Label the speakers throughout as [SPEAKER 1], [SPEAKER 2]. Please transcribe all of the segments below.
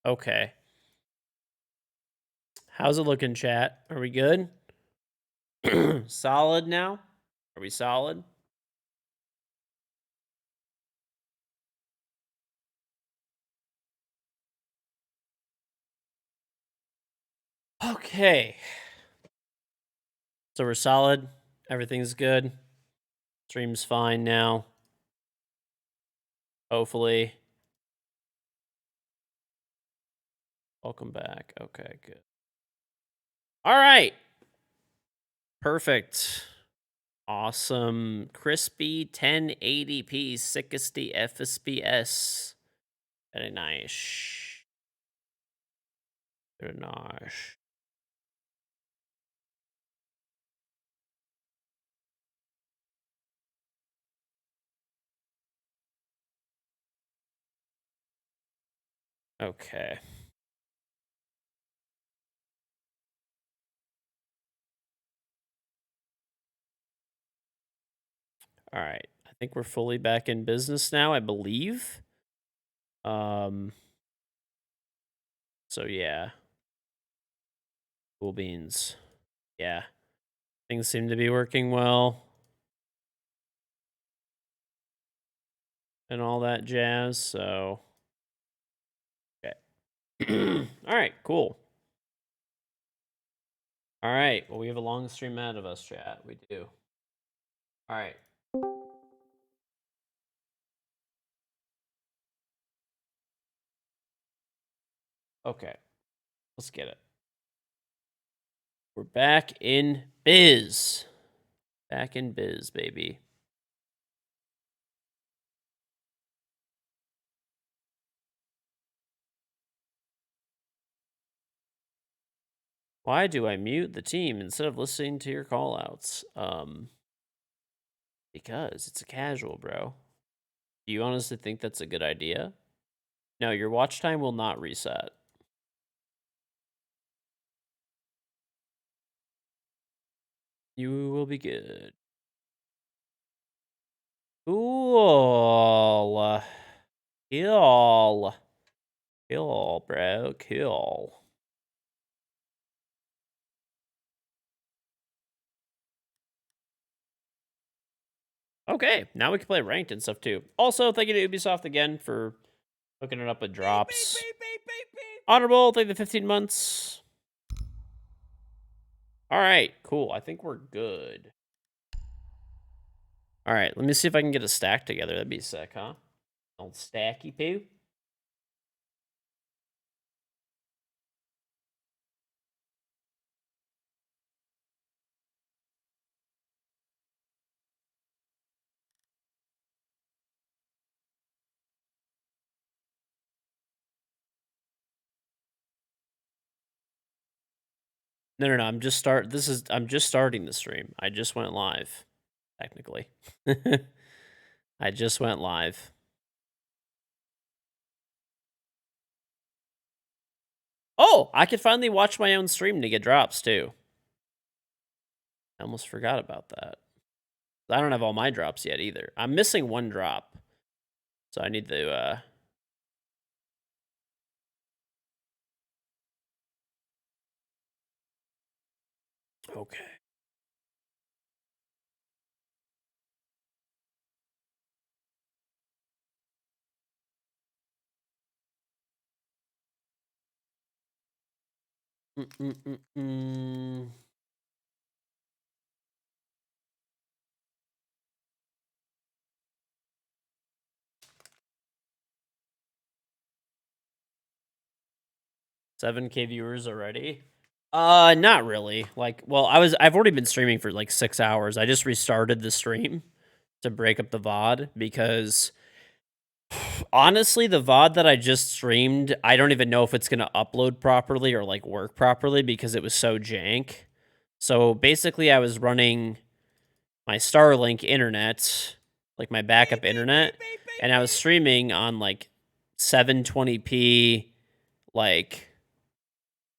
[SPEAKER 1] Okay. How's it looking, chat? Are we good? Solid now? Are we solid? Okay. So we're solid. Everything's good. Stream's fine now. Hopefully. Welcome back. Okay, good. All right. Perfect. Awesome. Crispy 1080p 60 FPS. Very nice. Very nice. Okay. All right. I think we're fully back in business now, I believe. So yeah. Cool beans. Yeah. Things seem to be working well. And all that jazz, so okay. All right, cool. All right. Well, we have a long stream ahead of us, chat. We do. All right. Okay. Let's get it. We're back in biz. Back in biz, baby. Why do I mute the team instead of listening to your callouts? Because it's a casual, bro. Do you honestly think that's a good idea? No, your watch time will not reset. You will be good. Cool. Kill. Kill, bro. Kill. Okay, now we can play ranked and stuff too. Also, thank you to Ubisoft again for hooking it up with drops. Honorable, thank you the 15 months. All right, cool. I think we're good. All right, let me see if I can get a stack together. That'd be sick, huh? Old stacky poo. No. I'm just starting the stream. I just went live, technically. I just went live. Oh, I could finally watch my own stream to get drops too. I almost forgot about that. I don't have all my drops yet either. I'm missing one drop. So I need to okay. Mm. 7K viewers already? Not really. Like, well, I've already been streaming for like 6 hours. I just restarted the stream to break up the VOD because honestly, the VOD that I just streamed, I don't even know if it's gonna upload properly or like work properly because it was so jank. So basically, I was running my Starlink internet, like my backup internet, and I was streaming on like 720p, like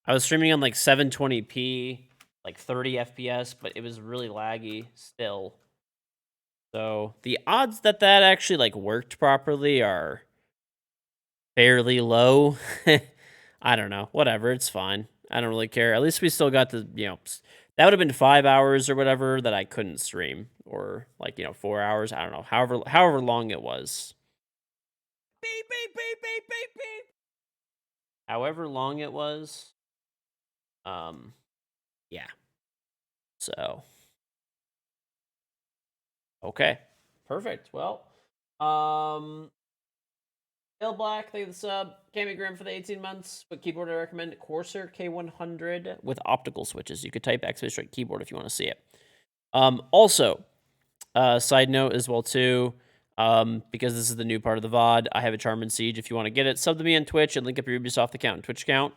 [SPEAKER 1] I was streaming on like 720p, like 30 FPS, but it was really laggy still. So the odds that that actually like worked properly are fairly low. I don't know. Whatever. It's fine. I don't really care. At least we still got the, that would have been 5 hours or whatever that I couldn't stream, or like, 4 hours. I don't know. However long it was. Beep, beep, beep, beep, beep, beep. However long it was. Yeah. So, okay. Perfect. Well, Bill Black, thank you for the sub. Cammy Grim for the 18 months. What keyboard I recommend? Corsair K100 with optical switches. You could type X-Strike keyboard if you want to see it. Also, side note as well too, because this is the new part of the VOD, I have a Charm and Siege. If you want to get it, sub to me on Twitch and link up your Ubisoft account and Twitch account.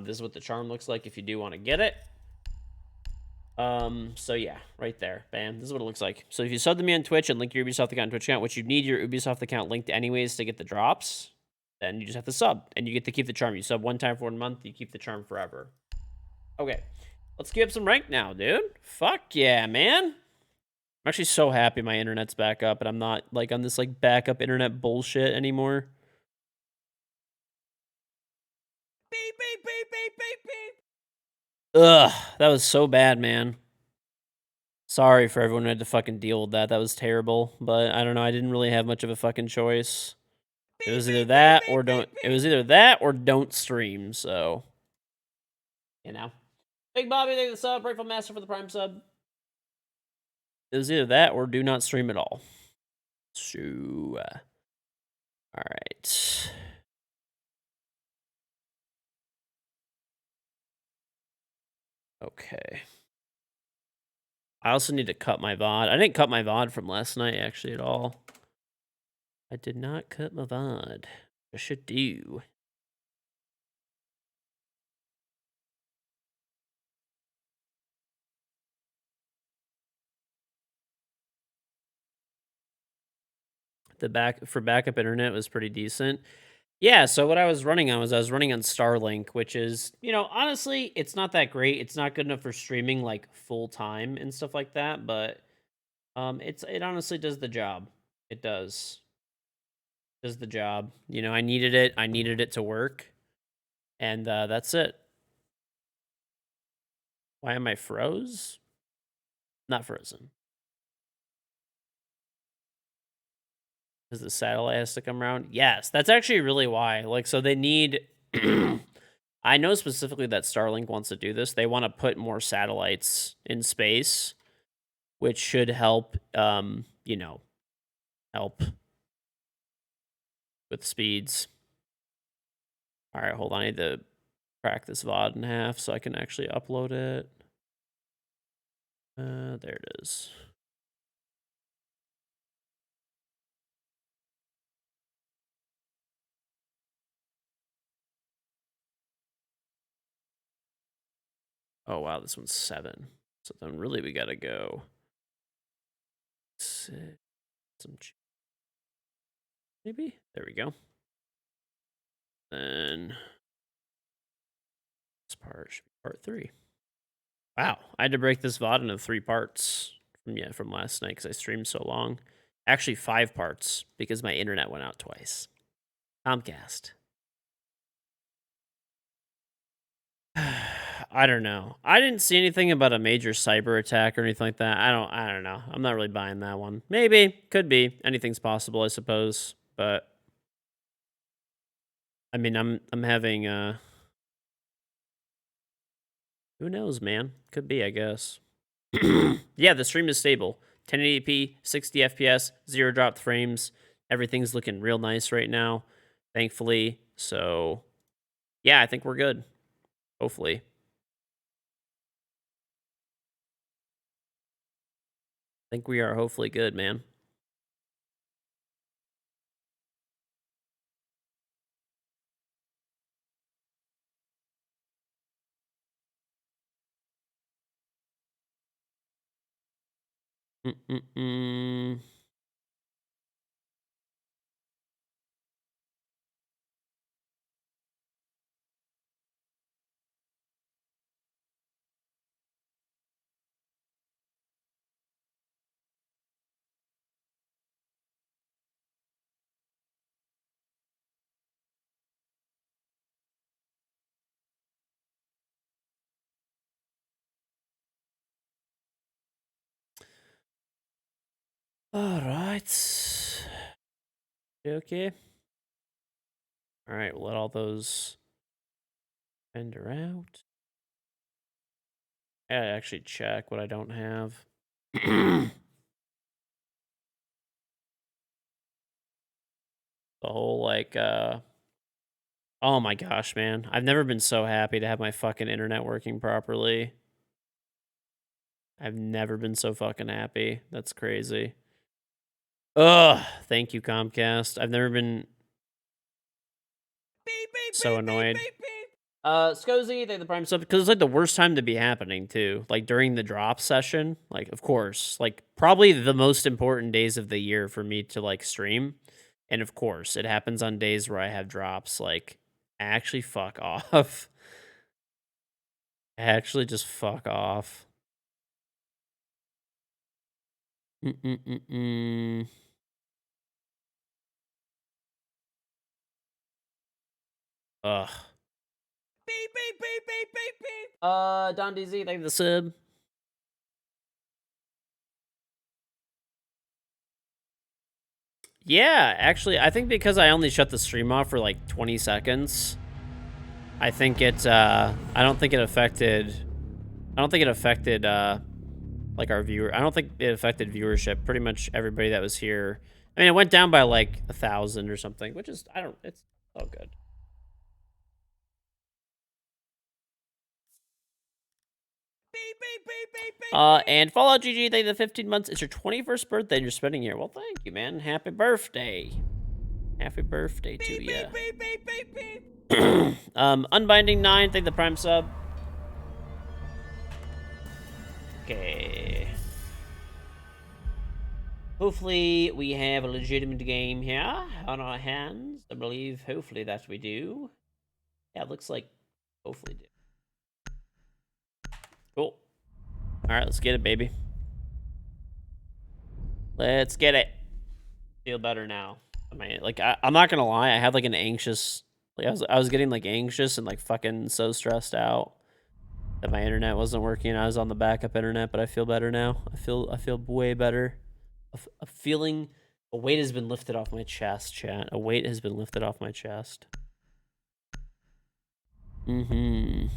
[SPEAKER 1] This is what the Charm looks like if you do want to get it. So yeah, right there. Bam. This is what it looks like. So if you sub to me on Twitch and link your Ubisoft account and Twitch account, which you need your Ubisoft account linked anyways to get the drops, then you just have to sub and you get to keep the charm. You sub one time for 1 month, you keep the charm forever. Okay. Let's get up some rank now, dude. Fuck yeah, man. I'm actually so happy my internet's back up and I'm not like on this like backup internet bullshit anymore. Beep, beep, beep, beep, beep, beep. Ugh, that was so bad, man. Sorry for everyone who had to fucking deal with that. That was terrible. But I don't know. I didn't really have much of a fucking choice. It was either that or don't. It was either that or don't stream. So, Big Bobby, thank you for the sub. Grateful Master for the Prime sub. It was either that or do not stream at all. So, all right. Okay. I also need to cut my VOD. I didn't cut my VOD from last night, actually, at all. I did not cut my VOD. I should do. The backup internet was pretty decent. Yeah, so what I was running on was I was running on Starlink, which is, honestly, it's not that great. It's not good enough for streaming like full time and stuff like that, but it honestly does the job. It does the job. I needed it. I needed it to work, and that's it. Why am I froze? Not frozen. Because the satellite has to come around? Yes, that's actually really why. Like, so they need. I know specifically that Starlink wants to do this. They want to put more satellites in space, which should help, help with speeds. All right, hold on. I need to crack this VOD in half so I can actually upload it. There it is. Oh, wow, this one's 7. So then really we got to go 6. Maybe? There we go. Then this part should be part 3. Wow, I had to break this VOD into 3 parts from last night because I streamed so long. Actually, 5 parts because my internet went out twice. Comcast. I don't know. I didn't see anything about a major cyber attack or anything like that. I don't know. I'm not really buying that one. Maybe, could be. Anything's possible, I suppose. But I mean, I'm having who knows, man? Could be, I guess. Yeah, the stream is stable. 1080p, 60 FPS, 0 dropped frames. Everything's looking real nice right now, thankfully. So, yeah, I think we're good. Hopefully. I think we are hopefully good, man. Mm-mm-mm. All right. Okay. All right, we'll let all those render out. I actually check what I don't have. The whole like oh my gosh, man. I've never been so happy to have my fucking internet working properly. I've never been so fucking happy. That's crazy. Ugh, thank you, Comcast. I've never been so annoyed. Scozy, thank the prime sub, because it's like the worst time to be happening too. Like during the drop session, like of course, like probably the most important days of the year for me to like stream. And of course, it happens on days where I have drops. Like, actually fuck off. Actually just fuck off. Mm-mm-mm-mm. Ugh. Beep, beep, beep, beep, beep, beep. Don DZ, thank you for the sub. Yeah, actually, I think because I only shut the stream off for like 20 seconds, I think it, I don't think it affected, like our viewer. I don't think it affected viewership. Pretty much everybody that was here. I mean, it went down by like 1,000 or something, which is, it's all good. And Fallout GG, thank you the 15 months. It's your 21st birthday and you're spending here. Well, thank you, man. Happy birthday. Happy birthday to you. Unbinding 9, thank the prime sub. Okay. Hopefully we have a legitimate game here on our hands. I believe hopefully that we do. Yeah, it looks like hopefully do. Cool. Alright, let's get it, baby. Let's get it. Feel better now. I mean, like, I'm not gonna lie, I had like an anxious, like I was getting like anxious and like fucking so stressed out that my internet wasn't working. I was on the backup internet, but I feel better now. I feel way better. A feeling, a weight has been lifted off my chest, chat. A weight has been lifted off my chest. Mm-hmm.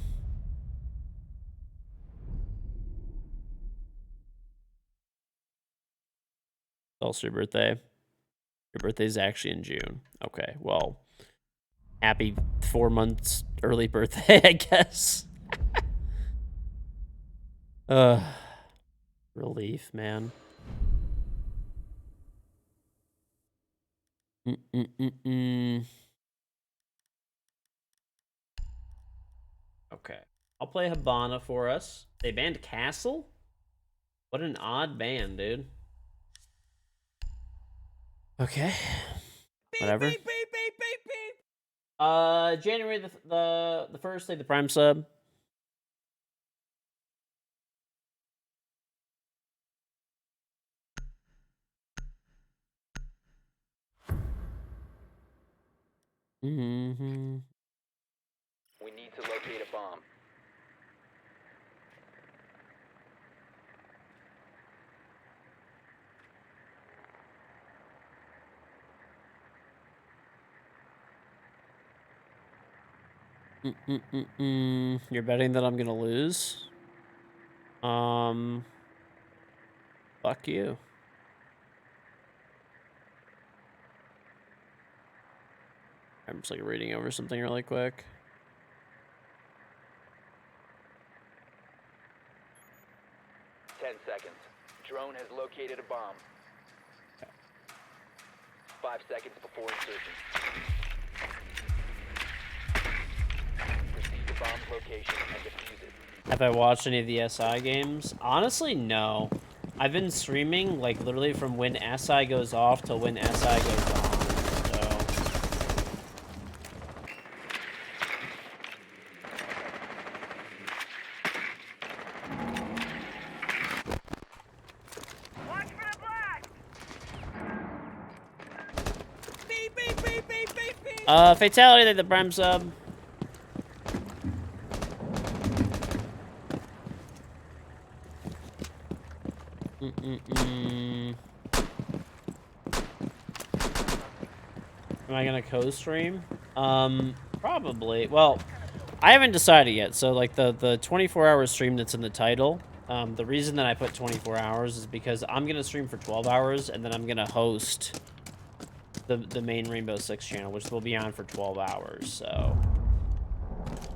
[SPEAKER 1] Also your birthday. Your birthday's actually in June. Okay, well, happy 4 months early birthday, I guess. Relief, man. Okay. I'll play Habana for us. They banned Castle? What an odd ban, dude. Okay. Whatever. Beep, beep, beep, beep, beep. January the 1st, say the prime sub. Mm-hmm.
[SPEAKER 2] We need to locate a bomb.
[SPEAKER 1] You're betting that I'm gonna lose? Fuck you. I'm just like reading over something really quick.
[SPEAKER 2] Seconds. Drone has located a bomb. 5 seconds before insertion. Proceed to bomb's location and defuse it.
[SPEAKER 1] Have I watched any of the SI games? Honestly, no. I've been streaming like literally from when SI goes off till when SI goes on. Fatality, they the prime sub. Am I gonna co-stream? Probably. Well, I haven't decided yet. So like the 24-hour stream that's in the title, the reason that I put 24 hours is because I'm gonna stream for 12 hours and then I'm gonna host the main Rainbow Six channel, which will be on for 12 hours. So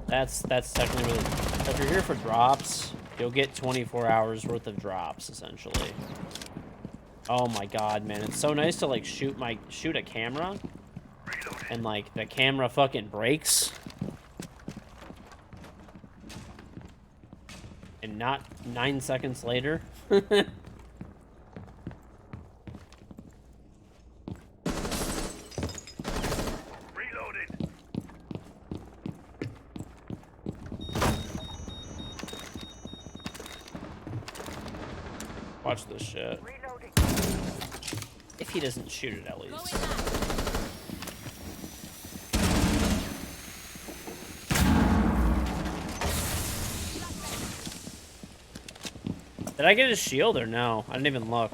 [SPEAKER 1] that's technically really. So if you're here for drops, you'll get 24 hours worth of drops essentially. Oh my god, man, it's so nice to like shoot a camera and like the camera fucking breaks. And not 9 seconds later.
[SPEAKER 3] Reloaded.
[SPEAKER 1] Watch this shit.
[SPEAKER 3] Reloading.
[SPEAKER 1] If he doesn't shoot it at least. Did I get his shield or no? I didn't even look.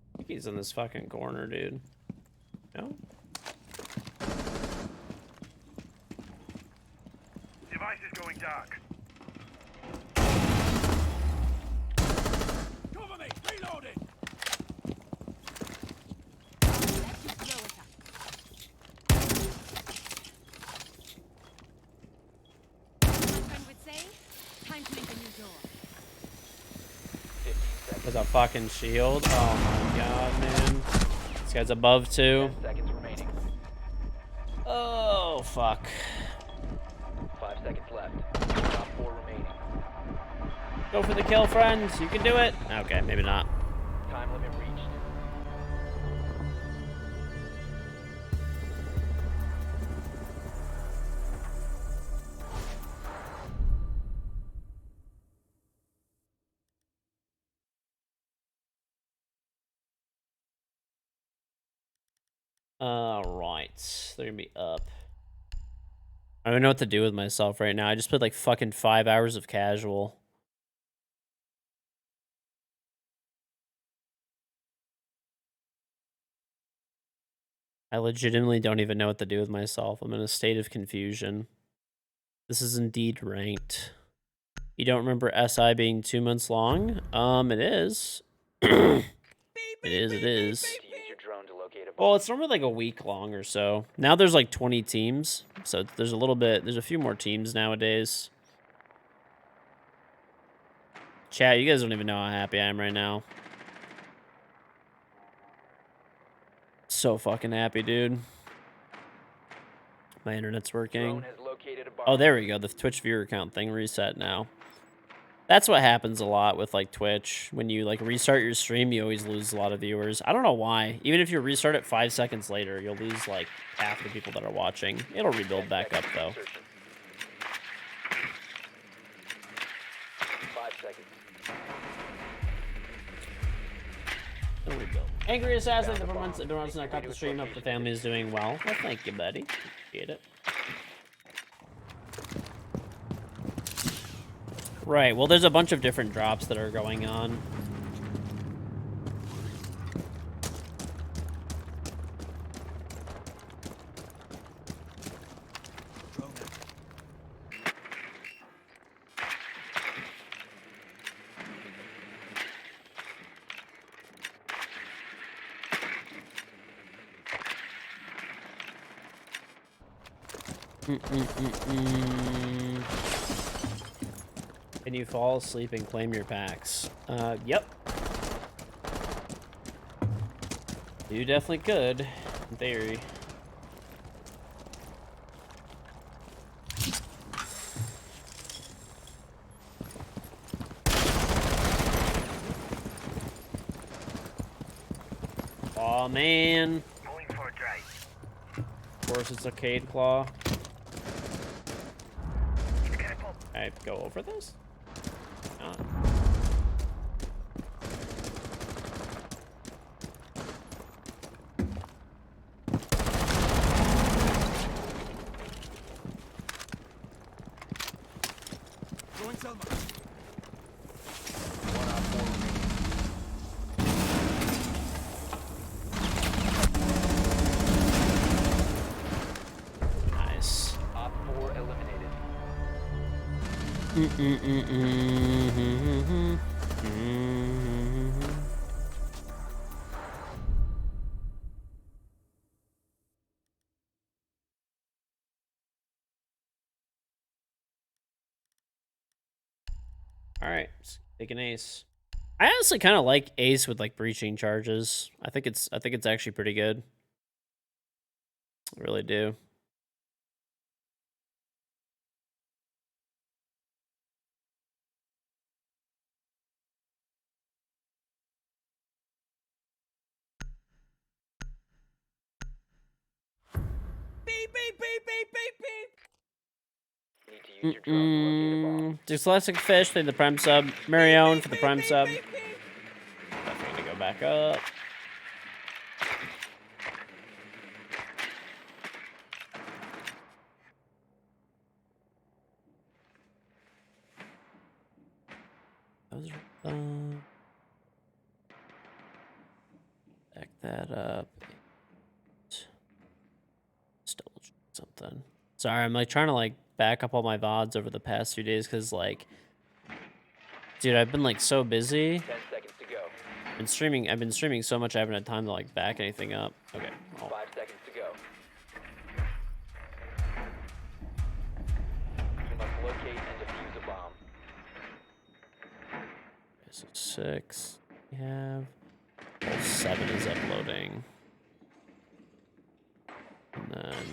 [SPEAKER 1] I think he's in this fucking corner, dude. No?
[SPEAKER 3] Device is going dark. Cover me. Reloading.
[SPEAKER 1] There's a fucking shield. Oh my god, man. This guy's above too.
[SPEAKER 2] 10 seconds remaining.
[SPEAKER 1] Oh, fuck.
[SPEAKER 2] 5 seconds left. Top 4 remaining.
[SPEAKER 1] Go for the kill, friend. You can do it. Okay, maybe not.
[SPEAKER 2] Time limit reached.
[SPEAKER 1] Alright. They're gonna be up. I don't know what to do with myself right now. I just played like fucking 5 hours of casual. I legitimately don't even know what to do with myself. I'm in a state of confusion. This is indeed ranked. You don't remember SI being 2 months long? It is. It is.
[SPEAKER 2] To use your drone to locate a bomb.
[SPEAKER 1] Well, it's normally like a week long or so. Now there's like 20 teams. So there's a few more teams nowadays. Chat, you guys don't even know how happy I am right now. So fucking happy, dude. My internet's working.
[SPEAKER 2] Drone has located a bomb.
[SPEAKER 1] Oh, there we go. The Twitch viewer count thing reset now. That's what happens a lot with like Twitch. When you like restart your stream, you always lose a lot of viewers. I don't know why. Even if you restart it 5 seconds later, you'll lose like half the people that are watching. It'll rebuild back up though.
[SPEAKER 2] 5 seconds.
[SPEAKER 1] It'll rebuild. Angry Assassin, the months and I caught the stream. Hope the family is doing well. Well, thank you, buddy. Appreciate it. Right, well, there's a bunch of different drops that are going on. Can you fall asleep and claim your packs? Yep. You definitely could, in theory. Aw, man.
[SPEAKER 3] Going for a drive.
[SPEAKER 1] Of course, it's a Cade Claw. I go over this? Oh.
[SPEAKER 3] Throwing Selma.
[SPEAKER 2] One op 4 remaining.
[SPEAKER 1] Nice.
[SPEAKER 2] Op 4 eliminated.
[SPEAKER 1] All right, take an ace. I honestly kind of like ace with like breaching charges. I think it's actually pretty good. I really do.
[SPEAKER 3] Beep, beep, beep, beep, beep, beep.
[SPEAKER 2] Need to use your drone to locate a bomb.
[SPEAKER 1] Dyslexic Fish, thank the prime sub. Marione for the prime
[SPEAKER 3] Beep,
[SPEAKER 1] sub.
[SPEAKER 3] beep, beep.
[SPEAKER 1] Definitely gonna go back up. Those are back that up. Just double check something. Sorry, I'm like trying to like back up all my VODs over the past few days because like, dude, I've been like so busy.
[SPEAKER 2] 10 seconds to go.
[SPEAKER 1] I've been streaming so much I haven't had time to like back anything up. Okay. Oh,
[SPEAKER 2] 5 seconds to go. You must locate and defuse a bomb.
[SPEAKER 1] okay, so 6. We have. Well, 7 is uploading. And then.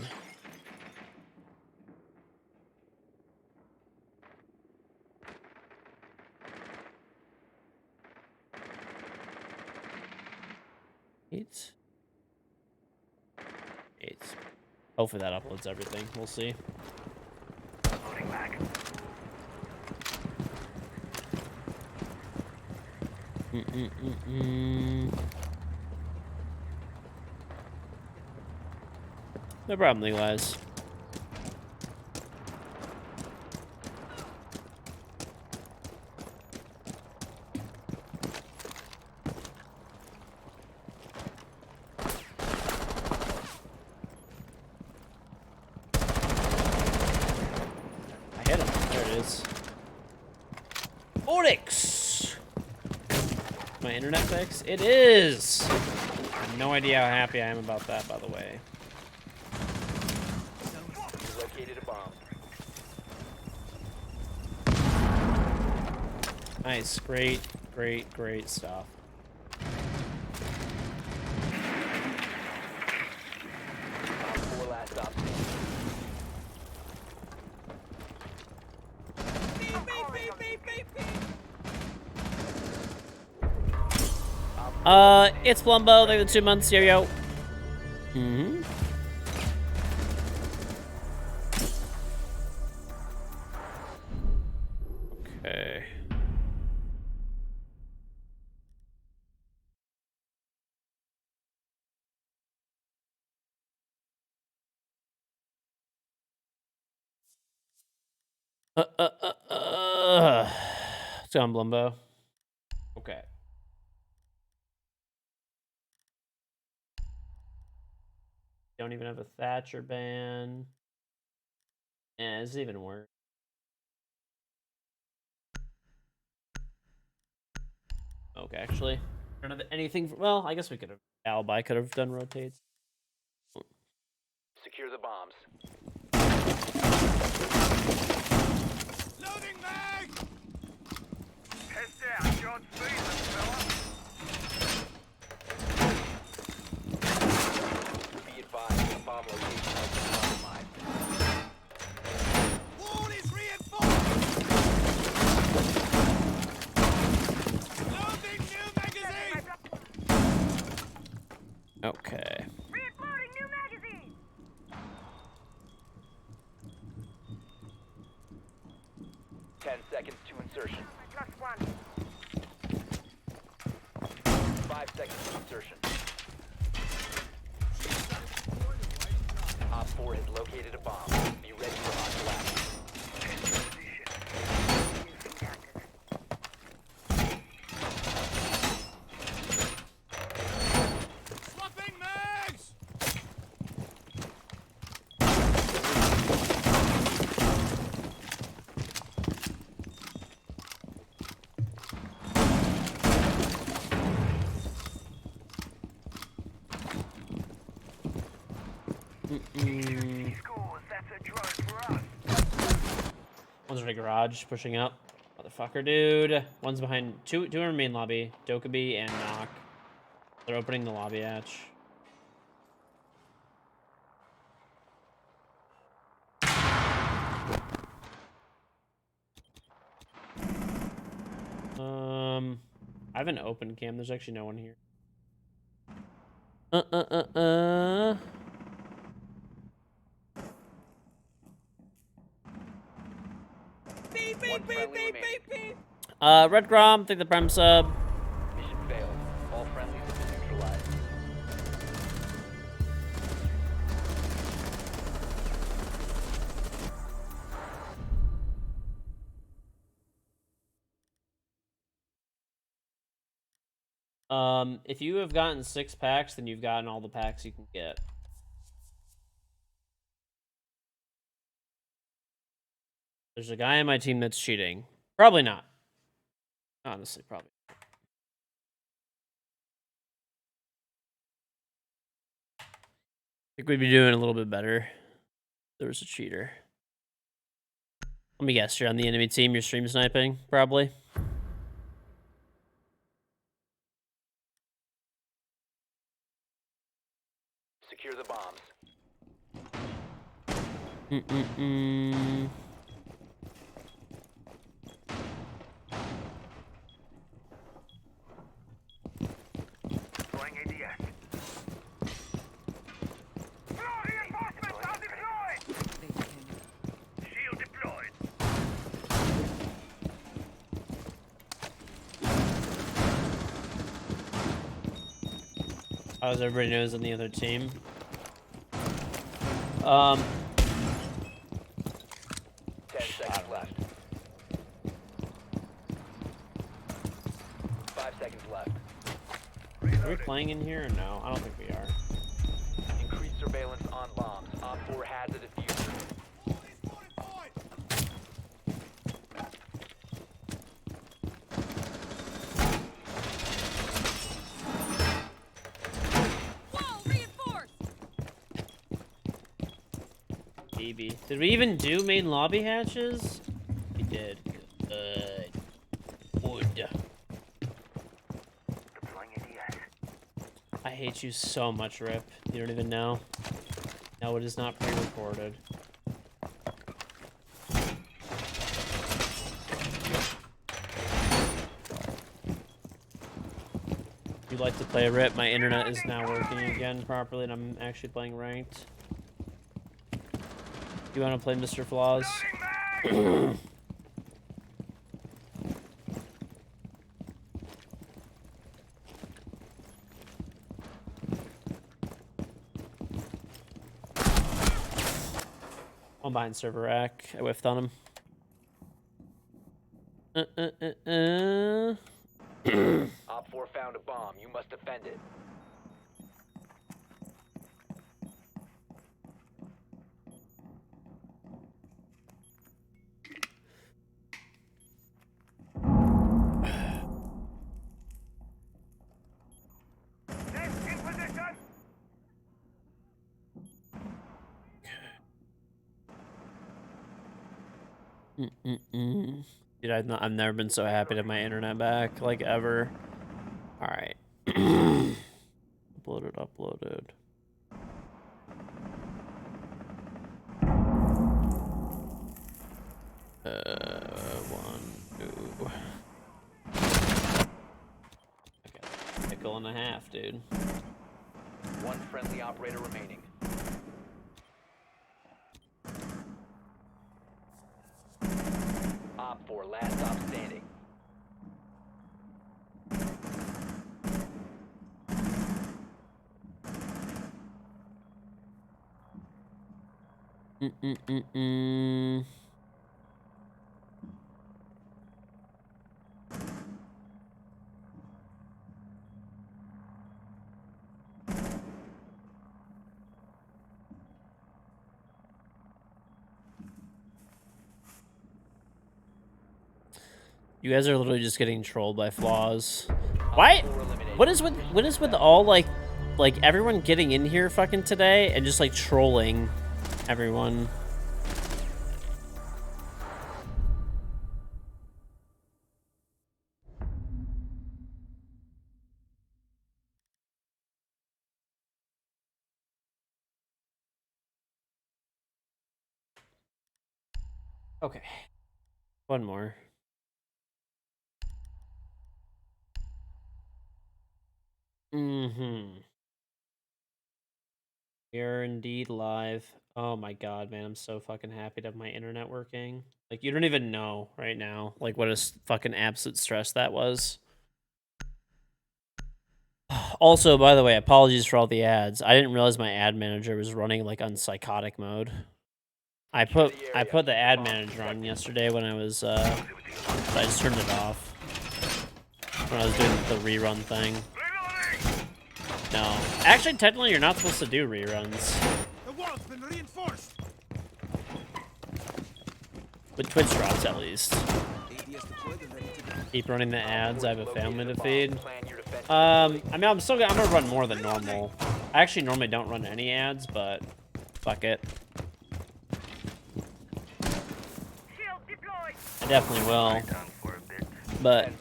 [SPEAKER 1] Eight. Hopefully that uploads everything. We'll see.
[SPEAKER 3] Loading back.
[SPEAKER 1] No problem, Levi's. I hit him. There it is. Onyx! My internet fix? It is! I have no idea how happy I am about that, by the way.
[SPEAKER 2] You located a bomb.
[SPEAKER 1] Nice. Great, great, great stuff.
[SPEAKER 2] Op 4 last stop standing.
[SPEAKER 3] Beep, beep, beep, beep, beep, beep.
[SPEAKER 1] It's Plumbo. Thank you for the 2 months. Yo. Okay. Let's go on Blumbo. Okay. Don't even have a Thatcher ban. Yeah, this is even worse. Okay, actually. I don't have anything. Well, I guess we could have. Alibi could have done rotates.
[SPEAKER 2] Secure the bombs.
[SPEAKER 3] Loading mag. Heads down. Godspeed, little fella.
[SPEAKER 2] Be advised, the bomb location has been compromised.
[SPEAKER 3] Wall is reinforced. Loading new magazine.
[SPEAKER 1] Okay.
[SPEAKER 4] Reloading new magazine!
[SPEAKER 1] One's in the garage, pushing up. Motherfucker, dude. One's behind. Two in the main lobby. Dokkaebi and Knock. They're opening the lobby hatch. I have an open cam. There's actually no one here.
[SPEAKER 2] Beep, beep, beep, beep, beep, beep.
[SPEAKER 1] Red Grom, take the prem sub.
[SPEAKER 2] Mission failed. All friendlies have been neutralized.
[SPEAKER 1] If you have gotten 6 packs, then you've gotten all the packs you can get. There's a guy on my team that's cheating. Probably not. Honestly, probably. I think we'd be doing a little bit better if there was a cheater. Let me guess, you're on the enemy team, you're stream sniping, probably.
[SPEAKER 2] Secure the bombs.
[SPEAKER 3] Deploying ADS. Floor reinforcements are deployed! Shield deployed.
[SPEAKER 1] As everybody knows on the other team.
[SPEAKER 2] 10 seconds left. 5 seconds left.
[SPEAKER 1] Are we playing in here or no? I don't think we are.
[SPEAKER 2] Increased surveillance on bombs. Op 4 has a diffuser.
[SPEAKER 1] Maybe. Did we even do main lobby hatches? We did. Good. Wood.
[SPEAKER 3] Deploying ADS.
[SPEAKER 1] I hate you so much, Rip. You don't even know. No, it is not pre-recorded. If you'd like to play Rip, my internet is now working again properly, and I'm actually playing ranked. You want to play Mr. Flaws? I'm behind server rack. I whiffed on him.
[SPEAKER 2] Op 4 found a bomb. You must defend it.
[SPEAKER 3] Next in position.
[SPEAKER 1] Dude, I've never been so happy to have my internet back, like, ever. Alright. Uploaded. One, two. Okay. Nickel and a half, dude.
[SPEAKER 2] One friendly operator remaining. Op 4, last stop standing.
[SPEAKER 1] You guys are literally just getting trolled by Flaws. Why? What is with all like everyone getting in here fucking today and just like trolling everyone? Okay. One more. Mm-hmm. We're indeed live. Oh my god, man, I'm so fucking happy to have my internet working. Like, you don't even know right now, like, what a fucking absolute stress that was. Also, by the way, apologies for all the ads. I didn't realize my ad manager was running, like, on psychotic mode. I put the ad manager on yesterday when I was, I just turned it off. When I was doing the rerun thing.
[SPEAKER 3] Reloading!
[SPEAKER 1] No. Actually, technically, you're not supposed to do reruns.
[SPEAKER 3] The wall's been reinforced!
[SPEAKER 1] With Twitch drops, at least. Keep running the ads. I have a family to feed. I mean, I'm gonna run more than normal. I actually normally don't run any ads, but fuck it.
[SPEAKER 4] Shield deployed.
[SPEAKER 1] I definitely will. But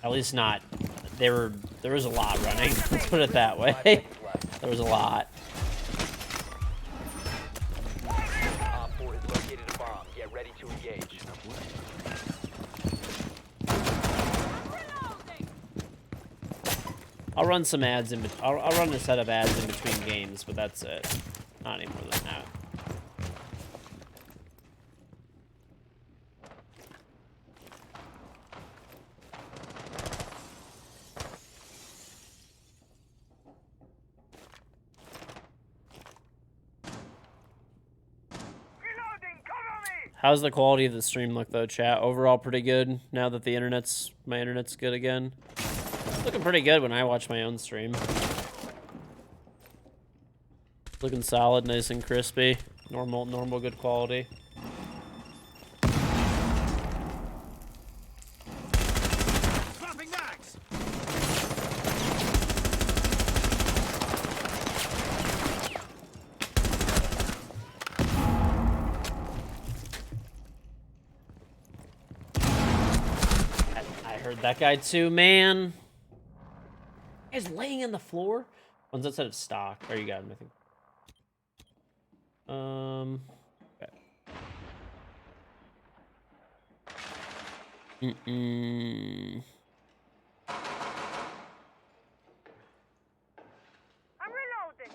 [SPEAKER 1] at least not. There was a lot running. Let's put it that way. There was a lot.
[SPEAKER 2] Op 4 has located a bomb. Get ready to engage.
[SPEAKER 1] I'll run some ads in. I'll run a set of ads in between games, but that's it. Not any more than that.
[SPEAKER 3] Reloading! Cover me!
[SPEAKER 1] How's the quality of the stream look though, chat? Overall pretty good now that my internet's good again. It's looking pretty good when I watch my own stream. Looking solid, nice and crispy. Normal good quality.
[SPEAKER 3] Dropping mags!
[SPEAKER 1] I heard that guy too, man. He's laying on the floor. One's outside of stock. There you got him, I think. Okay.
[SPEAKER 4] I'm reloading.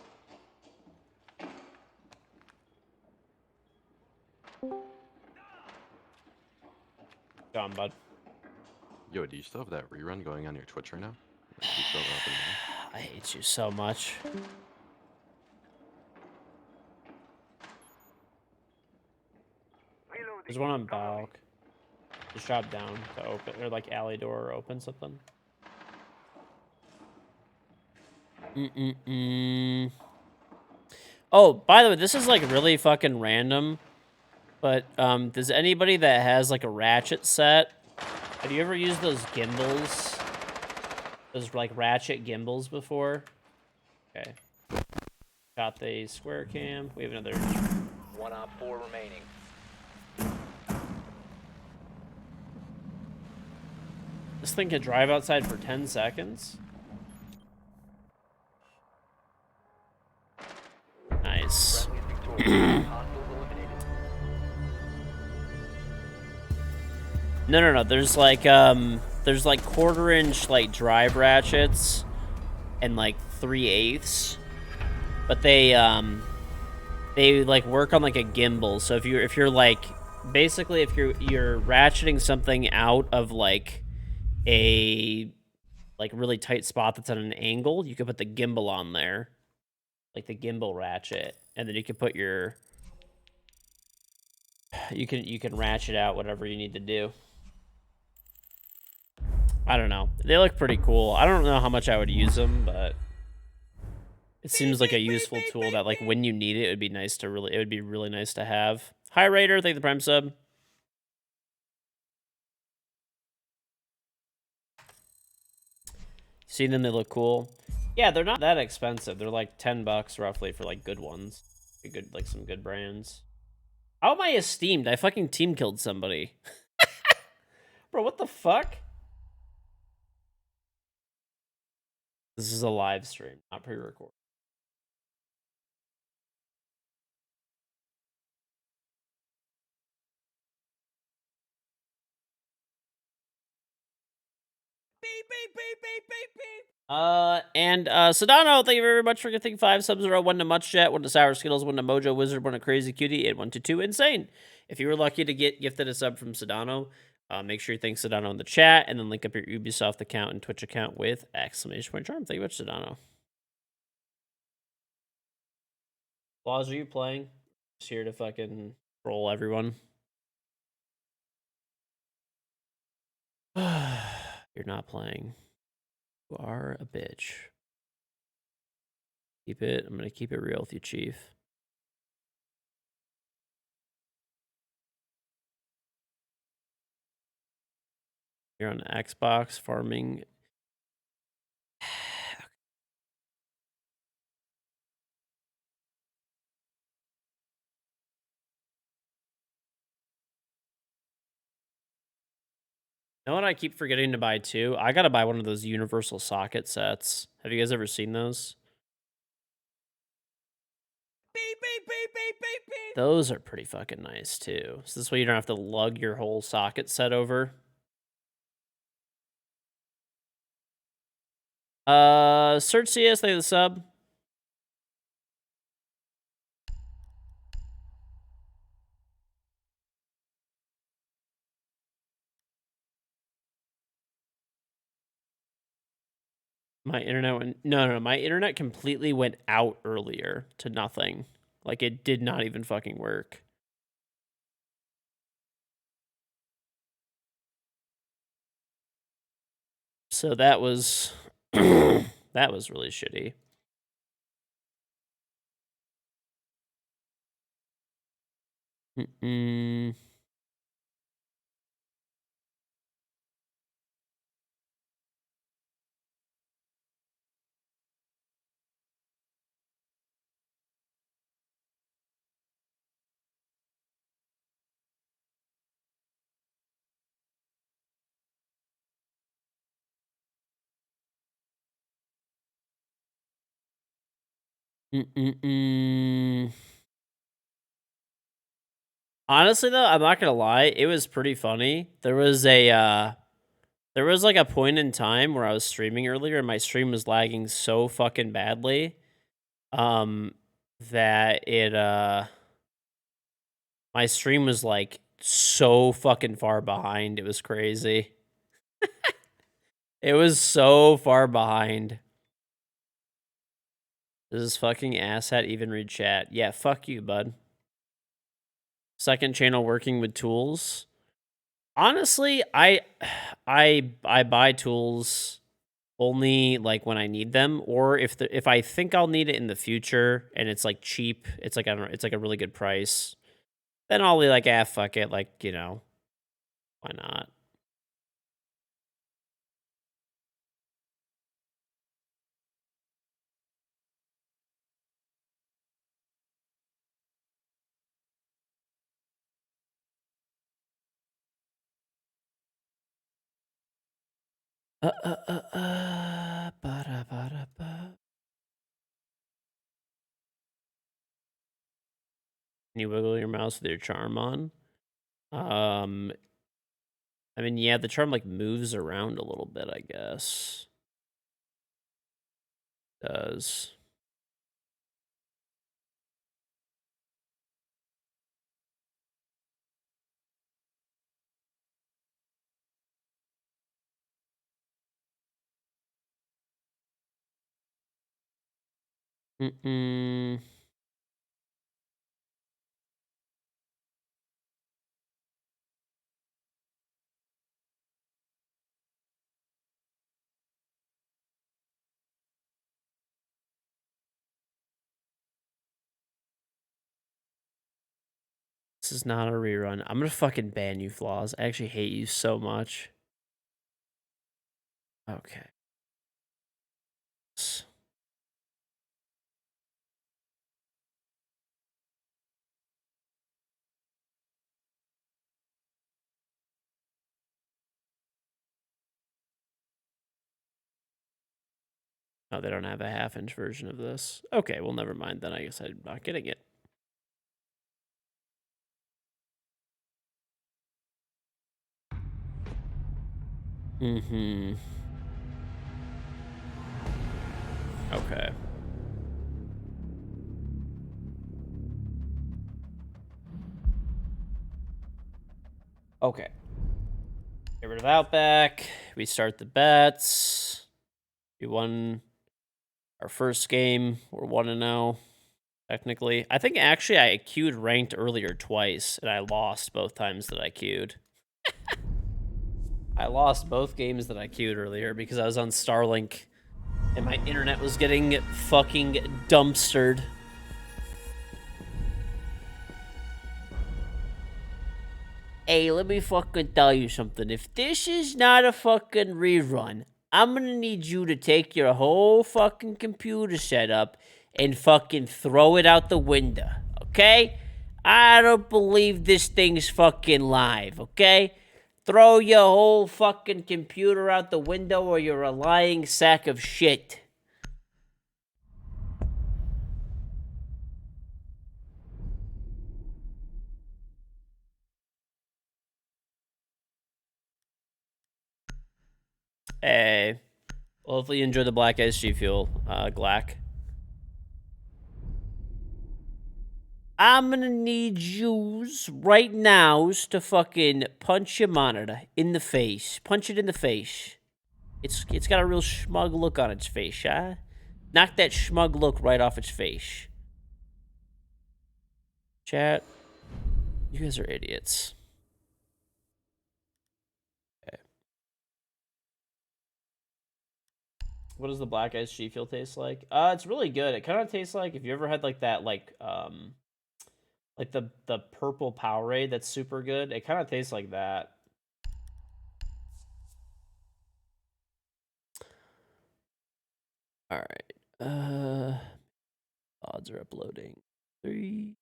[SPEAKER 1] Go on, bud.
[SPEAKER 5] Yo, do you still have that rerun going on your Twitch right now? Like, do you still have it up and running?
[SPEAKER 1] I hate you so much.
[SPEAKER 3] Reloading!
[SPEAKER 1] There's one on Balk. Just drop down to open, or like alley door or open something. Oh, by the way, this is like really fucking random. But does anybody that has like a ratchet set, have you ever used those gimbals? Those like ratchet gimbals before? Okay. Got the square cam. We have another.
[SPEAKER 2] One Op 4 remaining.
[SPEAKER 1] This thing could drive outside for 10 seconds. Nice.
[SPEAKER 2] Friendly is victorious. Hostiles eliminated.
[SPEAKER 1] No. There's like 1/4-inch like drive ratchets and like 3/8, but they like work on like a gimbal. So if you're like basically if you're ratcheting something out of like a like really tight spot that's at an angle, you could put the gimbal on there, like the gimbal ratchet, and then you can put your you can ratchet out whatever you need to do. I don't know. They look pretty cool. I don't know how much I would use them, but it seems like a useful tool that, like, when you need it, it would be really nice to have. Hi, Raider. Thank the Prime sub. See them? They look cool. Yeah, they're not that expensive. They're like $10 roughly for like good ones, like some good brands. How am I esteemed? I fucking team killed somebody. Bro, what the fuck? This is a live stream, not pre-recorded. Sedano, thank you very much for getting 5 subs in a row. 1 to Much Jet, 1 to Sour Skittles, 1 to Mojo Wizard, 1 to Crazy Cutie, and 1 to 2 Insane. If you were lucky to get gifted a sub from Sedano, make sure you thank Sedano in the chat, and then link up your Ubisoft account and Twitch account with exclamation point charm. Thank you much, Sedano. Laws, are you playing? Just here to fucking troll everyone. You're not playing. You are a bitch. Keep it. I'm gonna keep it real with you, Chief. You're on Xbox farming. You know what I keep forgetting to buy too? I gotta buy one of those universal socket sets. Have you guys ever seen those? Those are pretty fucking nice too. So this way you don't have to lug your whole socket set over. Search CS, thank you for the sub. My internet went no, my internet completely went out earlier to nothing. Like it did not even fucking work. So that was that was really shitty. Mm-mm. Mm-mm-mm. Honestly though, I'm not gonna lie, it was pretty funny. There was like a point in time where I was streaming earlier and my stream was lagging so fucking badly that it my stream was like so fucking far behind. It was crazy. It was so far behind. Does this fucking asshat even read chat? Yeah, fuck you, bud. Second channel working with tools. Honestly, I buy tools only like when I need them, or if I think I'll need it in the future and it's like cheap, it's like I don't know, it's like a really good price, then I'll be like, ah, fuck it, like, you know, why not? Ba-da-ba-da-ba. Can you wiggle your mouse with your charm on? I mean, yeah, the charm like moves around a little bit, I guess. Does. Mm-mm. This is not a rerun. I'm gonna fucking ban you, Flaws. I actually hate you so much. Okay. Oh, they don't have a half-inch version of this. Okay, well, never mind then. I guess I'm not getting it. Mm-hmm. Okay. Okay. Get rid of Outback. We start the bets. We won our first game. We're 1-0, technically. I think actually I queued ranked earlier twice, and I lost both times that I queued. I lost both games that I queued earlier because I was on Starlink, and my internet was getting fucking dumpstered. Hey, let me fucking tell you something. If this is not a fucking rerun, I'm gonna need you to take your whole fucking computer setup and fucking throw it out the window, okay? I don't believe this thing's fucking live, okay? Throw your whole fucking computer out the window or you're a lying sack of shit. Hey. Well, hopefully you enjoy the Black Ice G Fuel, Glack. I'm gonna need yous right now to fucking punch your monitor in the face. Punch it in the face. It's got a real smug look on its face, huh? Knock that smug look right off its face. Chat, you guys are idiots. Okay. What does the Black Ice G Fuel taste like? It's really good. It kind of tastes like if you ever had like that like the purple Powerade that's super good. It kind of tastes like that. All right. Odds are uploading. 3,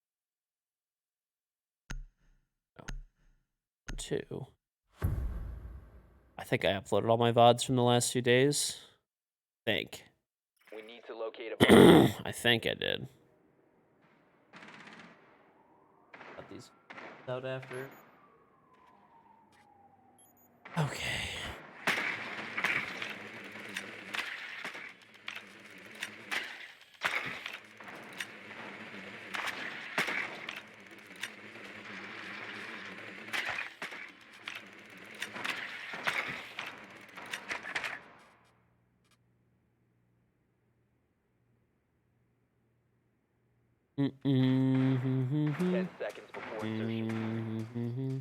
[SPEAKER 1] 2. I think I uploaded all my VODs from the last 2 days.
[SPEAKER 2] We need to locate a bomb.
[SPEAKER 1] I think I did. Got these out after. Okay. Mm-mm.
[SPEAKER 2] 10 seconds before insertion.
[SPEAKER 1] Mm-hmm.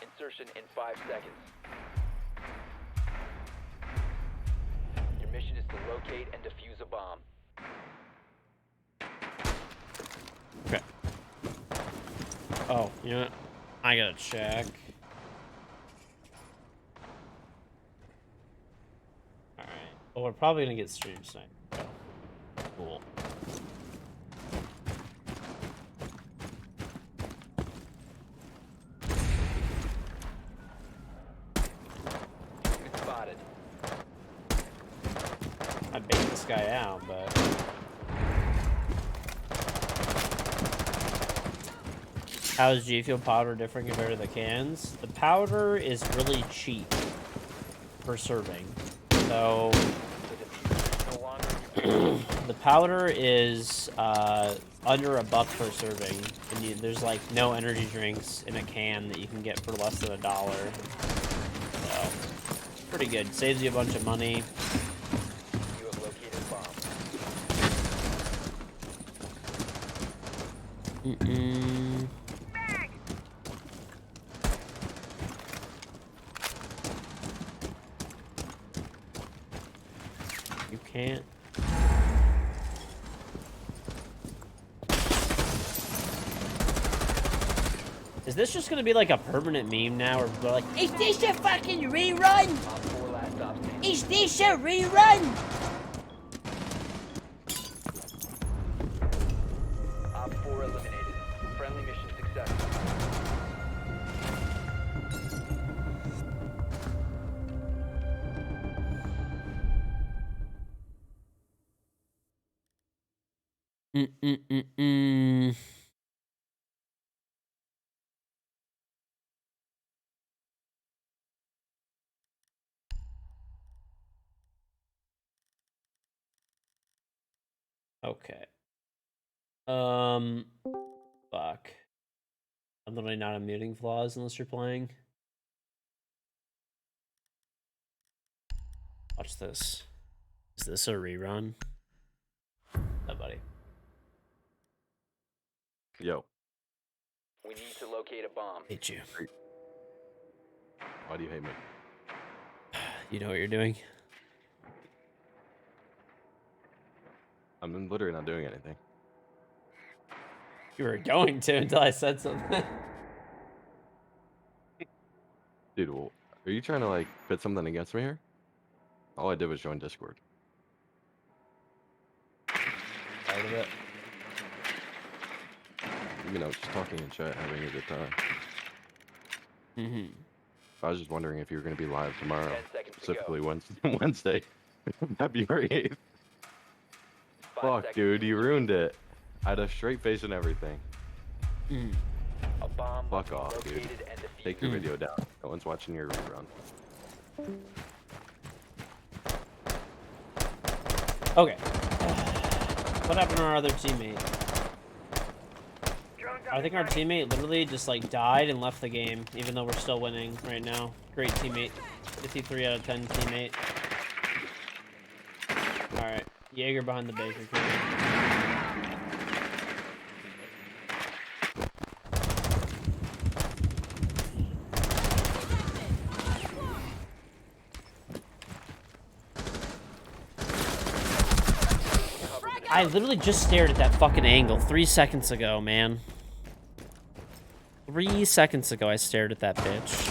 [SPEAKER 2] Insertion in 5 seconds. Your mission is to locate and defuse a bomb.
[SPEAKER 1] Okay. Oh, you know what? I gotta check. Alright. Well, we're probably gonna get stream tonight. So. Cool.
[SPEAKER 2] Been spotted.
[SPEAKER 1] I bait this guy out, but... How is G Fuel powder different compared to the cans? The powder is really cheap per serving. So
[SPEAKER 2] The diffuser is no longer.
[SPEAKER 1] the powder is under $1 per serving, and there's like no energy drinks in a can that you can get for less than $1. So pretty good. Saves you a bunch of money.
[SPEAKER 2] You have located a bomb.
[SPEAKER 1] Mm-mm. You can't. Is this just gonna be like a permanent meme now, or we're like, is this a fucking rerun?
[SPEAKER 2] Op 4 last stop standing.
[SPEAKER 1] Is this a rerun?
[SPEAKER 2] Op 4 eliminated. Friendly mission successful.
[SPEAKER 1] Mm-mm-mm-mm. Okay. Fuck. I'm literally not unmuting flaws unless you're playing. Watch this. Is this a rerun? Oh, buddy.
[SPEAKER 5] Yo,
[SPEAKER 2] We need to locate a bomb.
[SPEAKER 1] Hate you.
[SPEAKER 5] why do you hate me?
[SPEAKER 1] You know what you're doing?
[SPEAKER 5] I'm literally not doing anything.
[SPEAKER 1] You were going to until I said something.
[SPEAKER 5] Dude, well, are you trying to like pit something against me here? All I did was join Discord.
[SPEAKER 1] Part of it.
[SPEAKER 5] You know, just talking in chat, having a good time.
[SPEAKER 1] Mm-hmm.
[SPEAKER 5] I was just wondering if you were going to be live tomorrow,
[SPEAKER 2] 10 seconds to
[SPEAKER 5] specifically
[SPEAKER 2] go.
[SPEAKER 5] Wednesday, February 8th.
[SPEAKER 2] 5
[SPEAKER 5] Fuck,
[SPEAKER 2] seconds
[SPEAKER 5] dude,
[SPEAKER 2] to
[SPEAKER 5] you
[SPEAKER 2] insertion.
[SPEAKER 5] ruined it. I had a straight face and everything.
[SPEAKER 1] Mm.
[SPEAKER 2] A bomb
[SPEAKER 5] Fuck
[SPEAKER 2] must be
[SPEAKER 5] off, dude.
[SPEAKER 2] located and defused.
[SPEAKER 5] Take your video down. No one's watching your rerun.
[SPEAKER 1] Okay. What happened to our other teammate?
[SPEAKER 3] Drone's
[SPEAKER 1] I
[SPEAKER 3] up
[SPEAKER 1] think
[SPEAKER 3] and
[SPEAKER 1] our
[SPEAKER 3] running.
[SPEAKER 1] teammate literally just like died and left the game, even though we're still winning right now. Great teammate. 53 out of 10 teammate. Alright. Jaeger behind the Baker King. I literally just stared at that fucking angle 3 seconds ago, man. 3 seconds ago I stared at that bitch.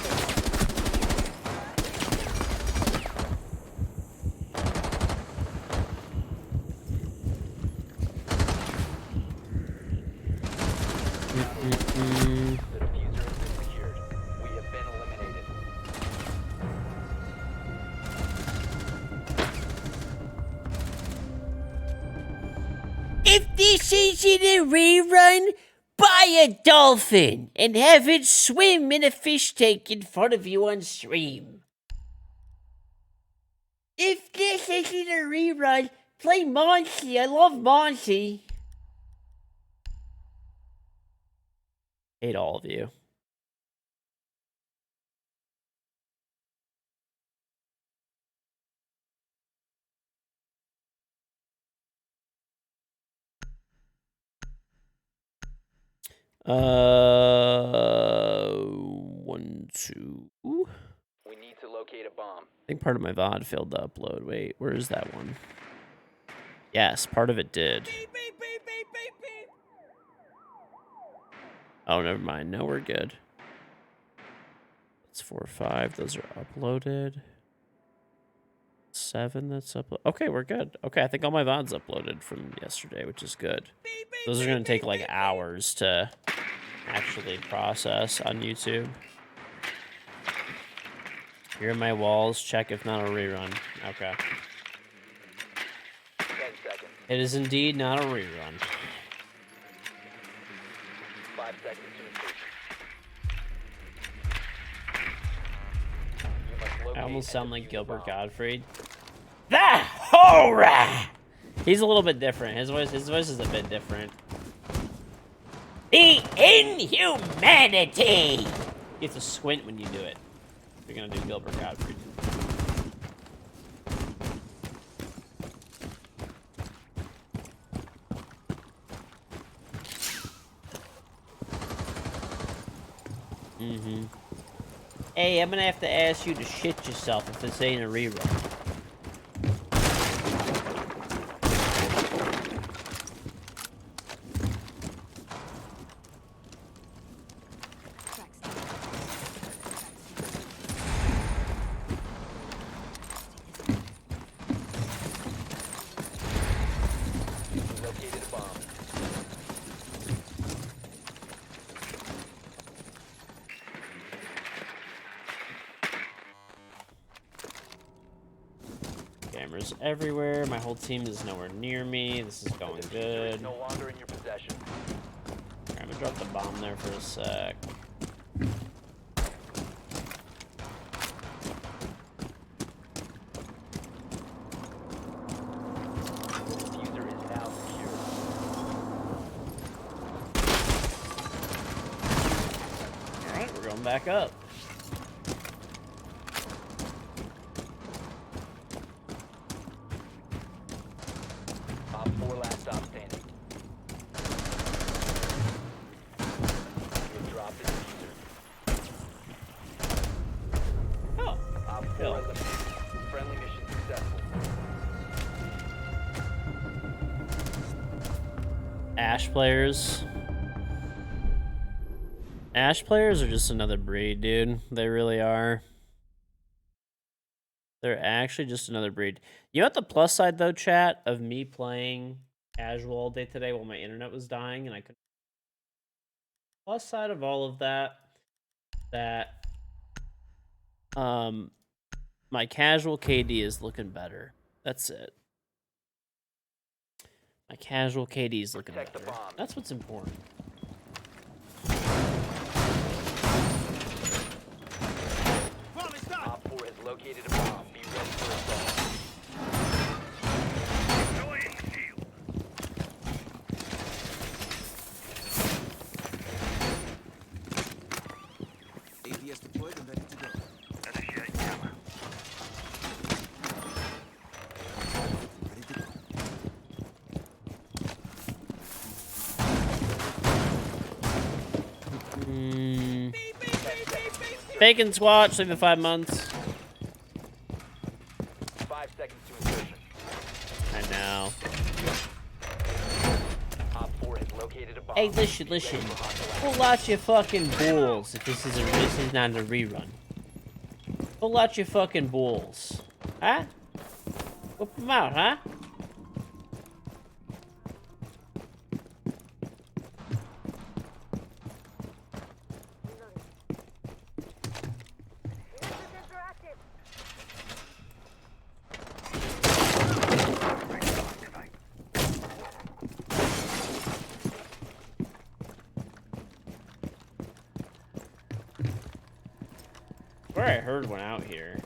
[SPEAKER 1] Mm-mm-mm.
[SPEAKER 2] The diffuser has been secured. We have been eliminated.
[SPEAKER 1] If this isn't a rerun, buy a dolphin and have it swim in a fish tank in front of you on stream. If this isn't a rerun, play Monty. I love Monty. Hate all of you. One, two.
[SPEAKER 2] We need to locate a bomb.
[SPEAKER 1] I think part of my VOD failed to upload. Wait, where is that one? Yes, part of it did. Oh, never mind. No, we're good. It's 4 or 5. Those are uploaded. 7, that's uploaded. Okay, we're good. Okay, I think all my VODs uploaded from yesterday, which is good. Those are going to take like hours to actually process on YouTube. Here are my walls. Check if not a rerun. Okay.
[SPEAKER 2] 10 seconds.
[SPEAKER 1] It is indeed not a rerun.
[SPEAKER 2] 5 seconds to insertion. You must locate
[SPEAKER 1] I almost
[SPEAKER 2] and
[SPEAKER 1] sound like
[SPEAKER 2] defuse the
[SPEAKER 1] Gilbert
[SPEAKER 2] bomb.
[SPEAKER 1] Gottfried. The horror! He's a little bit different. His voice is a bit different. The inhumanity! You have to squint when you do it. If you're gonna do Gilbert Gottfried. Mm-hmm. Hey, I'm gonna have to ask you to shit yourself if this ain't a rerun.
[SPEAKER 2] You located a bomb.
[SPEAKER 1] Cameras everywhere. My whole team is nowhere near me. This is going
[SPEAKER 2] Diffuser is
[SPEAKER 1] good.
[SPEAKER 2] no longer in your possession.
[SPEAKER 1] I'm gonna drop the bomb there for a sec.
[SPEAKER 2] The diffuser is now secure.
[SPEAKER 1] back up.
[SPEAKER 2] Op 4 last stop standing. You have dropped the diffuser.
[SPEAKER 1] Oh,
[SPEAKER 2] Op 4
[SPEAKER 1] Kill.
[SPEAKER 2] eliminated. Friendly mission successful.
[SPEAKER 1] Ash players. Ash players are just another breed, dude. They really are. They're actually just another breed. You know what the plus side, though, chat, of me playing casual all day today while my internet was dying and I couldn't... Plus side of all of that, my casual KD is looking better. That's it. My casual KD is looking
[SPEAKER 2] Protect the
[SPEAKER 1] better.
[SPEAKER 2] bombs.
[SPEAKER 1] That's what's important.
[SPEAKER 2] Op 4 has located a bomb. Be ready for assault.
[SPEAKER 3] Deploying shield.
[SPEAKER 6] APS deployed and ready to go.
[SPEAKER 3] Initiate camera.
[SPEAKER 6] Ready to go.
[SPEAKER 1] Bacon squatch, leave it 5 months.
[SPEAKER 2] 5 seconds to insertion.
[SPEAKER 1] I know.
[SPEAKER 2] Op 4 has located a bomb.
[SPEAKER 1] Hey, listen.
[SPEAKER 2] Be ready for hostile
[SPEAKER 1] Pull out your fucking bulls if this is not a rerun. Pull out your fucking bulls. Huh? Whip them out, huh?
[SPEAKER 4] Interactive.
[SPEAKER 1] Where I heard one out here.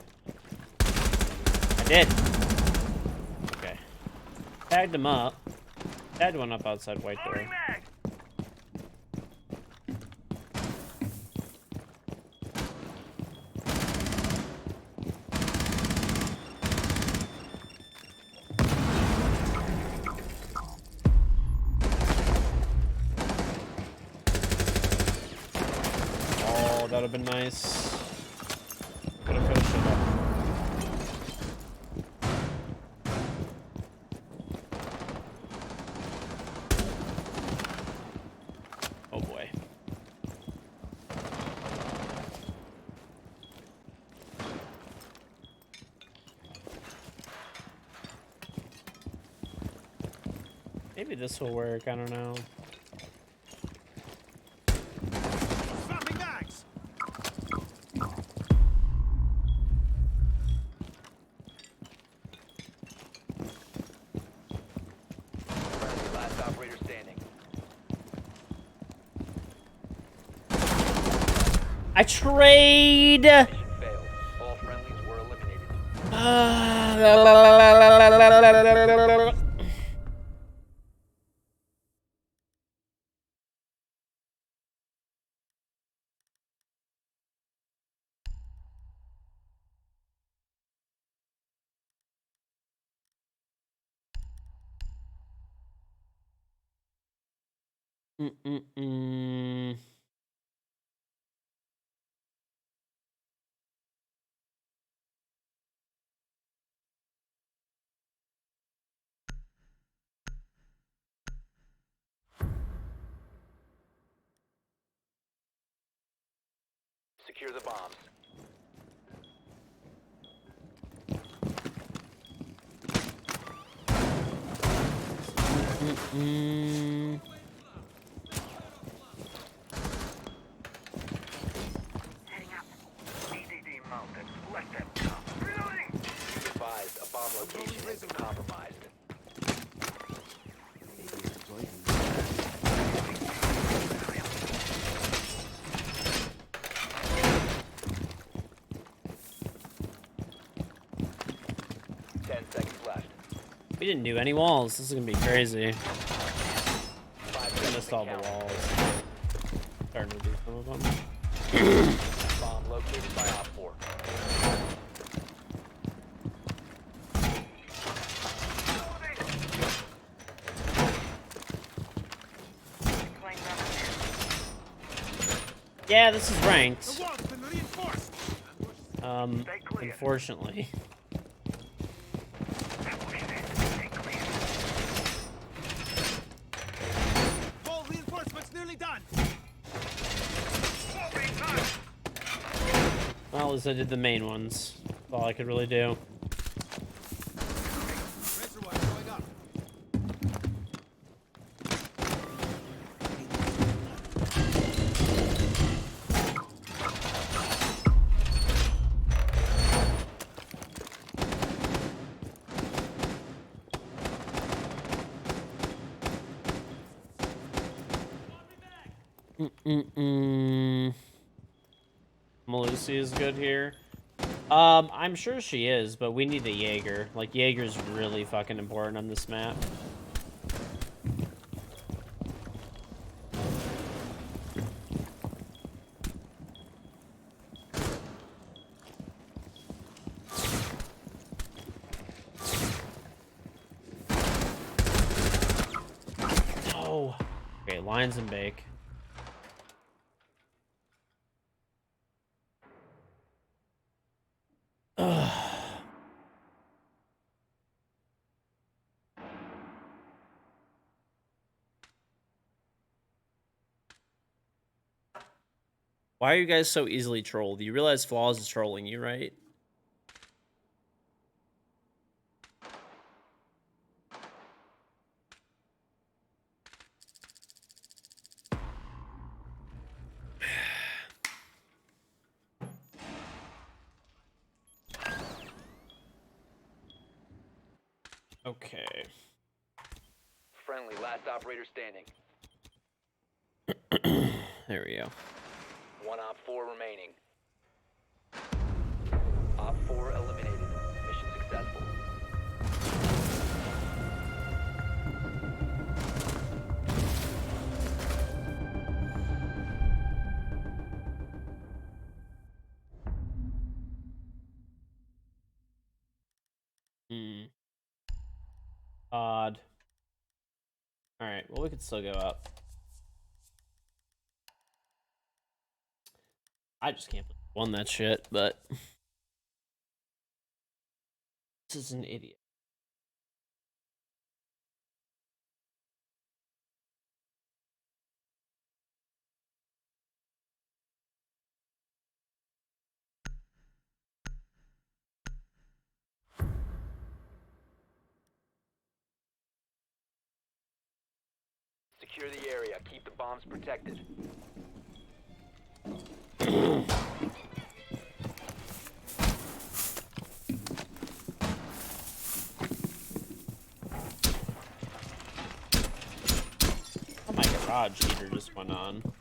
[SPEAKER 1] I did. Okay. Tagged him up. Tagged one up outside white door.
[SPEAKER 3] Loading mag.
[SPEAKER 1] Oh, that'd have been nice. Could have finished it up. Oh boy. Maybe this will work, I don't know.
[SPEAKER 6] Swapping bags.
[SPEAKER 2] Friendly last operator standing.
[SPEAKER 1] I trade.
[SPEAKER 2] Mission failed. All friendlies were eliminated.
[SPEAKER 1] Mm-mm-mm.
[SPEAKER 2] Secure the bombs.
[SPEAKER 1] Mm.
[SPEAKER 3] Heading up. EDD mounted. Let them come. Reloading.
[SPEAKER 2] Be advised, a bomb location has been compromised.
[SPEAKER 6] APS deployed and
[SPEAKER 2] 10 seconds left.
[SPEAKER 1] We didn't do any walls. This is gonna be crazy.
[SPEAKER 2] 5
[SPEAKER 1] I
[SPEAKER 2] seconds
[SPEAKER 1] missed
[SPEAKER 2] to
[SPEAKER 1] all the
[SPEAKER 2] count.
[SPEAKER 1] walls. Starting to do some of them.
[SPEAKER 2] located by Op 4.
[SPEAKER 4] Deploying rubber
[SPEAKER 1] Yeah, this is ranked.
[SPEAKER 6] The wall's been reinforced.
[SPEAKER 1] Unfortunately.
[SPEAKER 6] Wall reinforcement's nearly done.
[SPEAKER 1] Well, at least I did the main ones. That's all I could really do.
[SPEAKER 6] Reservoir going up.
[SPEAKER 1] Malusi is good here. I'm sure she is, but we need a Jaeger. Like, Jaeger's really fucking important on this map. No. Okay, lines and bake. Ugh. Why are you guys so easily trolled? You realize Flaws is trolling you, right? Okay.
[SPEAKER 2] Friendly, last operator standing.
[SPEAKER 1] There we go.
[SPEAKER 2] One Op 4 remaining. Op 4 eliminated. Mission successful.
[SPEAKER 1] Odd. Alright, well, we could still go up. I just can't believe I won that shit, but... This is an idiot.
[SPEAKER 2] Secure the area. Keep the bombs protected.
[SPEAKER 1] Oh, my garage heater just went on. Turn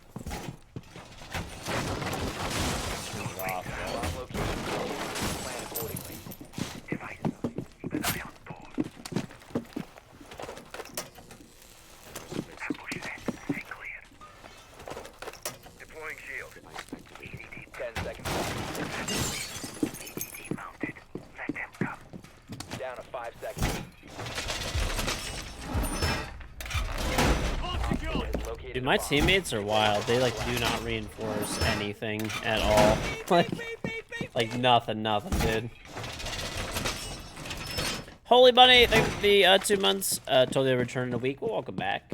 [SPEAKER 1] it off, though.
[SPEAKER 2] Bomb location. Plan accordingly.
[SPEAKER 3] Deploying shield.
[SPEAKER 2] 10 seconds left. Down to 5 seconds. Op 4 has located
[SPEAKER 1] Dude,
[SPEAKER 2] a
[SPEAKER 1] my
[SPEAKER 2] bomb.
[SPEAKER 1] teammates are wild. They, like, do not reinforce anything at all. Like nothing, dude. Holy Bunny, thank you for the 2 months. Totally return in a week. Well, welcome back.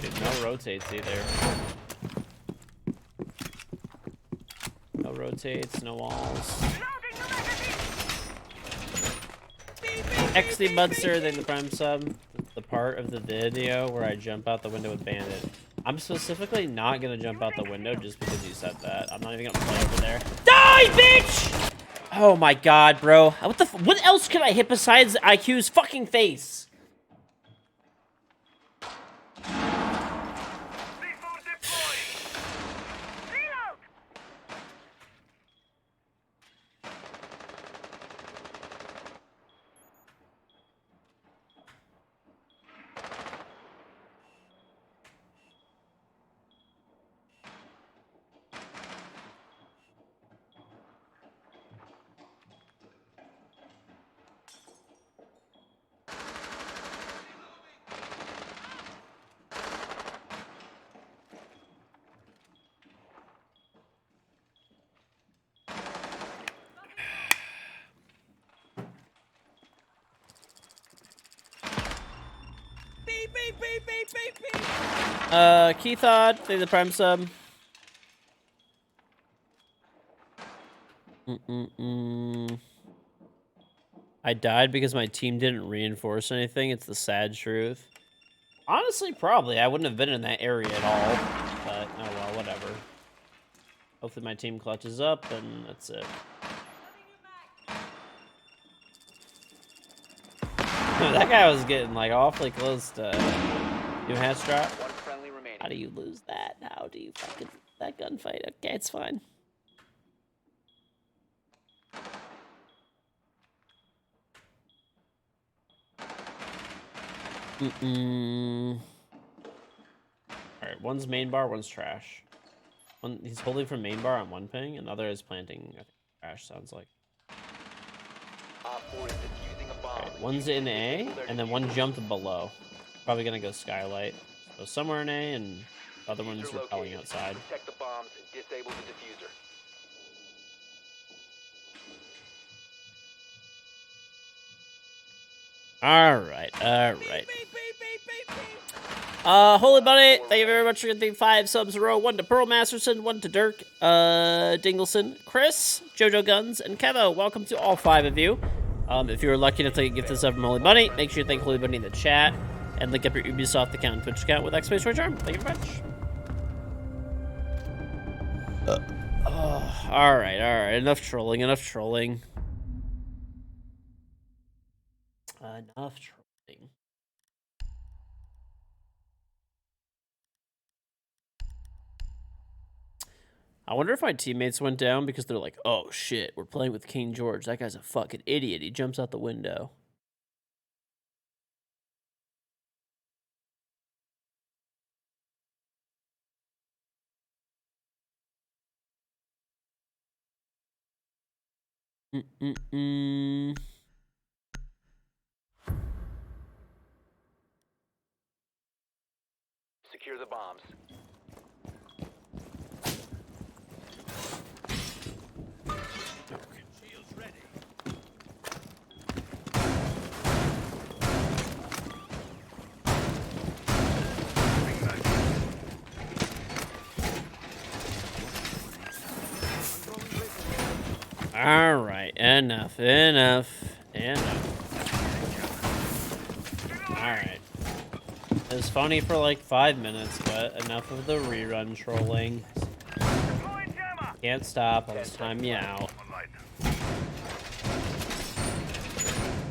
[SPEAKER 1] Dude, no rotates either. No rotates, no walls. XD Budster, thank the prime sub. The part of the video where I jump out the window with Bandit. I'm specifically not gonna jump out the window just because you said that. I'm not even gonna play over there. Die, bitch! Oh my god, bro. What else could I hit besides IQ's fucking face?
[SPEAKER 4] Reload!
[SPEAKER 1] Keithod, thank you the prime sub. I died because my team didn't reinforce anything. It's the sad truth. Honestly, probably. I wouldn't have been in that area at all. But, oh well, whatever. Hopefully my team clutches up, and that's it. That guy was getting, like, awfully close to new hatch drop.
[SPEAKER 2] One friendly remaining.
[SPEAKER 1] How do you lose that? How do you fucking that gunfight? Okay, it's fine. Alright, one's main bar, one's trash. He's holding from main bar on one ping, and the other is planting, I think, trash, sounds like.
[SPEAKER 2] Op 4 is defusing a bomb.
[SPEAKER 1] Alright, one's in A, and then one jumped below. Probably gonna go skylight. So somewhere in A, and the other one's repelling outside.
[SPEAKER 2] Protect the bombs and disable the diffuser.
[SPEAKER 1] Alright. Holy Bunny, thank you very much for getting 5 subs in a row. 1 to Pearl Masterson, 1 to Dirk, Dingleson, Chris, Jojo Guns, and Kevo. Welcome to all 5 of you. If you were lucky enough to get this up from Holy Bunny, make sure you thank Holy Bunny in the chat, and link up your Ubisoft account and Twitch account with !Charm. Thank you very much. Alright. Enough trolling. Enough trolling. I wonder if my teammates went down because they're like, oh shit, we're playing with KingGeorge. That guy's a fucking idiot. He jumps out the window.
[SPEAKER 2] Secure the bombs.
[SPEAKER 6] Shields ready.
[SPEAKER 1] Alright, enough. Alright. It was funny for like 5 minutes, but enough of the rerun trolling.
[SPEAKER 3] Deploying jammer.
[SPEAKER 1] Can't stop, I'll just time you out.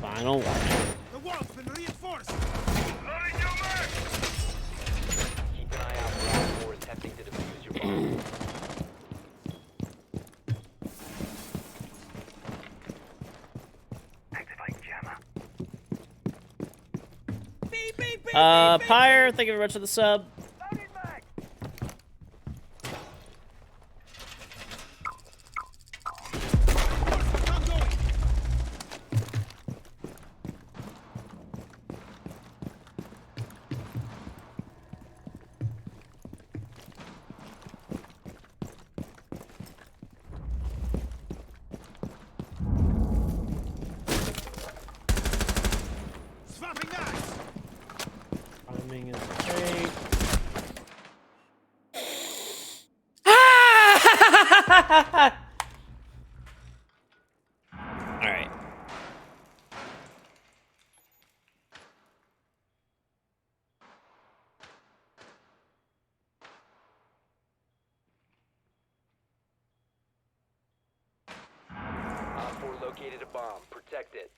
[SPEAKER 1] Final warning.
[SPEAKER 6] The wall's been reinforced.
[SPEAKER 3] Loading your mag.
[SPEAKER 2] Keep an eye out for Op 4 attempting to defuse your bomb.
[SPEAKER 3] Activate jammer.
[SPEAKER 1] Pyre, thank you very much for the sub.
[SPEAKER 3] Loading mag.
[SPEAKER 6] I'm going. Swapping knives.
[SPEAKER 1] Timing is great. Alright.
[SPEAKER 2] Op 4 located a bomb. Protect it.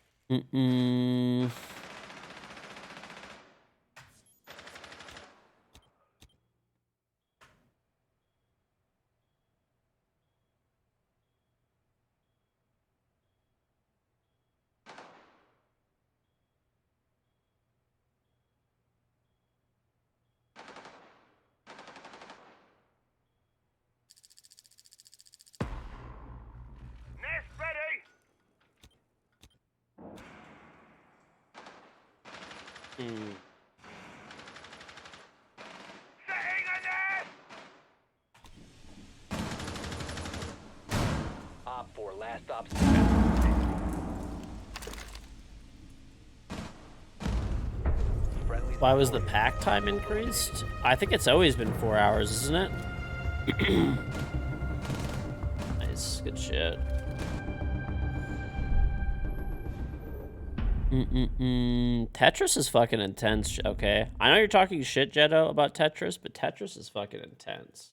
[SPEAKER 3] Nest ready. Setting a nest.
[SPEAKER 2] Op 4 last stop. Friendly's
[SPEAKER 1] Why was the pack time increased? I think it's always been 4 hours, isn't it? Nice, good shit. Tetris is fucking intense. Okay, I know you're talking shit, Jetto, about Tetris, but Tetris is fucking intense.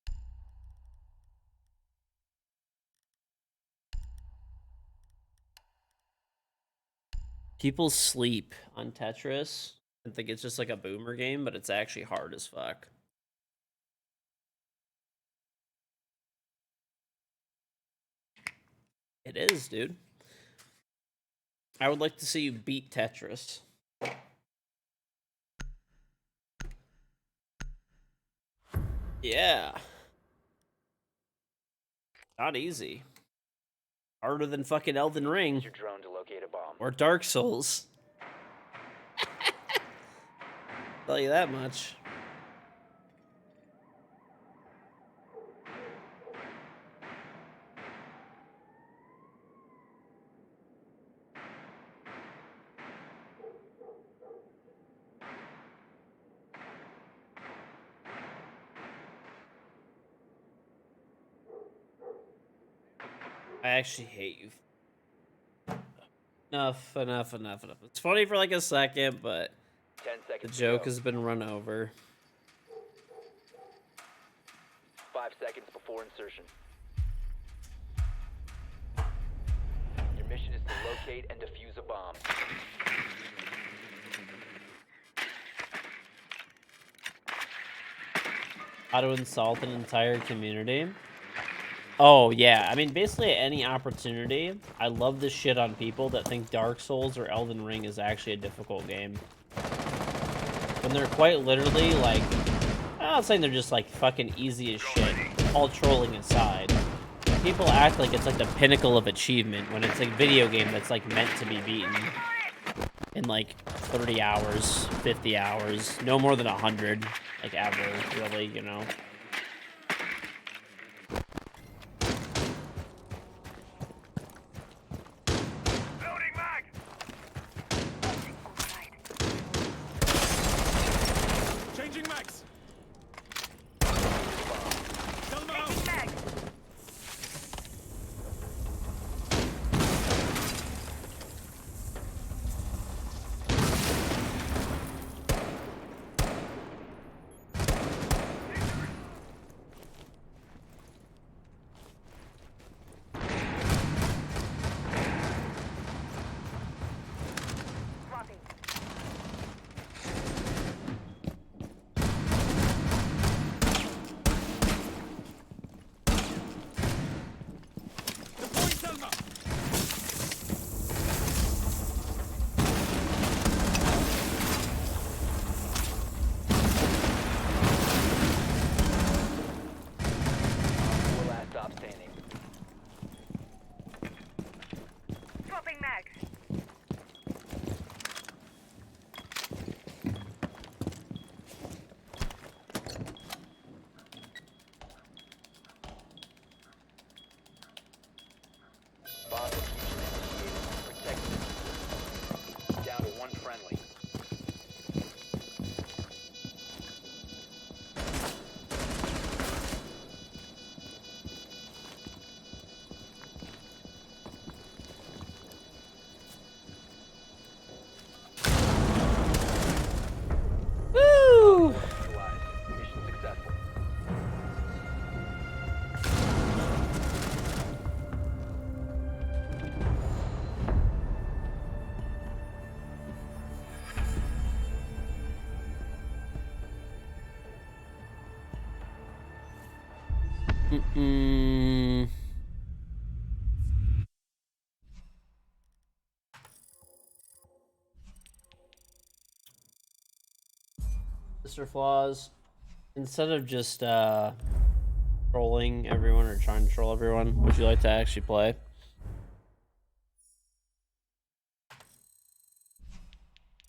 [SPEAKER 1] People sleep on Tetris and think it's just like a boomer game, but it's actually hard as fuck. It is, dude. I would like to see you beat Tetris. Yeah. Not easy. Harder than fucking Elden Ring
[SPEAKER 2] Use your drone to locate a bomb.
[SPEAKER 1] or Dark Souls. Tell you that much. I actually hate you. Enough. It's funny for like a second, but
[SPEAKER 2] 10
[SPEAKER 1] the
[SPEAKER 2] seconds.
[SPEAKER 1] joke
[SPEAKER 2] to go.
[SPEAKER 1] has been run over.
[SPEAKER 2] 5 seconds before insertion. Your mission is to locate and defuse a bomb.
[SPEAKER 1] How to insult an entire community? Oh, yeah. I mean, basically any opportunity. I love this shit on people that think Dark Souls or Elden Ring is actually a difficult game. When they're quite literally, like... I'm not saying they're just, like, fucking easy as shit. All trolling aside. People act like it's, like, the pinnacle of achievement when it's a video game that's, like, meant to be beaten. In, like, 30 hours, 50 hours. No more than 100, like, ever, really, you know?
[SPEAKER 3] Loading mag!
[SPEAKER 6] Changing mags. Tell them out.
[SPEAKER 4] Mag. Dropping.
[SPEAKER 6] Deploying Selma.
[SPEAKER 2] Four last stop standing.
[SPEAKER 4] Dropping mag.
[SPEAKER 2] Bomb diffuser initiated. Protect the diffuser. Down to one friendly.
[SPEAKER 1] Woo!
[SPEAKER 2] Neutralized. Mission successful.
[SPEAKER 1] Mr. Flaws, instead of just trolling everyone or trying to troll everyone, would you like to actually play?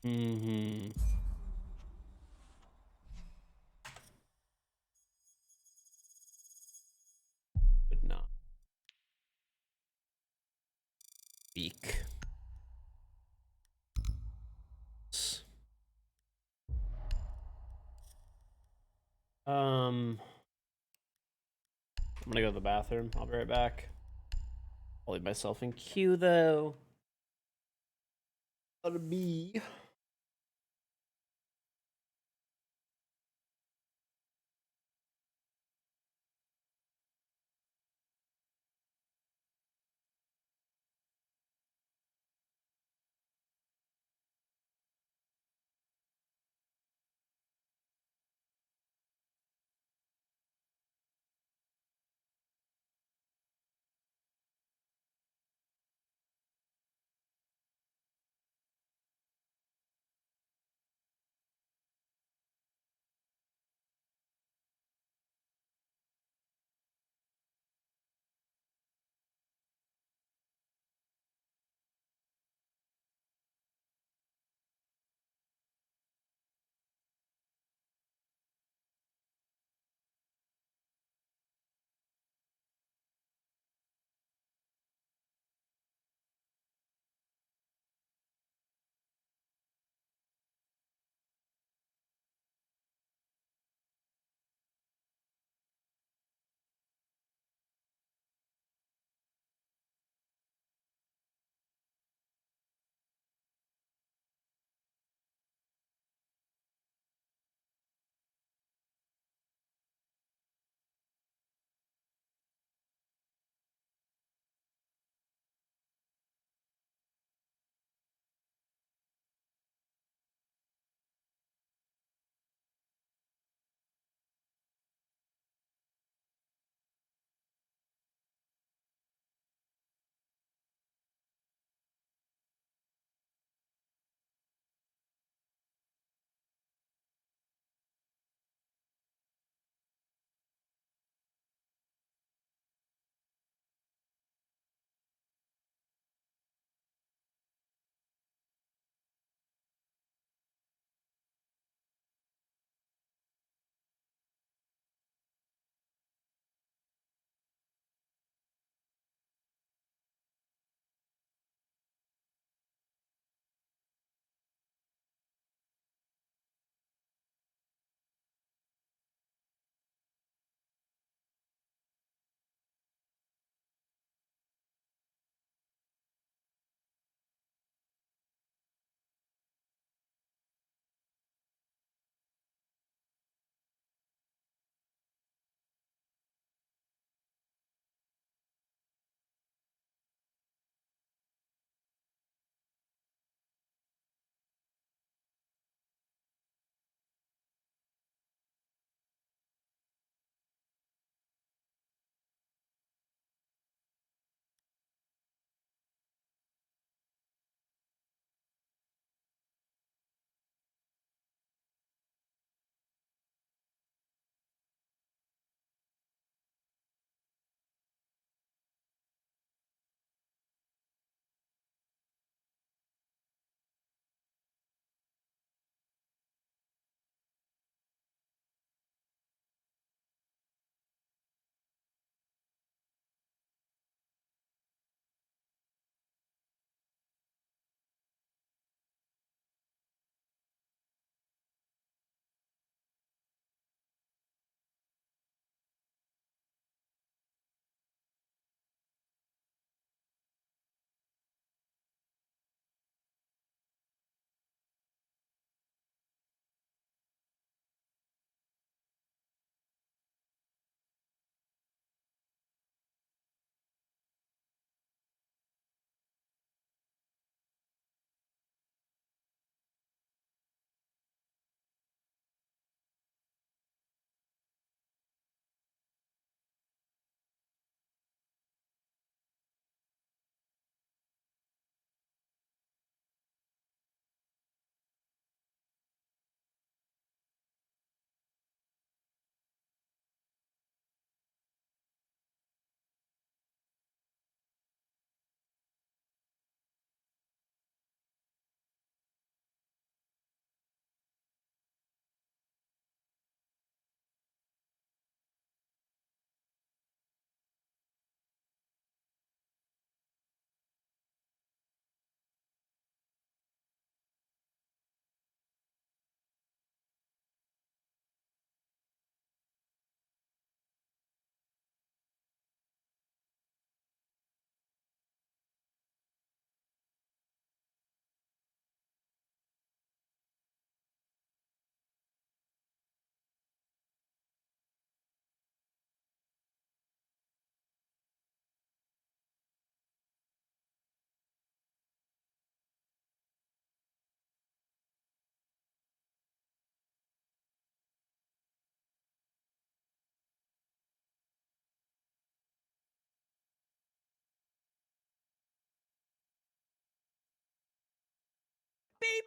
[SPEAKER 1] Mm-hmm. Would not. Speak. I'm gonna go to the bathroom. I'll be right back. I'll leave myself in queue though. Gotta be.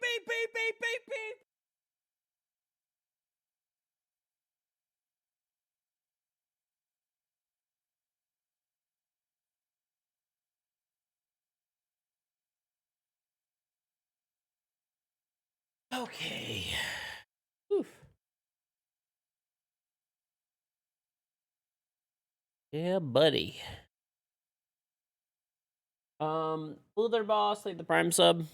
[SPEAKER 1] beep, beep, beep, beep, beep, beep. Okay. Oof. Yeah, buddy. Blue their boss, like the prime sub.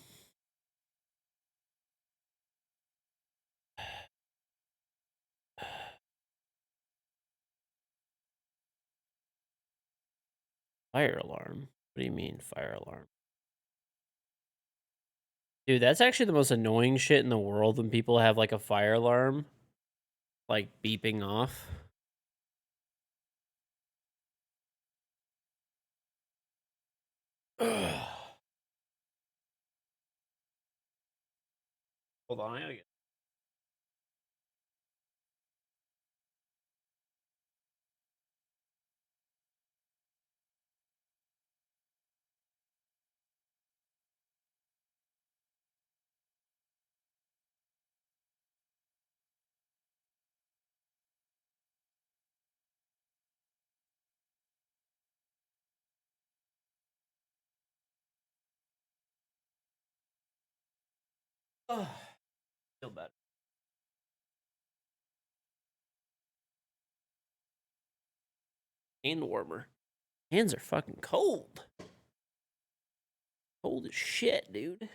[SPEAKER 1] Fire alarm. What do you mean, fire alarm? Dude, that's actually the most annoying shit in the world when people have like a fire alarm like beeping off. Hold on, I gotta get. Feel bad. Hand warmer. Hands are fucking cold. Cold as shit, dude.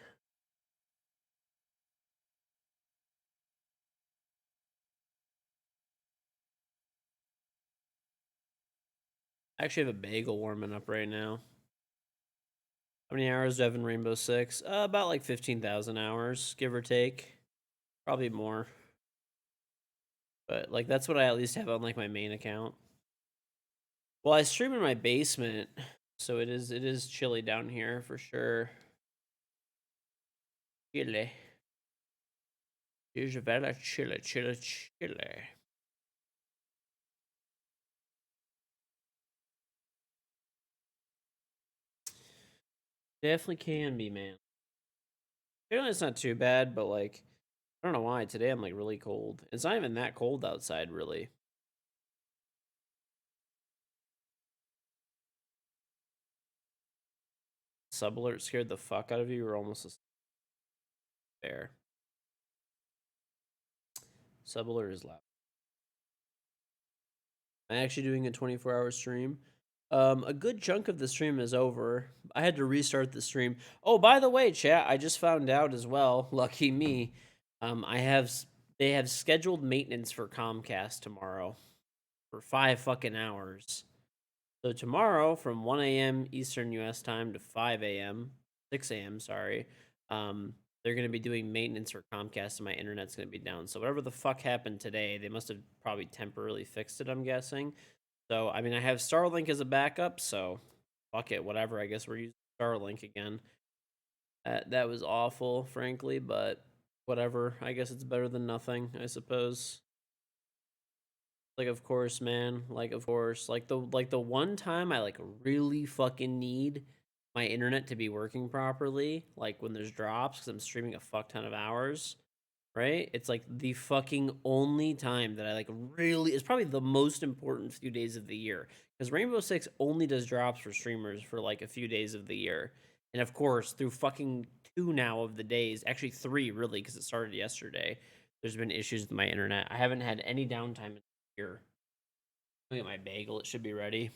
[SPEAKER 1] I actually have a bagel warming up right now. How many hours do I have in Rainbow Six? About like 15,000 hours, give or take. Probably more. But like that's what I at least have on like my main account. Well, I stream in my basement, so it is chilly down here for sure. Chilly. Here's a very chilly, chilly, chilly. Definitely can be, man. Generally, it's not too bad, but like, I don't know why. Today I'm like really cold. It's not even that cold outside, really. Sub alert scared the fuck out of you. You're almost a fair. Sub alert is loud. I'm actually doing a 24-hour stream. A good chunk of the stream is over. I had to restart the stream. Oh, by the way, chat, I just found out as well. Lucky me. They have scheduled maintenance for Comcast tomorrow for 5 fucking hours. So tomorrow from 1 a.m. Eastern US time to 5 a.m., 6 a.m., sorry, they're going to be doing maintenance for Comcast and my internet's going to be down. So whatever the fuck happened today, they must have probably temporarily fixed it, I'm guessing. So, I mean, I have Starlink as a backup, so fuck it, whatever. I guess we're using Starlink again. That was awful, frankly, but whatever. I guess it's better than nothing, I suppose. Like, of course, man. Like, of course. Like the one time I like really fucking need my internet to be working properly, like when there's drops because I'm streaming a fuck ton of hours, right? It's like the fucking only time that I like really. It's probably the most important few days of the year because Rainbow Six only does drops for streamers for like a few days of the year, and of course through fucking 2 now of the days, actually 3 really because it started yesterday. There's been issues with my internet. I haven't had any downtime here. Look at my bagel. It should be ready.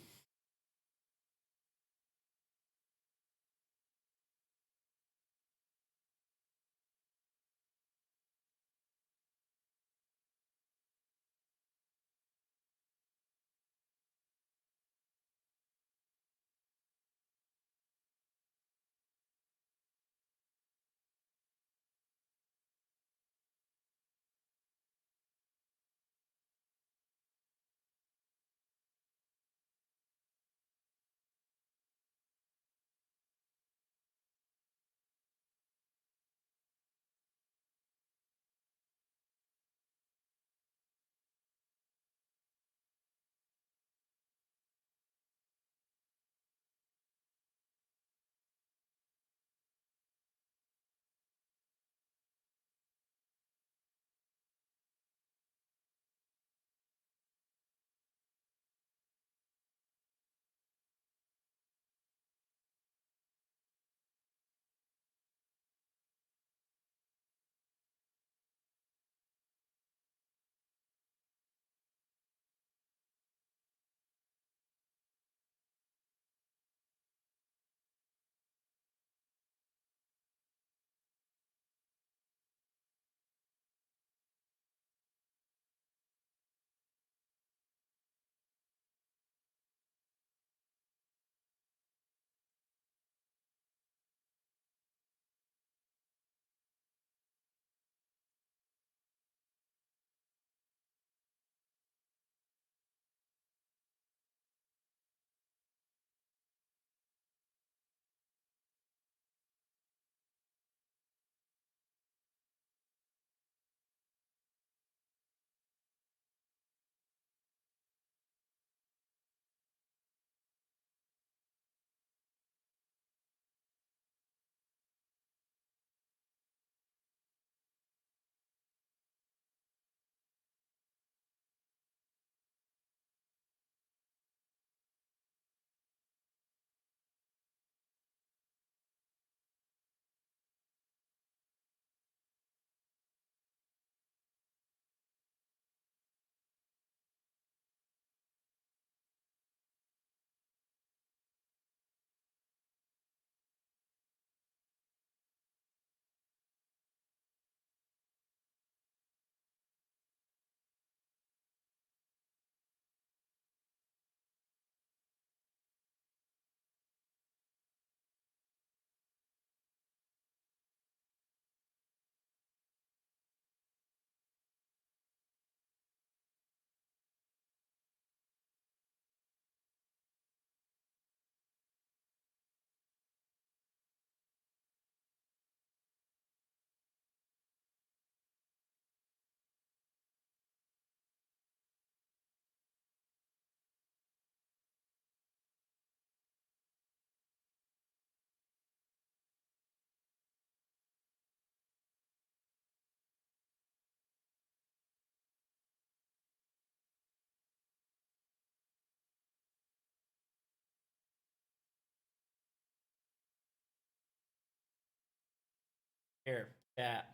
[SPEAKER 1] Here, chat.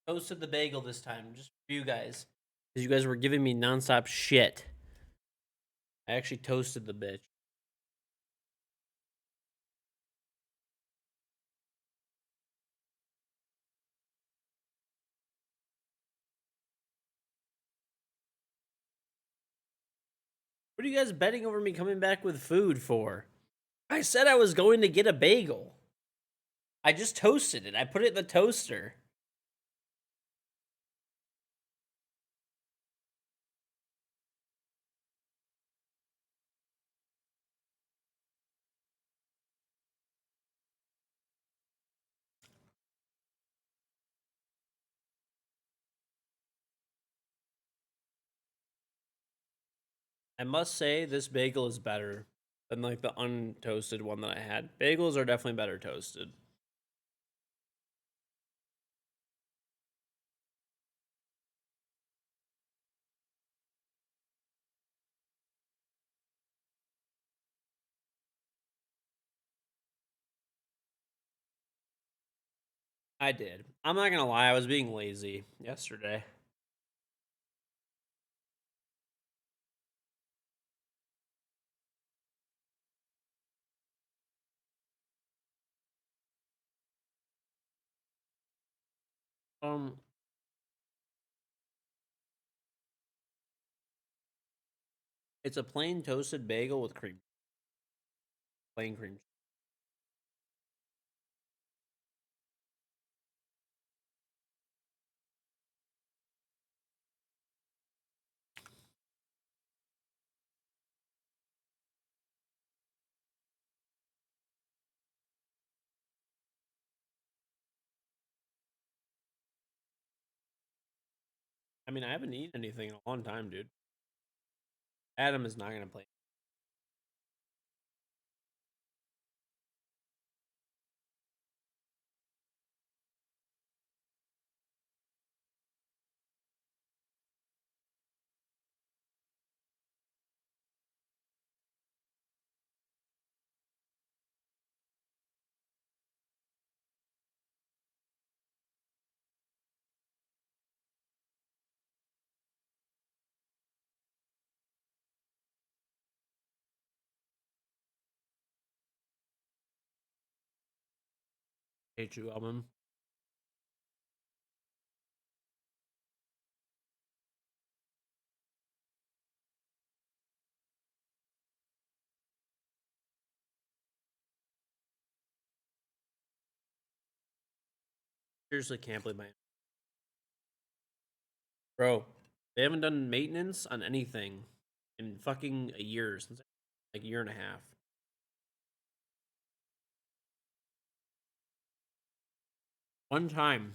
[SPEAKER 1] Toasted the bagel this time, just for you guys. Because you guys were giving me nonstop shit. I actually toasted the bitch. What are you guys betting over me coming back with food for? I said I was going to get a bagel. I just toasted it. I put it in the toaster. I must say this bagel is better than like the untoasted one that I had. Bagels are definitely better toasted. I did. I'm not gonna lie, I was being lazy yesterday. Um, it's a plain toasted bagel with cream. Plain cream. I mean, I haven't eaten anything in a long time, dude. Adam is not gonna play. Hate you, album. Seriously, can't believe my bro. They haven't done maintenance on anything in fucking a year since like a year and a half. One time.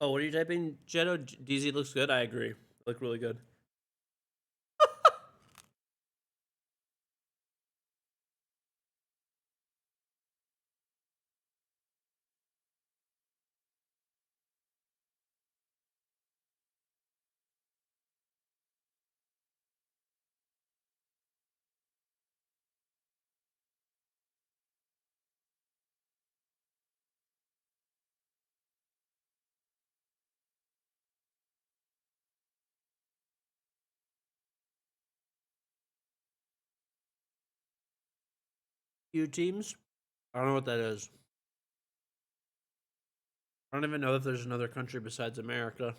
[SPEAKER 1] Oh, what are you typing, Jetto? DZ looks good. I agree. Look really good. Q teams? I don't know what that is. I don't even know if there's another country besides America.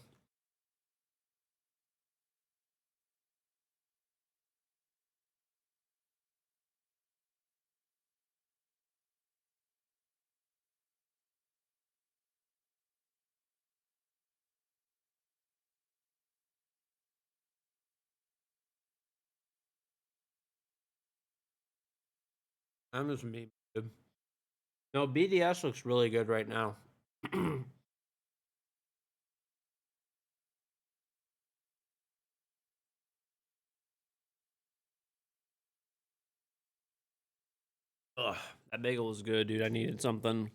[SPEAKER 1] I'm just me. Dude. No, BDS looks really good right now. Ugh, that bagel was good, dude. I needed something.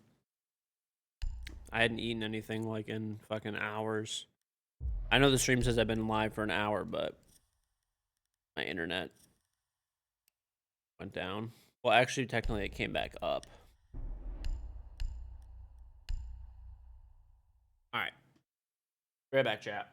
[SPEAKER 1] I hadn't eaten anything like in fucking hours. I know the stream says I've been live for an hour, but my internet went down. Well, actually, technically, it came back up. All right. Right back, chat.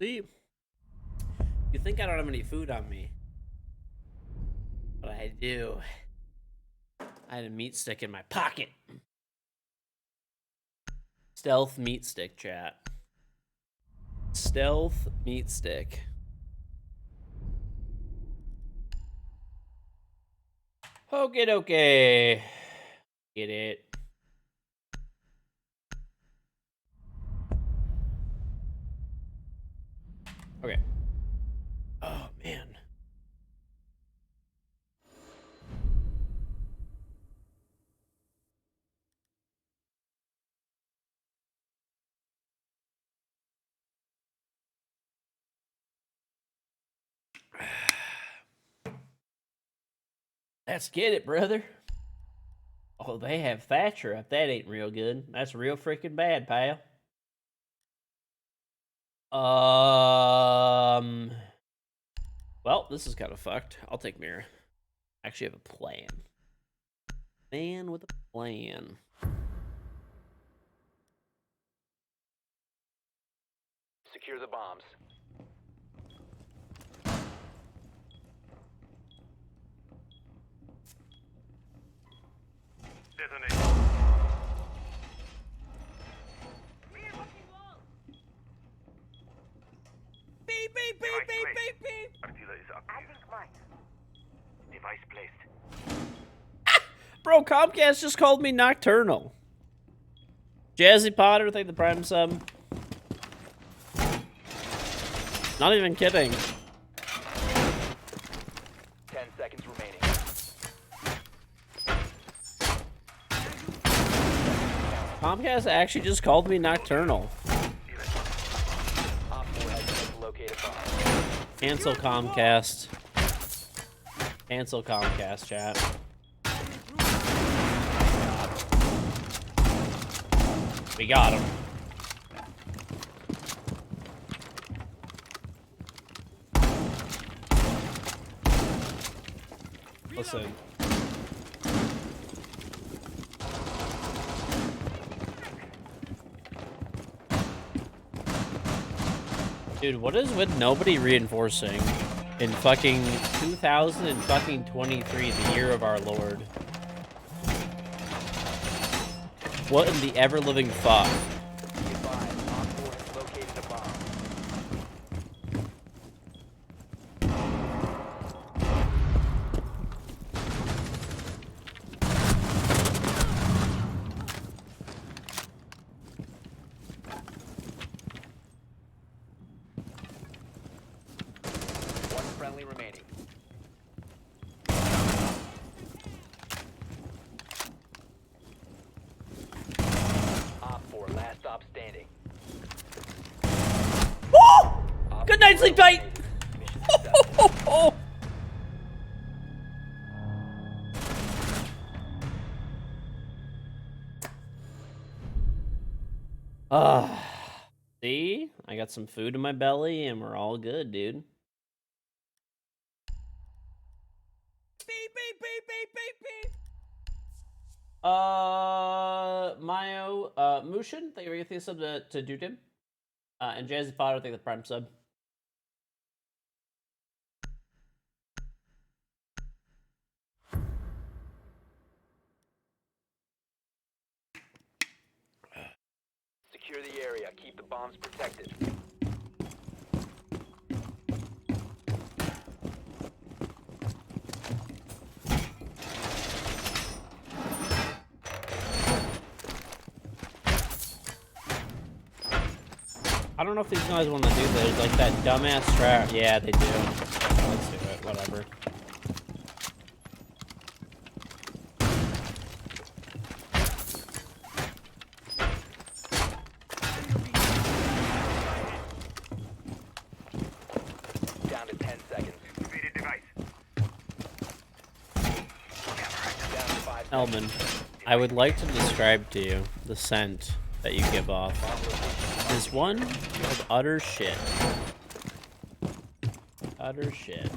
[SPEAKER 1] See, you think I don't have any food on me, but I do. I had a meat stick in my pocket. Stealth meat stick, chat. Stealth meat stick. Okay, okay. Get it. Okay. Oh, man. Let's get it, brother. Oh, they have Thatcher up. That ain't real good. That's real freaking bad, pal. Well, this is kind of fucked. I'll take Mira. Actually have a plan. Man with a plan.
[SPEAKER 2] Secure the bombs.
[SPEAKER 3] Detonate.
[SPEAKER 1] Beep, beep, beep, beep, beep, beep.
[SPEAKER 3] Artillery is active.
[SPEAKER 4] Mark.
[SPEAKER 3] Device placed.
[SPEAKER 1] Bro, Comcast just called me nocturnal. Jazzy Potter, thank the Prime sub. Not even kidding.
[SPEAKER 2] 10 seconds remaining.
[SPEAKER 1] Comcast actually just called me nocturnal.
[SPEAKER 2] Op 4 has yet to locate a bomb.
[SPEAKER 1] Cancel Comcast. Cancel Comcast, chat. We got him. Listen. Dude, what is with nobody reinforcing in fucking 2023, the year of our Lord? What in the ever-living fuck?
[SPEAKER 2] Be advised, Op 4 has located a bomb. One friendly remaining. Op 4, last stop standing. Op
[SPEAKER 1] Good night,
[SPEAKER 2] 4
[SPEAKER 1] sleep tight.
[SPEAKER 2] eliminated. Mission successful.
[SPEAKER 1] See? I got some food in my belly and we're all good, dude.
[SPEAKER 6] Beep, beep, beep, beep, beep, beep.
[SPEAKER 1] Mayo, Mushin, thank you for getting the sub to Dudim. And Jazzy Potter, thank you for the Prime sub.
[SPEAKER 2] Secure the area. Keep the bombs protected.
[SPEAKER 1] I don't know if these guys want to do this, like that dumbass strat. Yeah, they do. Let's do it, whatever.
[SPEAKER 2] Down to 10 seconds.
[SPEAKER 3] Defeated device.
[SPEAKER 2] Down to 5 seconds.
[SPEAKER 1] Elman, I would like to describe to you the scent that you give off. Is one of utter shit. Utter shit.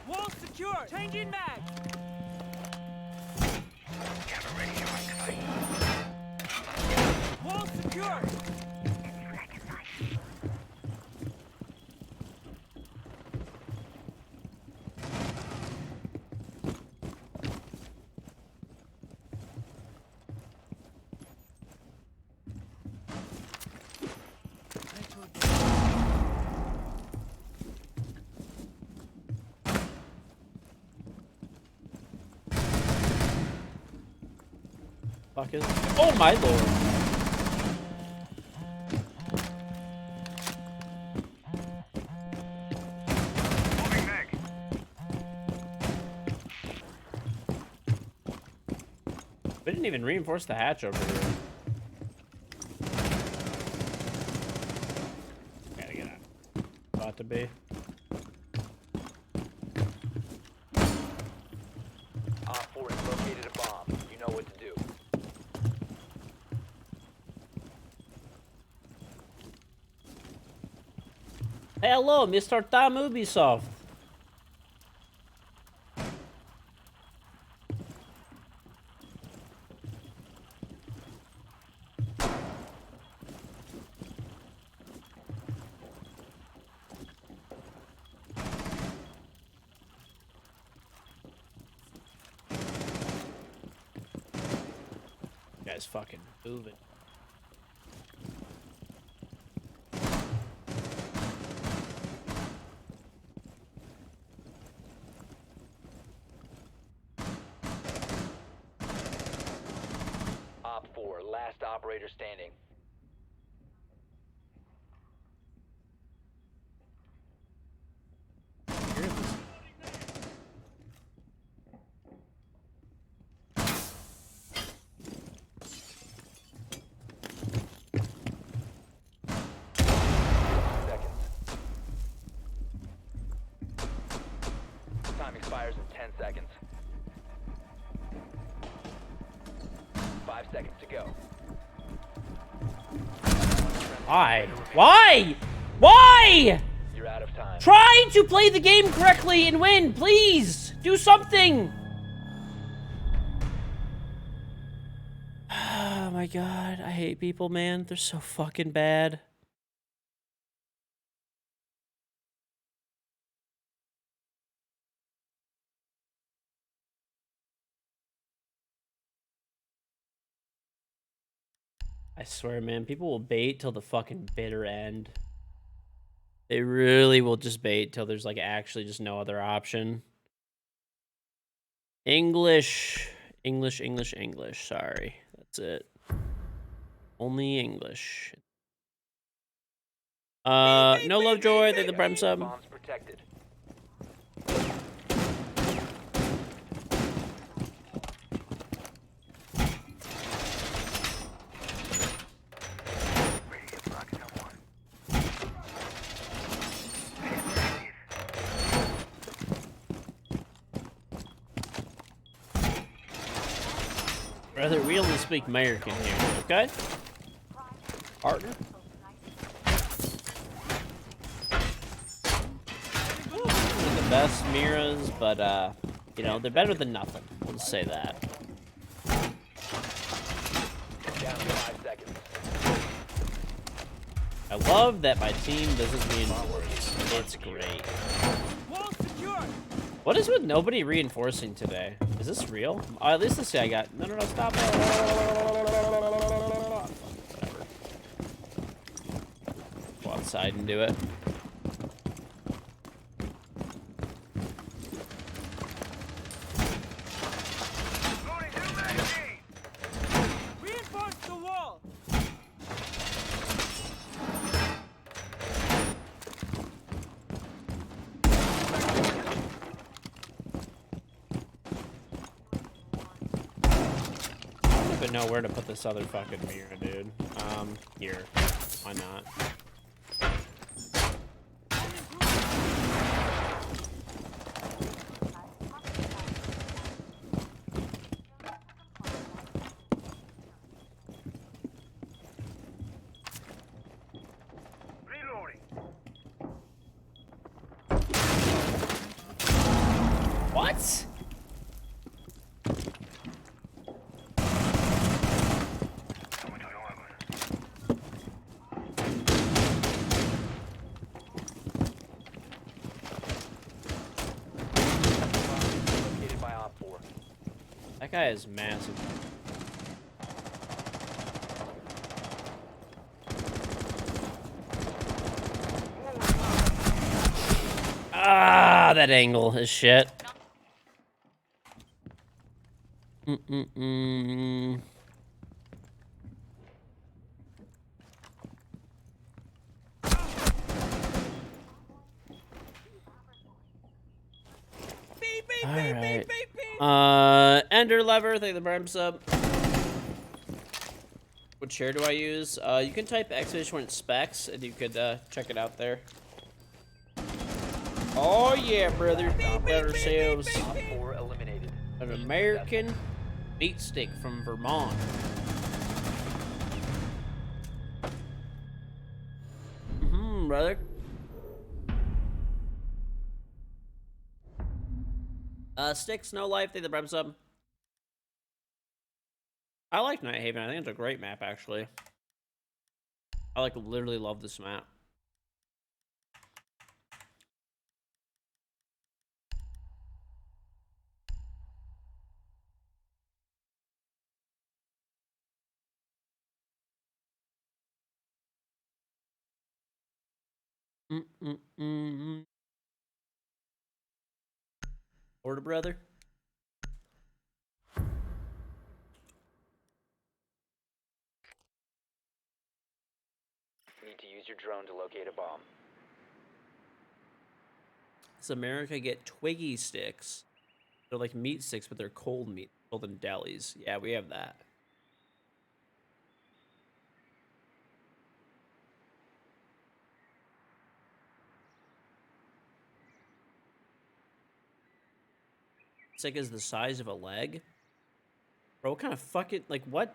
[SPEAKER 6] Wall secure. Changing mag.
[SPEAKER 3] Camera radio activated.
[SPEAKER 6] Wall secure.
[SPEAKER 1] Fuck is. Oh my lord.
[SPEAKER 3] Moving mag.
[SPEAKER 1] We didn't even reinforce the hatch over here. Gotta get out. About to be.
[SPEAKER 2] Op 4 has located a bomb. You know what to do.
[SPEAKER 1] Hello, Mr. Tam Ubisoft. guy's fucking moving.
[SPEAKER 2] Op 4, last operator standing. Seconds. Time expires in 10 seconds. 5 seconds to go.
[SPEAKER 1] Why? Why? Why?
[SPEAKER 2] You're out of time.
[SPEAKER 1] Try to play the game correctly and win, please. Do something. Oh my god, I hate people, man. They're so fucking bad. I swear, man, people will bait till the fucking bitter end. They really will just bait till there's like actually just no other option. English. English, English, English. Sorry. That's it. Only English. No Lovejoy, they the Prem sub.
[SPEAKER 2] Bombs protected.
[SPEAKER 3] Ready to fuck someone.
[SPEAKER 1] Brother, we only speak American here, okay? Partner? They're the best Miras, but, you know, they're better than nothing. We'll just say that.
[SPEAKER 2] Down to 5 seconds.
[SPEAKER 1] I love that my team doesn't reinforce. It's great.
[SPEAKER 6] Wall secured.
[SPEAKER 1] What is with nobody reinforcing today? Is this real? Oh, at least this guy got... No, stop. Whatever. Go outside and do it.
[SPEAKER 3] Loading new magazine.
[SPEAKER 6] Reinforce the wall.
[SPEAKER 1] I don't even know where to put this other fucking mirror, dude. Here. Why not?
[SPEAKER 3] Reloading.
[SPEAKER 1] What?
[SPEAKER 2] Located by Op 4.
[SPEAKER 1] That guy is massive. Ah, that angle is shit. Mm-mm-mm.
[SPEAKER 6] Beep, beep,
[SPEAKER 1] All
[SPEAKER 6] beep,
[SPEAKER 1] right.
[SPEAKER 6] beep, beep, beep.
[SPEAKER 1] Ender lever, thank the Prime sub. What chair do I use? You can type !specs and you could check it out there. Oh yeah, brother. Got ourselves
[SPEAKER 2] Op 4 eliminated.
[SPEAKER 1] an American meat stick from Vermont. Brother. Sticks, no life, thank the Prime sub. I like Night Haven. I think it's a great map, actually. I like literally love this map. Mm-mm-mm. Order, brother.
[SPEAKER 2] Need to use your drone to locate a bomb.
[SPEAKER 1] Does America get Twiggy sticks? They're like meat sticks, but they're cold meat. Sold in delis. Yeah, we have that. Stick is the size of a leg? Bro, what kind of fucking, like, what?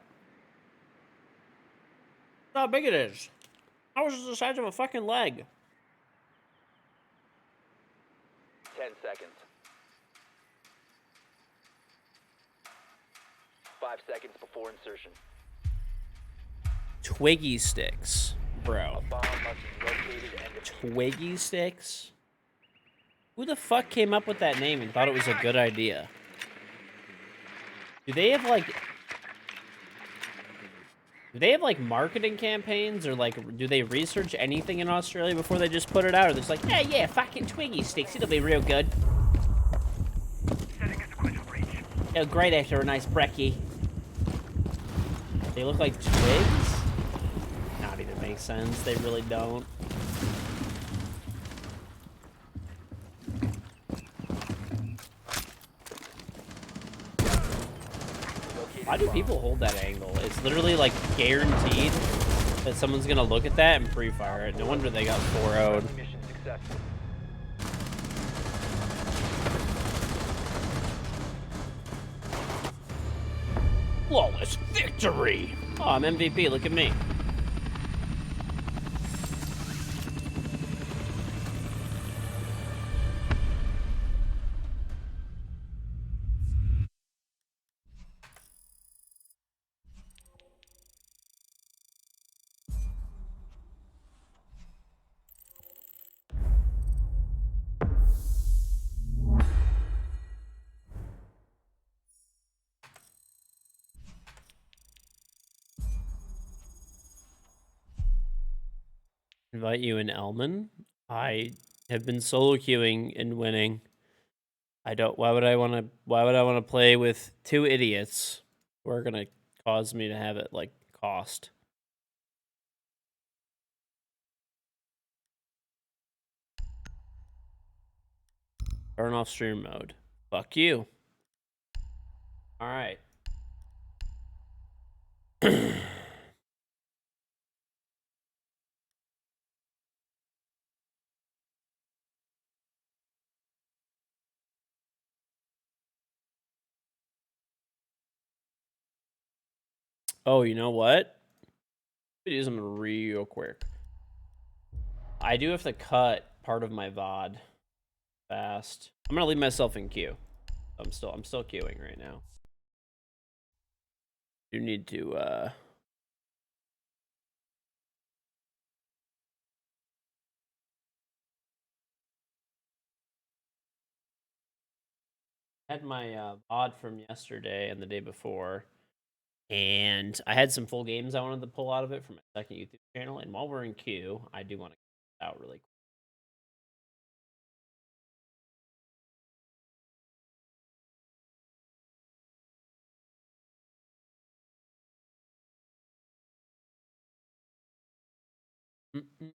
[SPEAKER 1] How big it is? How is it the size of a fucking leg?
[SPEAKER 2] 10 seconds. 5 seconds before insertion.
[SPEAKER 1] Twiggy sticks. Bro.
[SPEAKER 2] A bomb must be located and defused.
[SPEAKER 1] Twiggy sticks? Who the fuck came up with that name and thought it was a good idea? Do they have like marketing campaigns, or like do they research anything in Australia before they just put it out? Or they're just like, yeah, fucking Twiggy sticks, it'll be real good.
[SPEAKER 3] Setting a sequential breach.
[SPEAKER 1] Oh, great after a nice brekkie. They look like twigs? Not even make sense. They really don't. Why do people hold that angle? It's literally like guaranteed that someone's gonna look at that and pre-fire it. No wonder they got 4-0'd.
[SPEAKER 2] Mission successful.
[SPEAKER 1] Flawless victory! Oh, I'm MVP, look at me. Invite you in Elman. I have been solo queuing and winning. I don't. Why would I want to? Why would I want to play with two idiots who are gonna cause me to have it like cost? Turn off stream mode. Fuck you. All right. Oh, you know what? Let me do something real quick. I do have to cut part of my VOD fast. I'm gonna leave myself in queue. I'm still queuing right now. You need to had my VOD from yesterday and the day before, and I had some full games I wanted to pull out of it for my second YouTube channel. And while we're in queue, I do want to get out really quick. Mm-mm.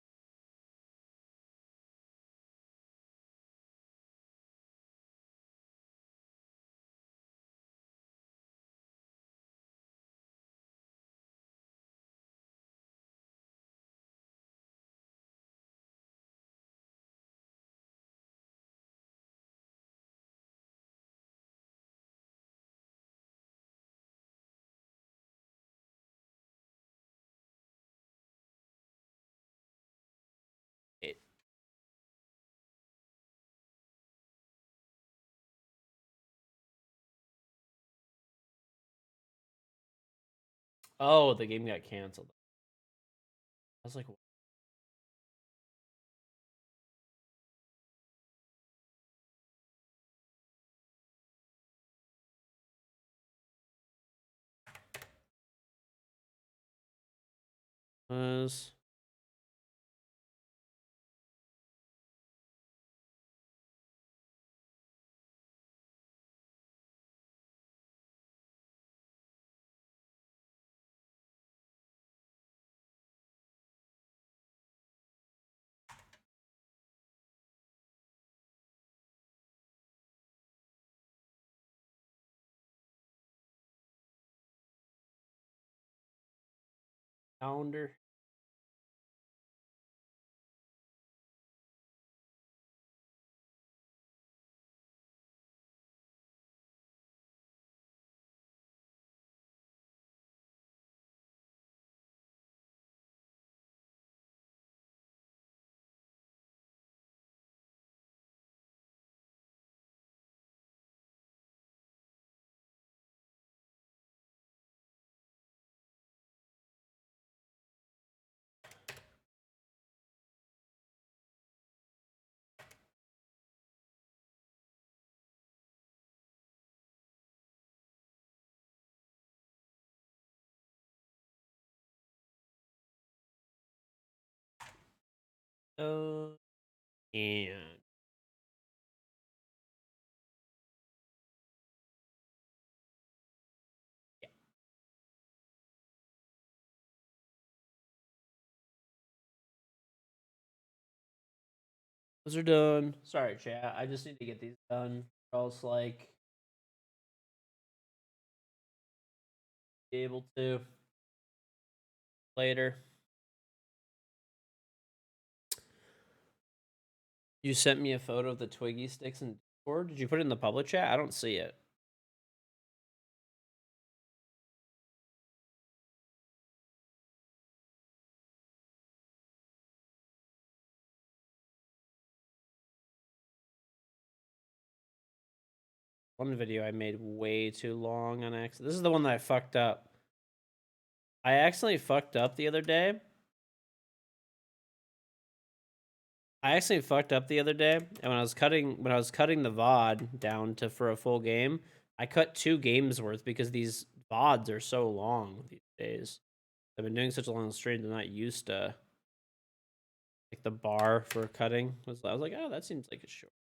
[SPEAKER 1] It- Oh, the game got canceled. I was like, was calendar. And those are done. Sorry, chat. I just need to get these done. Or else, like, be able to later. You sent me a photo of the Twiggy sticks in Discord. Did you put it in the public chat? I don't see it. One video I made way too long on accident. This is the one that I fucked up. I accidentally fucked up the other day. And when I was cutting the VOD down to for a full game, I cut 2 games worth because these VODs are so long these days. I've been doing such a long stream, I'm not used to like the bar for cutting. I was like, oh, that seems like it's short.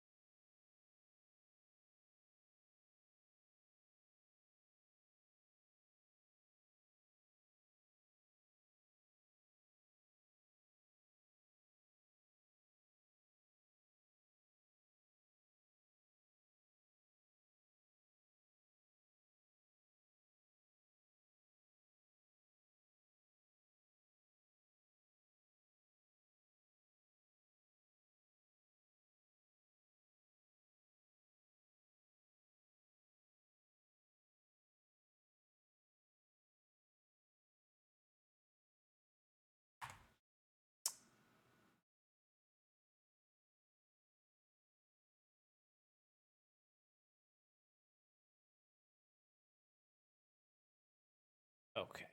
[SPEAKER 1] Okay.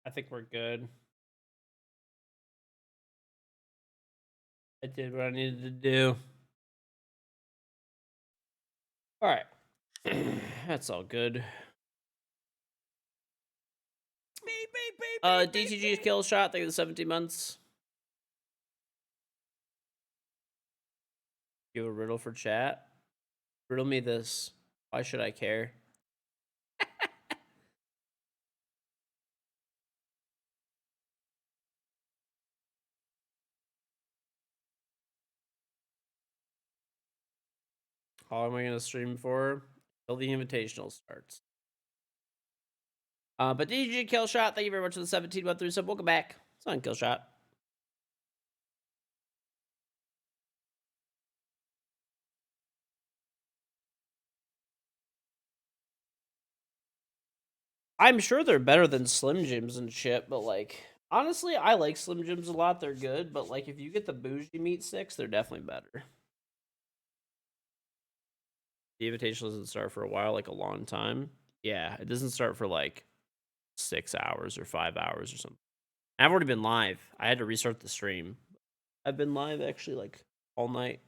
[SPEAKER 1] I think we're good. I did what I needed to do. All right. That's all good. DTG's kill shot. Thank you for the 17 months. You have a riddle for chat? Riddle me this. Why should I care? How am I going to stream for? Until the invitational starts. But DTG kill shot. Thank you very much for the 17 month through sub. Welcome back. It's on kill shot. I'm sure they're better than Slim Jims and shit, but like honestly, I like Slim Jims a lot. They're good, but like if you get the bougie meat sticks, they're definitely better. The invitation doesn't start for a while, like a long time. Yeah, it doesn't start for like 6 hours or 5 hours or something. I've already been live. I had to restart the stream. I've been live actually like all night.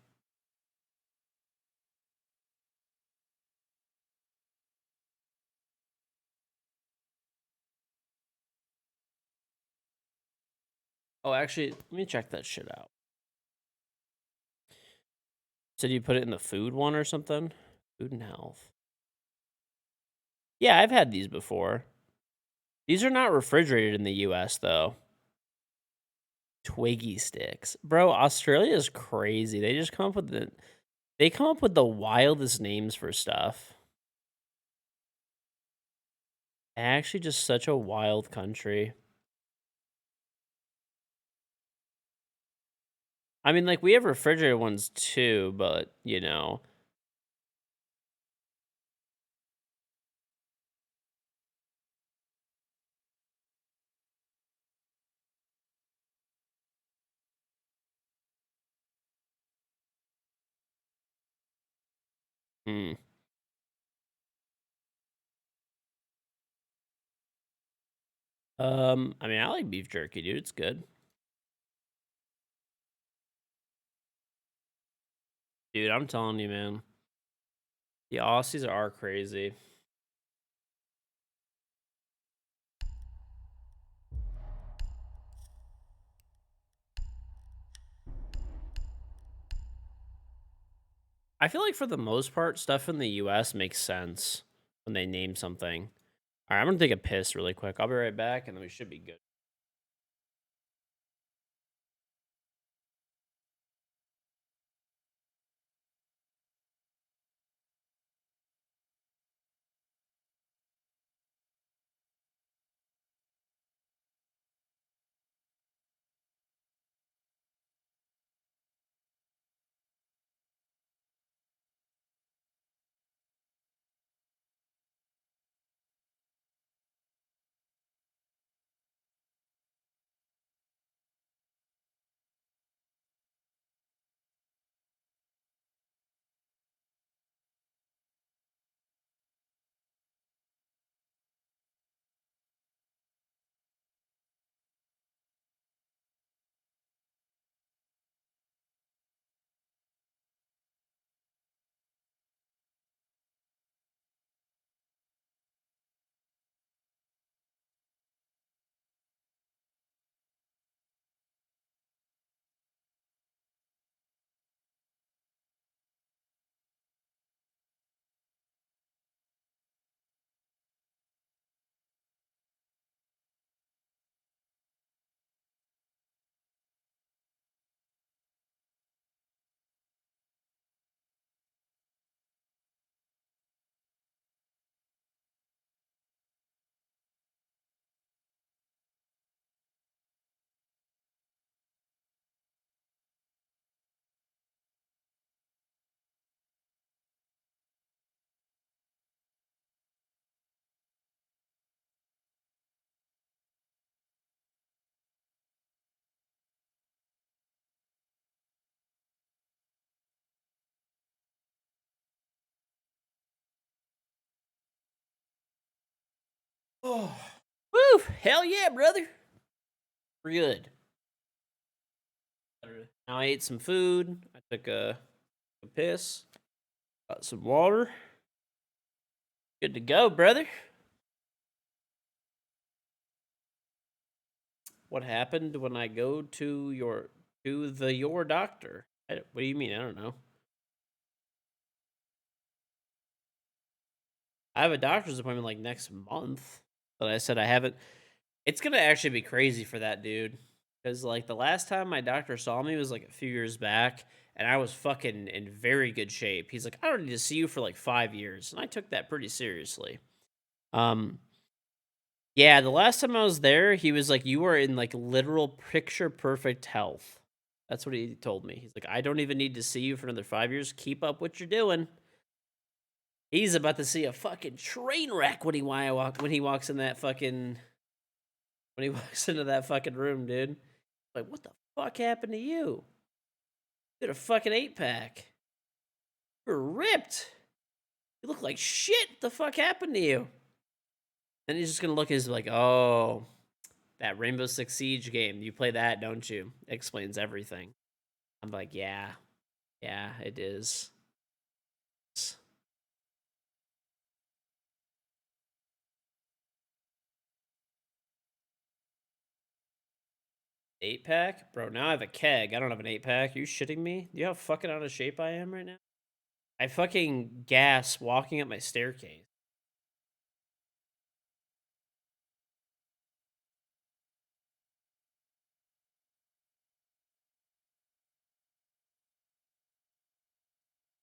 [SPEAKER 1] Oh, actually, let me check that shit out. Said you put it in the food one or something? Food and health. Yeah, I've had these before. These are not refrigerated in the US though. Twiggy sticks. Bro, Australia is crazy. They just come up with the wildest names for stuff. Actually just such a wild country. I mean, like, we have refrigerated ones too, but, you know. Hmm. I mean, I like beef jerky, dude. It's good. Dude, I'm telling you, man. The Aussies are crazy. I feel like for the most part, stuff in the US makes sense when they name something. All right, I'm gonna take a piss really quick. I'll be right back, and then we should be good. Oh, woo! Hell yeah, brother. We're good. Now I ate some food. I took a piss. Got some water. Good to go, brother. What happened when I go to your doctor? What do you mean? I don't know. I have a doctor's appointment like next month, but I said I haven't. It's gonna actually be crazy for that dude, because like the last time my doctor saw me was like a few years back, and I was fucking in very good shape. He's like, I don't need to see you for like 5 years, and I took that pretty seriously. Um, yeah, the last time I was there, he was like, you are in like literal picture perfect health. That's what he told me. He's like, I don't even need to see you for another 5 years. Keep up what you're doing. He's about to see a fucking train wreck when he walks in that fucking when he walks into that fucking room, dude. Like, what the fuck happened to you? You had a fucking 8-pack. You're ripped. You look like shit. The fuck happened to you? Then he's just gonna look at his like, oh, that Rainbow Six Siege game. You play that, don't you? Explains everything. I'm like, yeah, it is. 8-pack? Bro, now I have a keg. I don't have an 8-pack. Are you shitting me? Do you know how fucking out of shape I am right now? I fucking gas walking up my staircase.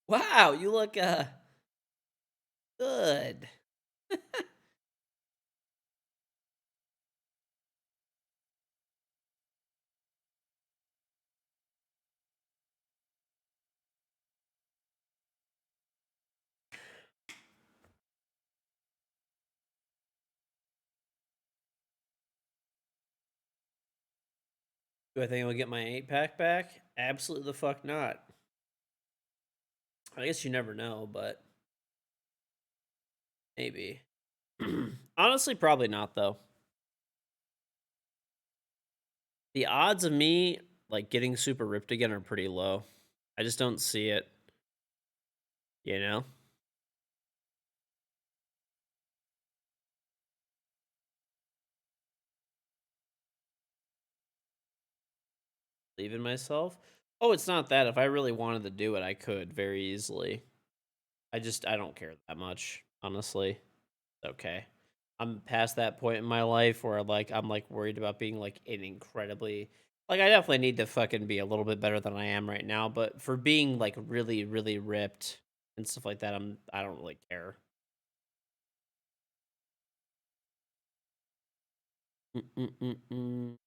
[SPEAKER 1] Wow, you look good. Do I think I'll get my 8-pack back? Absolutely the fuck not. I guess you never know, but maybe. Honestly, probably not though. The odds of me like getting super ripped again are pretty low. I just don't see it. You know? Leaving myself? Oh, it's not that. If I really wanted to do it, I could very easily. I don't care that much, honestly. It's okay. I'm past that point in my life where like I'm like worried about being like an incredibly like I definitely need to fucking be a little bit better than I am right now, but for being like really, really ripped and stuff like that, I don't really care. Mm-mm-mm-mm.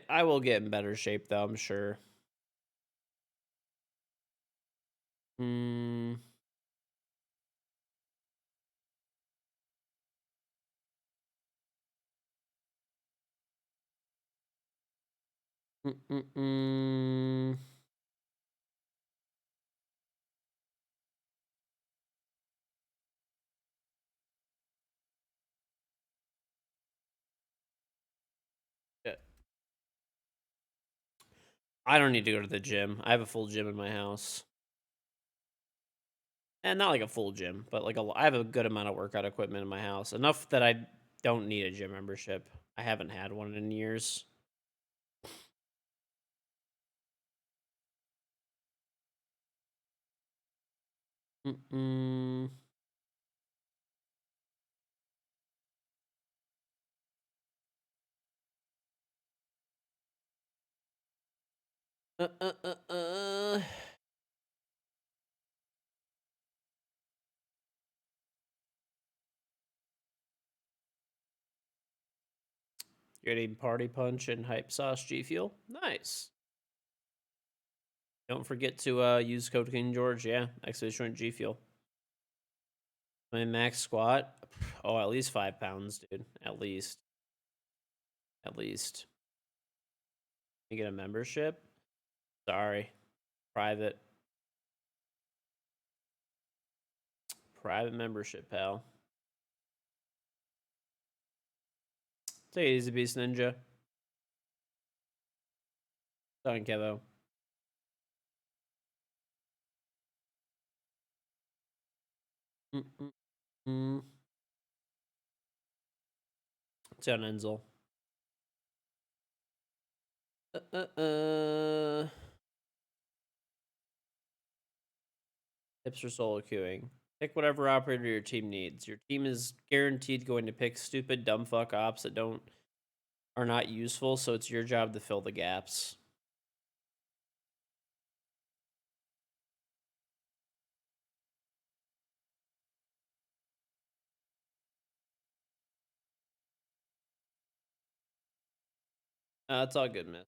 [SPEAKER 1] I will get in better shape though, I'm sure. Mm, mm-mm-mm. Yeah. I don't need to go to the gym. I have a full gym in my house. And not like a full gym, but like I have a good amount of workout equipment in my house. Enough that I don't need a gym membership. I haven't had one in years. Mm-mm. Uh, uh, uh, uh. You're getting Party Punch and Hype Sauce G Fuel. Nice. Don't forget to use code KingGeorge. Yeah, exclamation point G Fuel. My max squat. Oh, at least 5 pounds, dude. At least. At least. You get a membership? Sorry. Private. Private membership, pal. Take it easy, Beast Ninja. Done, Kevo. Mm-mm-mm. Down Enzel. Uh. Hipster solo queuing. Pick whatever operator your team needs. Your team is guaranteed going to pick stupid, dumb fuck ops that are not useful, so it's your job to fill the gaps. It's all good, man.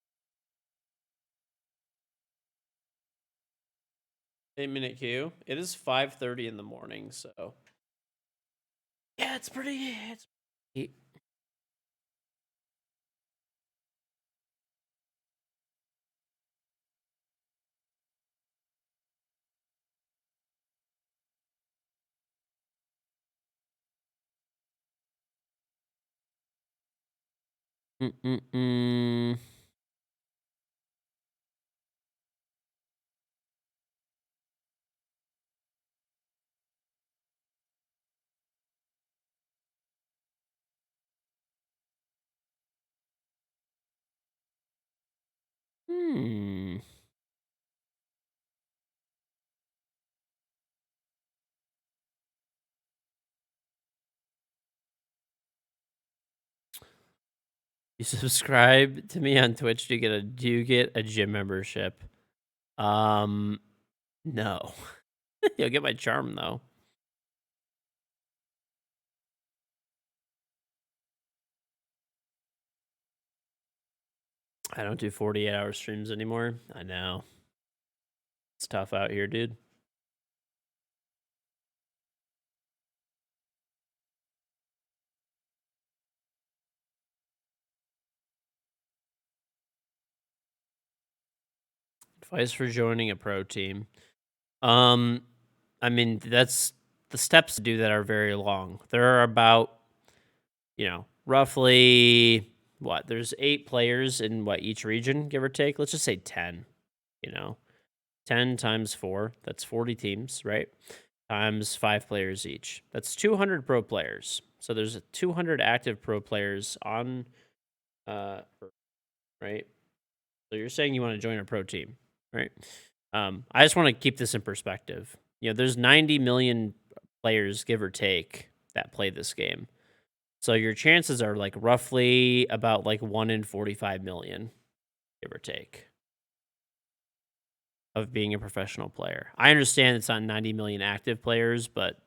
[SPEAKER 1] 8-minute queue. It is 5:30 in the morning, so yeah, it's pretty. It's Mm-mm-mm. Hmm. You subscribe to me on Twitch to do you get a gym membership? No. You'll get my charm though. I don't do 48-hour streams anymore. I know. It's tough out here, dude. Advice for joining a pro team. I mean, that's the steps to do that are very long. There are about, roughly what? There's 8 players in each region, give or take. Let's just say 10. 10 times 4, that's 40 teams, right? Times 5 players each. That's 200 pro players. So there's 200 active pro players on, right? So you're saying you want to join a pro team, right? I just want to keep this in perspective. There's 90 million players, give or take, that play this game. So your chances are like roughly about like 1 in 45 million, give or take, of being a professional player. I understand it's not 90 million active players, but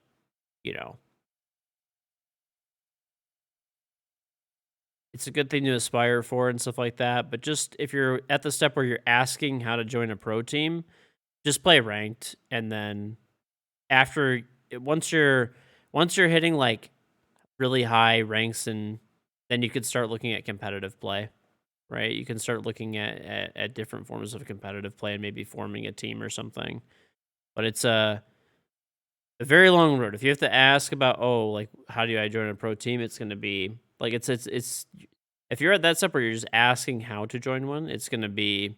[SPEAKER 1] it's a good thing to aspire for and stuff like that. But just if you're at the step where you're asking how to join a pro team, just play ranked, and then once you're hitting like really high ranks, and then you could start looking at competitive play, right? You can start looking at different forms of competitive play and maybe forming a team or something. But it's a very long road. If you have to ask about, like, how do I join a pro team, it's going to be like it's if you're at that step where you're just asking how to join one, it's going to be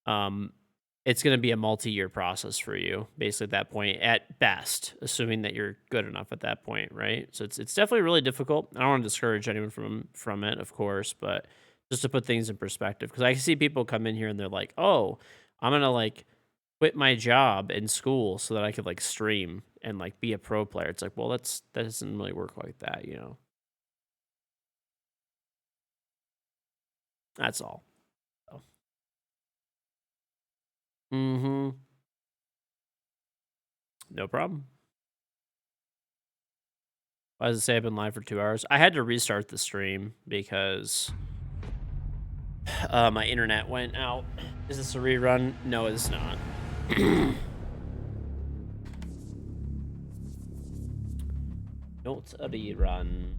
[SPEAKER 1] a multi-year process for you, basically, at that point, at best, assuming that you're good enough at that point, right? So it's definitely really difficult. I don't want to discourage anyone from it, of course, but just to put things in perspective, because I see people come in here and they're like, oh, I'm gonna like quit my job in school so that I could like stream and like be a pro player. It's like, well, that doesn't really work like that, That's all. So. No problem. Why does it say I've been live for 2 hours? I had to restart the stream because my internet went out. Is this a rerun? No, it's not. No, it's a rerun.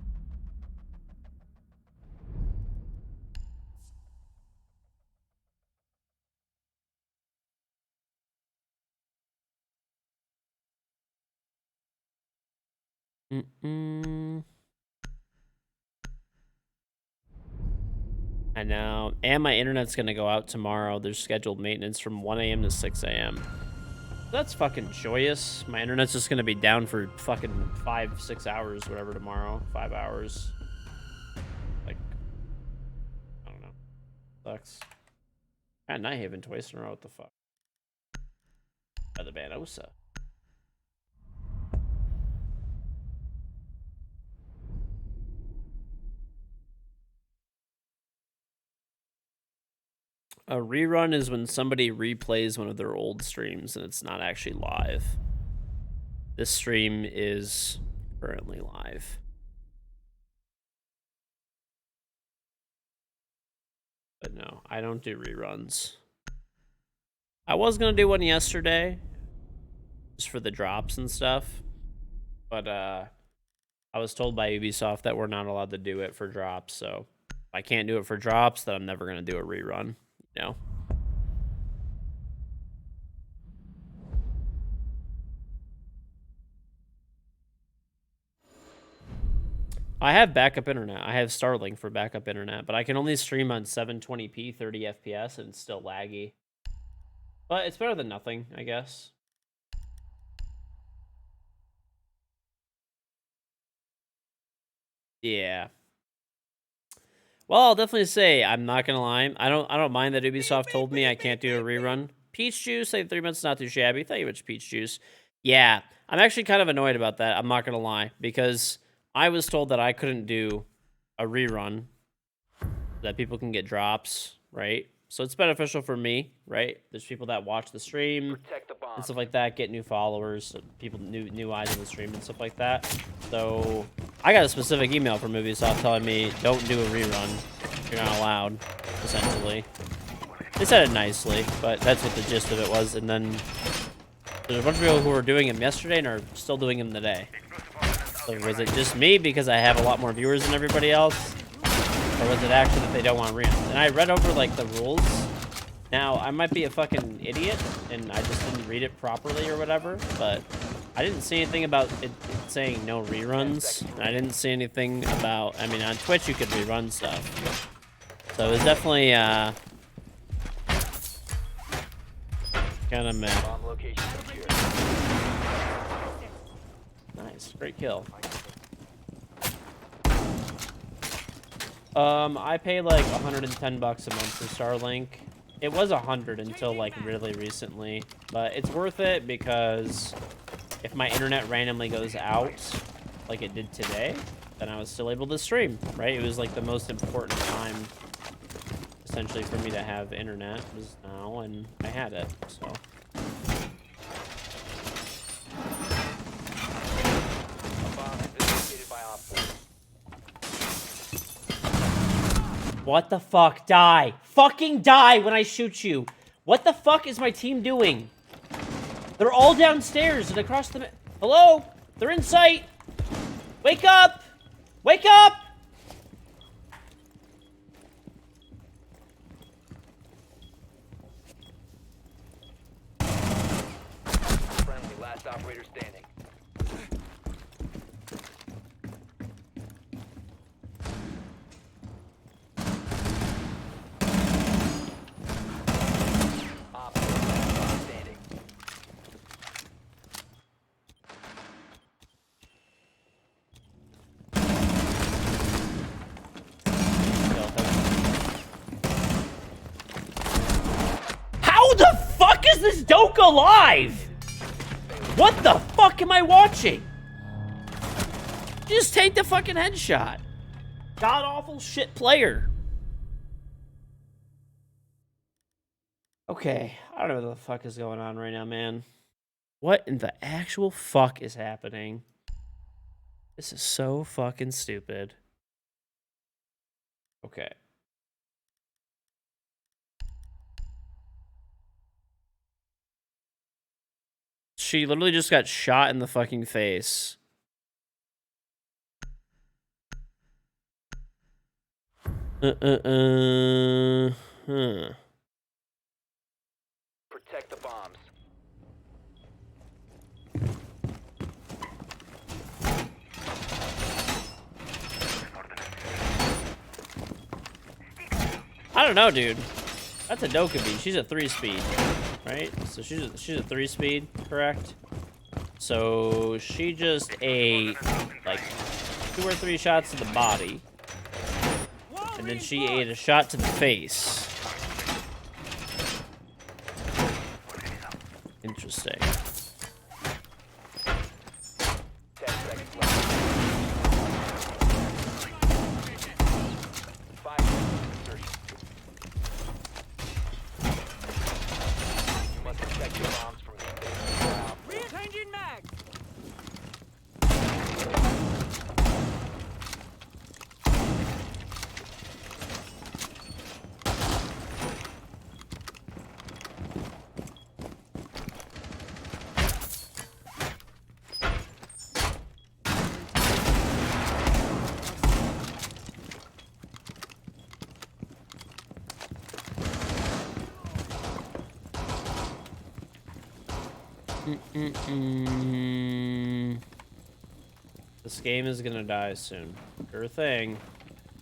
[SPEAKER 1] I know. And my internet's going to go out tomorrow. There's scheduled maintenance from 1 a.m. to 6 a.m. That's fucking joyous. My internet's just going to be down for fucking 5-6 hours, whatever, tomorrow. 5 hours. Like, I don't know. Sucks. At Nighthaven twice in a row. What the fuck? By the Banosa. A rerun is when somebody replays one of their old streams and it's not actually live. This stream is currently live. But no, I don't do reruns. I was going to do one yesterday, just for the drops and stuff. But I was told by Ubisoft that we're not allowed to do it for drops. So if I can't do it for drops, then I'm never going to do a rerun. I have backup internet. I have Starlink for backup internet, but I can only stream on 720p 30 FPS and it's still laggy. But it's better than nothing, I guess. Yeah. Well, I'll definitely say, I'm not gonna lie, I don't mind that Ubisoft told me I can't do a rerun. Peach Juice, say 3 months, not too shabby. Thank you much, Peach Juice. Yeah, I'm actually kind of annoyed about that. I'm not gonna lie, because I was told that I couldn't do a rerun, that people can get drops, right? So it's beneficial for me, right? There's people that watch the stream and stuff like that, get new followers, people new eyes in the stream and stuff like that. So I got a specific email from Ubisoft telling me don't do a rerun. You're not allowed, essentially. They said it nicely, but that's what the gist of it was. And then there's a bunch of people who were doing them yesterday and are still doing them today. So was it just me because I have a lot more viewers than everybody else? Or was it actually that they don't want reruns? And I read over like the rules, Now, I might be a fucking idiot, and I just didn't read it properly or whatever, but I didn't see anything about it saying no reruns. I didn't see anything about, I mean, on Twitch you could rerun stuff. So it was definitely, kind of meh.
[SPEAKER 2] Bomb location secure.
[SPEAKER 1] Nice, great kill. I pay like 110 bucks a month for Starlink. It was 100 until like really recently, but it's worth it because if my internet randomly goes out, like it did today, then I was still able to stream, right? It was like the most important time, essentially, for me to have internet was now, and I had it, so.
[SPEAKER 2] A bomb has been located by Op 4.
[SPEAKER 1] What the fuck? Die. Fucking die when I shoot you. What the fuck is my team doing? They're all downstairs and across the... Hello? They're in sight. Wake up. Wake up.
[SPEAKER 2] Friendly, last operator standing. Op 4, last stop standing.
[SPEAKER 1] How the fuck is this doke alive? What the fuck am I watching? Just take the fucking headshot. God awful shit player. Okay, I don't know what the fuck is going on right now, man. What in the actual fuck is happening? This is so fucking stupid. Okay. She literally just got shot in the fucking face. Huh.
[SPEAKER 2] Protect the bombs.
[SPEAKER 1] I don't know, dude. That's a Dokkaebi. She's a 3-speed, right? So she's a 3-speed, correct? So she just ate like 2 or 3 shots to the body, and then she ate a shot to the face. Interesting.
[SPEAKER 2] 10 seconds left. 5 seconds insertion. You must protect your bombs from being
[SPEAKER 6] Changing mag.
[SPEAKER 1] This game is gonna die soon. Sure thing.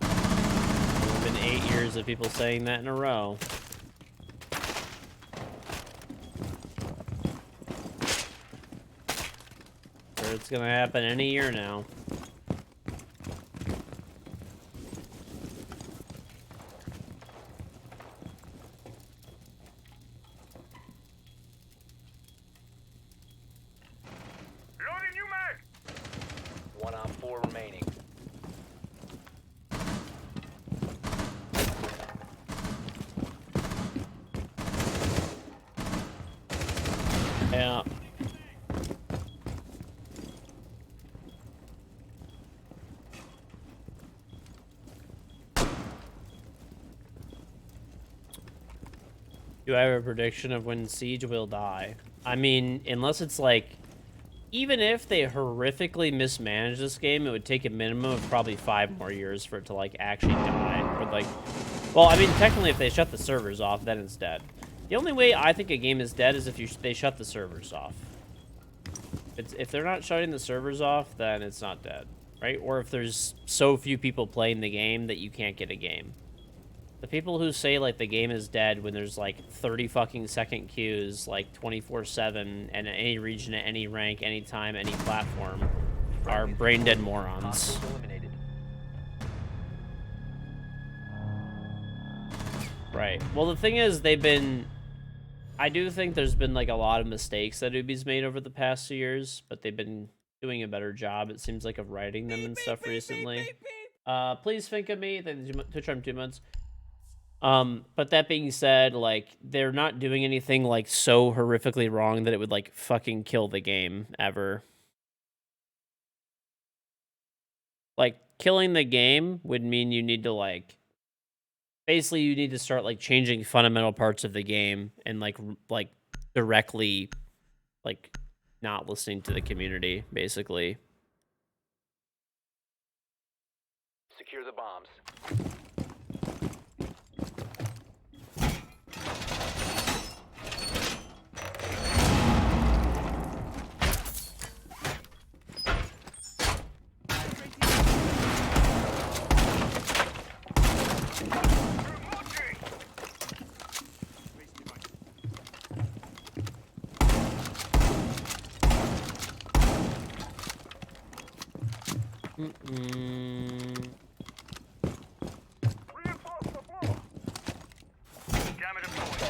[SPEAKER 1] It's been 8 years of people saying that in a row. Sure, it's gonna happen any year now.
[SPEAKER 3] Loading new mag.
[SPEAKER 2] 1 on 4 remaining.
[SPEAKER 1] Yeah. Do I have a prediction of when Siege will die? I mean, unless it's like, even if they horrifically mismanage this game, it would take a minimum of probably 5 more years for it to like actually die. Or like, well, I mean, technically if they shut the servers off, then it's dead. The only way I think a game is dead is if they shut the servers off. If they're not shutting the servers off, then it's not dead, right? Or if there's so few people playing the game that you can't get a game. The people who say, like, the game is dead when there's, like, 30 fucking second queues, like, 24/7, and any region, at any rank, any time, any platform, are brain-dead morons.
[SPEAKER 2] Hostiles eliminated.
[SPEAKER 1] Right. Well, the thing is, I do think there's been, like, a lot of mistakes that Ubi's made over the past 2 years, but they've been doing a better job, it seems like, of writing them and stuff recently. Please think of me. Twitch Prime 2 months. But that being said, like, they're not doing anything, like, so horrifically wrong that it would, like, fucking kill the game, ever. Like, killing the game would mean you need to, like, basically you need to start, like, changing fundamental parts of the game and, like, directly, like, not listening to the community, basically.
[SPEAKER 2] Secure the bombs.
[SPEAKER 3] Reinforce the floor. Ingame deployed.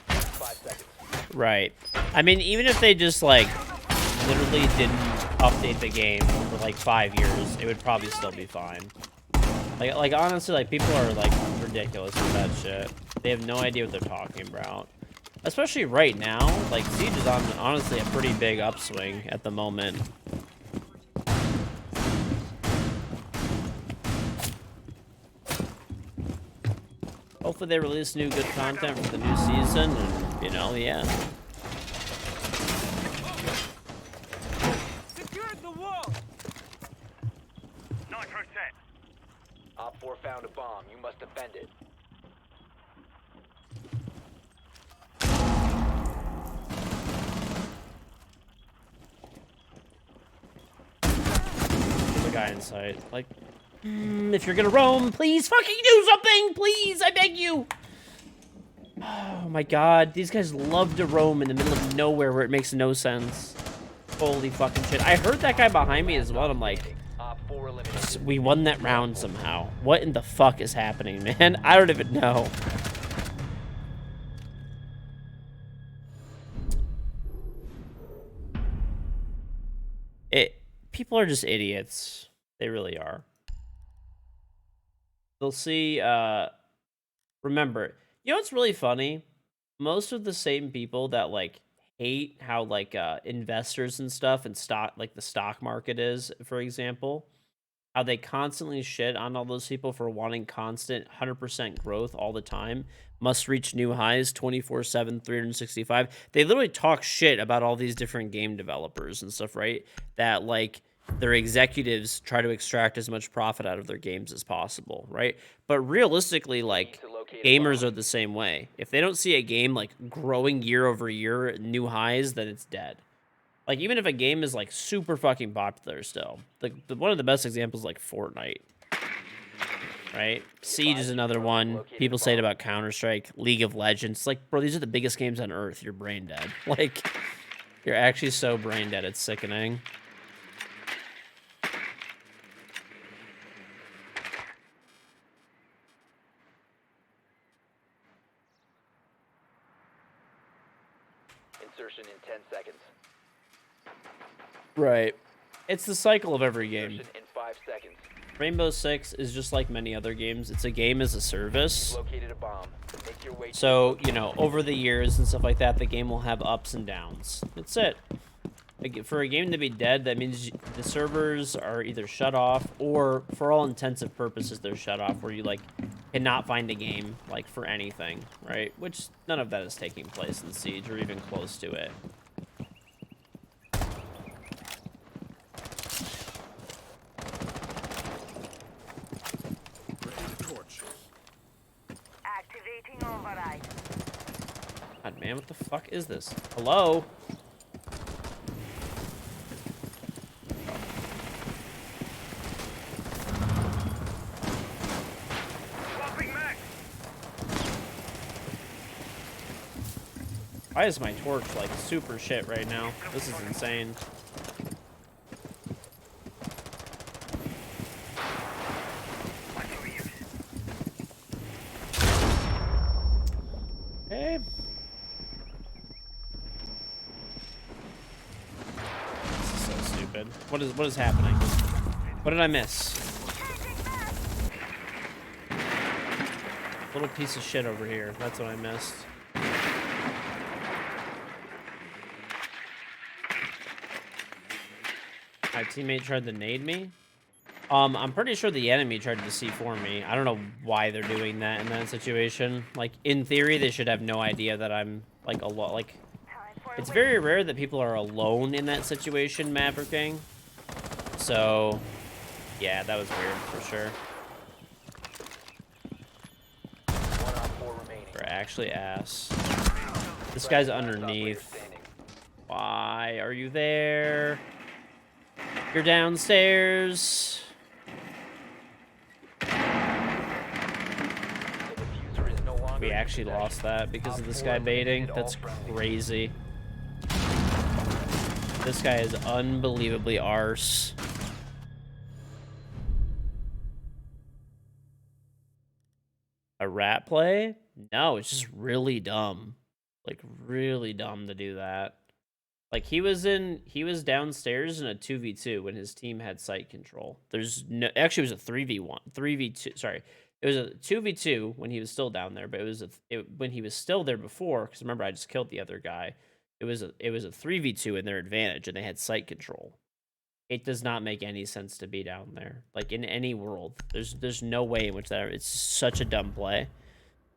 [SPEAKER 2] 5 seconds.
[SPEAKER 1] Right. I mean, even if they just, like, literally didn't update the game for, like, 5 years, it would probably still be fine. Like honestly, like, people are, like, ridiculous with that shit. They have no idea what they're talking about. Especially right now, like, Siege is on, honestly, a pretty big upswing at the moment. Hopefully they release new good content for the new season, and, you know, yeah.
[SPEAKER 6] Secured the wall.
[SPEAKER 3] Nitro set.
[SPEAKER 2] Op 4 found a bomb. You must defend it.
[SPEAKER 1] There's a guy in sight. Like, if you're gonna roam, please fucking do something! Please, I beg you! Oh my god, these guys love to roam in the middle of nowhere where it makes no sense. Holy fucking shit. I heard that guy behind me as well, and I'm like,
[SPEAKER 2] Op 4 eliminated.
[SPEAKER 1] we won that round somehow. What in the fuck is happening, man? I don't even know. People are just idiots. They really are. They'll see, remember, you know what's really funny? Most of the same people that, like, hate how, like, investors and stuff and stock, like, the stock market is, for example, how they constantly shit on all those people for wanting constant 100% growth all the time, must reach new highs 24/7, 365. They literally talk shit about all these different game developers and stuff, right? That, like, their executives try to extract as much profit out of their games as possible, right? But realistically, like, gamers are the same way. If they don't see a game, like, growing year over year at new highs, then it's dead. Like, even if a game is, like, super fucking popular still. Like, one of the best examples is, like, Fortnite. Right? Siege is another one. People say it about Counter-Strike, League of Legends. It's like, bro, these are the biggest games on Earth. You're brain dead. Like, you're actually so brain dead, it's sickening.
[SPEAKER 2] Insertion in 10 seconds.
[SPEAKER 1] Right. It's the cycle of every game.
[SPEAKER 2] Insertion in 5 seconds.
[SPEAKER 1] Rainbow Six is just like many other games. It's a game as a service.
[SPEAKER 2] Located a bomb. Make your way to
[SPEAKER 1] So, you know, over the years and stuff like that, the game will have ups and downs. That's it. Like, for a game to be dead, that means the servers are either shut off or, for all intensive purposes, they're shut off where you, like, cannot find a game, like, for anything, right? Which none of that is taking place in Siege or even close to it.
[SPEAKER 4] Initiating override.
[SPEAKER 1] God, man, what the fuck is this? Hello?
[SPEAKER 3] Swapping mags.
[SPEAKER 1] Why is my torch like super shit right now? This is insane. Okay. This is so stupid. What is happening? What did I miss? Little piece of shit over here. That's what I missed. My teammate tried to nade me. I'm pretty sure the enemy tried to C4 me. I don't know why they're doing that in that situation. Like, in theory, they should have no idea that I'm, like, alone. Like, it's very rare that people are alone in that situation, Maverick Gang. So, yeah, that was weird, for sure.
[SPEAKER 2] 1 on 4 remaining.
[SPEAKER 1] Or actually ass. This guy's underneath. Why are you there? You're downstairs. We actually lost that because of this guy baiting. That's crazy. This guy is unbelievably arse. A rat play? No, it's just really dumb. Like, really dumb to do that. Like, he was downstairs in a 2v2 when his team had site control. There's no, actually it was a 3v2, sorry. It was a 2v2 when he was still down there, but it was when he was still there before, because remember I just killed the other guy. It was a 3v2 in their advantage, and they had site control. It does not make any sense to be down there. Like, in any world. There's no way in which that, it's such a dumb play.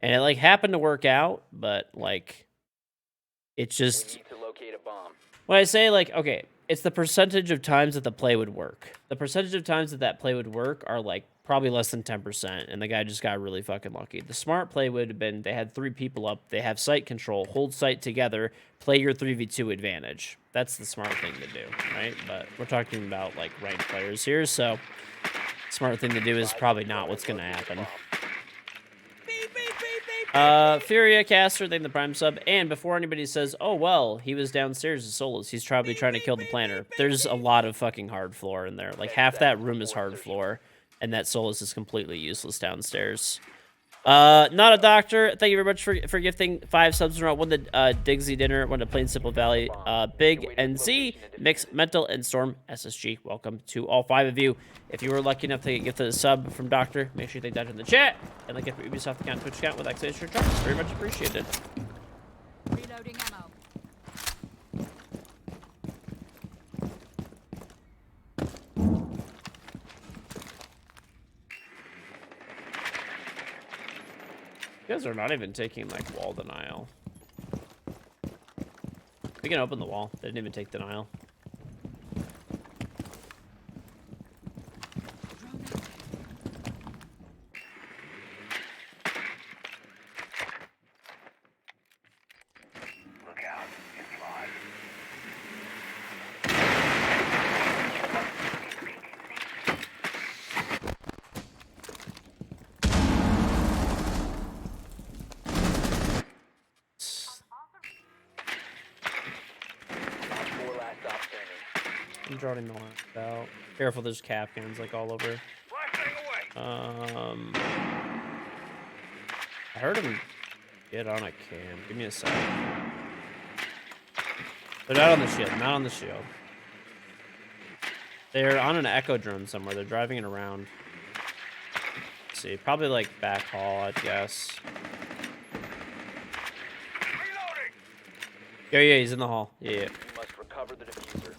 [SPEAKER 1] And it, like, happened to work out, but, like, it's just...
[SPEAKER 2] We need to locate a bomb.
[SPEAKER 1] When I say, like, okay, it's the percentage of times that the play would work. The percentage of times that that play would work are, like, probably less than 10%, and the guy just got really fucking lucky. The smart play would have been, they had 3 people up, they have site control, hold site together, play your 3v2 advantage. That's the smart thing to do, right? But we're talking about, like, ranked players here, so smart thing to do is probably not what's going to happen. Furia Caster, thank the Prime sub. And before anybody says, oh, well, he was downstairs as solos, he's probably trying to kill the planner. There's a lot of fucking hard floor in there. Like, half that room is hard floor, and that Solus is completely useless downstairs. Not a doctor. Thank you very much for gifting 5 subs in a row. One to Digsy Dinner, one to Plain Simple Valley, Big NZ, Mix, Mental, and Storm SSG. Welcome to all 5 of you. If you were lucky enough to get gifted a sub from Doctor, make sure you thank Doctor in the chat. And like your Ubisoft account, Twitch account with access to your charts. Very much appreciated.
[SPEAKER 4] Reloading ammo.
[SPEAKER 1] You guys are not even taking, like, wall denial. We can open the wall. They didn't even take denial.
[SPEAKER 3] Look out. It's live.
[SPEAKER 1] I'm drawing the line out. Careful, there's Capcans, like, all over.
[SPEAKER 3] Flashbang away.
[SPEAKER 1] I heard him get on a cam. Give me a sec. They're not on the shield. Not on the shield. They're on an echo drone somewhere. They're driving it around. Let's see. Probably, like, back hall, I'd guess.
[SPEAKER 3] Reloading.
[SPEAKER 1] Yeah, he's in the hall. Yeah.
[SPEAKER 2] You must recover the diffuser.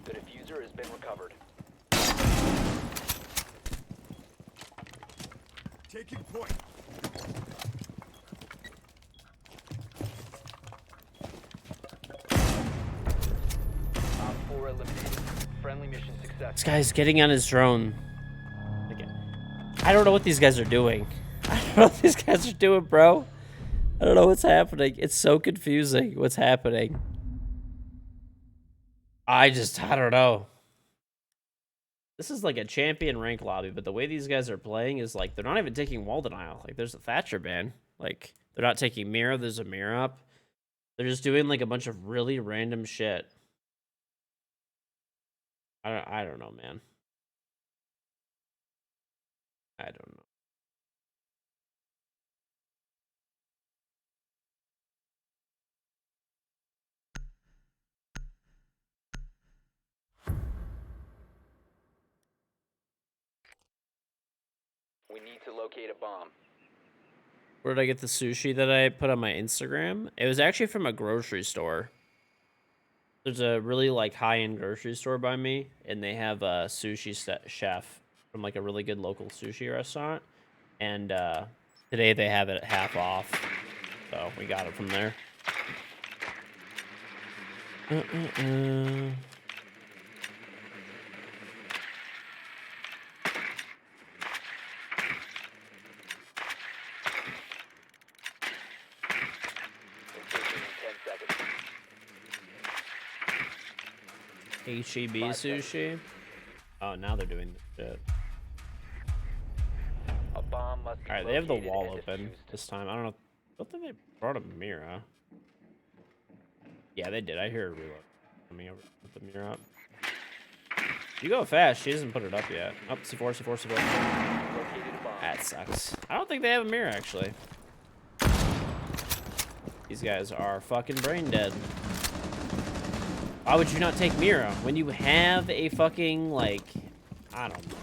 [SPEAKER 2] The diffuser has been recovered.
[SPEAKER 3] Taking point.
[SPEAKER 2] Op 4 eliminated. Friendly mission success.
[SPEAKER 1] This guy's getting on his drone. Okay. I don't know what these guys are doing. I don't know what these guys are doing, bro. I don't know what's happening. It's so confusing what's happening. I don't know. This is like a champion rank lobby, but the way these guys are playing is like they're not even taking wall denial. Like there's a Thatcher ban. Like they're not taking mirror. There's a mirror up. They're just doing like a bunch of really random shit. I don't know, man. I don't know.
[SPEAKER 2] We need to locate a bomb.
[SPEAKER 1] Where did I get the sushi that I put on my Instagram? It was actually from a grocery store. There's a really like high-end grocery store by me, and they have a sushi chef from like a really good local sushi restaurant. And today they have it at half off, so we got it from there. HEB sushi. Oh, now they're doing this shit.
[SPEAKER 2] A bomb must be
[SPEAKER 1] All right, they have the
[SPEAKER 2] located
[SPEAKER 1] wall
[SPEAKER 2] and
[SPEAKER 1] open
[SPEAKER 2] defused.
[SPEAKER 1] this time. I don't know. I don't think they brought a mirror. Yeah, they did. I hear a reload coming over with the mirror up. You go fast. She hasn't put it up yet. Up, C4, C4, C4.
[SPEAKER 2] Located a bomb.
[SPEAKER 1] That sucks. I don't think they have a mirror, actually. These guys are fucking brain dead. Why would you not take Mira when you have a fucking, like, I don't know.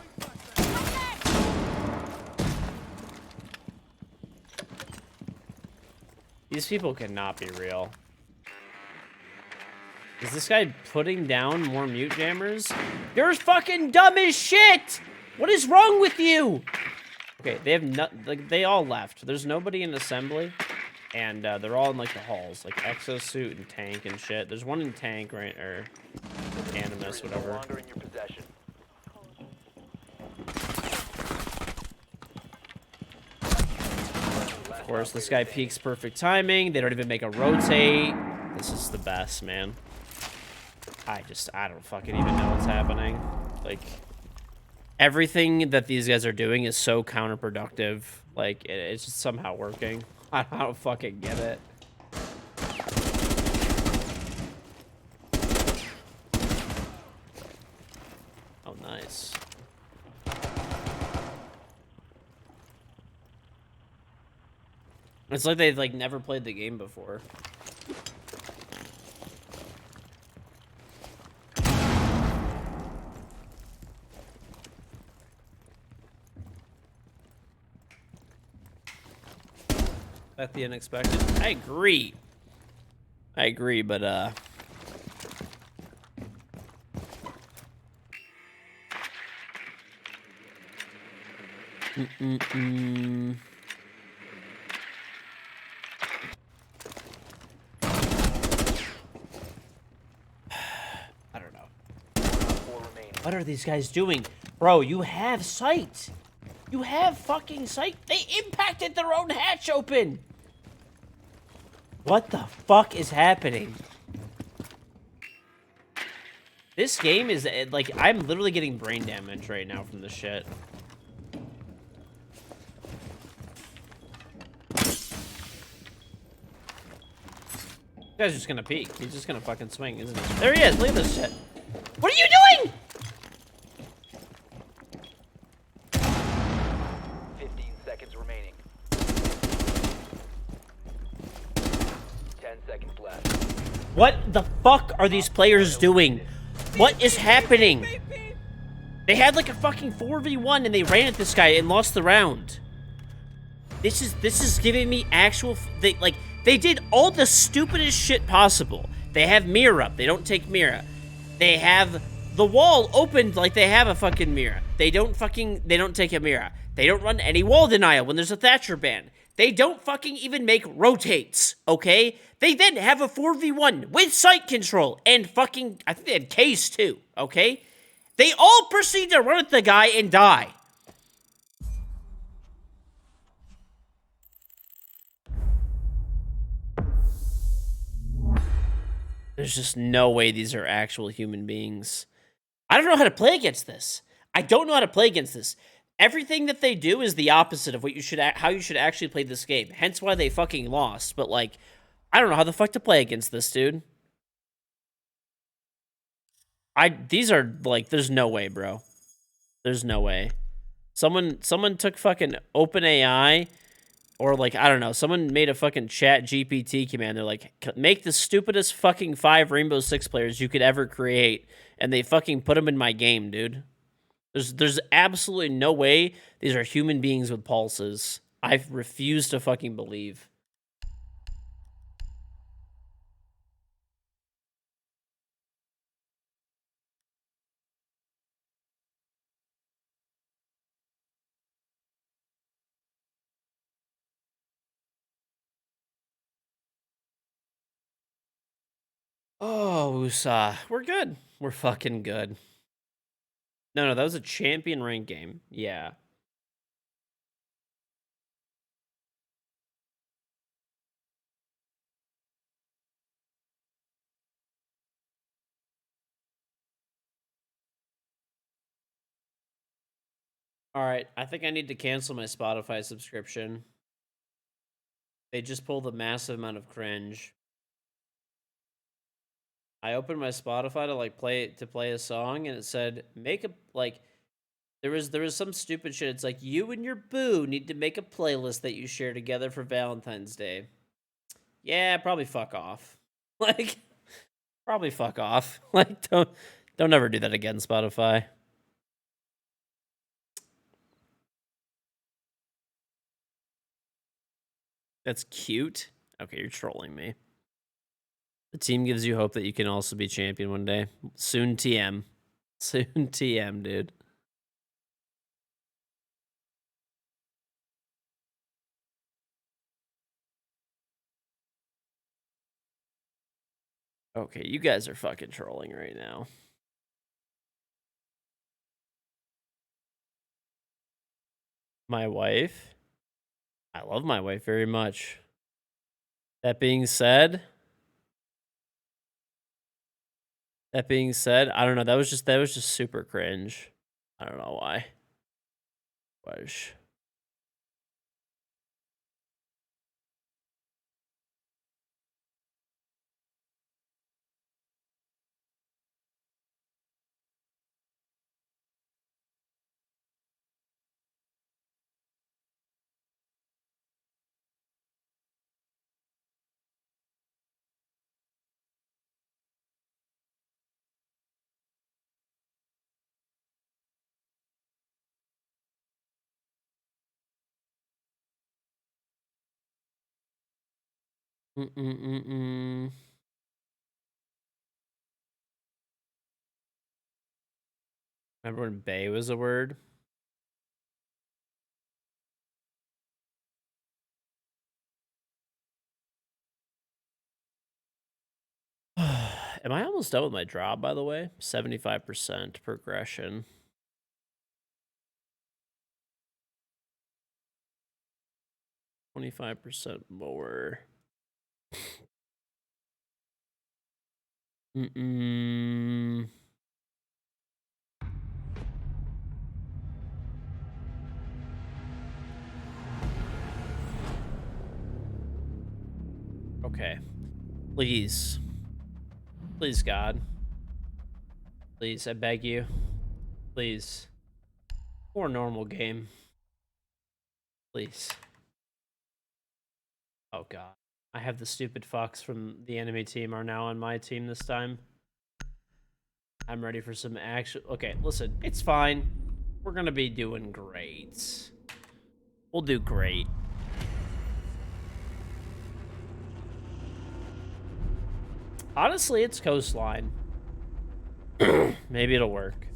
[SPEAKER 1] These people cannot be real. Is this guy putting down more mute jammers? You're fucking dumb as shit! What is wrong with you? Okay, they have not, like, they all left. There's nobody in assembly. And they're all in like the halls, like exosuit and tank and shit. There's one in tank, right, or animus,
[SPEAKER 2] No
[SPEAKER 1] whatever.
[SPEAKER 2] longer in your possession.
[SPEAKER 1] Of course, this guy peaks perfect timing. They don't even make a rotate. This is the best, man. I don't fucking even know what's happening. Like, everything that these guys are doing is so counterproductive. Like, it's just somehow working. I don't fucking get it. Oh, nice. It's like they've like never played the game before. At the unexpected. I agree, but I don't know. What are these guys doing? Bro, you have sight. You have fucking sight. They impacted their own hatch open. What the fuck is happening? This game is, like, I'm literally getting brain damage right now from this shit. This guy's just gonna peek. He's just gonna fucking swing, isn't he? There he is. Look at this shit. What are you doing?
[SPEAKER 2] 15 seconds remaining. 10 seconds left.
[SPEAKER 1] What the fuck are these players doing? What is happening? They had like a fucking 4v1 and they ran at this guy and lost the round. This is giving me actual, they did all the stupidest shit possible. They have mirror up. They don't take mirror. They have the wall opened like they have a fucking mirror. They don't take a mirror. They don't run any wall denial when there's a Thatcher ban. They don't fucking even make rotates, okay? They then have a 4v1 with sight control and fucking, I think they had case too, okay? They all proceed to run at the guy and die. There's just no way these are actual human beings. I don't know how to play against this. I don't know how to play against this. Everything that they do is the opposite of what you should, how you should actually play this game. Hence why they fucking lost. But like, I don't know how the fuck to play against this, dude. These are like, there's no way, bro. There's no way. Someone took fucking OpenAI, or like, I don't know, someone made a fucking chat GPT command. They're like, make the stupidest fucking 5 Rainbow Six players you could ever create. And they fucking put them in my game, dude. There's absolutely no way these are human beings with pulses. I refuse to fucking believe. Oh, USA. We're good. We're fucking good. No, that was a champion rank game. Yeah. All right, I think I need to cancel my Spotify subscription. They just pulled a massive amount of cringe. I opened my Spotify to like play a song, and it said make a like there was some stupid shit. It's like you and your boo need to make a playlist that you share together for Valentine's Day. Yeah, probably fuck off. Like probably fuck off. Like don't ever do that again, Spotify. That's cute. Okay, you're trolling me. The team gives you hope that you can also be champion one day. Soon TM. Soon TM, dude. Okay, you guys are fucking trolling right now. My wife? I love my wife very much. That being said, I don't know. That was just super cringe. I don't know why. Wash. Mm-mm-mm-mm. Remember when Bay was a word? Am I almost done with my drop, by the way? 75% progression. 25% more. Mm-mm. Okay. Please. Please, God. Please, I beg you. Please. More normal game. Please. Oh, God. I have the stupid fucks from the enemy team are now on my team this time. I'm ready for some action. Okay, listen. It's fine. We're gonna be doing great. We'll do great. Honestly, it's coastline. Maybe it'll work.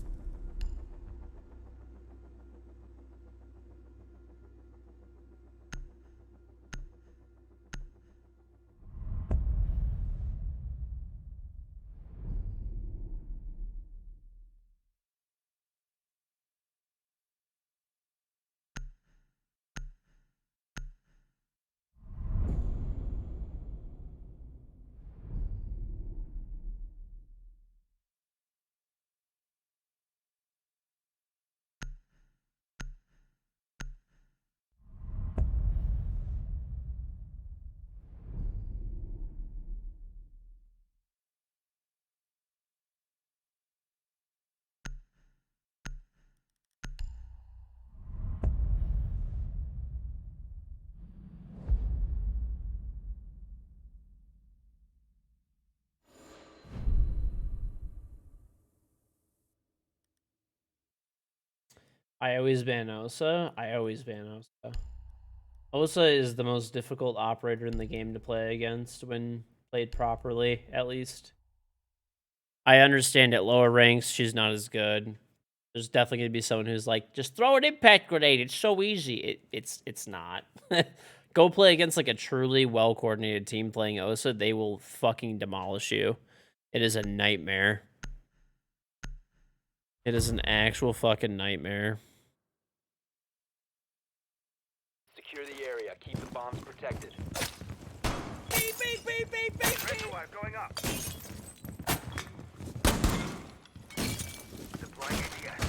[SPEAKER 1] I always ban Osa. I always ban Osa. Osa is the most difficult operator in the game to play against when played properly, at least. I understand at lower ranks she's not as good. There's definitely gonna be someone who's like, just throw an impact grenade. It's so easy. It's not. Go play against like a truly well coordinated team playing Osa. They will fucking demolish you. It is a nightmare. It is an actual fucking nightmare.
[SPEAKER 2] Secure the area. Keep the bombs protected.
[SPEAKER 6] Beep, beep, beep, beep, beep, beep.
[SPEAKER 3] Reservoir going up. Deploying ADS.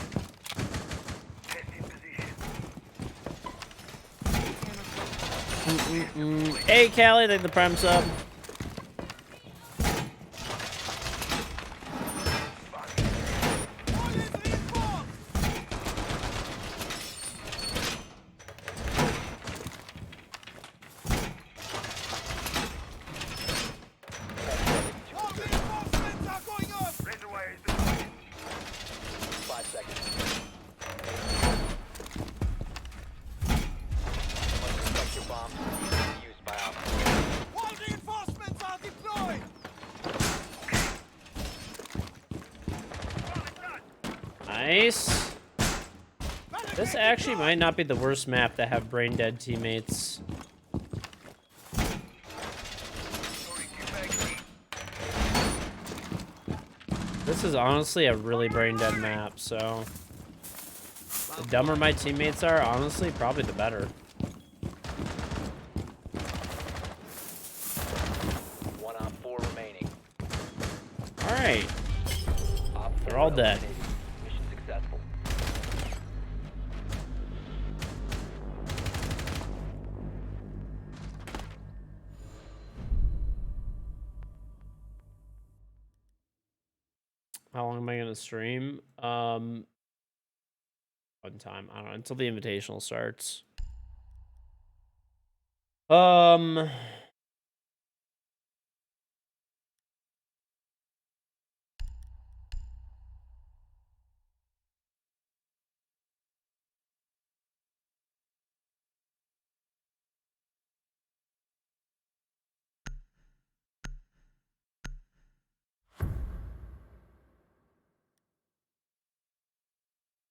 [SPEAKER 3] Testing position.
[SPEAKER 1] Hey, Callie, thank the prime sub.
[SPEAKER 6] All is reinforced. All reinforcements are going up.
[SPEAKER 3] Reservoir is deployed.
[SPEAKER 2] 5 seconds. Must protect your bombs from being used by operators.
[SPEAKER 6] All reinforcements are deployed.
[SPEAKER 1] Nice. This actually might not be the worst map to have brain dead teammates. This is honestly a really brain dead map, so the dumber my teammates are, honestly, probably the better.
[SPEAKER 2] One op 4 remaining.
[SPEAKER 1] Alright,
[SPEAKER 2] Op 4
[SPEAKER 1] they're all dead.
[SPEAKER 2] eliminated. Mission successful.
[SPEAKER 1] How long am I gonna stream? One time. I don't know, until the invitational starts.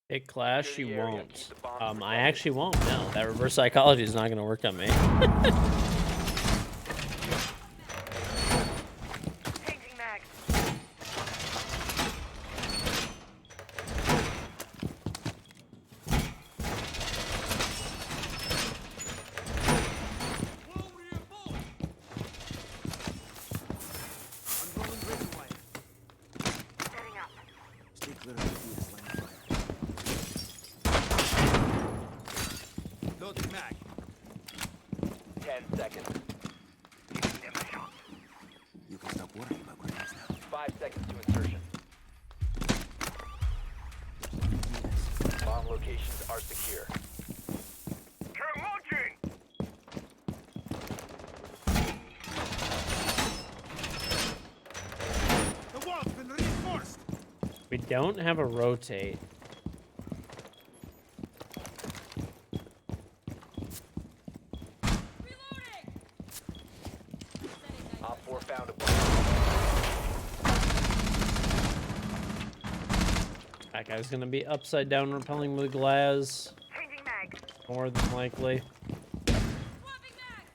[SPEAKER 1] Big Clash,
[SPEAKER 2] Secure
[SPEAKER 1] you
[SPEAKER 2] the area.
[SPEAKER 1] won't.
[SPEAKER 2] Keep the bombs
[SPEAKER 1] I
[SPEAKER 2] protected.
[SPEAKER 1] actually won't. No, that reverse psychology is not gonna work on me.
[SPEAKER 4] Changing mags.
[SPEAKER 6] Wall reinforced. Unrolling razor wire.
[SPEAKER 4] Setting up.
[SPEAKER 6] Stay clear of the DS line of fire. Loading mag.
[SPEAKER 2] 10 seconds.
[SPEAKER 6] You can stop worrying about grenades now.
[SPEAKER 2] 5 seconds to insertion. Bomb locations are secure.
[SPEAKER 3] Turn launching.
[SPEAKER 6] The wall's been reinforced.
[SPEAKER 1] We don't have a rotate.
[SPEAKER 2] Op 4 found a bomb.
[SPEAKER 1] That guy's gonna be upside down repelling with glass,
[SPEAKER 4] Changing mags.
[SPEAKER 1] more than likely.
[SPEAKER 4] Swapping mags.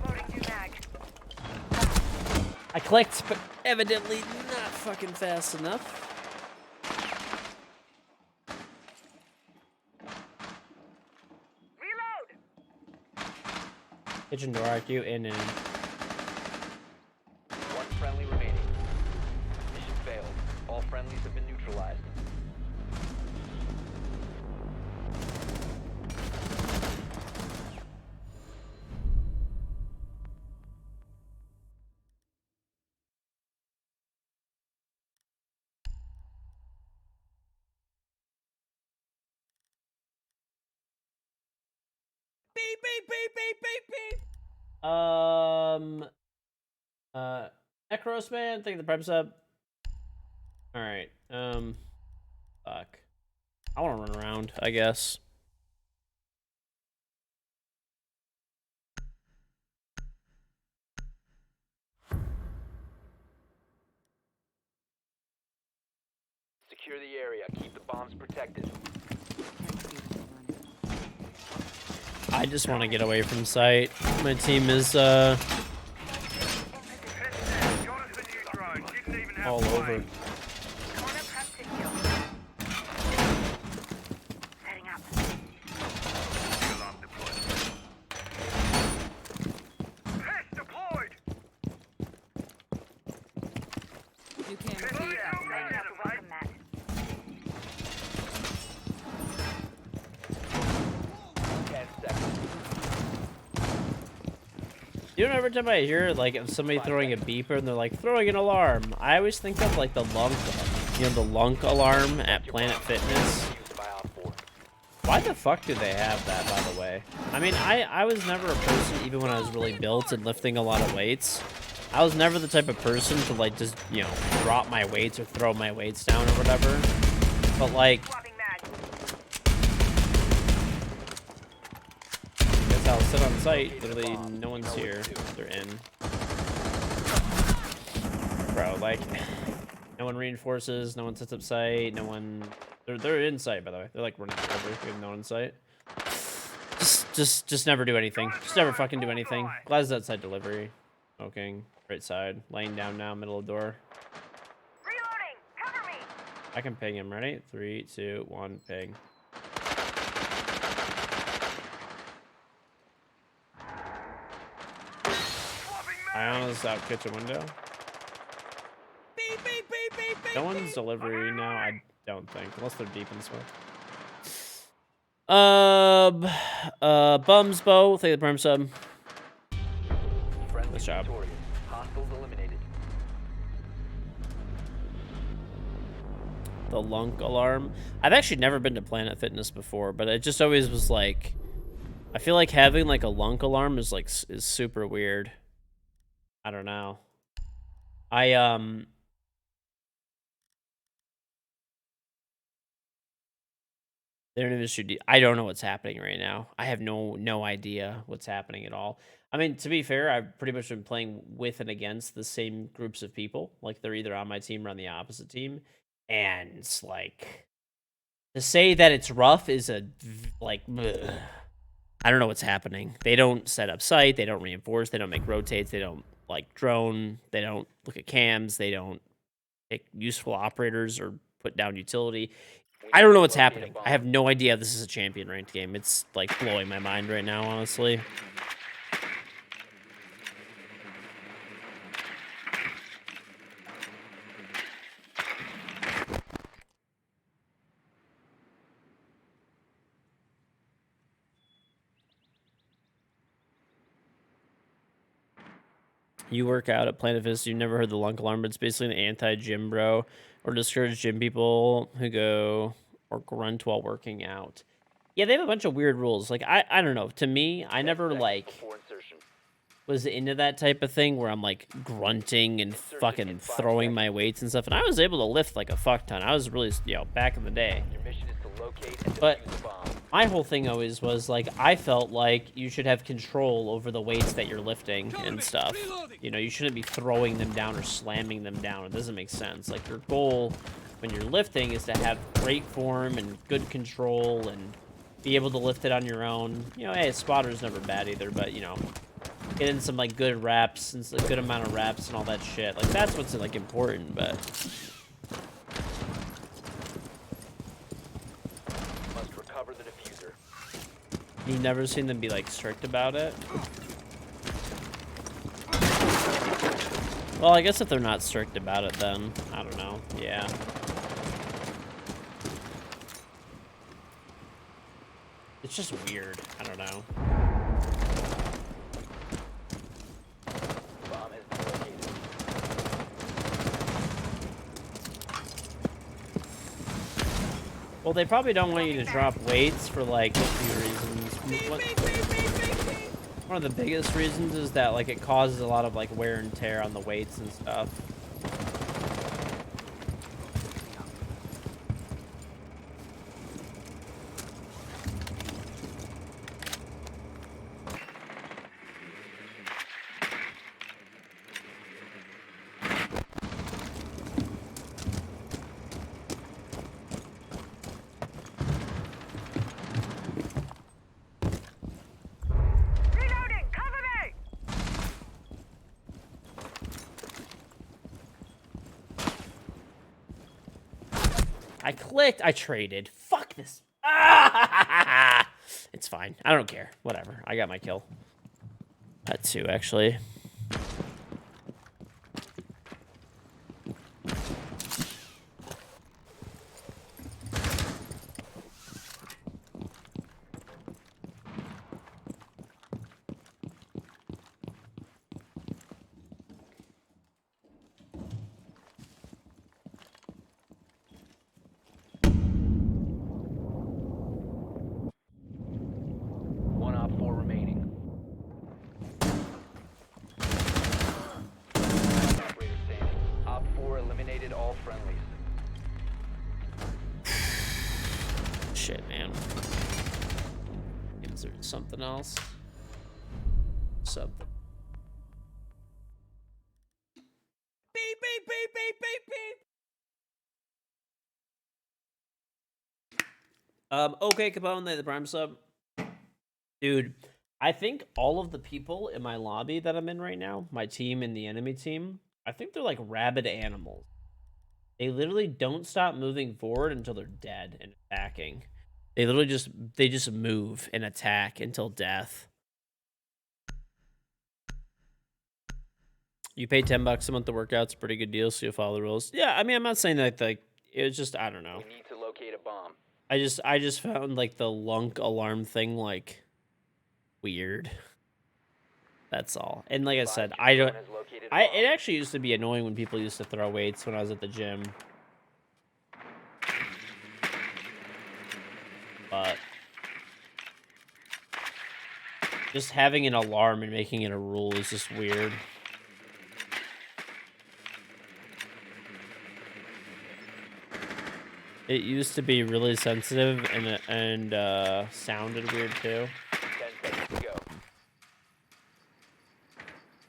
[SPEAKER 4] Loading new mag.
[SPEAKER 1] I clicked, but evidently not fucking fast enough.
[SPEAKER 4] Reload.
[SPEAKER 1] Kitchen door IQ in.
[SPEAKER 2] One friendly remaining. Mission failed. All friendlies have been neutralized.
[SPEAKER 6] Beep, beep, beep, beep, beep, beep.
[SPEAKER 1] Necros man, think the prep's up. Alright, fuck. I wanna run around, I guess.
[SPEAKER 2] Secure the area. Keep the bombs protected.
[SPEAKER 1] I just want to get away from sight. My team is
[SPEAKER 3] Heads down. Got us the new drone. Didn't even have
[SPEAKER 1] all
[SPEAKER 3] to
[SPEAKER 1] over.
[SPEAKER 3] wait.
[SPEAKER 4] Corner prep secure. Setting up.
[SPEAKER 3] Alarm deployed. Pest deployed.
[SPEAKER 7] You can't
[SPEAKER 3] Pest
[SPEAKER 7] see
[SPEAKER 3] down. Round at 'em, mate.
[SPEAKER 4] Welcome, Matt.
[SPEAKER 2] 10 seconds.
[SPEAKER 1] You know, every time I hear like of somebody throwing a beeper and they're like throwing an alarm, I always think of like the lunk, the lunk alarm at Planet Fitness.
[SPEAKER 2] Used by Op 4.
[SPEAKER 1] Why the fuck do they have that, by the way? I mean, I was never a person, even when I was really built and lifting a lot of weights, I was never the type of person to like just, you know, drop my weights or throw my weights down or whatever. But like,
[SPEAKER 4] Swapping mag.
[SPEAKER 1] guess I'll sit on site. Literally, no one's here. They're in. Bro, like, no one reinforces. No one sets up site. No one. They're in sight, by the way. They're like running over. We have no one in sight. Just never do anything. Just never fucking do anything. Glaz's outside delivery. Smoking. Right side. Laying down now. Middle of the door.
[SPEAKER 4] Reloading. Cover me.
[SPEAKER 1] I can ping him. Ready? 3, 2, 1. Ping. Iona's out kitchen window.
[SPEAKER 6] Beep, beep, beep, beep, beep.
[SPEAKER 1] No one's delivery now, I don't think. Unless they're deep in smoke. Bums bow. Take the perm sub.
[SPEAKER 2] Friendly
[SPEAKER 1] Nice job.
[SPEAKER 2] victorious. Hostiles eliminated.
[SPEAKER 1] The lunk alarm. I've actually never been to Planet Fitness before, but it just always was like, I feel like having like a lunk alarm is like is super weird. I don't know. They don't even shoot. I don't know what's happening right now. I have no idea what's happening at all. I mean, to be fair, I've pretty much been playing with and against the same groups of people. Like they're either on my team or on the opposite team, and it's like to say that it's rough is a like. Bleh. I don't know what's happening. They don't set up site. They don't reinforce. They don't make rotates. They don't like drone. They don't look at cams. They don't pick useful operators or put down utility. I don't know what's happening. I have no idea if this is a champion ranked game. It's like blowing my mind right now, honestly. You work out at Planet Fitness, you never heard the lunk alarm, but it's basically an anti-gym bro or discourage gym people who go or grunt while working out. Yeah, they have a bunch of weird rules. Like, I don't know. To me, I never, like,
[SPEAKER 2] Before insertion.
[SPEAKER 1] was into that type of thing where I'm, like, grunting and fucking throwing my weights and stuff. And I was able to lift, like, a fuck ton. I was really, you know, back in the day.
[SPEAKER 2] Your mission is to locate and
[SPEAKER 1] But
[SPEAKER 2] defuse the bomb.
[SPEAKER 1] my whole thing always was, like, I felt like you should have control over the weights that you're lifting and stuff. You know, you shouldn't be throwing them down or slamming them down. It doesn't make sense. Like, your goal when you're lifting is to have great form and good control and be able to lift it on your own. You know, hey, a spotter's never bad either, but, you know, get in some, like, good reps and a good amount of reps and all that shit. Like, that's what's, like, important, but...
[SPEAKER 2] Must recover the diffuser.
[SPEAKER 1] You've never seen them be, like, strict about it? Well, I guess if they're not strict about it, then, I don't know, yeah. It's just weird, I don't know.
[SPEAKER 2] Bomb has been located.
[SPEAKER 1] Well, they probably don't want you to drop weights for, like, a few reasons. one of the biggest reasons is that like it causes a lot of like wear and tear on the weights and stuff.
[SPEAKER 4] Reloading! Cover me!
[SPEAKER 1] I clicked. I traded. Fuck this. Ah! It's fine. I don't care. Whatever. I got my kill. That too, actually.
[SPEAKER 2] One op 4 remaining. Operator standing. Op 4 eliminated all friendlies.
[SPEAKER 1] Shit, man. Is there something else? Something.
[SPEAKER 6] Beep, beep, beep, beep, beep, beep.
[SPEAKER 1] Okay, Capone, the Prime sub. Dude, I think all of the people in my lobby that I'm in right now, my team and the enemy team, I think they're like rabid animals. They literally don't stop moving forward until they're dead and attacking. They literally just move and attack until death. You pay $10 a month to work out, it's a pretty good deal, so you follow the rules. Yeah, I mean, I'm not saying that like it was just I don't know.
[SPEAKER 2] We need to locate a bomb.
[SPEAKER 1] I just found like the lunk alarm thing like weird. That's all. And like I said, I don't.
[SPEAKER 2] Has located a bomb.
[SPEAKER 1] It actually used to be annoying when people used to throw weights when I was at the gym. But just having an alarm and making it a rule is just weird. It used to be really sensitive and sounded weird too.
[SPEAKER 2] 10 seconds to go.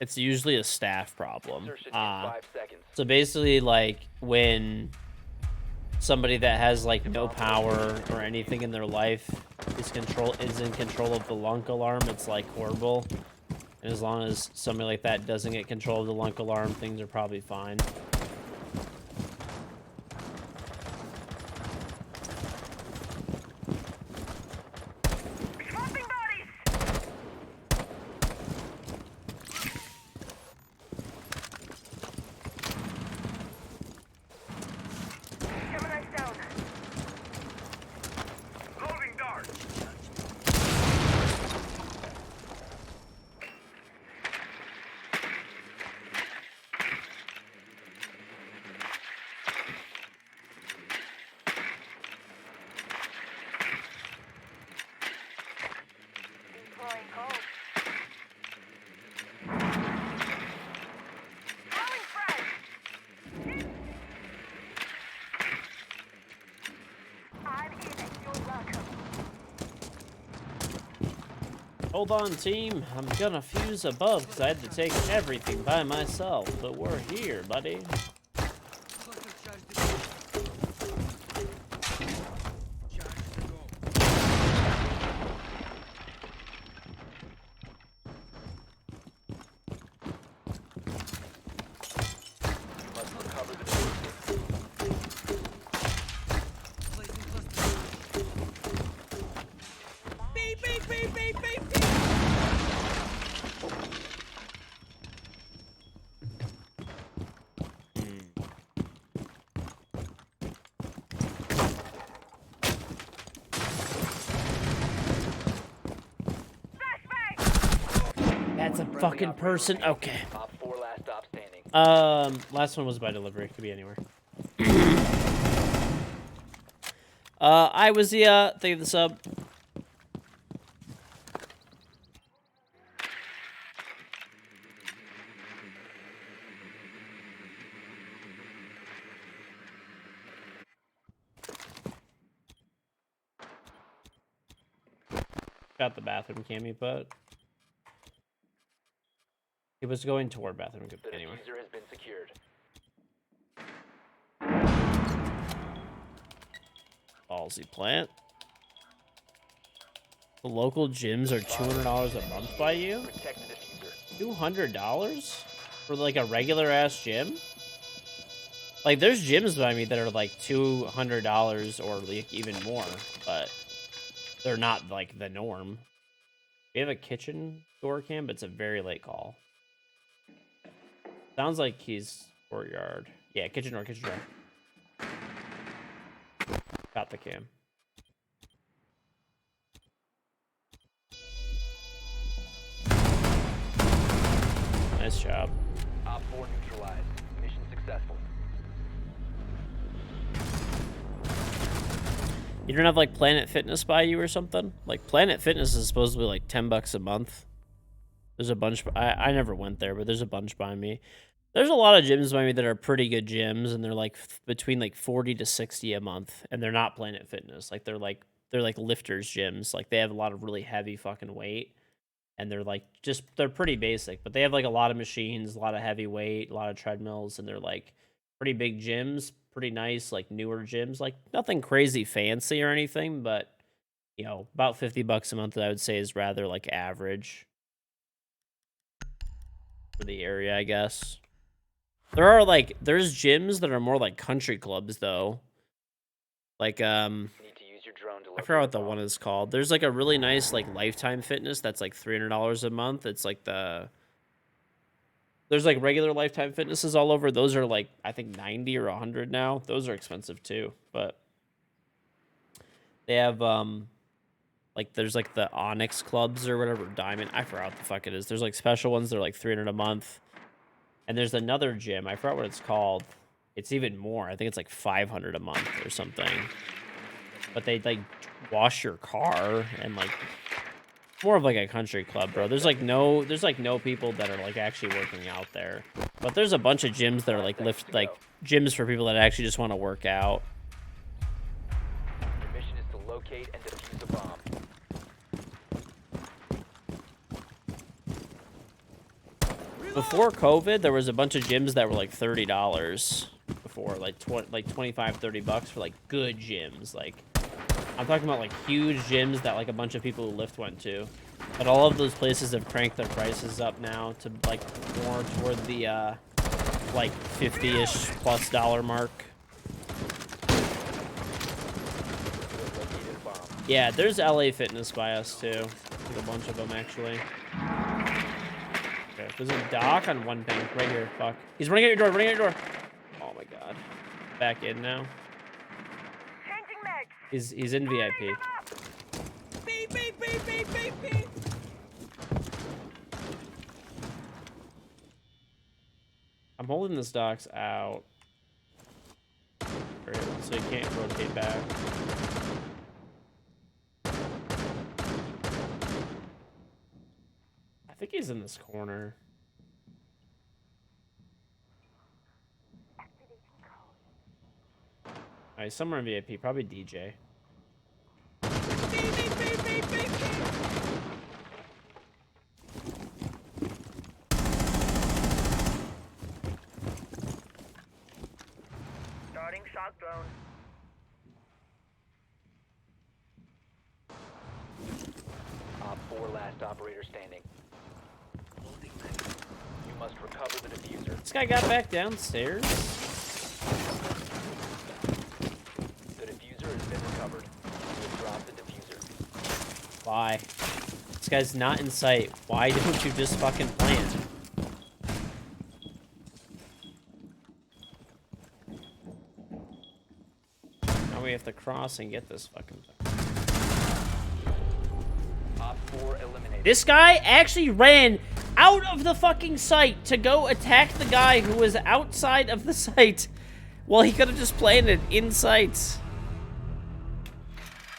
[SPEAKER 1] It's usually a staff problem.
[SPEAKER 2] Insertion in 5 seconds.
[SPEAKER 1] So basically, like when somebody that has like no power or anything in their life is in control of the lunk alarm, it's like horrible. And as long as somebody like that doesn't get control of the lunk alarm, things are probably fine.
[SPEAKER 4] Swapping bodies! Gemini's down.
[SPEAKER 3] Loading dart.
[SPEAKER 4] Deploying cold. Throwing frag! I'm in it. You're welcome.
[SPEAKER 1] Hold on, team. I'm gonna fuse above because I had to take everything by myself. But we're here, buddy.
[SPEAKER 2] Must recover the diffuser.
[SPEAKER 6] Beep, beep, beep, beep, beep, beep.
[SPEAKER 1] That's a fucking person. Okay.
[SPEAKER 2] Op 4 last stop standing.
[SPEAKER 1] Last one was by delivery. Could be anywhere. I was the thank you for the sub. Got the bathroom cam you put. It was going toward bathroom
[SPEAKER 2] The
[SPEAKER 1] anyway.
[SPEAKER 2] diffuser has been secured.
[SPEAKER 1] Ballsy plant. The local gyms are $200 a month by you?
[SPEAKER 2] Protect the diffuser.
[SPEAKER 1] $200 for like a regular ass gym? Like there's gyms by me that are like $200 or like even more, but they're not like the norm. We have a kitchen door cam, but it's a very late call. Sounds like he's courtyard. Yeah, kitchen door, kitchen door. Got the cam. Nice job.
[SPEAKER 2] Op 4 neutralized. Mission successful.
[SPEAKER 1] You don't have like Planet Fitness by you or something? Like Planet Fitness is supposed to be like $10 a month. There's a bunch. I never went there, but there's a bunch by me. There's a lot of gyms by me that are pretty good gyms, and they're like between like 40 to 60 a month, and they're not Planet Fitness. Like they're like lifters gyms. Like they have a lot of really heavy fucking weight, and they're like they're pretty basic, but they have like a lot of machines, a lot of heavy weight, a lot of treadmills, and they're like pretty big gyms, pretty nice, like newer gyms. Like nothing crazy fancy or anything, but you know, about $50 a month I would say is rather like average for the area, I guess. There's gyms that are more like country clubs though. Like
[SPEAKER 2] Need to use your drone to
[SPEAKER 1] I
[SPEAKER 2] locate
[SPEAKER 1] forgot
[SPEAKER 2] a
[SPEAKER 1] what the
[SPEAKER 2] bomb.
[SPEAKER 1] one is called. There's like a really nice like Lifetime Fitness that's like $300 a month. It's like there's like regular Lifetime Fitnesses all over. Those are like I think 90 or 100 now. Those are expensive too, but they have like there's like the Onyx clubs or whatever, Diamond. I forgot what the fuck it is. There's like special ones. They're like $300 a month. And there's another gym. I forgot what it's called. It's even more. I think it's like $500 a month or something. But they like wash your car and like more of like a country club, bro. There's like no people that are like actually working out there. But there's a bunch of gyms that are like gyms for people that actually just want to work out.
[SPEAKER 2] Your mission is to locate and defuse a bomb.
[SPEAKER 1] Before COVID, there was a bunch of gyms that were like $30 before, like $25, $30 for like good gyms. Like I'm talking about like huge gyms that like a bunch of people who lift went to. But all of those places have cranked their prices up now to like more toward the like 50-ish plus dollar mark.
[SPEAKER 2] You have located a bomb.
[SPEAKER 1] Yeah, there's LA Fitness by us too. Like a bunch of them actually. Okay, there's a dock on one thing right here. Fuck. He's running at your door, Oh my god. Back in now.
[SPEAKER 4] Changing mags.
[SPEAKER 1] He's in VIP.
[SPEAKER 6] Beep, beep, beep, beep, beep, beep.
[SPEAKER 1] I'm holding this docks out. Right, so he can't rotate back. I think he's in this corner. Alright, somewhere in VIP, probably DJ.
[SPEAKER 6] Beep, beep, beep, beep, beep, beep.
[SPEAKER 4] Starting shock drone.
[SPEAKER 2] Op 4 last operator standing. You must recover the diffuser.
[SPEAKER 1] This guy got back downstairs.
[SPEAKER 2] The diffuser has been recovered. You have dropped the diffuser.
[SPEAKER 1] Why? This guy's not in sight. Why don't you just fucking plant? Now we have to cross and get this fucking thing.
[SPEAKER 2] Op 4 eliminated.
[SPEAKER 1] This guy actually ran out of the fucking site to go attack the guy who was outside of the site. Well, he could have just planted in sight.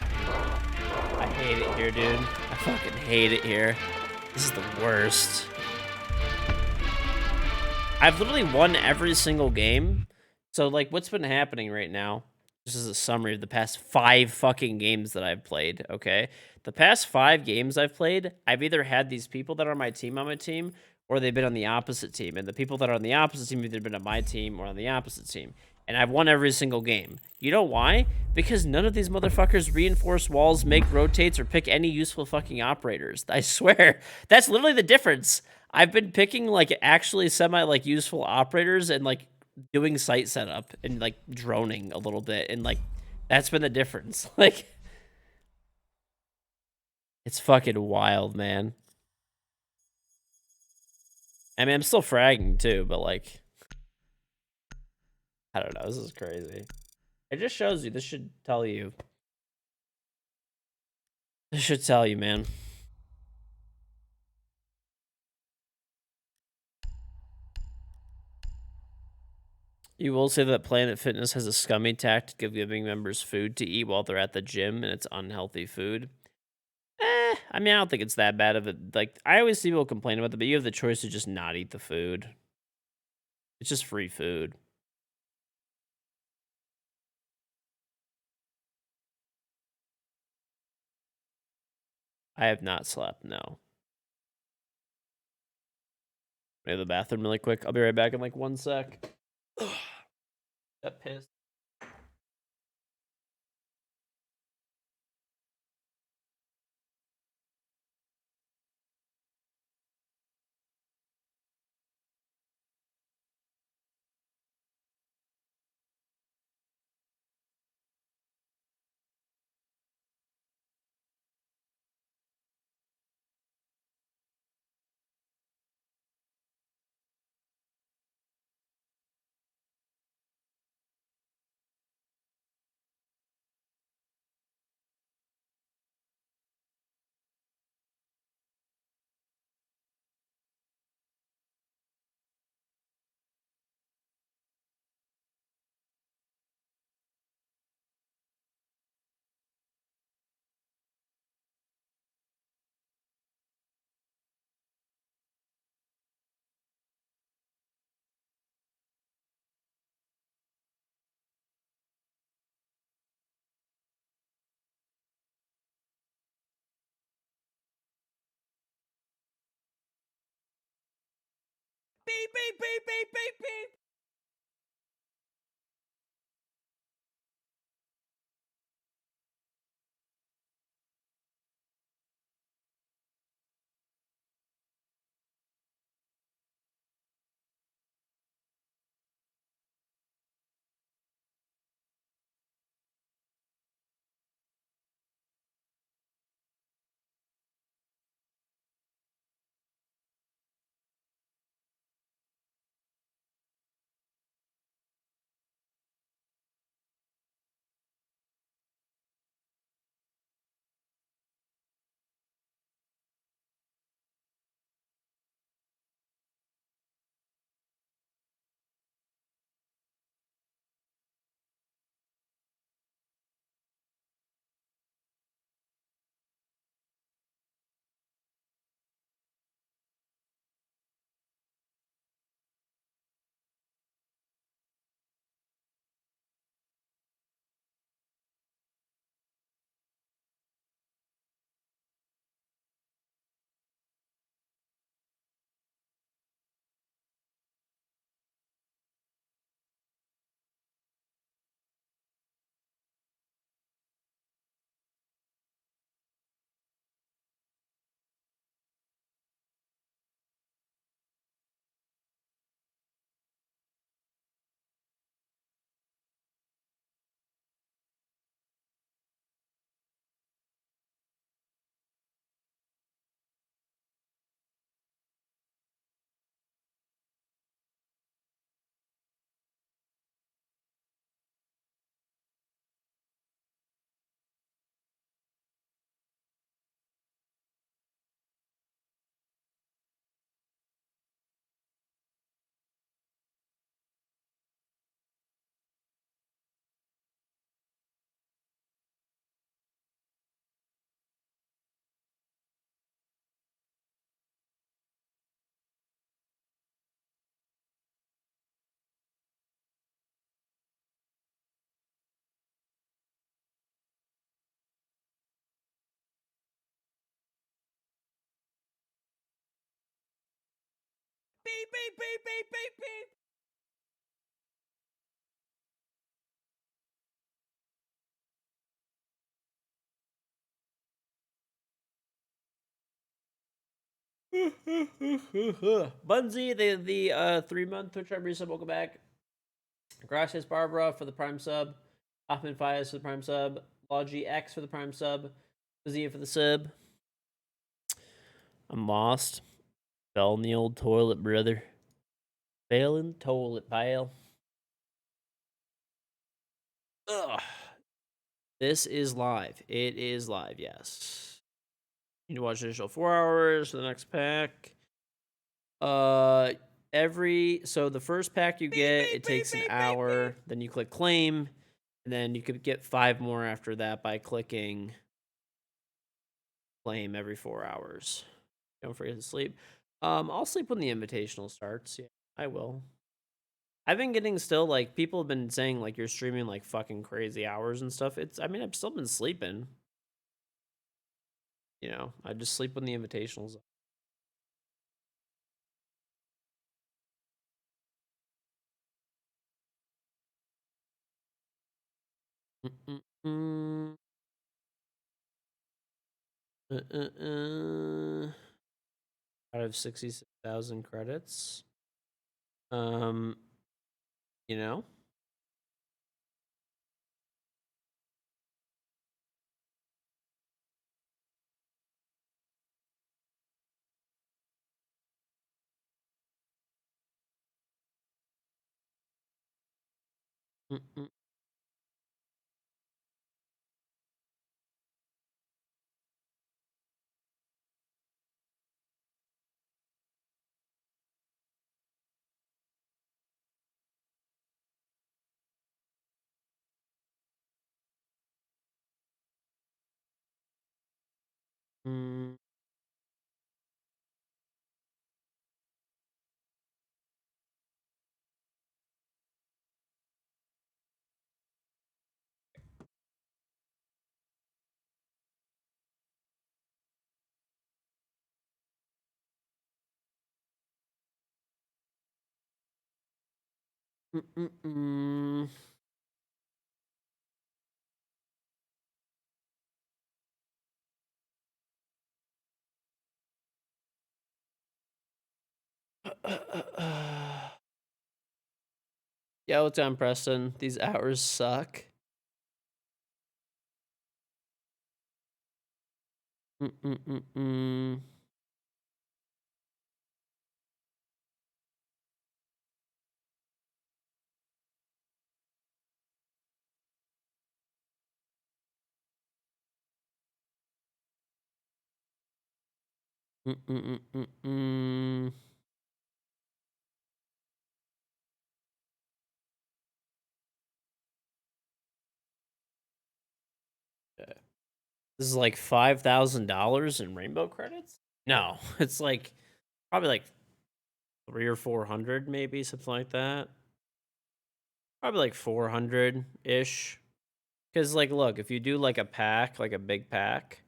[SPEAKER 1] I hate it here, dude. I fucking hate it here. This is the worst. I've literally won every single game. So, like, what's been happening right now This is a summary of the past 5 fucking games that I've played, okay? The past 5 games I've played, I've either had these people that are on my team, or they've been on the opposite team. And the people that are on the opposite team have either been on my team or on the opposite team. And I've won every single game. You know why? Because none of these motherfuckers reinforce walls, make rotates, or pick any useful fucking operators. I swear. That's literally the difference. I've been picking, like, actually like, useful operators and, like, doing site setup and, like, droning a little bit. And, like, that's been the difference. Like, it's fucking wild, man. I mean, I'm still fragging, too, but, like, I don't know. This is crazy. It just shows you. This should tell you. This should tell you, man. You will say that Planet Fitness has a scummy tactic of giving members food to eat while they're at the gym, and it's unhealthy food. I mean, I don't think it's that bad of it. Like, I always see people complain about that, but you have the choice to just not eat the food. It's just free food. I have not slept, no. Go to the bathroom really quick. I'll be right back in like 1 sec. That pissed.
[SPEAKER 6] Beep, beep, beep, beep, beep, beep. Beep, beep, beep, beep, beep, beep.
[SPEAKER 1] Bunzi, the 3-month Twitch Prime resub, welcome back. Gracias Barbara for the Prime sub. Ahmed Fayez for the Prime sub. Logi X for the Prime sub. Zia for the sub. I'm lost. Fell in the old toilet, brother. Fell in the toilet, pal. Ugh. This is live. It is live, yes. You need to watch the initial 4 hours for the next pack. So the first pack you get, it takes an hour. Then you click claim, and then you could get 5 more after that by clicking claim every 4 hours. Don't forget to sleep. I'll sleep when the invitational starts. Yeah, I will. I've been getting still like people have been saying like you're streaming like fucking crazy hours and stuff. I've still been sleeping. You know, I just sleep when the invitationals. Mm-mm-mm. Out of 66,000 credits. You know? Mm-mm. Mm. Mm-mm-mm. Yeah, what's on Preston? These hours suck. Mm-mm-mm-mm. Mm-mm-mm-mm. Okay. This is like $5,000 in rainbow credits? No, it's like probably like 300 or 400, maybe something like that. Probably like 400 ish. Because like, look, if you do like a pack, like a big pack,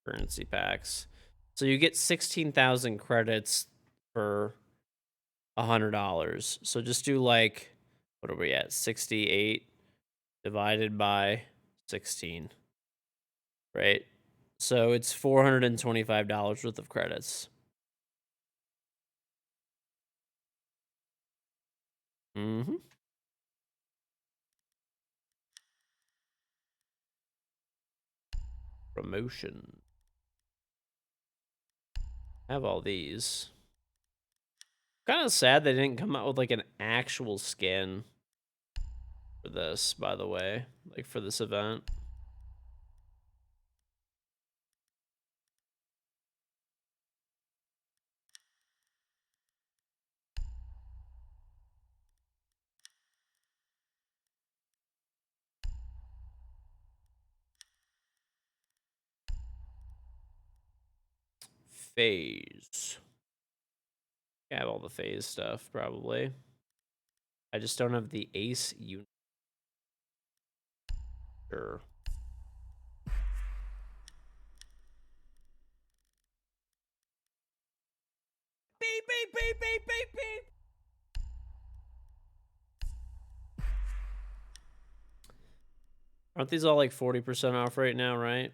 [SPEAKER 1] currency packs, so you get 16,000 credits for $100. So just do like, what are we at? 68 divided by 16, right? So it's $425 worth of credits. Mm-hmm. Promotion. Have all these. Kind of sad they didn't come out with like an actual skin for this, by the way, like for this event. Phase. I have all the phase stuff, probably. I just don't have the ace unit. Sure.
[SPEAKER 6] beep, beep, beep, beep, beep, beep.
[SPEAKER 1] Aren't these all like 40% off right now, right?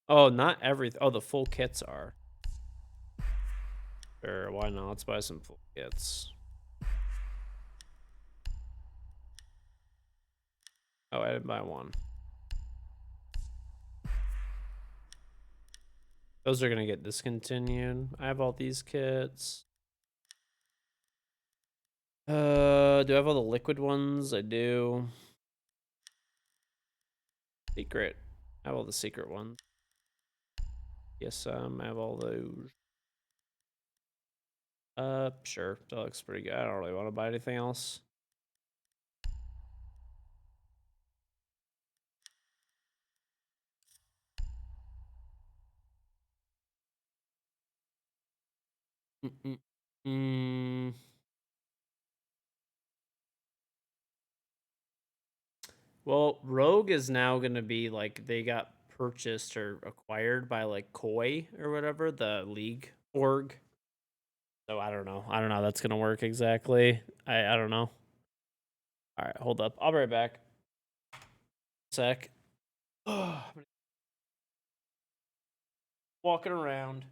[SPEAKER 1] Oh, not everything. Oh, the full kits are. Sure, why not? Let's buy some full kits. Oh, I didn't buy one. Those are gonna get discontinued. I have all these kits. Do I have all the liquid ones? I do. Secret. I have all the secret ones. Yes, I have all those. Sure. That looks pretty good. I don't really want to buy anything else. Mm-mm-mm. Well, Rogue is now gonna be like they got purchased or acquired by like Koi or whatever, the League org. So I don't know. I don't know how that's gonna work exactly. I don't know. Alright, hold up. I'll be right back. Sec. Walking around.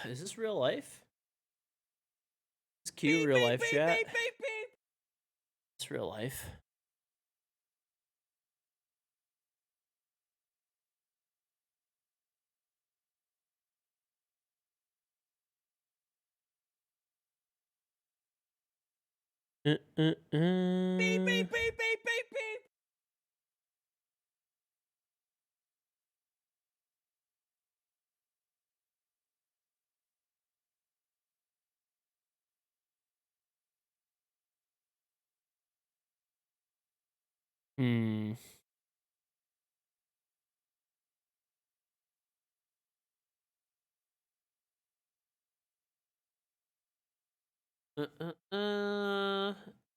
[SPEAKER 1] Is this real life? Is Q real life chat? It's real life. Hmm.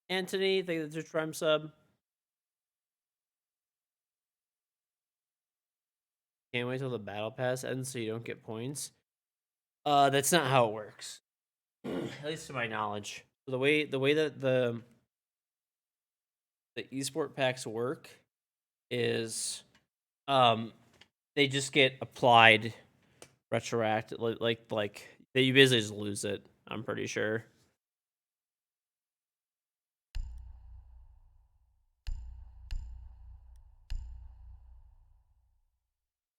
[SPEAKER 1] Anthony, thank you for the Prime sub. Can't wait till the battle pass ends so you don't get points. That's not how it works. At least to my knowledge. The way that the esport packs work is they just get applied retroactive like you basically just lose it, I'm pretty sure.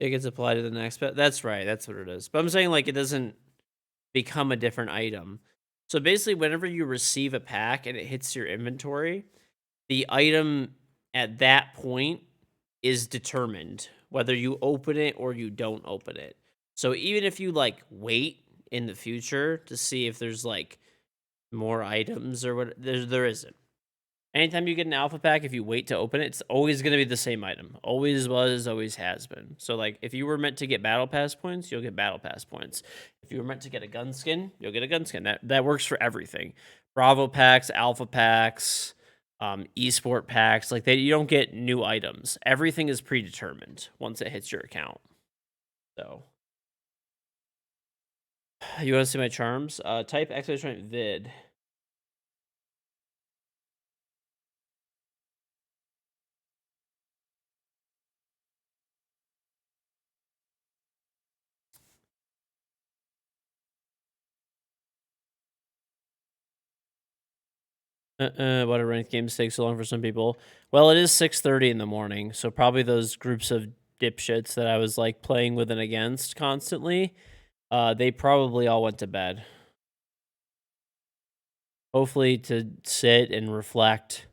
[SPEAKER 1] It gets applied to the next bet. That's right, that's what it is. But I'm saying like it doesn't become a different item. So basically whenever you receive a pack and it hits your inventory, the item at that point is determined whether you open it or you don't open it. So even if you like wait in the future to see if there's like more items or what, there isn't. Anytime you get an alpha pack, if you wait to open it, it's always going to be the same item. Always was, always has been. So like if you were meant to get battle pass points, you'll get battle pass points. If you were meant to get a gun skin, you'll get a gun skin. That works for everything. Bravo packs, alpha packs, esport packs, like you don't get new items. Everything is predetermined once it hits your account. So you want to see my charms? Type exclamation vid. Why do ranked games take so long for some people? Well, it is 6:30 in the morning, so probably those groups of dipshits that I was like playing with and against constantly, they probably all went to bed. Hopefully to sit and reflect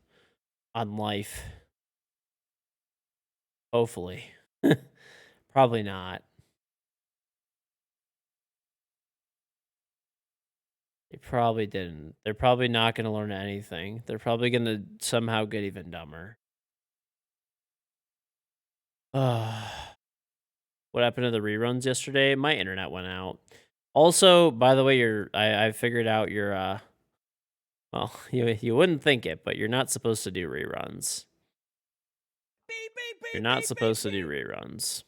[SPEAKER 1] on life. Hopefully. Probably not. They probably didn't. They're probably not going to learn anything. They're probably going to somehow get even dumber. What happened to the reruns yesterday? My internet went out. Also, by the way, I figured out your well, you wouldn't think it, but you're not supposed to do reruns. You're not supposed to do reruns.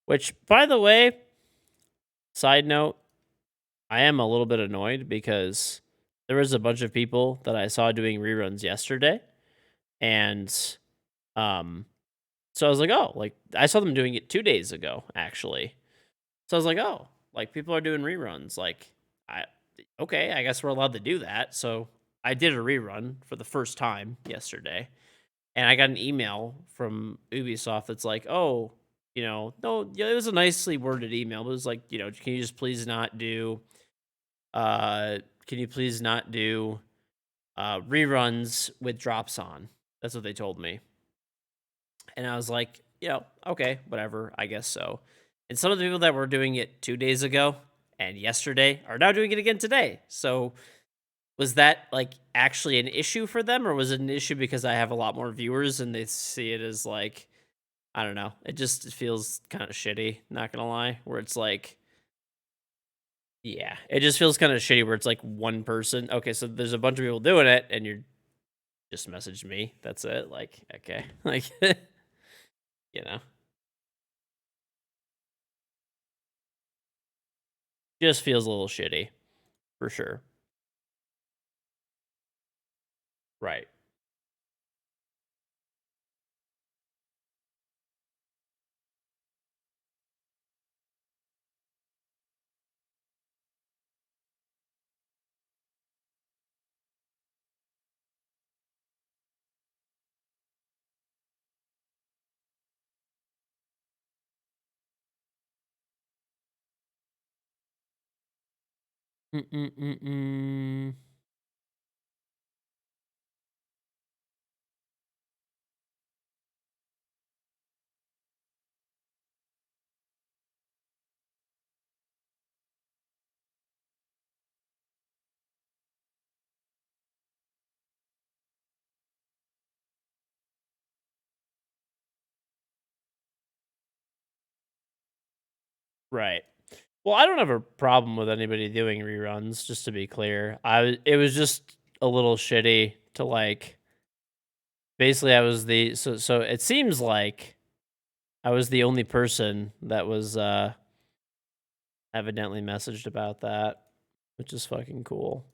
[SPEAKER 1] Which, by the way, side note, I am a little bit annoyed because there was a bunch of people that I saw doing reruns yesterday, and so I was like, oh, like I saw them doing it 2 days ago, actually. So I was like, oh, like people are doing reruns. Like, okay, I guess we're allowed to do that. So I did a rerun for the first time yesterday, and I got an email from Ubisoft that's like, oh, no, yeah, it was a nicely worded email. But it was like, can you just please not do, reruns with drops on? That's what they told me. And I was like, okay, whatever, I guess so. And some of the people that were doing it 2 days ago and yesterday are now doing it again today. So was that like actually an issue for them, or was it an issue because I have a lot more viewers and they see it as like, I don't know. It just feels kind of shitty, not gonna lie, where it's like, yeah, it just feels kind of shitty where it's like one person. Okay, so there's a bunch of people doing it and you're just messaged me. That's it. Like, okay. Like, you know. Just feels a little shitty, for sure. Right. Mm-mm-mm-mm. Right. Well, I don't have a problem with anybody doing reruns, just to be clear. It was just a little shitty to like basically I was the so it seems like I was the only person that was evidently messaged about that, which is fucking cool.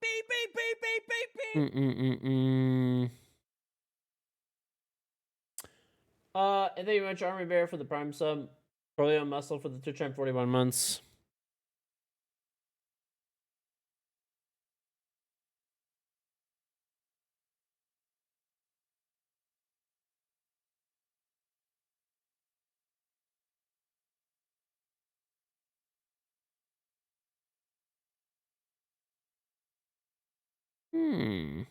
[SPEAKER 6] Beep, beep, beep, beep, beep, beep.
[SPEAKER 1] Mm-mm-mm-mm. And thank you very much, Army Bear, for the Prime sub. Corleone Muscle for the 241 months. Hmm.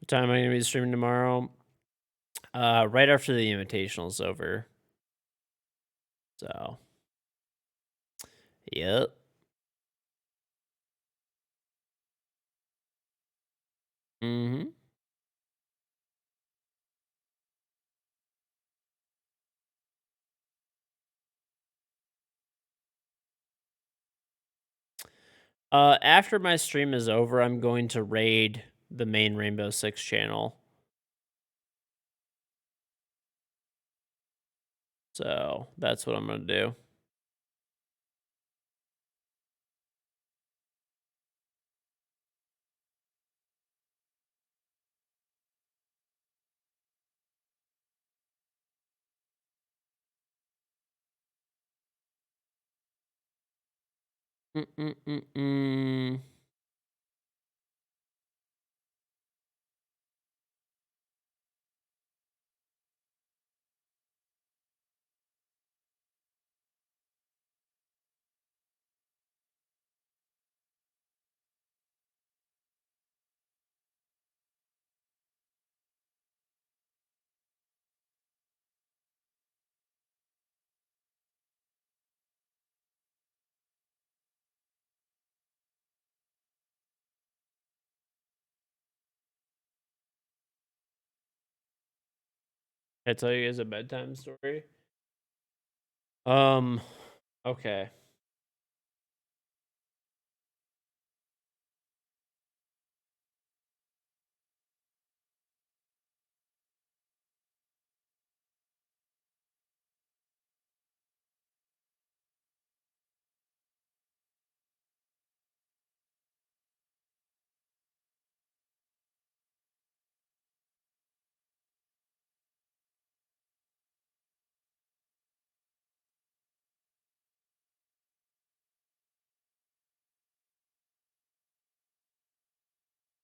[SPEAKER 1] What time am I going to be streaming tomorrow? Right after the invitational's over. So, yep. Mm-hmm. After my stream is over, I'm going to raid the main Rainbow Six channel. So that's what I'm gonna do. Mm-mm-mm-mm. I tell you guys a bedtime story. Okay.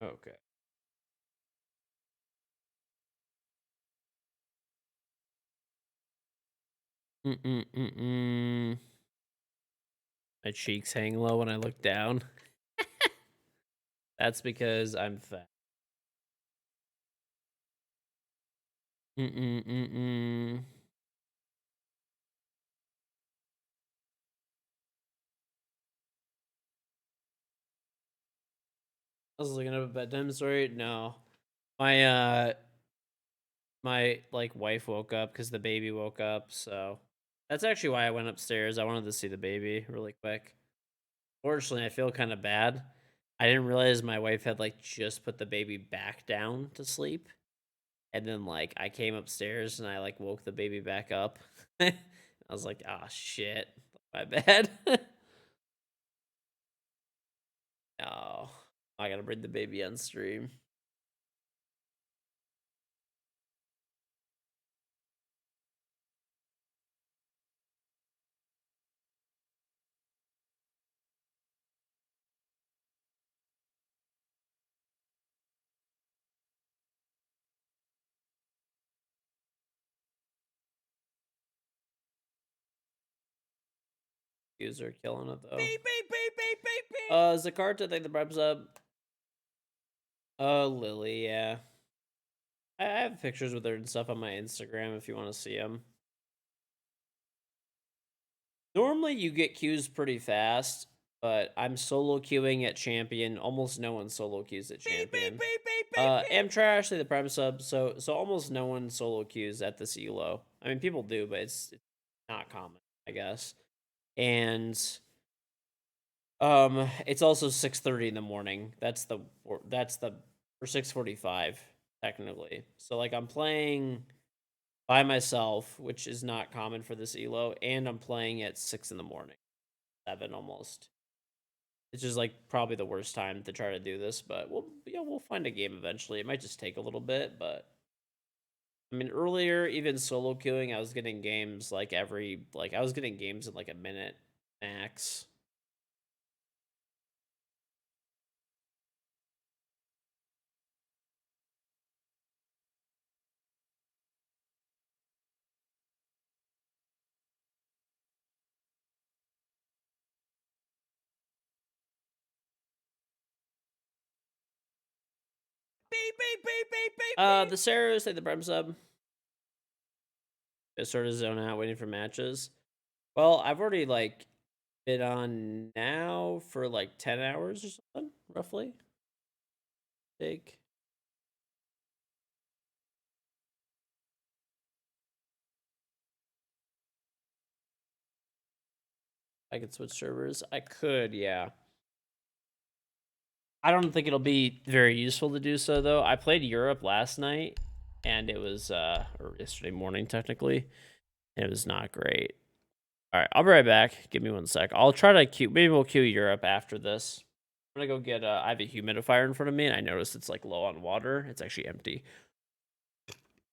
[SPEAKER 1] Okay. Mm-mm-mm-mm. My cheeks hang low when I look down. That's because I'm fat. Mm-mm-mm-mm. I was looking up a bedtime story. No. My like wife woke up because the baby woke up, so that's actually why I went upstairs. I wanted to see the baby really quick. Fortunately, I feel kind of bad. I didn't realize my wife had like just put the baby back down to sleep. And then like I came upstairs and I like woke the baby back up. I was like, "Ah, shit. My bad." Oh, I gotta bring the baby on stream. User killing it though.
[SPEAKER 6] Beep, beep, beep, beep, beep, beep.
[SPEAKER 1] Zakarta, thank the bribes up. Lily, yeah. I have pictures with her and stuff on my Instagram if you want to see them. Normally, you get queues pretty fast, but I'm solo queuing at champion. Almost no one solo queues at champion.
[SPEAKER 6] Beep, beep, beep, beep, beep,
[SPEAKER 1] Am trash, the prime sub. So almost no one solo queues at this elo. I mean, people do, but it's not common, I guess. And it's also 6:30 in the morning. That's the or 6:45 technically. So like I'm playing by myself, which is not common for this elo, and I'm playing at 6 in the morning, 7 almost. It's just like probably the worst time to try to do this, but we'll find a game eventually. It might just take a little bit, but I mean earlier even solo queuing, I was getting games like I was getting games in like a minute max.
[SPEAKER 6] beep, beep, beep, beep, beep.
[SPEAKER 1] The Sarahs say the prem sub. Just sort of zone out waiting for matches. Well, I've already like been on now for like 10 hours or something, roughly. Take. I could switch servers. I could, yeah. I don't think it'll be very useful to do so though. I played Europe last night and it was or yesterday morning technically. And it was not great. All right, I'll be right back. Give me one sec. I'll try to queue. Maybe we'll queue Europe after this. I'm gonna go get. I have a humidifier in front of me, and I noticed it's like low on water. It's actually empty.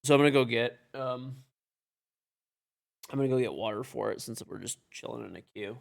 [SPEAKER 1] So I'm gonna go get. I'm gonna go get water for it since we're just chilling in a queue.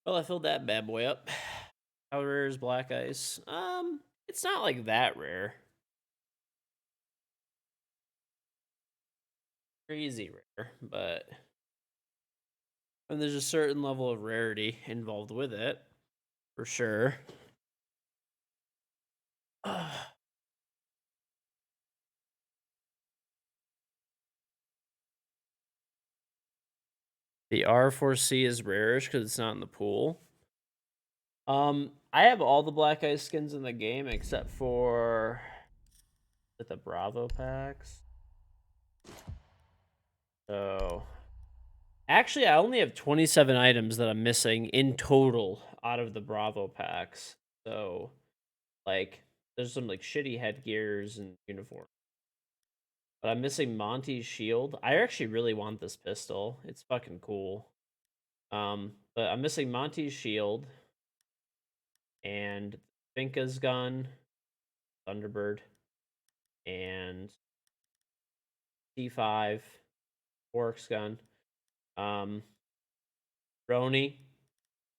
[SPEAKER 1] Well, I filled that bad boy up. How rare is black ice? It's not like that rare. Crazy rare, but and there's a certain level of rarity involved with it, for sure. The R4C is rarish because it's not in the pool. I have all the black ice skins in the game except for the Bravo packs. So actually, I only have 27 items that I'm missing in total out of the Bravo packs. So, like, there's some like shitty headgears and uniforms. But I'm missing Monty's shield. I actually really want this pistol. It's fucking cool. But I'm missing Monty's shield and Finka's gun, Thunderbird, and T5, Orc's gun, Roni,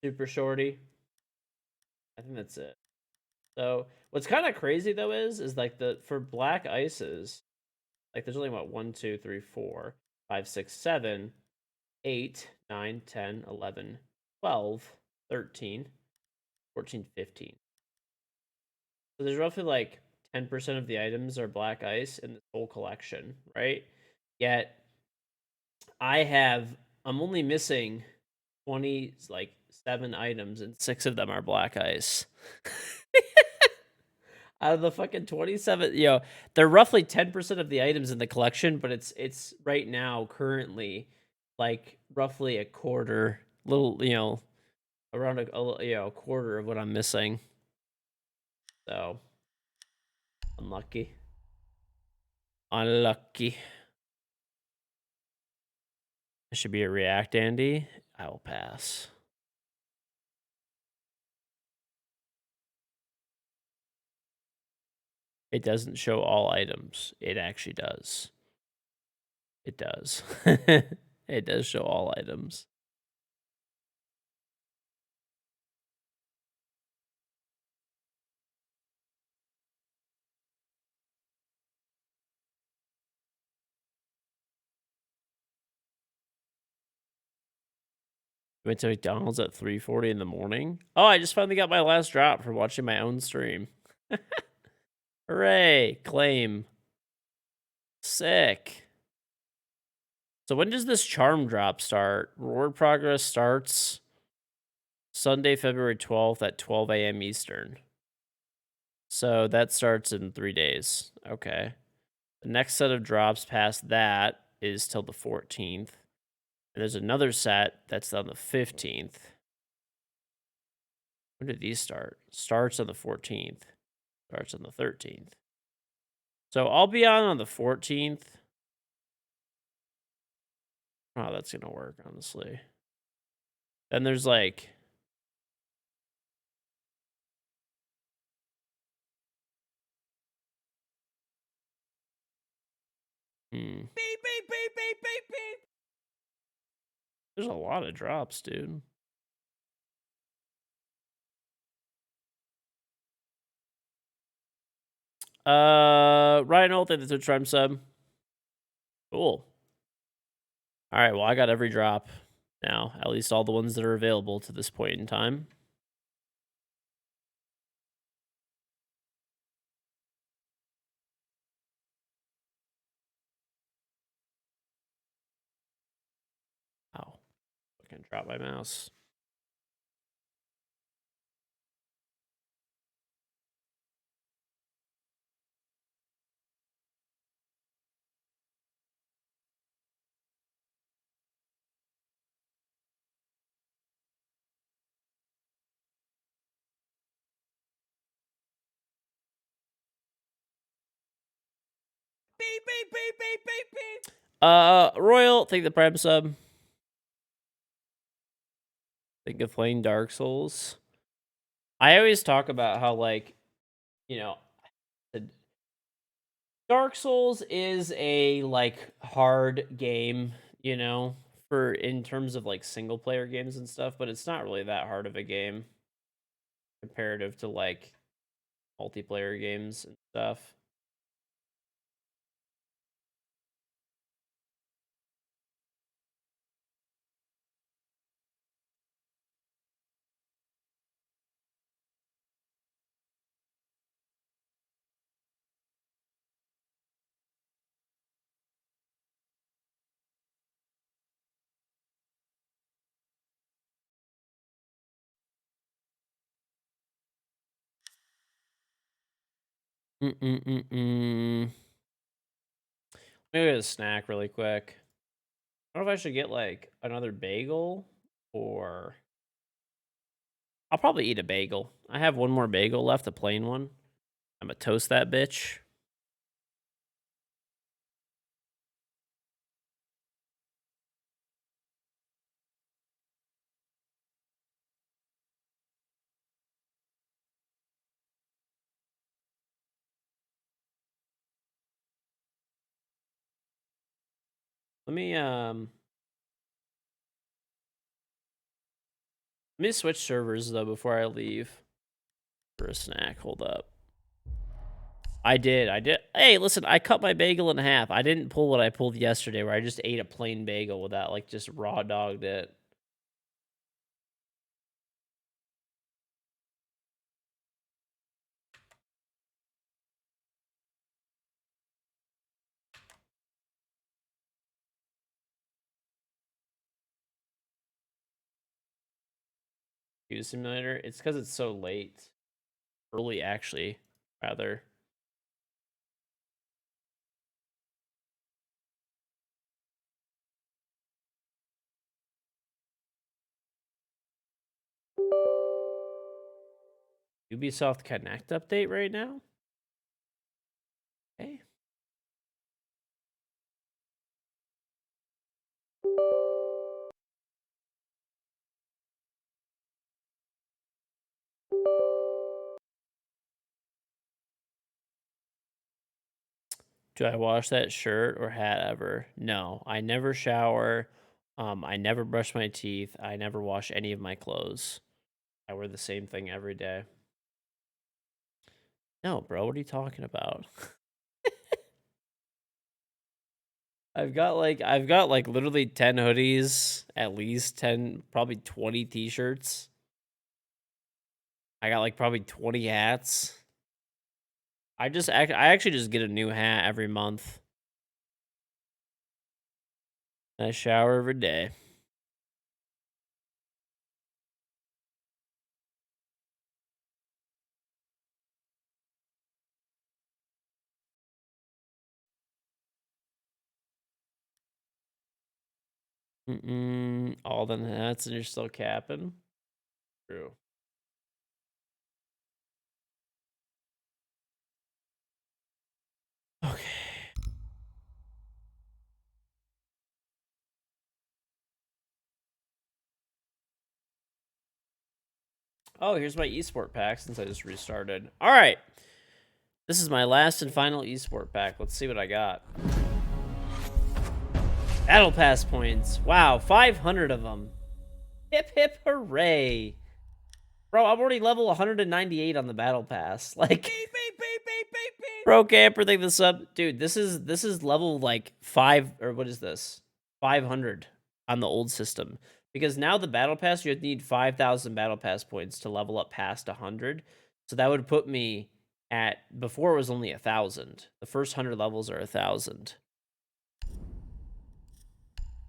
[SPEAKER 1] Super Shorty. I think that's it. So what's kind of crazy though is like for black ices, like there's only what 1, 2, 3, 4, 5, 6, 7, 8, 9, 10, 11, 12, 13, 14, 15. So there's roughly like 10% of the items are black ice in this whole collection, right? Yet I'm only missing 7 items and 6 of them are black ice. Out of the fucking 27, they're roughly 10% of the items in the collection, but it's right now currently like roughly a quarter, around a quarter of what I'm missing. So unlucky. Unlucky. It should be a react, Andy. I will pass. It doesn't show all items. It actually does. It does. It does show all items. Went to McDonald's at 3:40 in the morning. Oh, I just finally got my last drop for watching my own stream. Hooray! Claim. Sick. So when does this charm drop start? Reward progress starts Sunday, February 12th at 12 a.m. Eastern. So that starts in 3 days. Okay. The next set of drops past that is till the 14th. And there's another set that's on the 15th. When did these start? Starts on the 14th. Starts on the 13th. So I'll be on the 14th. Oh, that's going to work, honestly. Then there's like...
[SPEAKER 6] Beep, beep, beep, beep, beep, beep.
[SPEAKER 1] There's a lot of drops, dude. Ryan Holt, thank you for the Twitch sub. Cool. All right, well, I got every drop now, at least all the ones that are available to this point in time. Ow. I can drop my mouse.
[SPEAKER 6] Beep, beep, beep, beep, beep, beep.
[SPEAKER 1] Royal, thank the Prime sub. Think of playing Dark Souls. I always talk about how, like, Dark Souls is a, like, hard game, for in terms of like single player games and stuff, but it's not really that hard of a game comparative to like multiplayer games and stuff. Mm-mm-mm-mm. Maybe a snack really quick. I don't know if I should get like another bagel or I'll probably eat a bagel. I have one more bagel left, a plain one. I'm gonna toast that bitch. Let me switch servers though before I leave for a snack. Hold up. I did. Hey, listen, I cut my bagel in half. I didn't pull what I pulled yesterday where I just ate a plain bagel without like just raw dogged it. Computer simulator. It's because it's so late. Early, actually, rather. Ubisoft Connect update right now? Okay. Do I wash that shirt or hat ever? No, I never shower. I never brush my teeth. I never wash any of my clothes. I wear the same thing every day. No, bro, what are you talking about? I've got like literally 10 hoodies, at least 10, probably 20 t-shirts. I got like probably 20 hats. I actually just get a new hat every month. I shower every day. All them hats and you're still capping? True. Okay. Oh, here's my esport pack since I just restarted. All right. This is my last and final esport pack. Let's see what I got. Battle pass points. Wow, 500 of them. Hip hip hooray. Bro, I'm already level 198 on the battle pass. Like
[SPEAKER 6] Beep, beep, beep, beep, beep, beep.
[SPEAKER 1] Bro, camper thing this up. Dude, this is level like 5 or what is this? 500 on the old system. Because now the battle pass you need 5,000 battle pass points to level up past 100. So that would put me at before it was only 1,000. The first 100 levels are 1,000.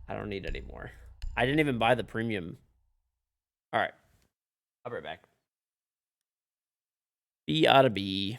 [SPEAKER 1] I don't need any more. I didn't even buy the premium. All right. I'll be right back. B ought to be.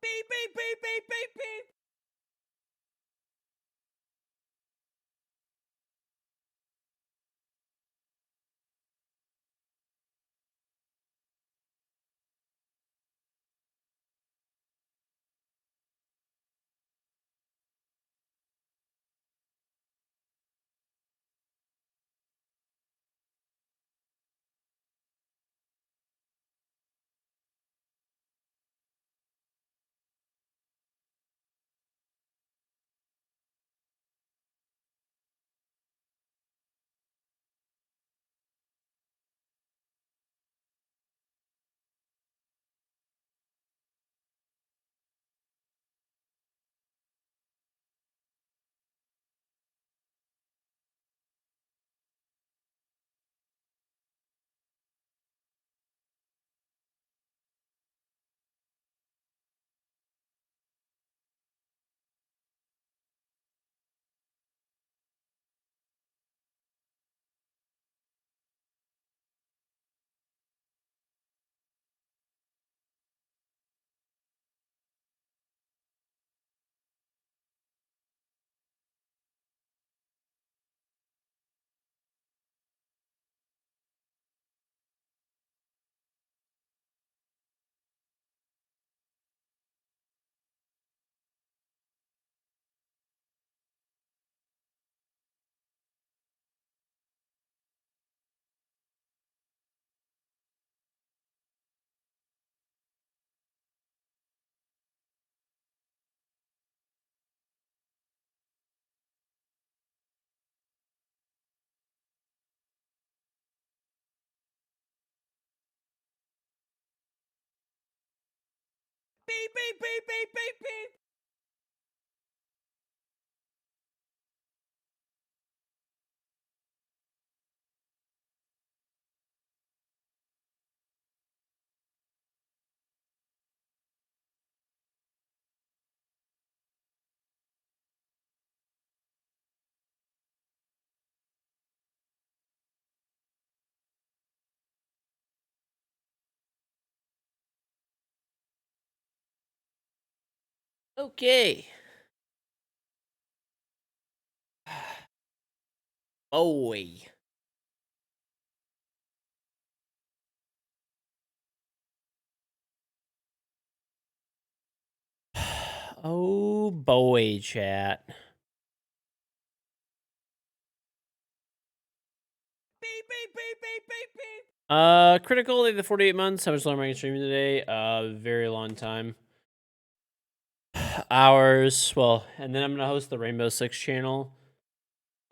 [SPEAKER 6] Beep, beep, beep, beep, beep, beep. Beep, beep, beep, beep, beep, beep.
[SPEAKER 1] Okay. Boy. Oh boy, chat.
[SPEAKER 6] Beep, beep, beep, beep, beep, beep.
[SPEAKER 1] Critical the 48 months. How much longer am I streaming today? Very long time. Hours. Well, and then I'm gonna host the Rainbow Six channel.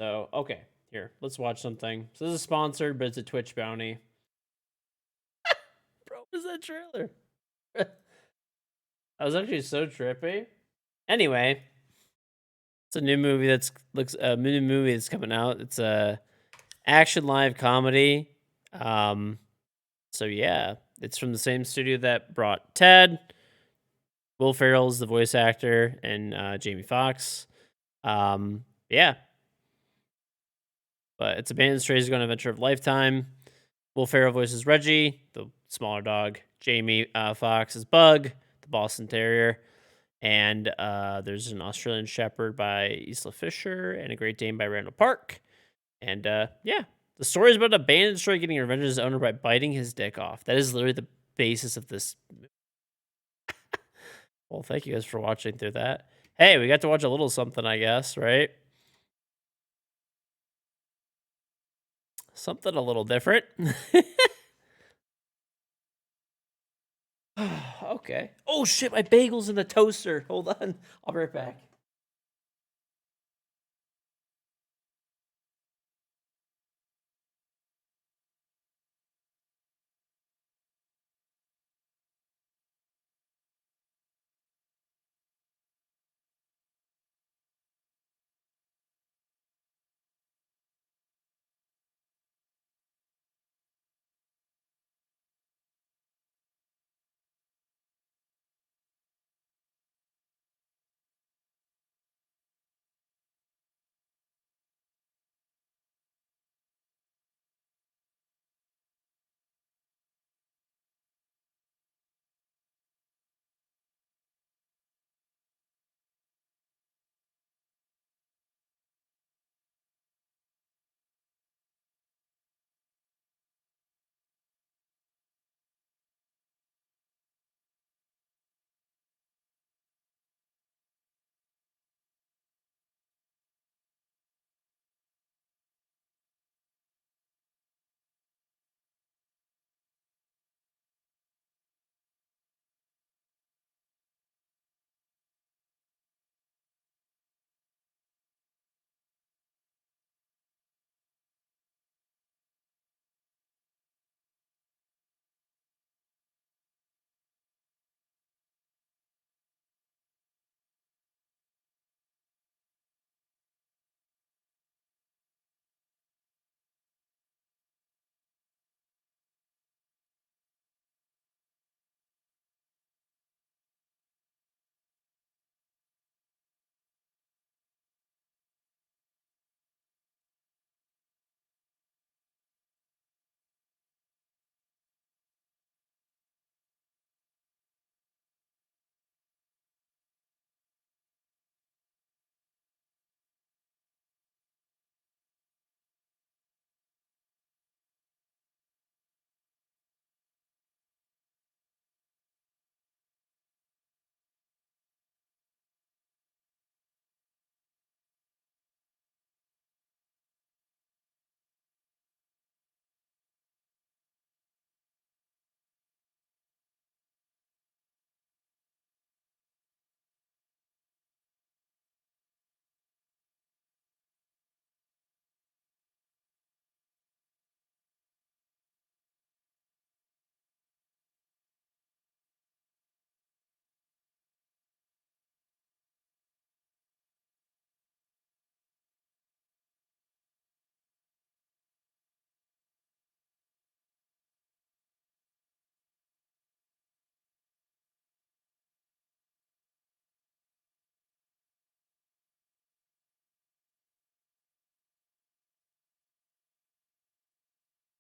[SPEAKER 1] So okay, here, let's watch something. So this is sponsored, but it's a Twitch bounty. Bro, what is that trailer? That was actually so trippy. Anyway, it's a new movie new movie that's coming out. It's a action live comedy. So yeah, it's from the same studio that brought Ted. Will Ferrell's the voice actor, and Jamie Foxx. Yeah, but it's abandoned strays go on an adventure of a lifetime. Will Ferrell voices Reggie, the smaller dog. Jamie Foxx is Bug, the Boston Terrier. And there's an Australian Shepherd by Isla Fisher and a Great Dane by Randall Park. And yeah, the story is about a abandoned destroyer getting revenge on his owner by biting his dick off. That is literally the basis of this. Well, thank you guys for watching through that. Hey, we got to watch a little something, I guess, right? Something a little different. Okay. Oh shit, my bagel's in the toaster. Hold on. I'll be right back.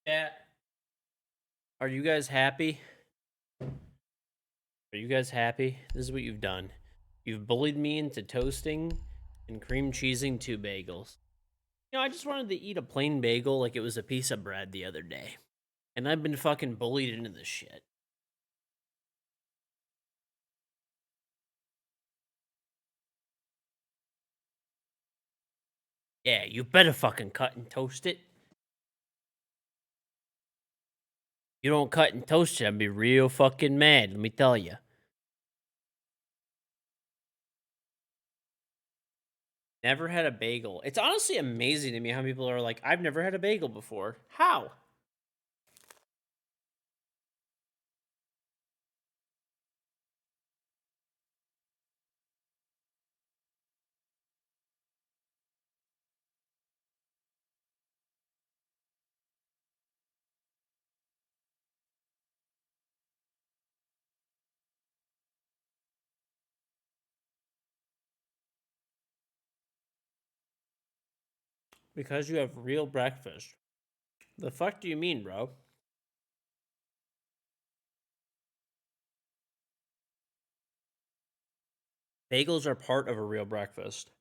[SPEAKER 1] Chat. Are you guys happy? Are you guys happy? This is what you've done. You've bullied me into toasting and cream cheesing 2 bagels. You know, I just wanted to eat a plain bagel like it was a piece of bread the other day. And I've been fucking bullied into this shit. Yeah, you better fucking cut and toast it. You don't cut and toast it, I'd be real fucking mad, let me tell you. Never had a bagel. It's honestly amazing to me how people are like, I've never had a bagel before. How? Because you have real breakfast. The fuck do you mean, bro? Bagels are part of a real breakfast.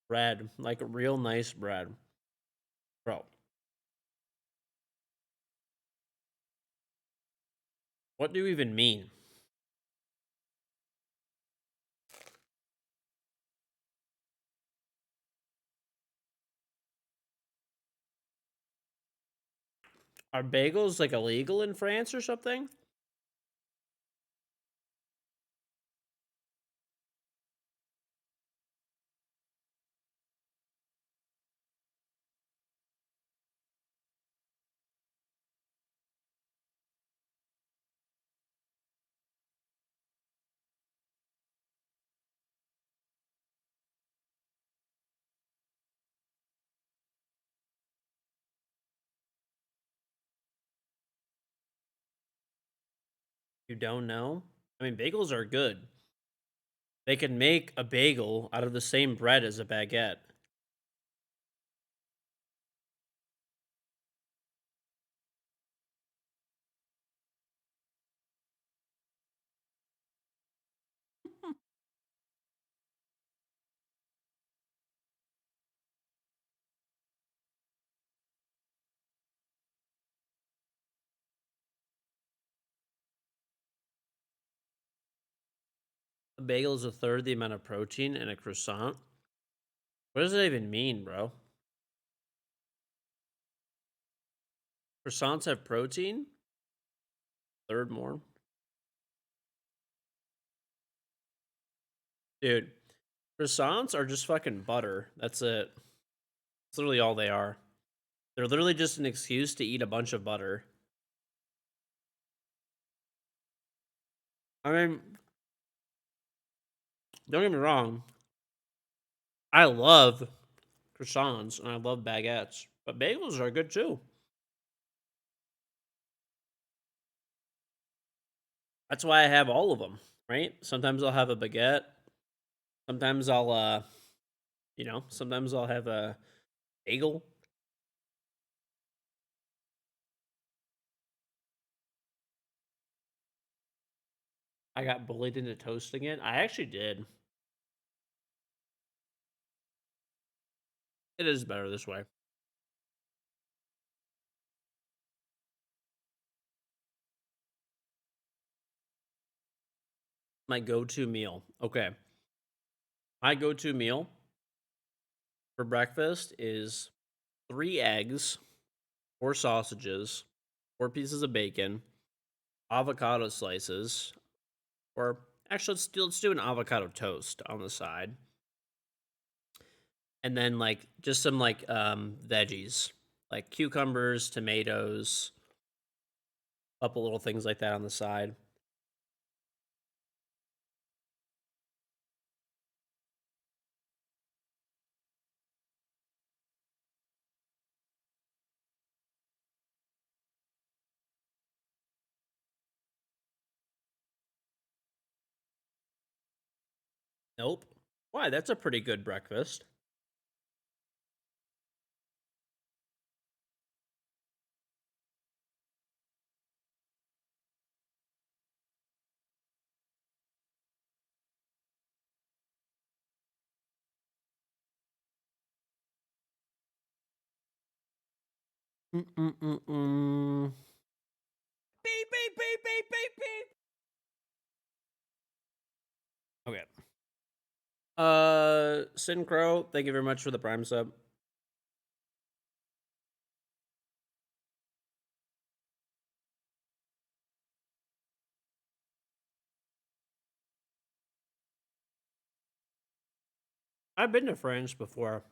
[SPEAKER 1] Bread, like a real nice bread. Bro. What do you even mean? Are bagels like illegal in France or something? You don't know? I mean, bagels are good. They can make a bagel out of the same bread as a baguette. A bagel is a third the amount of protein in a croissant. What does that even mean, bro? Croissants have protein? Third more? Dude, croissants are just fucking butter. That's it. That's literally all they are. They're literally just an excuse to eat a bunch of butter. I mean, don't get me wrong. I love croissants and I love baguettes, but bagels are good too. That's why I have all of them, right? Sometimes I'll have a baguette. Sometimes I'll, sometimes I'll have a bagel. I got bullied into toasting it. I actually did. It is better this way. My go-to meal. Okay. My go-to meal for breakfast is 3 eggs, 4 sausages, 4 pieces of bacon, avocado slices, or actually let's do an avocado toast on the side. And then like just some like veggies, like cucumbers, tomatoes, a couple little things like that on the side. Nope. Why? That's a pretty good breakfast. Mm-mm-mm-mm.
[SPEAKER 6] Beep, beep, beep, beep, beep, beep.
[SPEAKER 1] Okay. Synchro, thank you very much for the Prime sub. I've been to France before.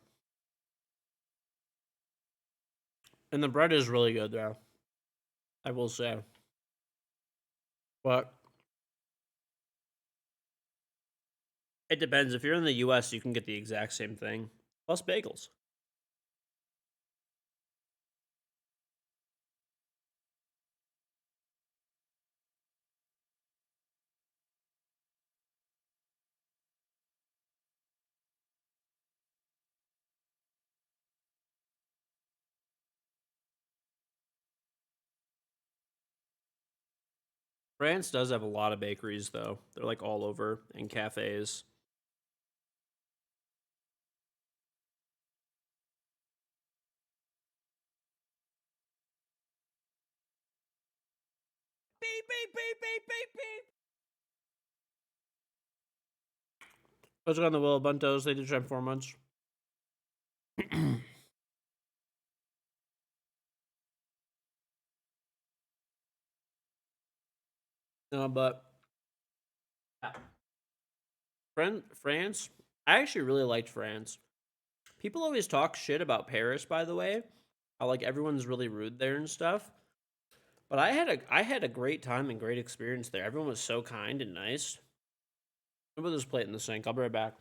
[SPEAKER 1] And the bread is really good there. I will say. But it depends. If you're in the US, you can get the exact same thing. Plus bagels. France does have a lot of bakeries, though. They're like all over and cafes.
[SPEAKER 6] Beep, beep, beep, beep, beep, beep.
[SPEAKER 1] Let's go on the Willow Buntos. They did try 4 months. No, but France, I actually really liked France. People always talk shit about Paris, by the way. How like everyone's really rude there and stuff. But I had a great time and great experience there. Everyone was so kind and nice. I'm gonna put this plate in the sink. I'll be right back.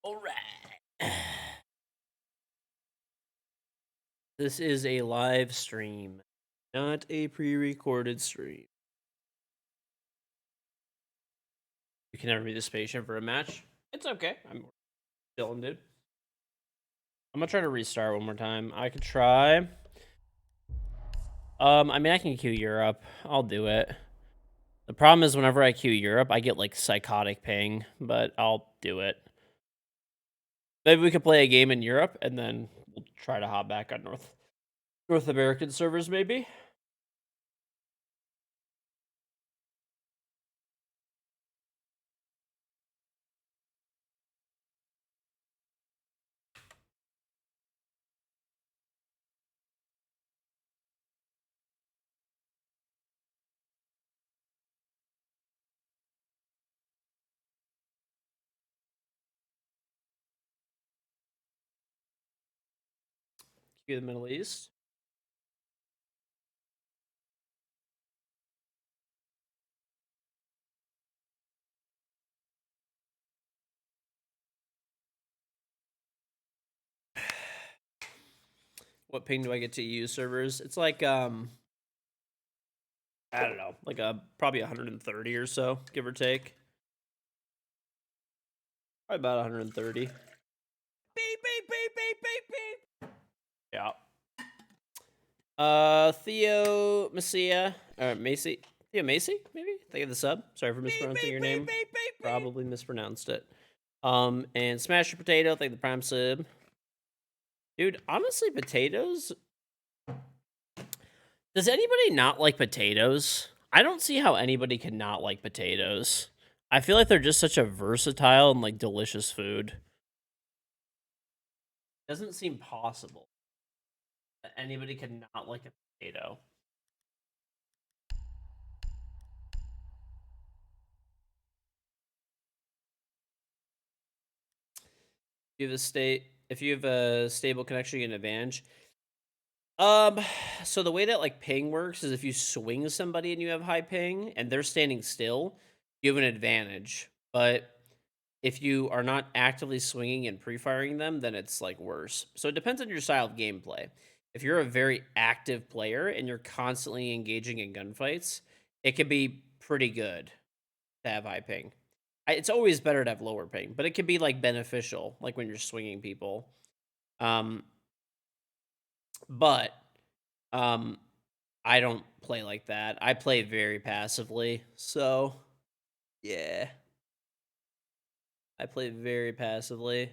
[SPEAKER 1] All right. This is a live stream, not a pre-recorded stream. You can never be this patient for a match. It's okay. I'm chilling, dude. I'm gonna try to restart one more time. I could try. I mean, I can queue Europe. I'll do it. The problem is whenever I queue Europe, I get like psychotic ping, but I'll do it. Maybe we could play a game in Europe and then we'll try to hop back on North American servers, maybe. Queue the Middle East. What ping do I get to EU servers? It's like I don't know, like probably 130 or so, give or take. Probably about 130.
[SPEAKER 6] Beep, beep, beep, beep, beep, beep.
[SPEAKER 1] Yeah. Theo Messia, or Macy, Theo Macy, maybe. Thank you for the sub. Sorry for mispronouncing your name. Probably mispronounced it. And Smash Your Potato, thank you for the prime sub. Dude, honestly, potatoes. Does anybody not like potatoes? I don't see how anybody can not like potatoes. I feel like they're just such a versatile and like delicious food. Doesn't seem possible that anybody can not like a potato. If you have a stable connection, you get an advantage. So the way that like ping works is if you swing somebody and you have high ping and they're standing still, you have an advantage. But if you are not actively swinging and pre-firing them, then it's like worse. So it depends on your style of gameplay. If you're a very active player and you're constantly engaging in gunfights, it can be pretty good to have high ping. It's always better to have lower ping, but it can be like beneficial, like when you're swinging people. But I don't play like that. I play very passively. So, yeah. I play very passively.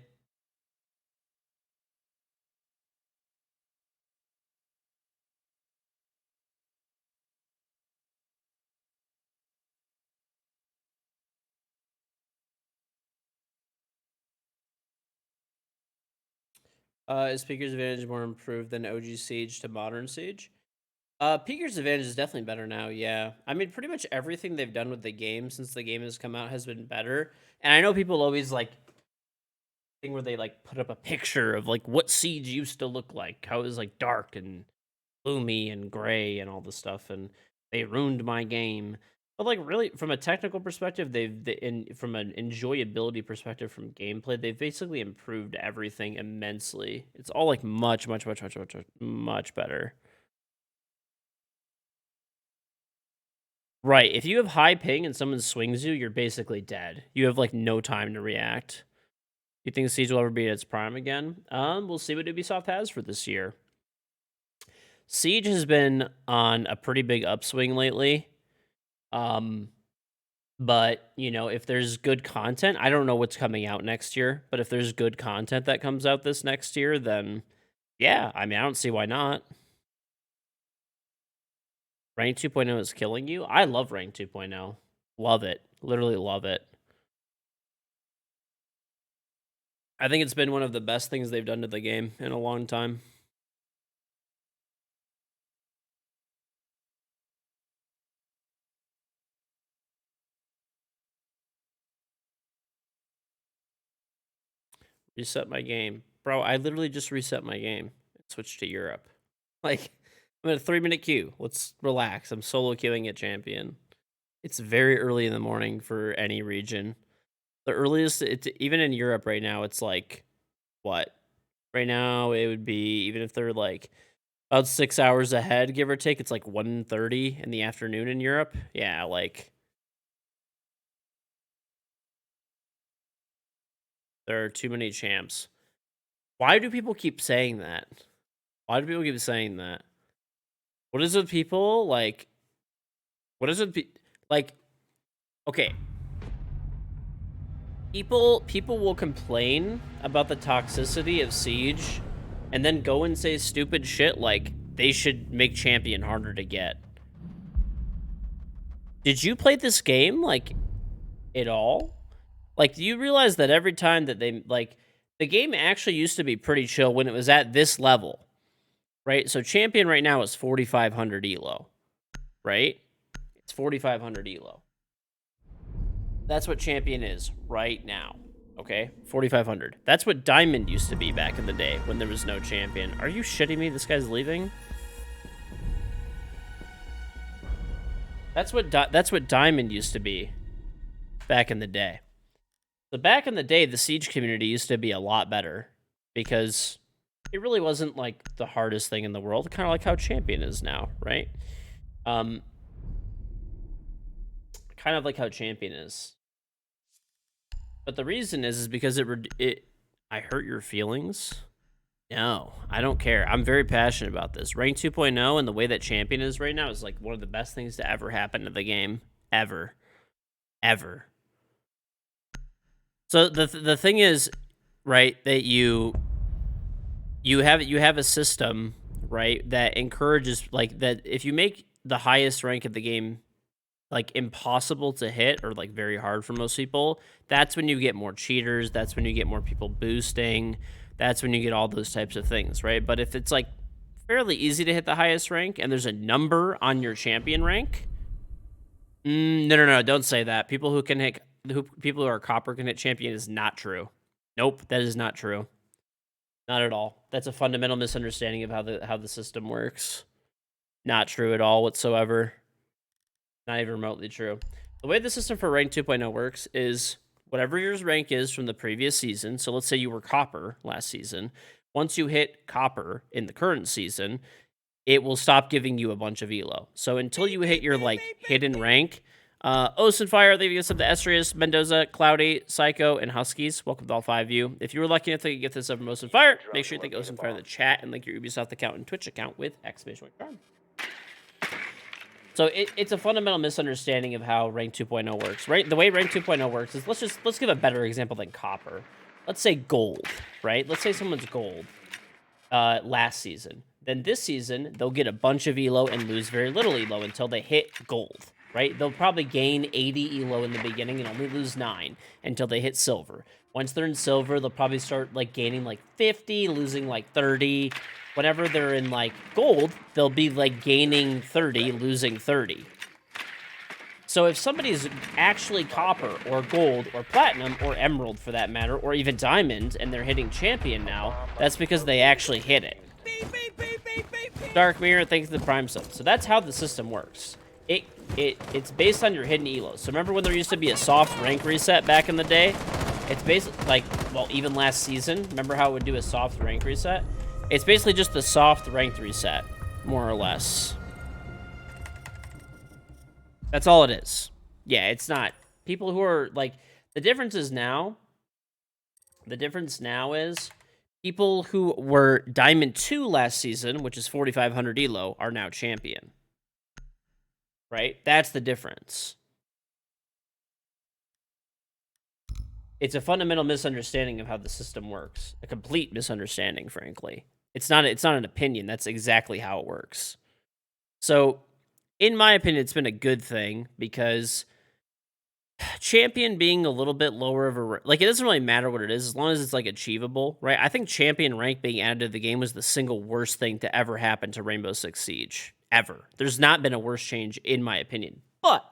[SPEAKER 1] Is Peaker's Advantage more improved than OG Siege to Modern Siege? Peaker's Advantage is definitely better now, yeah. I mean, pretty much everything they've done with the game since the game has come out has been better. And I know people always like thing where they like put up a picture of like what Siege used to look like, how it was like dark and gloomy and gray and all this stuff, and they ruined my game. But like really, from a technical perspective, from an enjoyability perspective, from gameplay, they've basically improved everything immensely. It's all like much better. Right. If you have high ping and someone swings you, you're basically dead. You have like no time to react. You think Siege will ever be at its prime again? We'll see what Ubisoft has for this year. Siege has been on a pretty big upswing lately. But, you know, if there's good content, I don't know what's coming out next year, but if there's good content that comes out this next year, then yeah, I mean, I don't see why not. Rank 2.0 is killing you? I love Rank 2.0. Love it. Literally love it. I think it's been one of the best things they've done to the game in a long time. Reset my game. Bro, I literally just reset my game and switched to Europe. Like, I'm in a 3-minute queue. Let's relax. I'm solo queuing at champion. It's very early in the morning for any region. The earliest, it's even in Europe right now, it's like, what? Right now, it would be, even if they're like about 6 hours ahead, give or take, it's like 1:30 in the afternoon in Europe. Yeah, like, there are too many champs. Why do people keep saying that? Why do people keep saying that? What is it, people? Like, what is it? Like, okay. People will complain about the toxicity of Siege and then go and say stupid shit like they should make champion harder to get. Did you play this game like at all? Like, do you realize that every time that they like the game actually used to be pretty chill when it was at this level, right? So champion right now is 4,500 elo, right? It's 4,500 elo. That's what champion is right now. Okay, 4,500. That's what diamond used to be back in the day when there was no champion. Are you shitting me? This guy's leaving? That's what diamond used to be back in the day. So back in the day, the Siege community used to be a lot better because it really wasn't like the hardest thing in the world, kind of like how champion is now, right? Kind of like how champion is. But the reason is because I hurt your feelings. No, I don't care. I'm very passionate about this. Rank 2.0 and the way that champion is right now is like one of the best things to ever happen to the game. Ever. Ever. So the thing is, right, that you have a system, right, that encourages, like, that if you make the highest rank of the game like impossible to hit or like very hard for most people, that's when you get more cheaters, that's when you get more people boosting, that's when you get all those types of things, right? But if it's like fairly easy to hit the highest rank and there's a number on your champion rank, no, don't say that. People who are copper can hit champion is not true. Nope, that is not true. Not at all. That's a fundamental misunderstanding of how the system works. Not true at all whatsoever. Not even remotely true. The way the system for rank 2.0 works is whatever your rank is from the previous season. So let's say you were copper last season. Once you hit copper in the current season, it will stop giving you a bunch of elo. So until you hit your like hidden rank, Oceanfire, they give us the Estrius, Mendoza, Cloudy, Psycho, and Huskies. Welcome to all 5 of you. If you were lucky enough to get this up from Oceanfire, make sure you thank Oceanfire in the chat and link your Ubisoft account and Twitch account with exclamation charm. So it's a fundamental misunderstanding of how rank 2.0 works, right? The way rank 2.0 works is let's give a better example than copper. Let's say gold, right? Let's say someone's gold last season. Then this season, they'll get a bunch of elo and lose very little elo until they hit gold, right? They'll probably gain 80 elo in the beginning and only lose 9 until they hit silver. Once they're in silver, they'll probably start like gaining like 50, losing like 30. Whenever they're in like gold, they'll be like gaining 30, losing 30. So if somebody's actually copper or gold or platinum or emerald for that matter, or even diamond, and they're hitting champion now, that's because they actually hit it. Dark Mirror, thanks to the Prime sub. So that's how the system works. It's based on your hidden elo. So remember when there used to be a soft rank reset back in the day? It's basically like, well, even last season, remember how it would do a soft rank reset? It's basically just the soft ranked reset, more or less. That's all it is. Yeah, it's not. People who are, like, the difference now is people who were Diamond 2 last season, which is 4,500 elo, are now champion. Right? That's the difference. It's a fundamental misunderstanding of how the system works. A complete misunderstanding, frankly. It's not an opinion. That's exactly how it works. So, in my opinion, it's been a good thing because champion being a little bit lower of a... Like, it doesn't really matter what it is as long as it's, like, achievable, right? I think champion rank being added to the game was the single worst thing to ever happen to Rainbow Six Siege. Ever. There's not been a worse change, in my opinion. But,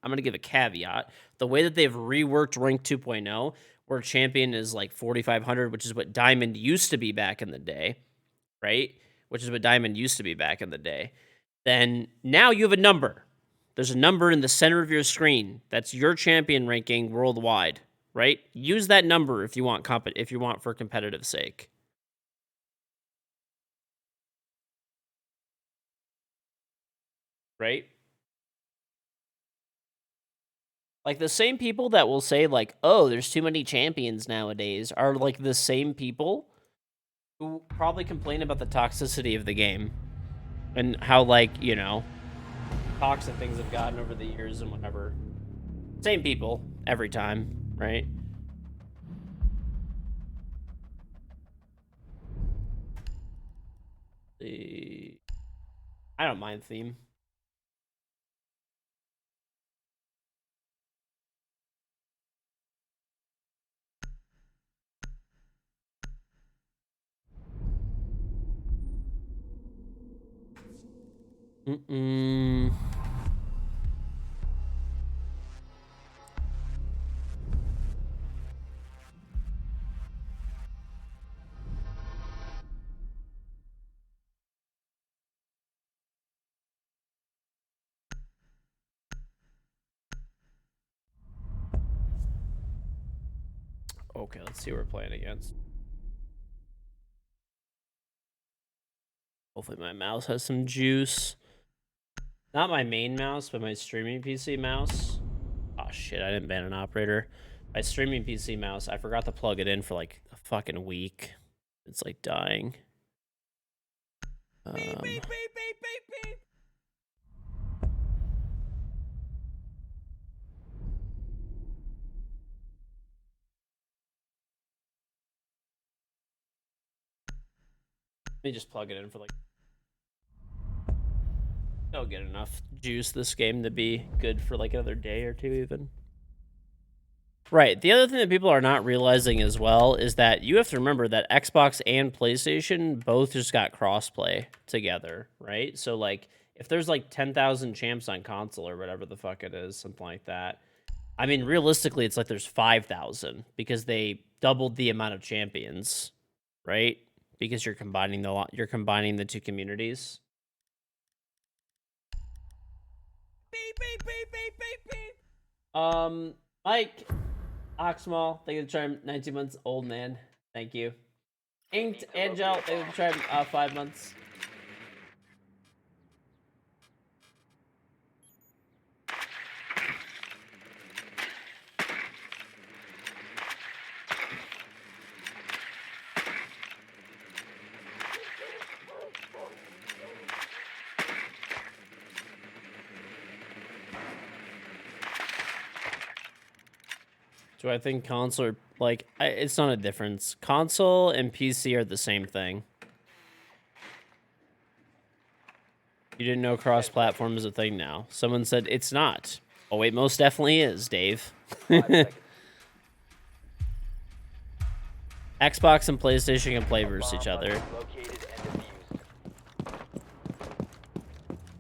[SPEAKER 1] I'm going to give a caveat. The way that they've reworked rank 2.0, where champion is, like, 4,500, which is what diamond used to be back in the day, right? Which is what diamond used to be back in the day. Then now you have a number. There's a number in the center of your screen. That's your champion ranking worldwide, right? Use that number if you want for competitive sake. Right? Like the same people that will say like, "Oh, there's too many champions nowadays," are like the same people who probably complain about the toxicity of the game and how like, you know, toxic things have gotten over the years and whatever. Same people every time, right? I don't mind theme. Mm-mm. Okay, let's see who we're playing against. Hopefully my mouse has some juice. Not my main mouse, but my streaming PC mouse. Oh shit, I didn't ban an operator. My streaming PC mouse, I forgot to plug it in for like a fucking week. It's like dying.
[SPEAKER 6] Beep, beep, beep, beep, beep, beep.
[SPEAKER 1] Let me just plug it in for like... I'll get enough juice this game to be good for like another day or two even. Right. The other thing that people are not realizing as well is that you have to remember that Xbox and PlayStation both just got crossplay together, right? So like if there's like 10,000 champs on console or whatever the fuck it is, something like that. I mean, realistically, it's like there's 5,000 because they doubled the amount of champions, right? Because you're combining the two communities.
[SPEAKER 6] Beep, beep, beep, beep, beep, beep.
[SPEAKER 1] Mike Oxmal, thank you for trying 19 months. Old man, thank you. Inked Angel, thank you for trying 5 months. Do I think console are, like, it's not a difference. Console and PC are the same thing. You didn't know cross-platform is a thing now. Someone said it's not. Oh, wait, most definitely is, Dave.
[SPEAKER 2] 5 seconds.
[SPEAKER 1] Xbox and PlayStation can play versus each
[SPEAKER 2] Bomb
[SPEAKER 1] other.
[SPEAKER 2] must be located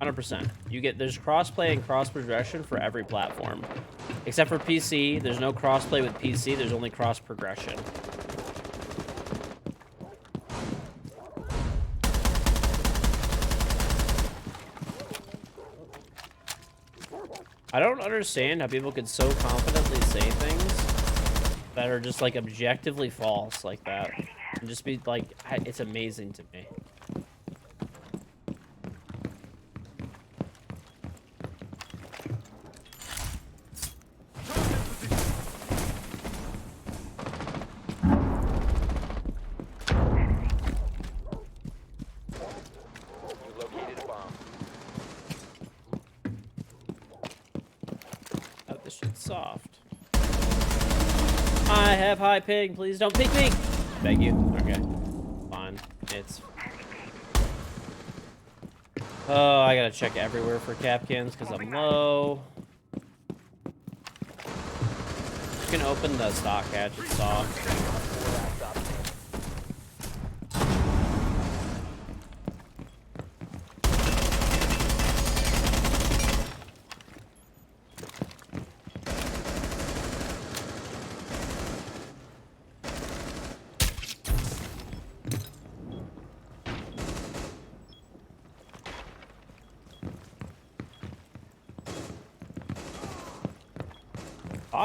[SPEAKER 2] and defused.
[SPEAKER 1] 100%. There's crossplay and cross progression for every platform. Except for PC, there's no crossplay with PC, there's only cross progression. I don't understand how people could so confidently say things that are just like objectively false like that. And just be like, it's amazing to me.
[SPEAKER 2] You located a bomb.
[SPEAKER 1] Oh, this shit's soft. I have high ping. Please don't pick me. Thank you. Okay. Fine. It's... Oh, I gotta check everywhere for cap cans because I'm low. You can open the stock hatch. It's soft.
[SPEAKER 2] Last stop standing.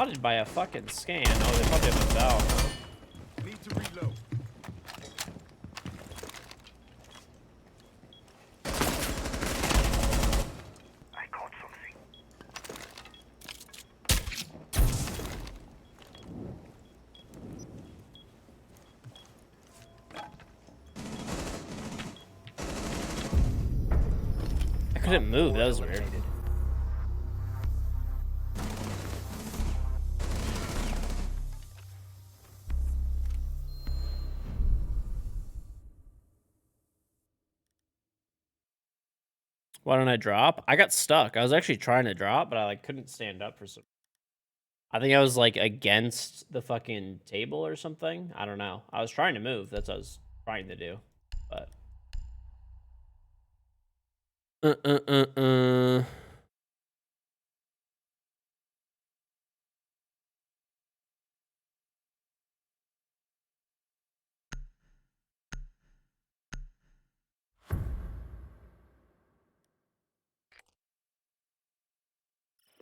[SPEAKER 1] spotted by a fucking scan. Oh, they probably have a valve.
[SPEAKER 3] Need to reload. I caught something.
[SPEAKER 1] I couldn't move. That was weird. Why don't I drop? I got stuck. I was actually trying to drop, but I like couldn't stand up for some. I think I was like against the fucking table or something. I don't know. I was trying to move. That's what I was trying to do, but. Uh.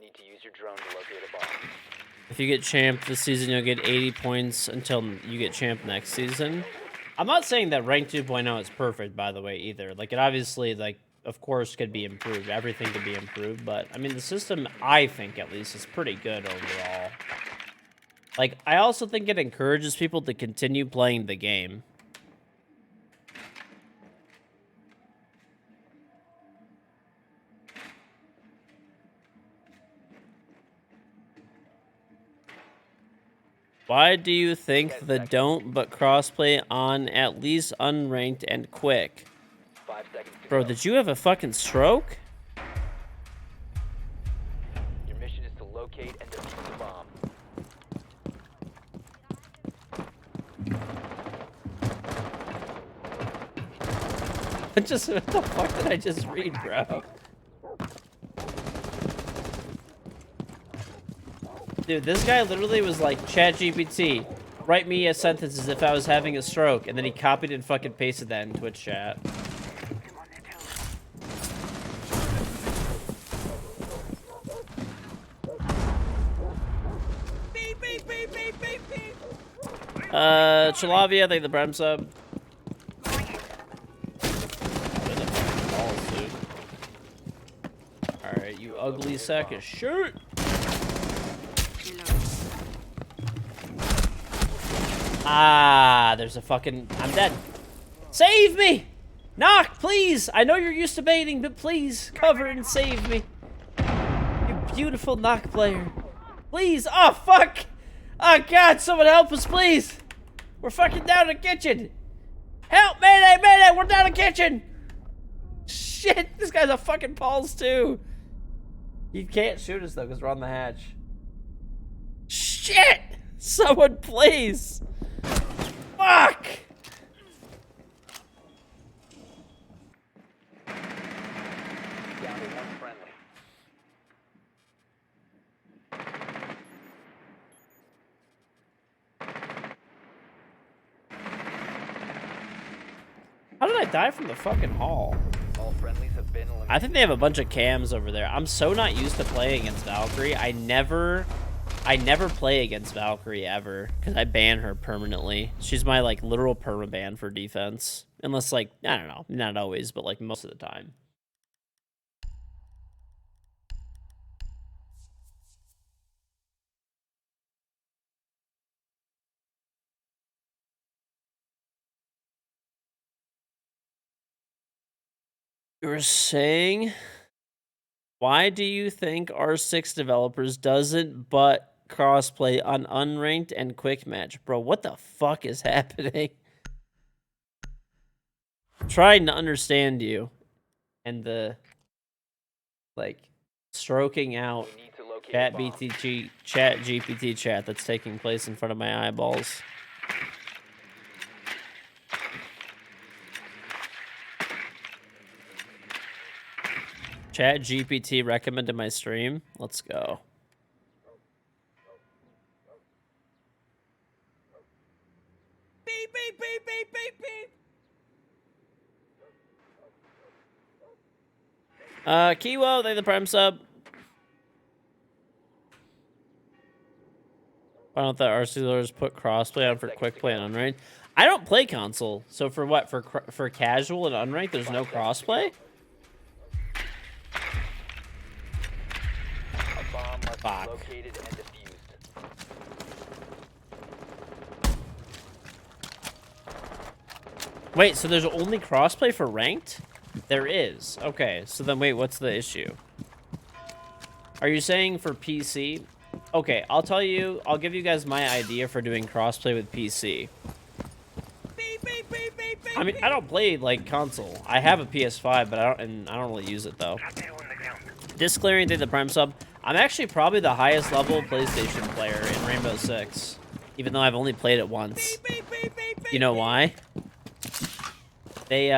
[SPEAKER 2] Need to use your drone to locate a bomb.
[SPEAKER 1] If you get champ this season, you'll get 80 points until you get champ next season. I'm not saying that rank 2.0 is perfect, by the way, either. Like, it obviously, like, of course, could be improved. Everything could be improved, but, I mean, the system, I think, at least, is pretty good overall. Like, I also think it encourages people to continue playing the game. Why do you think the don't but crossplay on at least unranked and quick?
[SPEAKER 2] 5 seconds to
[SPEAKER 1] Bro,
[SPEAKER 2] go.
[SPEAKER 1] did you have a fucking stroke?
[SPEAKER 2] Your mission is to locate and defuse the bomb.
[SPEAKER 1] What the fuck did I just read, bro? Dude, this guy literally was like, ChatGPT, write me a sentence as if I was having a stroke, and then he copied and fucking pasted that in Twitch chat.
[SPEAKER 6] Beep, beep, beep, beep, beep, beep.
[SPEAKER 1] Chalavia, thank the Prem sub. Alright, you ugly sack of shit. Ah, there's a fucking... I'm dead. Save me! Knock, please! I know you're used to baiting, but please, cover and save me. You beautiful knock player. Please! Oh, fuck! Oh, God, someone help us, please! We're fucking down in the kitchen! Help! Mayday! Mayday! We're down in the kitchen! Shit! This guy's a fucking Pauls, too! He can't shoot us, though, because we're on the hatch. Shit! Someone, please! Fuck!
[SPEAKER 2] Down to 1 friendly.
[SPEAKER 1] How did I die from the fucking hall?
[SPEAKER 2] All friendlies have been eliminated.
[SPEAKER 1] I think they have a bunch of cams over there. I'm so not used to playing against Valkyrie. I never play against Valkyrie ever because I ban her permanently. She's my like literal permaban for defense. Unless like, I don't know, not always, but like most of the time. You were saying, why do you think R6 developers doesn't but crossplay on unranked and quick match? Bro, what the fuck is happening? Trying to understand you and the like stroking out
[SPEAKER 2] We need to locate a bomb.
[SPEAKER 1] chat GPT chat that's taking place in front of my eyeballs. Chat GPT recommended my stream. Let's go.
[SPEAKER 6] Beep, beep, beep, beep, beep, beep.
[SPEAKER 1] Kiwo, they the prime sub. Why don't the RCLers put crossplay on for quick play and unranked? I don't play console, so for what? For casual and unranked, there's no crossplay.
[SPEAKER 2] A bomb must
[SPEAKER 1] Fuck.
[SPEAKER 2] be located and defused.
[SPEAKER 1] Wait, so there's only crossplay for ranked? There is. Okay, so then wait, what's the issue? Are you saying for PC? Okay, I'll give you guys my idea for doing crossplay with PC.
[SPEAKER 6] Beep, beep, beep, beep, beep,
[SPEAKER 1] I mean, I don't play like console. I have a PS5, but I don't really use it though. Disclairing the Prime sub. I'm actually probably the highest level PlayStation player in Rainbow Six, even though I've only played it once.
[SPEAKER 6] beep, beep, beep, beep,
[SPEAKER 1] You know why? They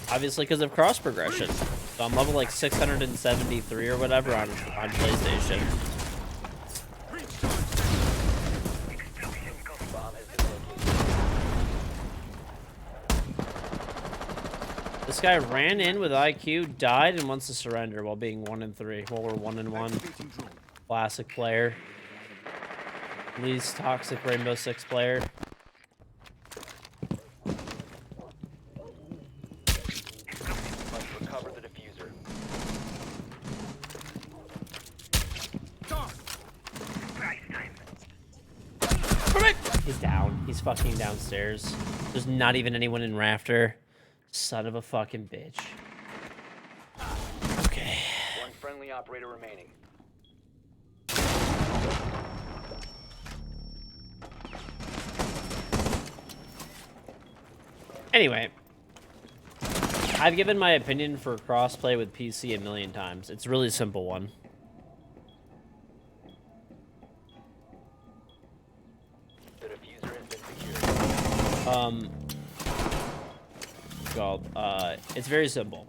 [SPEAKER 1] obviously because of cross progression. So I'm level like 673 or whatever on PlayStation.
[SPEAKER 2] Bomb has been located.
[SPEAKER 1] This guy ran in with IQ, died, and wants to surrender while being 1 and 3. Well, we're 1 and 1. Classic player. Least toxic Rainbow Six player.
[SPEAKER 2] Must recover the diffuser.
[SPEAKER 1] He's down. He's fucking downstairs. There's not even anyone in Rafter. Son of a fucking bitch. Okay.
[SPEAKER 2] One friendly operator remaining.
[SPEAKER 1] Anyway. I've given my opinion for crossplay with PC a million times. It's a really simple one.
[SPEAKER 2] The diffuser has been secured.
[SPEAKER 1] It's very simple.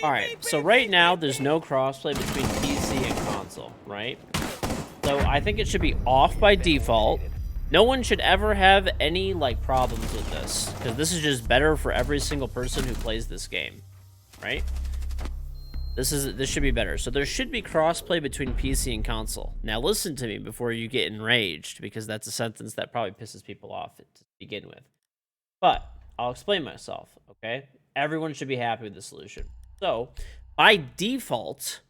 [SPEAKER 1] Alright, so right now there's no crossplay between PC and console, right? So I think it should be off by default. No one should ever have any like problems with this, because this is just better for every single person who plays this game, right? This should be better. So there should be crossplay between PC and console. Now listen to me before you get enraged, because that's a sentence that probably pisses people off to begin with. But I'll explain myself, okay? Everyone should be happy with the solution. So by default,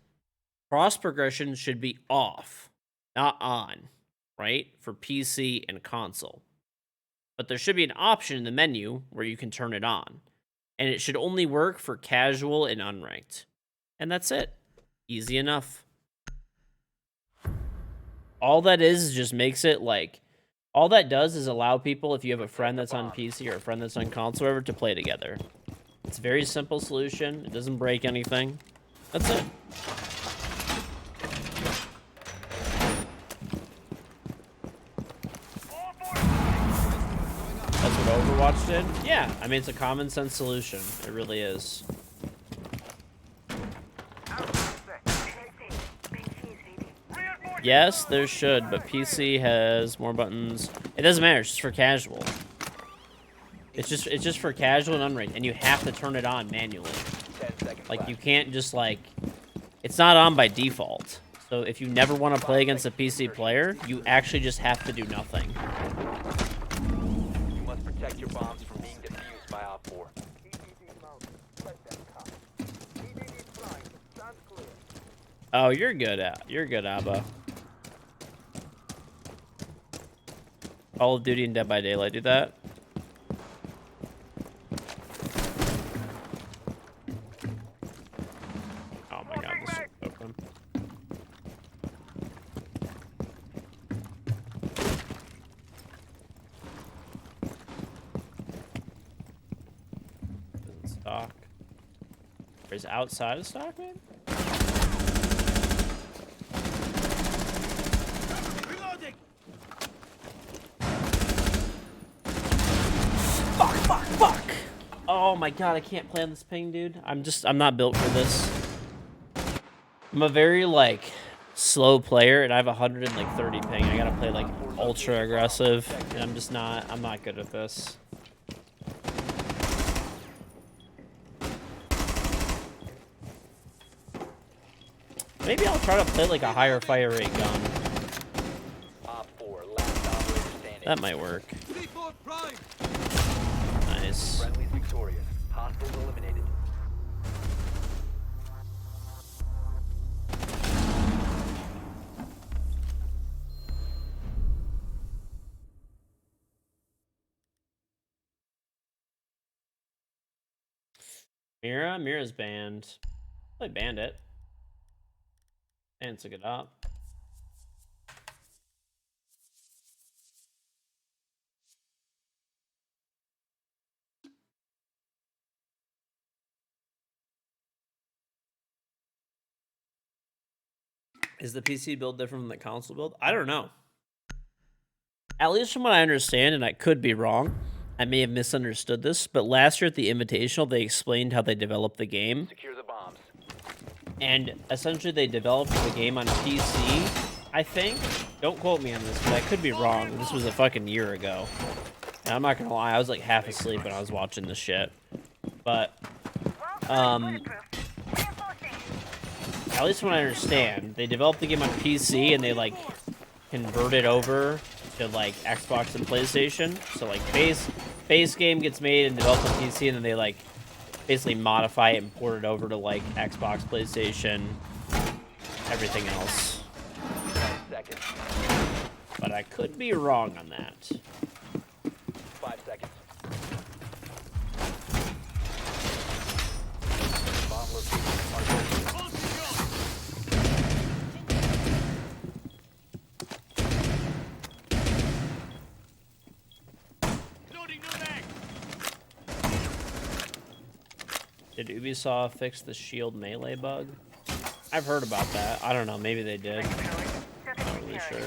[SPEAKER 1] cross progression should be off, not on, right? For PC and console. But there should be an option in the menu where you can turn it on. And it should only work for casual and unranked. And that's it. Easy enough. All that is just makes it like... All that does is allow people, if you have a friend that's on PC or a friend that's on console, or whatever, to play together. It's a very simple solution. It doesn't break anything. That's it. That's what Overwatch did? Yeah, I mean, it's a common sense solution. It really is. Yes, there should, but PC has more buttons. It doesn't matter, it's just for casual. It's just for casual and unranked, and you have to turn it on manually.
[SPEAKER 2] 10 seconds
[SPEAKER 1] Like,
[SPEAKER 2] left.
[SPEAKER 1] you can't just, like... It's not on by default. So if you never want to play against a PC player, you actually just have to do nothing.
[SPEAKER 2] You must protect your bombs from being defused by Op 4.
[SPEAKER 1] Oh, you're good, Abba. Call of Duty and Dead by Daylight do that? Oh my god, this is open. Isn't stock. Or is it outside of stock, man?
[SPEAKER 6] Reloading.
[SPEAKER 1] Fuck! Oh my god, I can't play on this ping, dude. I'm not built for this. I'm a very, like, slow player, and I have 130 ping. I gotta play, like, ultra aggressive, and I'm not good at this. Maybe I'll try to play, like, a higher fire rate gun. That might work.
[SPEAKER 6] C4 prime.
[SPEAKER 1] Nice.
[SPEAKER 2] Friendly's victorious. Hostiles eliminated.
[SPEAKER 1] Mira's banned. Play Bandit. Bandit's a good op. Is the PC build different from the console build? I don't know. At least from what I understand, and I could be wrong, I may have misunderstood this, but last year at the Invitational, they explained how they developed the game.
[SPEAKER 2] Secure the bombs.
[SPEAKER 1] And essentially, they developed the game on PC, I think. Don't quote me on this, but I could be wrong. This was a fucking year ago. And I'm not gonna lie, I was like half asleep when I was watching this shit. But, at least from what I understand, they developed the game on PC and they like converted over to like Xbox and PlayStation. So like base game gets made and developed on PC, and then they like basically modify it and port it over to like Xbox, PlayStation, everything else.
[SPEAKER 2] 10 seconds.
[SPEAKER 1] But I could be wrong on that.
[SPEAKER 2] 5 seconds. Bomb location marked.
[SPEAKER 3] Loading new mag.
[SPEAKER 1] Did Ubisoft fix the shield melee bug? I've heard about that. I don't know. Maybe they did. Not really sure.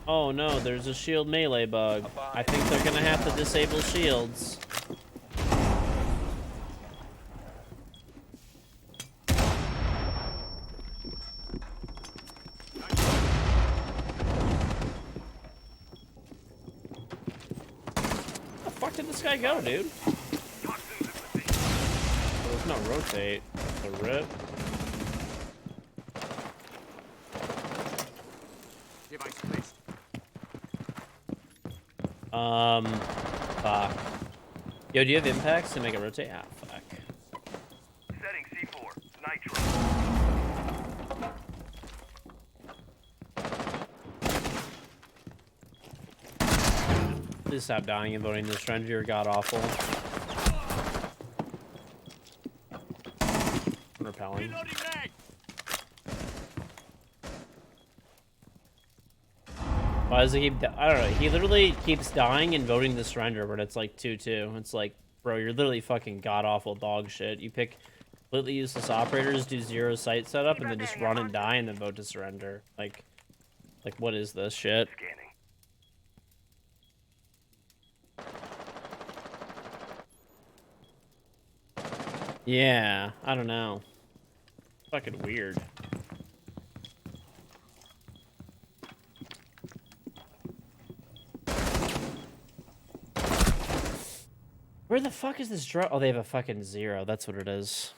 [SPEAKER 1] Oh no, there's a shield melee bug. I think they're gonna have to disable shields. Where the fuck did this guy go, dude? Oh, there's no rotate. The rip.
[SPEAKER 6] Device placed.
[SPEAKER 1] Fuck. Yo, do you have impacts to make it rotate? Ah, fuck.
[SPEAKER 3] Setting C4. Nitro.
[SPEAKER 1] Please stop dying and voting this friend. You're god awful. Repelling.
[SPEAKER 3] Reloading mag.
[SPEAKER 1] Why does he keep? I don't know. He literally keeps dying and voting to surrender, but it's like 2-2. It's like, bro, you're literally fucking god awful dog shit. You pick completely useless operators, do 0 site setup, and then just run and die and then vote to surrender. Like what is this shit?
[SPEAKER 3] Scanning.
[SPEAKER 1] Yeah, I don't know. Fucking weird. Where the fuck is this drone? Oh, they have a fucking 0. That's what it is.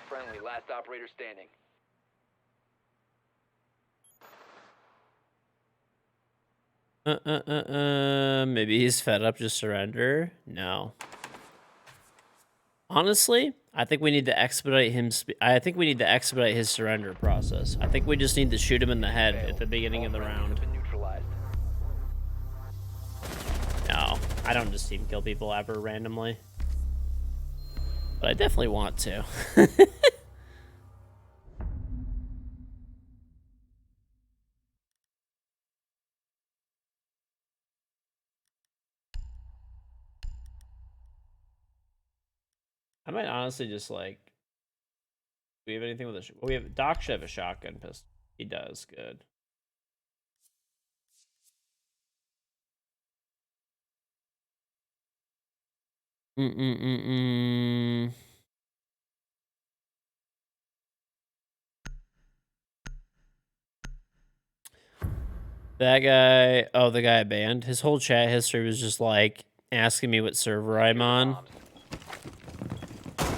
[SPEAKER 2] Friendly, last operator standing.
[SPEAKER 1] Maybe he's fed up, just surrender. No. Honestly, I think we need to expedite him. I think we need to expedite his surrender process. I think we just need to shoot him in the head at the beginning of the round.
[SPEAKER 2] Been neutralized.
[SPEAKER 1] No, I don't just team kill people ever randomly. But I definitely want to. I might honestly just like. Do we have anything with a? Well, we have Doc should have a shotgun pistol. He does good. Mm-mm-mm-mm. That guy, oh, the guy I banned, his whole chat history was just like asking me what server I'm on,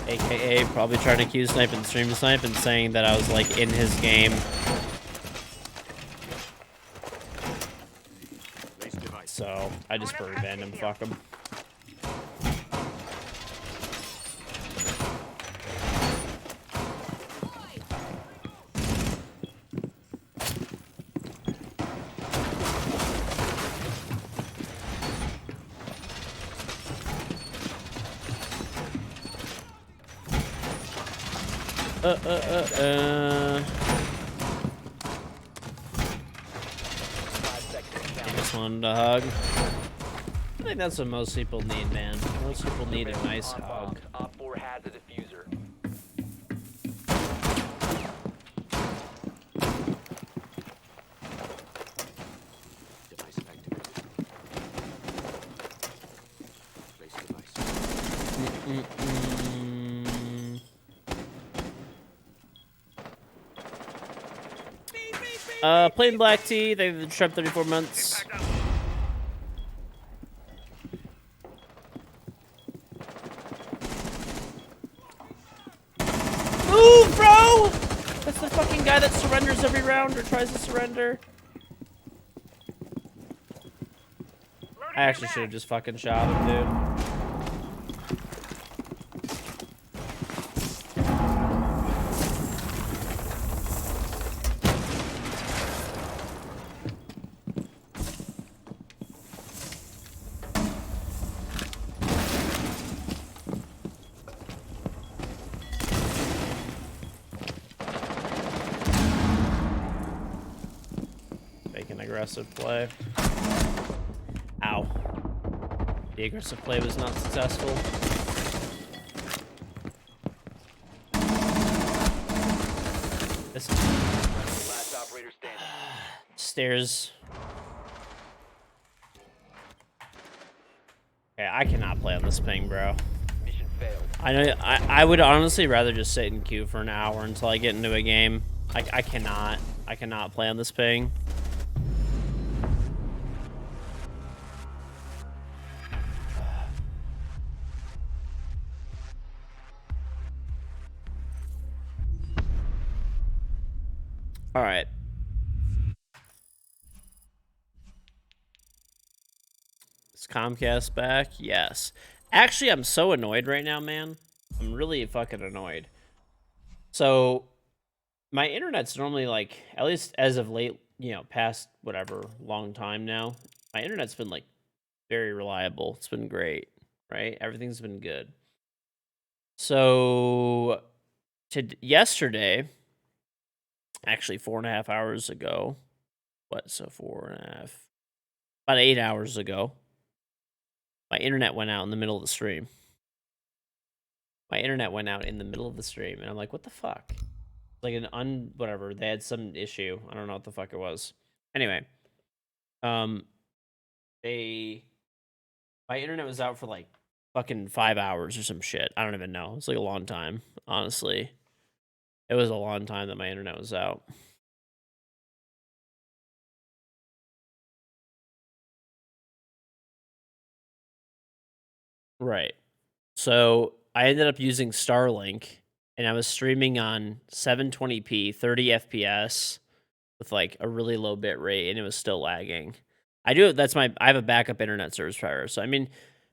[SPEAKER 1] aka probably trying to Q snipe and stream snipe and saying that I was like in his game. So I just furry banned him. Fuck him. I just wanted a hug. I think that's what most people need, man. Most people need a nice hug.
[SPEAKER 2] Op 4 has a diffuser.
[SPEAKER 8] Device activated. Place device.
[SPEAKER 1] Plain black tea. They've been trapped 34 months. Move, bro! That's the fucking guy that surrenders every round or tries to surrender. I actually should have just fucking shot him, dude. Make an aggressive play. Ow. The aggressive play was not successful. This
[SPEAKER 2] Last operator standing.
[SPEAKER 1] stairs. Okay, I cannot play on this ping, bro.
[SPEAKER 2] Mission failed.
[SPEAKER 1] I know. I would honestly rather just sit in queue for an hour until I get into a game. I cannot. I cannot play on this ping. All right. Is Comcast back? Yes. Actually, I'm so annoyed right now, man. I'm really fucking annoyed. So, my internet's normally like, at least as of late, you know, past whatever long time now, my internet's been like very reliable. It's been great, right? Everything's been good. So, yesterday, actually 4.5 hours ago, what? So 4.5, about 8 hours ago, my internet went out in the middle of the stream. My internet went out in the middle of the stream, and I'm like, what the fuck? Like an whatever. They had some issue. I don't know what the fuck it was. Anyway, my internet was out for like fucking 5 hours or some shit. I don't even know. It's like a long time, honestly. It was a long time that my internet was out. Right. So I ended up using Starlink, and I was streaming on 720p, 30 FPS with like a really low bit rate, and it was still lagging. I have a backup internet service provider. So I mean,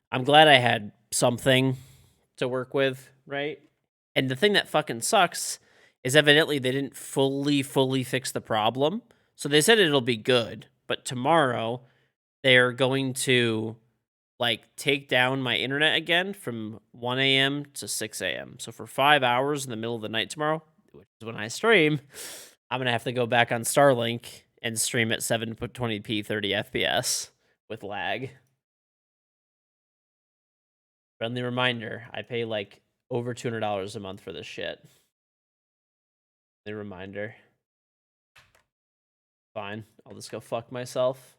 [SPEAKER 1] I'm glad I had something to work with, right? And the thing that fucking sucks is evidently they didn't fully fix the problem. So they said it'll be good, but tomorrow they're going to like take down my internet again from 1 a.m. to 6 a.m. So for 5 hours in the middle of the night tomorrow, which is when I stream, I'm gonna have to go back on Starlink and stream at 720p 30 FPS with lag. Friendly reminder, I pay like over $200 a month for this shit. The reminder. Fine. I'll just go fuck myself.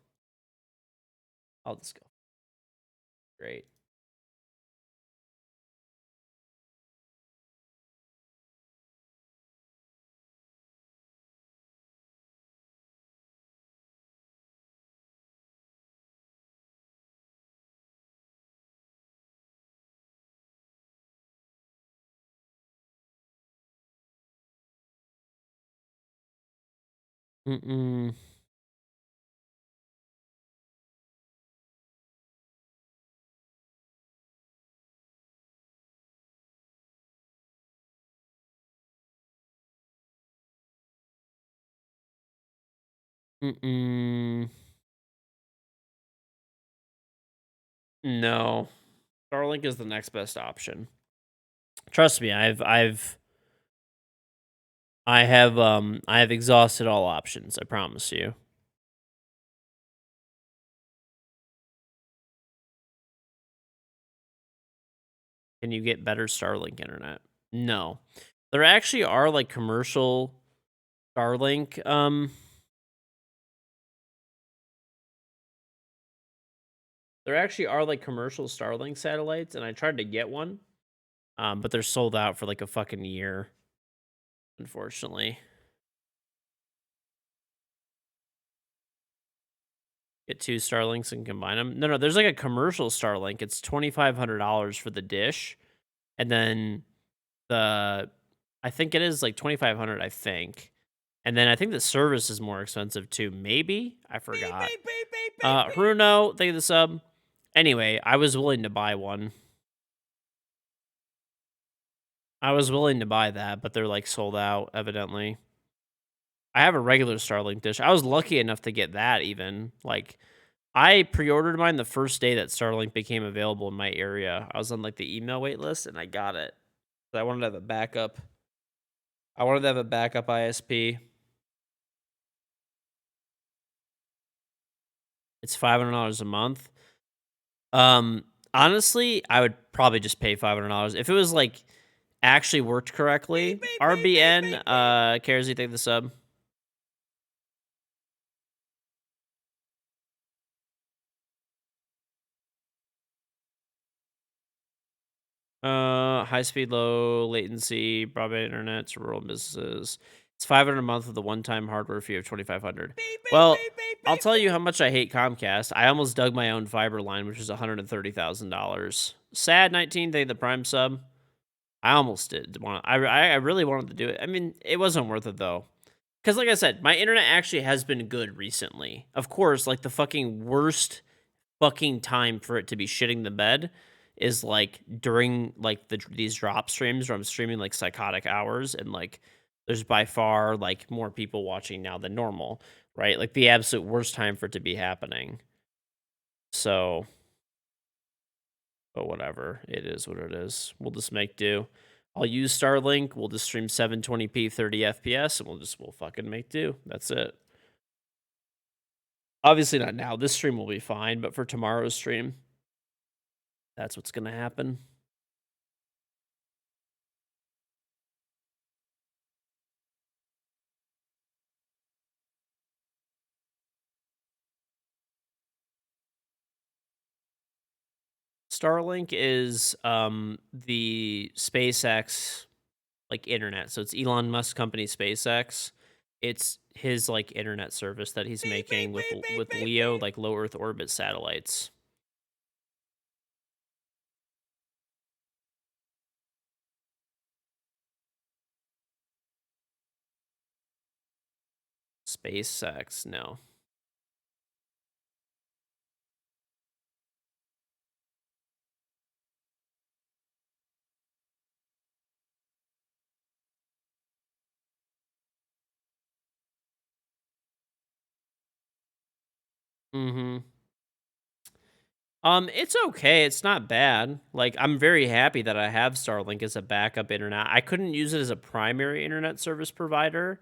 [SPEAKER 1] I'll just go. Great. Mm-mm. Mm-mm. No. Starlink is the next best option. Trust me, I have exhausted all options, I promise you. Can you get better Starlink internet? No. There actually are like commercial Starlink there actually are like commercial Starlink satellites, and I tried to get one. But they're sold out for like a fucking year, unfortunately. Get 2 Starlinks and combine them. No, there's like a commercial Starlink. It's $2,500 for the dish, and then the I think it is like 2,500. I think, and then I think the service is more expensive too. Maybe I forgot. Bruno, thank you for the sub. Anyway, I was willing to buy one. I was willing to buy that, but they're like sold out, evidently. I have a regular Starlink dish. I was lucky enough to get that even. Like, I pre-ordered mine the first day that Starlink became available in my area. I was on like the email wait list and I got it. But I wanted to have a backup. I wanted to have a backup ISP. It's $500 a month. Honestly, I would probably just pay $500 if it was like actually worked correctly. RBN, cares you take the sub. High speed, low latency, broadband internet to rural businesses. It's $500 a month with a one-time hardware fee of $2,500. Well, I'll tell you how much I hate Comcast. I almost dug my own fiber line, which was $130,000. Sad 19 day the Prime sub. I almost did. I really wanted to do it. I mean, it wasn't worth it though. Because like I said, my internet actually has been good recently. Of course, like the fucking worst fucking time for it to be shitting the bed is like during like these drop streams where I'm streaming like psychotic hours, and like there's by far like more people watching now than normal, right? Like the absolute worst time for it to be happening. So, but whatever, it is what it is. We'll just make do. I'll use Starlink. We'll just stream 720p 30 FPS, and we'll fucking make do. That's it. Obviously not now. This stream will be fine, but for tomorrow's stream, that's what's gonna happen. Starlink is the SpaceX like internet. So it's Elon Musk company SpaceX. It's his like internet service that he's making with LEO, like low Earth orbit satellites. SpaceX, no. Mm-hmm. It's okay. It's not bad. Like, I'm very happy that I have Starlink as a backup internet. I couldn't use it as a primary internet service provider.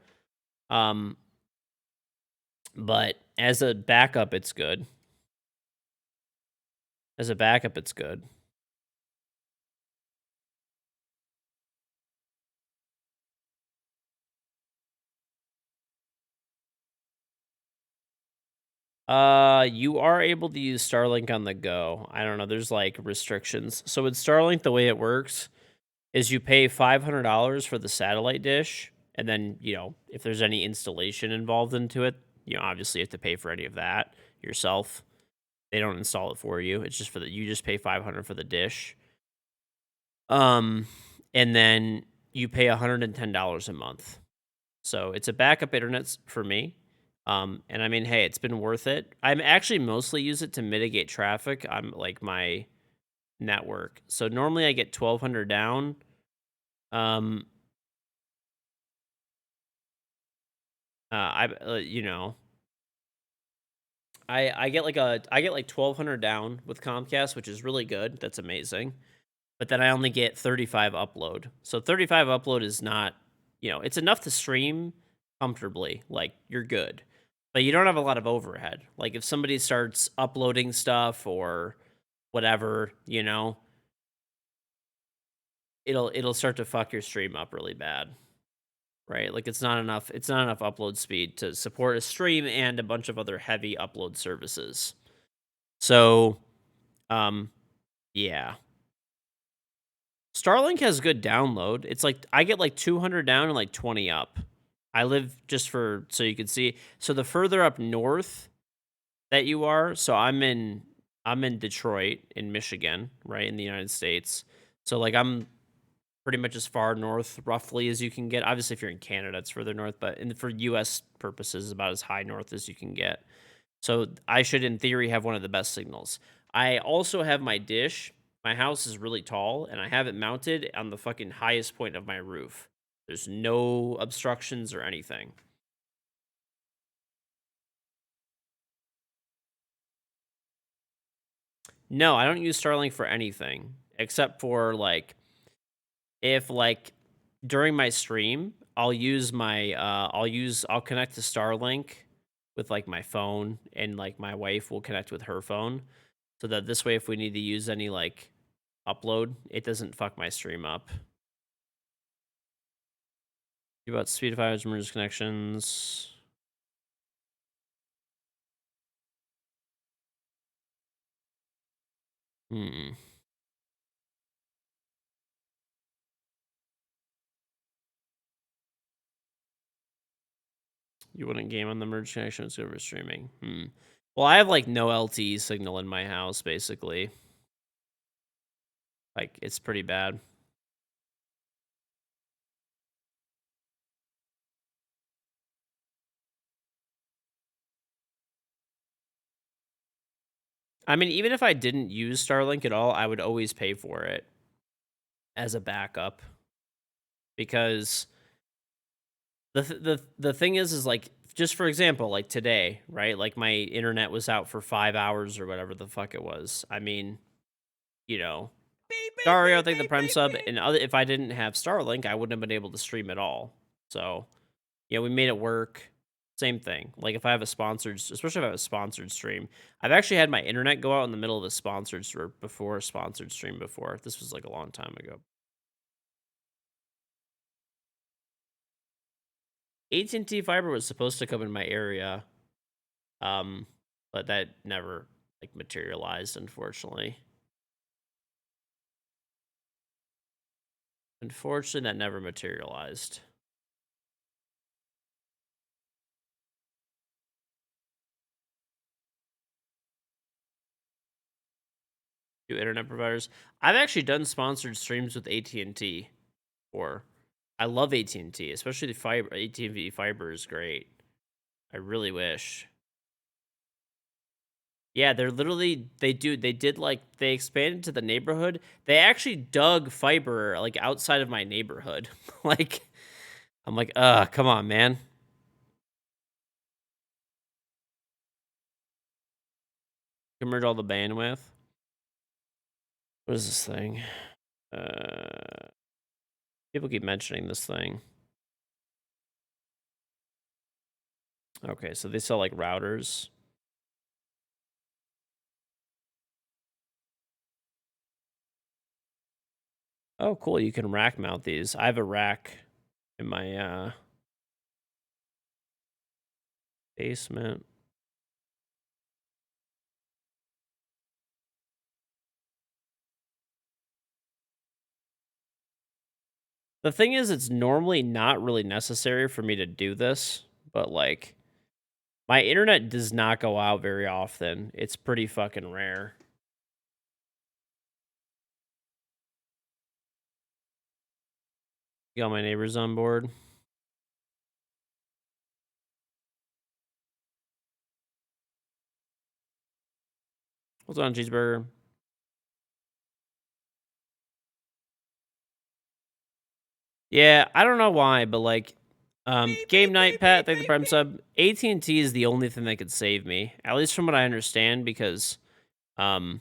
[SPEAKER 1] But as a backup, it's good. As a backup, it's good. You are able to use Starlink on the go. I don't know. There's like restrictions. So with Starlink, the way it works is you pay $500 for the satellite dish, and then if there's any installation involved into it, obviously you have to pay for any of that yourself. They don't install it for you. It's just you just pay $500 for the dish. And then you pay $110 a month. So it's a backup internet for me. And I mean, hey, it's been worth it. I'm actually mostly use it to mitigate traffic on like my network. So normally I get 1200 down. Um, you know, I get like 1200 down with Comcast, which is really good. That's amazing. But then I only get 35 upload. So 35 upload is not, it's enough to stream comfortably. Like you're good. But you don't have a lot of overhead. Like if somebody starts uploading stuff or whatever, it'll start to fuck your stream up really bad. Right? Like it's not enough upload speed to support a stream and a bunch of other heavy upload services. So, yeah. Starlink has good download. It's like I get like 200 down and like 20 up. I live just so you can see. So the further up north that you are, so I'm in Detroit in Michigan, right, in the United States. So like I'm pretty much as far north roughly as you can get. Obviously if you're in Canada it's further north, but for US purposes about as high north as you can get. So I should, in theory, have one of the best signals. I also have my dish. My house is really tall, and I have it mounted on the fucking highest point of my roof. There's no obstructions or anything. No, I don't use Starlink for anything except for like if like during my stream, I'll use my I'll connect to Starlink with like my phone, and like my wife will connect with her phone, so that this way if we need to use any like upload, it doesn't fuck my stream up. About speed of files, merge connections. Hmm. You wouldn't game on the merge connections over streaming. Well, I have like no LTE signal in my house, basically. Like it's pretty bad. I mean, even if I didn't use Starlink at all, I would always pay for it as a backup, because the thing is like, just for example, like today, right? Like my internet was out for 5 hours or whatever the fuck it was. I mean, you know,
[SPEAKER 6] Beep, beep,
[SPEAKER 1] Dario,
[SPEAKER 6] beep,
[SPEAKER 1] thank the
[SPEAKER 6] beep,
[SPEAKER 1] Prime
[SPEAKER 6] beep,
[SPEAKER 1] sub,
[SPEAKER 6] beep.
[SPEAKER 1] and if I didn't have Starlink, I wouldn't have been able to stream at all. So, we made it work. Same thing. Like if I have especially if I have a sponsored stream, I've actually had my internet go out in the middle of a sponsored stream before. This was like a long time ago. AT&T fiber was supposed to come in my area, but that never like materialized, unfortunately. Unfortunately, that never materialized. Do internet providers? I've actually done sponsored streams with AT&T before. I love AT&T, especially the fiber. AT&T fiber is great. I really wish. Yeah, they expanded to the neighborhood. They actually dug fiber like outside of my neighborhood. Like I'm like, come on, man. Merge all the bandwidth. What is this thing? People keep mentioning this thing. Okay, so they sell like routers. Oh, cool. You can rack mount these. I have a rack in my basement. The thing is, it's normally not really necessary for me to do this, but like my internet does not go out very often. It's pretty fucking rare. Got my neighbors on board. What's on, cheeseburger? Yeah, I don't know why, but like, game night, Pat, thank the prime sub. AT&T is the only thing that could save me, at least from what I understand, because I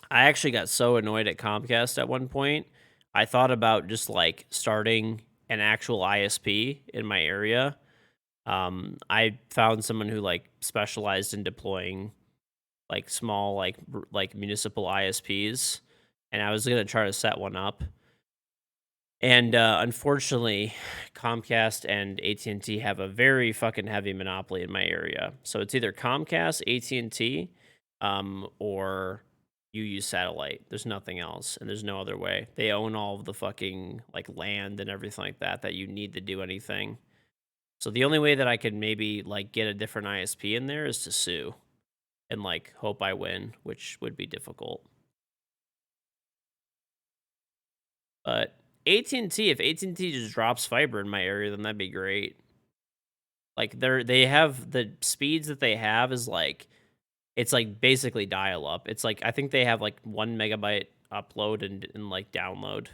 [SPEAKER 1] actually got so annoyed at Comcast at one point. I thought about just like starting an actual ISP in my area. I found someone who like specialized in deploying like small like municipal ISPs, and I was gonna try to set one up. And unfortunately, Comcast and AT&T have a very fucking heavy monopoly in my area. So it's either Comcast, AT&T, or you use satellite. There's nothing else, and there's no other way. They own all of the fucking like land and everything like that you need to do anything. So the only way that I could maybe like get a different ISP in there is to sue and like hope I win, which would be difficult. But AT&T, if AT&T just drops fiber in my area, then that'd be great. Like they have the speeds that they have is like it's like basically dial up. It's like I think they have like 1 megabyte upload and like download.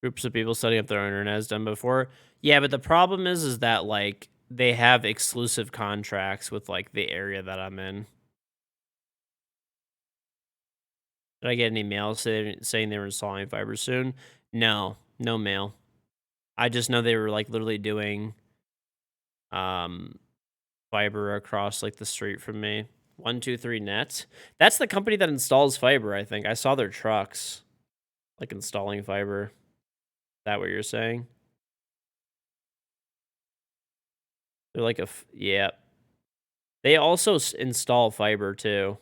[SPEAKER 1] Groups of people setting up their own internet has done before. Yeah, but the problem is that like they have exclusive contracts with like the area that I'm in. Did I get any mail saying they were installing fiber soon? No, no mail. I just know they were like literally doing fiber across like the street from me. 123 Net. That's the company that installs fiber, I think. I saw their trucks like installing fiber. Is that what you're saying? They're like yeah. They also install fiber too.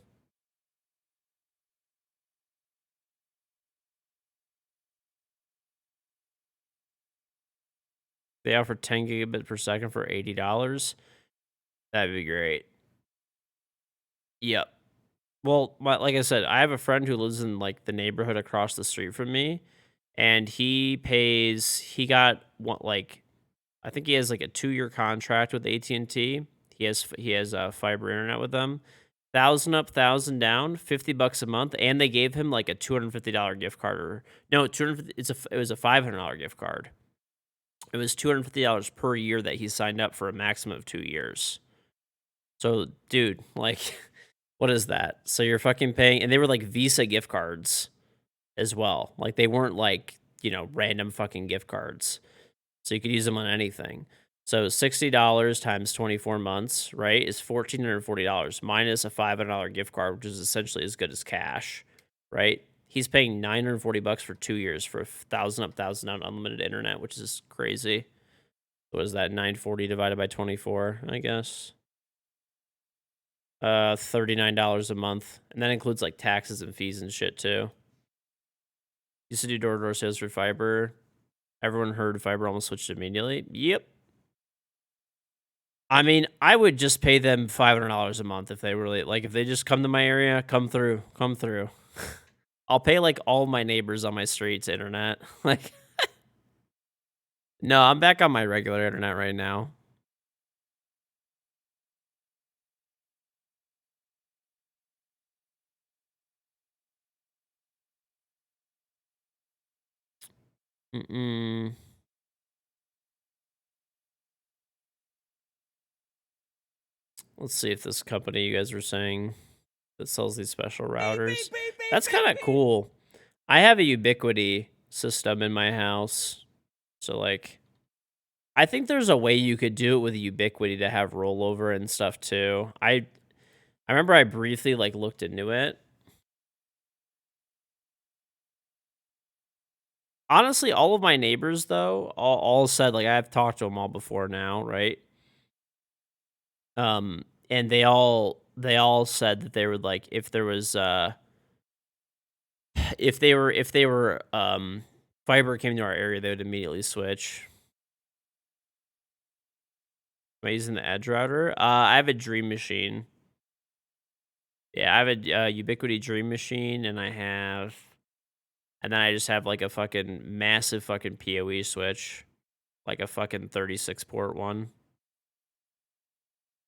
[SPEAKER 1] They offer 10 gigabit per second for $80. That'd be great. Yep. Well, like I said, I have a friend who lives in like the neighborhood across the street from me, and he got what like I think he has like a 2-year contract with AT&T. He has fiber internet with them. 1,000 up, 1,000 down, $50 a month, and they gave him like a $250 gift card. Or no, 250. It was a $500 gift card. It was $250 per year that he signed up for a maximum of 2 years. So, dude, like, what is that? So you're fucking paying, and they were like Visa gift cards as well. Like they weren't like random fucking gift cards. So you could use them on anything. So $60 times 24 months, right, is $1,440 minus a $500 gift card, which is essentially as good as cash, right? He's paying $940 for 2 years for 1,000 up, 1,000 down unlimited internet, which is crazy. What is that? 940 divided by 24, I guess. $39 a month, and that includes like taxes and fees and shit too. Used to do door-to-door sales for fiber. Everyone heard fiber almost switched immediately. Yep. I mean, I would just pay them $500 a month if they really like. If they just come to my area, come through. I'll pay like all my neighbors on my street's internet. Like, no, I'm back on my regular internet right now. Let's see if this company you guys were saying that sells these special routers. That's kind of cool. I have a Ubiquity system in my house. So like I think there's a way you could do it with Ubiquity to have rollover and stuff too. I remember I briefly like looked into it. Honestly, all of my neighbors though, all said like I've talked to them all before now, right? And they all said that they would like if there was if they were fiber came to our area, they would immediately switch. Am I using the Edge router? I have a Dream Machine. Yeah, I have a Ubiquiti Dream Machine, and then I just have like a fucking massive fucking PoE switch, like a fucking 36 port one.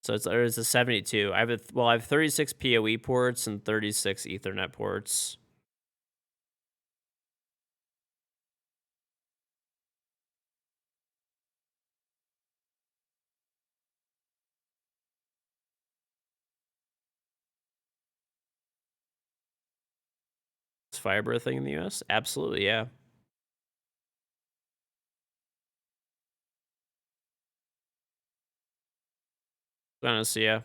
[SPEAKER 1] So it's a 72. I have 36 PoE ports and 36 Ethernet ports. Is fiber a thing in the US? Absolutely, yeah. Honestly, yeah.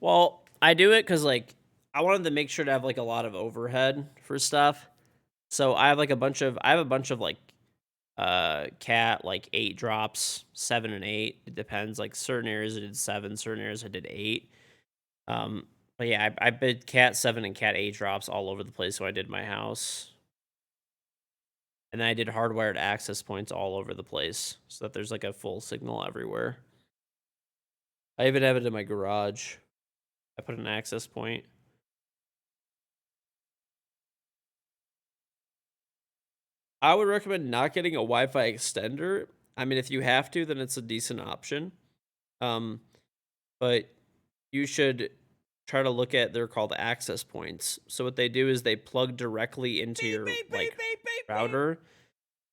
[SPEAKER 1] Well, I do it because like I wanted to make sure to have like a lot of overhead for stuff. So I have like a bunch of like cat like 8 drops, 7 and 8. It depends. Like certain areas I did 7, certain areas I did 8. But yeah, I bid cat 7 and cat 8 drops all over the place when I did my house. And then I did hardwired access points all over the place so that there's like a full signal everywhere. I even have it in my garage. I put an access point. I would recommend not getting a Wi-Fi extender. I mean, if you have to, then it's a decent option. Um, but you should try to look at they're called access points. So what they do is they plug directly into your like router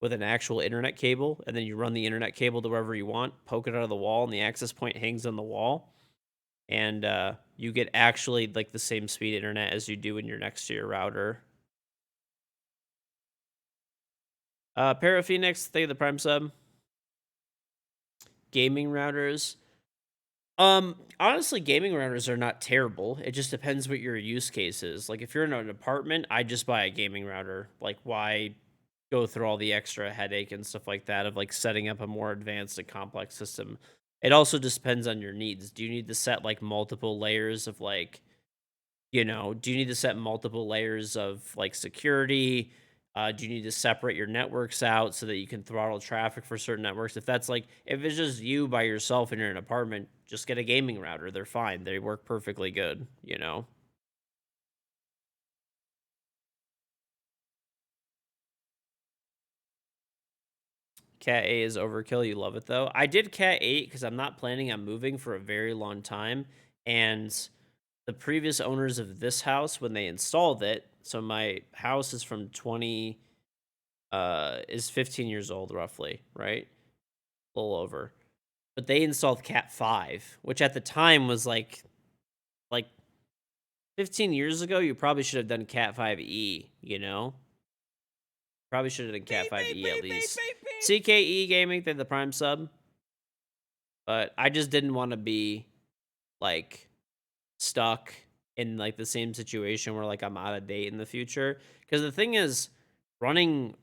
[SPEAKER 1] with an actual internet cable, and then you run the internet cable to wherever you want, poke it out of the wall, and the access point hangs on the wall. And you get actually like the same speed internet as you do when you're next to your router. Paraphoenix, thank you the Prime sub. Gaming routers. Honestly, gaming routers are not terrible. It just depends what your use case is. Like, if you're in an apartment, I just buy a gaming router. Like, why go through all the extra headache and stuff like that of like setting up a more advanced and complex system? It also just depends on your needs. Do you need to set like multiple layers of like, do you need to set multiple layers of like security? Do you need to separate your networks out so that you can throttle traffic for certain networks? If it's just you by yourself and you're in an apartment, just get a gaming router. They're fine. They work perfectly good. Cat A is overkill. You love it though. I did Cat 8 because I'm not planning on moving for a very long time. And the previous owners of this house, when they installed it, so my house is from is 15 years old roughly, right? A little over. But they installed Cat 5, which at the time was like 15 years ago, you probably should have done Cat 5e. Probably should have done Cat 5e at least. CKE Gaming, they're the Prime sub. But I just didn't want to be like stuck in like the same situation where like I'm out of date in the future. Because the thing is, running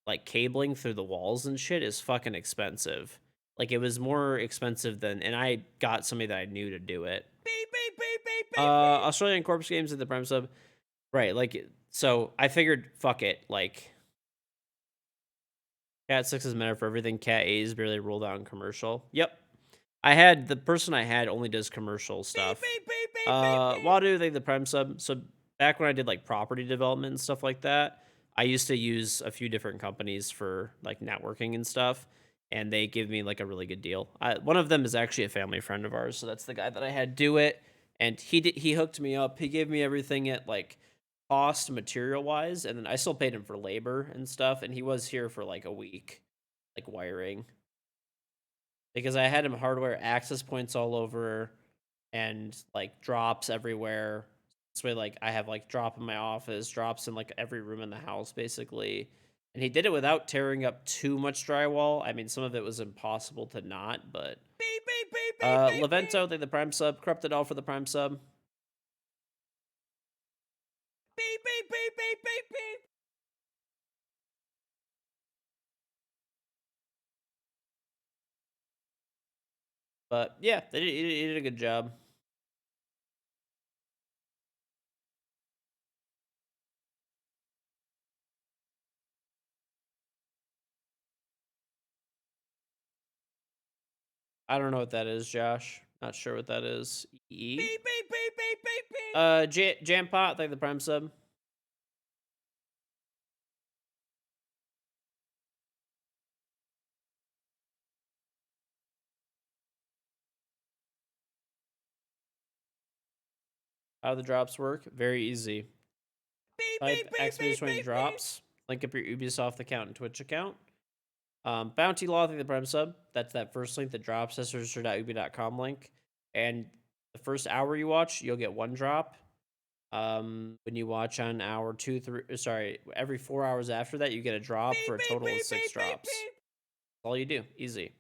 [SPEAKER 1] like cabling through the walls and shit is fucking expensive. Like it was more expensive and I got somebody that I knew to do it. Australian Corpse Games at the Prime sub. Right, like so I figured fuck it, like Cat 6 is meta for everything. Cat 8 is barely rolled out in commercial. Yep. The person I had only does commercial stuff. Wadu, they the Prime sub. So back when I did like property development and stuff like that, I used to use a few different companies for like networking and stuff, and they give me like a really good deal. One of them is actually a family friend of ours, so that's the guy that I had do it, and he hooked me up. He gave me everything at like cost material wise, and then I still paid him for labor and stuff, and he was here for like a week, like wiring, because I had him hardware access points all over and like drops everywhere. This way, like I have like drop in my office, drops in like every room in the house, basically. And he did it without tearing up too much drywall. I mean, some of it was impossible to not, but Levento, they the Prime sub, corrupted all for the Prime sub. But yeah, he did a good job. I don't know what that is, Josh. Not sure what that is. E.
[SPEAKER 6] Beep, beep, beep, beep, beep, beep.
[SPEAKER 1] Jam Pot, thank the Prime sub. How the drops work? Very easy.
[SPEAKER 6] Beep,
[SPEAKER 1] Type
[SPEAKER 6] beep, beep,
[SPEAKER 1] exclamation
[SPEAKER 6] beep,
[SPEAKER 1] point
[SPEAKER 6] beep,
[SPEAKER 1] drops. Link up your Ubisoft account and Twitch account. Bounty Law, thank the Prime sub. That's that first link that drops. That's register.ubi.com link. And the first hour you watch, you'll get 1 drop. When you watch on hour 2, 3, sorry, every 4 hours after that, you get a drop for a total of 6 drops. That's all you do. Easy.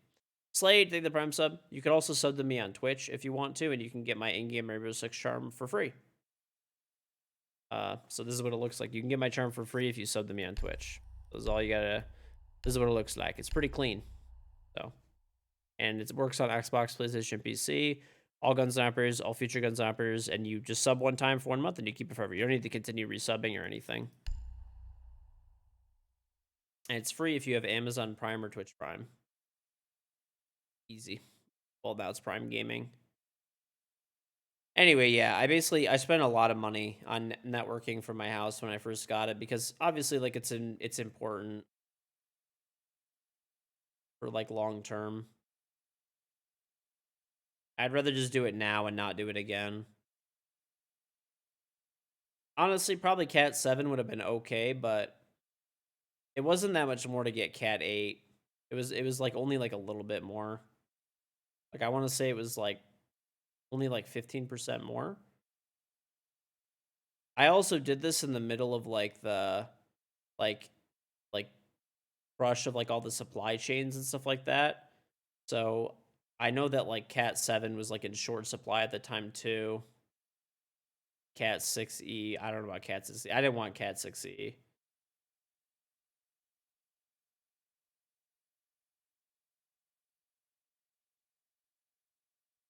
[SPEAKER 1] Slade, thank the Prime sub. You could also sub to me on Twitch if you want to, and you can get my in-game Rainbow Six charm for free. So this is what it looks like. You can get my charm for free if you sub to me on Twitch. This is all you gotta. This is what it looks like. It's pretty clean. So, and it works on Xbox, PlayStation, PC, all gun snappers, all future gun snappers, and you just sub one time for 1 month and you keep it forever. You don't need to continue resubbing or anything. And it's free if you have Amazon Prime or Twitch Prime. Easy. Well, now it's Prime Gaming. Anyway, yeah, I spent a lot of money on networking for my house when I first got it because obviously, like, it's important for like long term. I'd rather just do it now and not do it again. Honestly, probably Cat 7 would have been okay, but it wasn't that much more to get Cat 8. It was like only like a little bit more. Like I want to say it was like only like 15% more. I also did this in the middle of like the like rush of like all the supply chains and stuff like that. So I know that like Cat 7 was like in short supply at the time too. Cat 6E, I don't know about Cat 6E. I didn't want Cat 6E.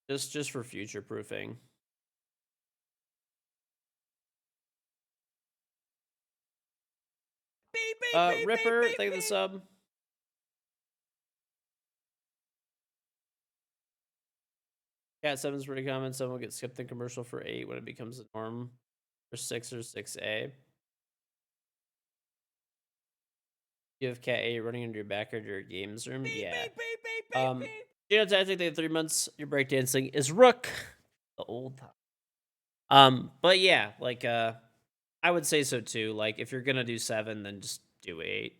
[SPEAKER 1] Just for future proofing.
[SPEAKER 6] Beep, beep, beep,
[SPEAKER 1] Ripper,
[SPEAKER 6] beep,
[SPEAKER 1] thank you for the sub. Cat 7's pretty common. Someone will get skipped in commercial for 8 when it becomes the norm for 6 or 6A. You have Cat 8 running under your backyard or your games room?
[SPEAKER 6] beep,
[SPEAKER 1] Yeah.
[SPEAKER 6] beep, beep, beep, beep, beep.
[SPEAKER 1] You know, Tactic, they have 3 months. Your breakdancing is Rook. The old time. But yeah, like, I would say so too. Like, if you're gonna do 7, then just do 8.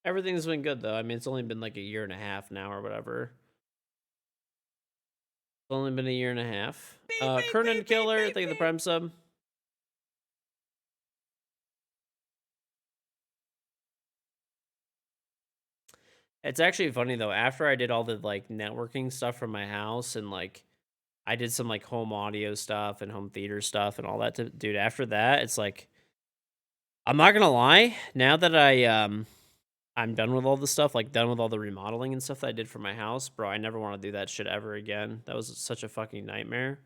[SPEAKER 1] Everything's been good though. I mean, it's only been like a year and a half now or whatever. It's only been a year and a half. Kernan Killer, thank you for the Prime sub. It's actually funny though. After I did all the like networking stuff from my house and like I did some like home audio stuff and home theater stuff and all that, dude. After that, it's like I'm not gonna lie. Now that I'm done with all the stuff, like done with all the remodeling and stuff that I did for my house, bro. I never want to do that shit ever again. That was such a fucking nightmare.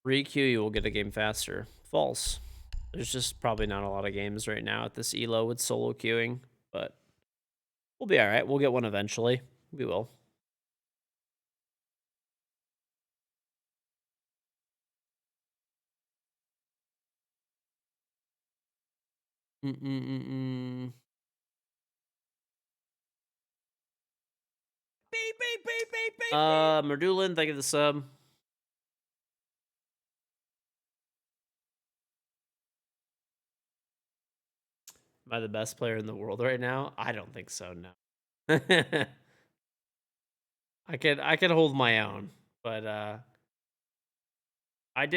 [SPEAKER 1] Re-queue, you will get a game faster. False. There's just probably not a lot of games right now at this elo with solo queuing, but we'll be all right. We'll get one eventually. We will. Mm-mm-mm-mm.
[SPEAKER 6] Beep, beep, beep, beep, beep.
[SPEAKER 1] Merdulin, thank you for the sub. Am I the best player in the world right now? I don't think so, no. I could hold my own, but I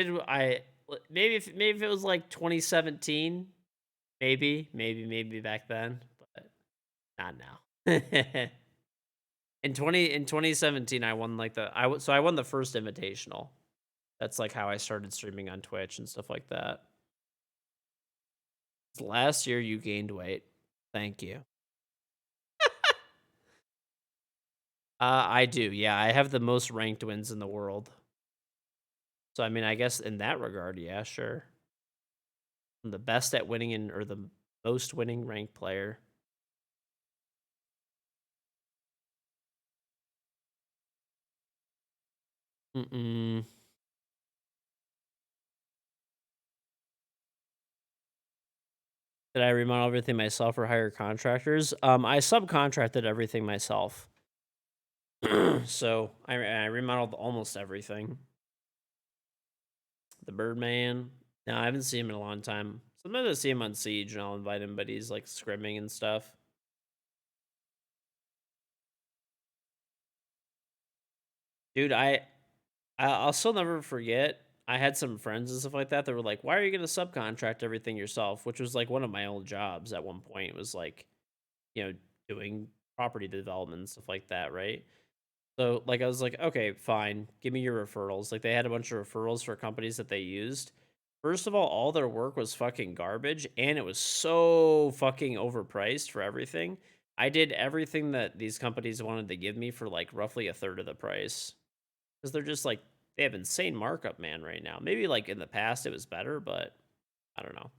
[SPEAKER 1] maybe if it was like 2017, maybe back then, but not now. In 2017 I won like I won the first invitational. That's like how I started streaming on Twitch and stuff like that. Last year you gained weight. Thank you. I do. Yeah, I have the most ranked wins in the world. So I mean, I guess in that regard, yeah, sure. I'm the best at winning or the most winning ranked player. Mm-mm. Did I remodel everything myself or hire contractors? I subcontracted everything myself. So I remodeled almost everything. The Birdman. No, I haven't seen him in a long time. Sometimes I see him on Siege and I'll invite him, but he's like scrimming and stuff. Dude, I'll still never forget. I had some friends and stuff like that that were like, "Why are you gonna subcontract everything yourself?" Which was like one of my old jobs at one point. It was like, you know, doing property development and stuff like that, right? So like I was like, okay, fine, give me your referrals. Like they had a bunch of referrals for companies that they used. First of all their work was fucking garbage and it was so fucking overpriced for everything. I did everything that these companies wanted to give me for like roughly a third of the price. Because they're just like they have insane markup, man, right now. Maybe like in the past it was better, but I don't know.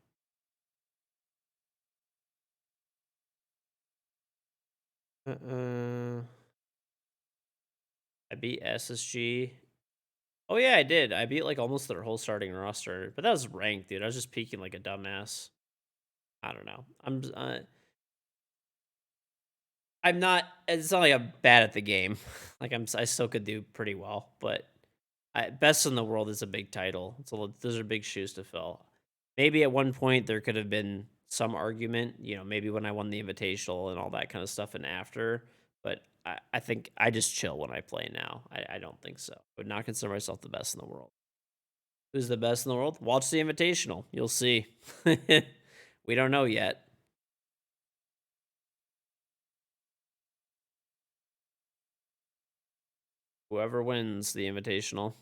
[SPEAKER 1] Uh, I beat SSG. Oh yeah, I did. I beat like almost their whole starting roster, but that was ranked, dude. I was just peeking like a dumbass. I don't know. I'm not. It's not like I'm bad at the game. Like I still could do pretty well, but best in the world is a big title. Those are big shoes to fill. Maybe at one point there could have been some argument, maybe when I won the invitational and all that kind of stuff and after. But I think I just chill when I play now. I don't think so. I would not consider myself the best in the world. Who's the best in the world? Watch the invitational. You'll see. We don't know yet. Whoever wins the invitational.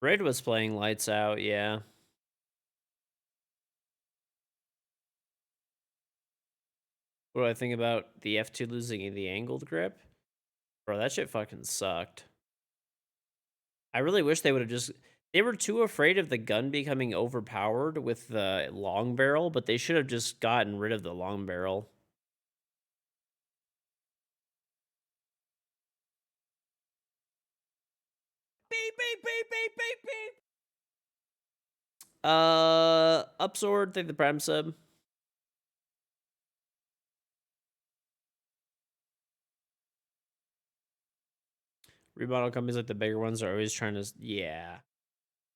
[SPEAKER 1] Red was playing lights out, yeah. What do I think about the F2 losing the angled grip? Bro, that shit fucking sucked. I really wish they would have just... They were too afraid of the gun becoming overpowered with the long barrel, but they should have just gotten rid of the long barrel.
[SPEAKER 6] Beep, beep, beep, beep, beep, beep.
[SPEAKER 1] Upsword, take the prime sub. Remodel companies like the bigger ones are always trying to... Yeah.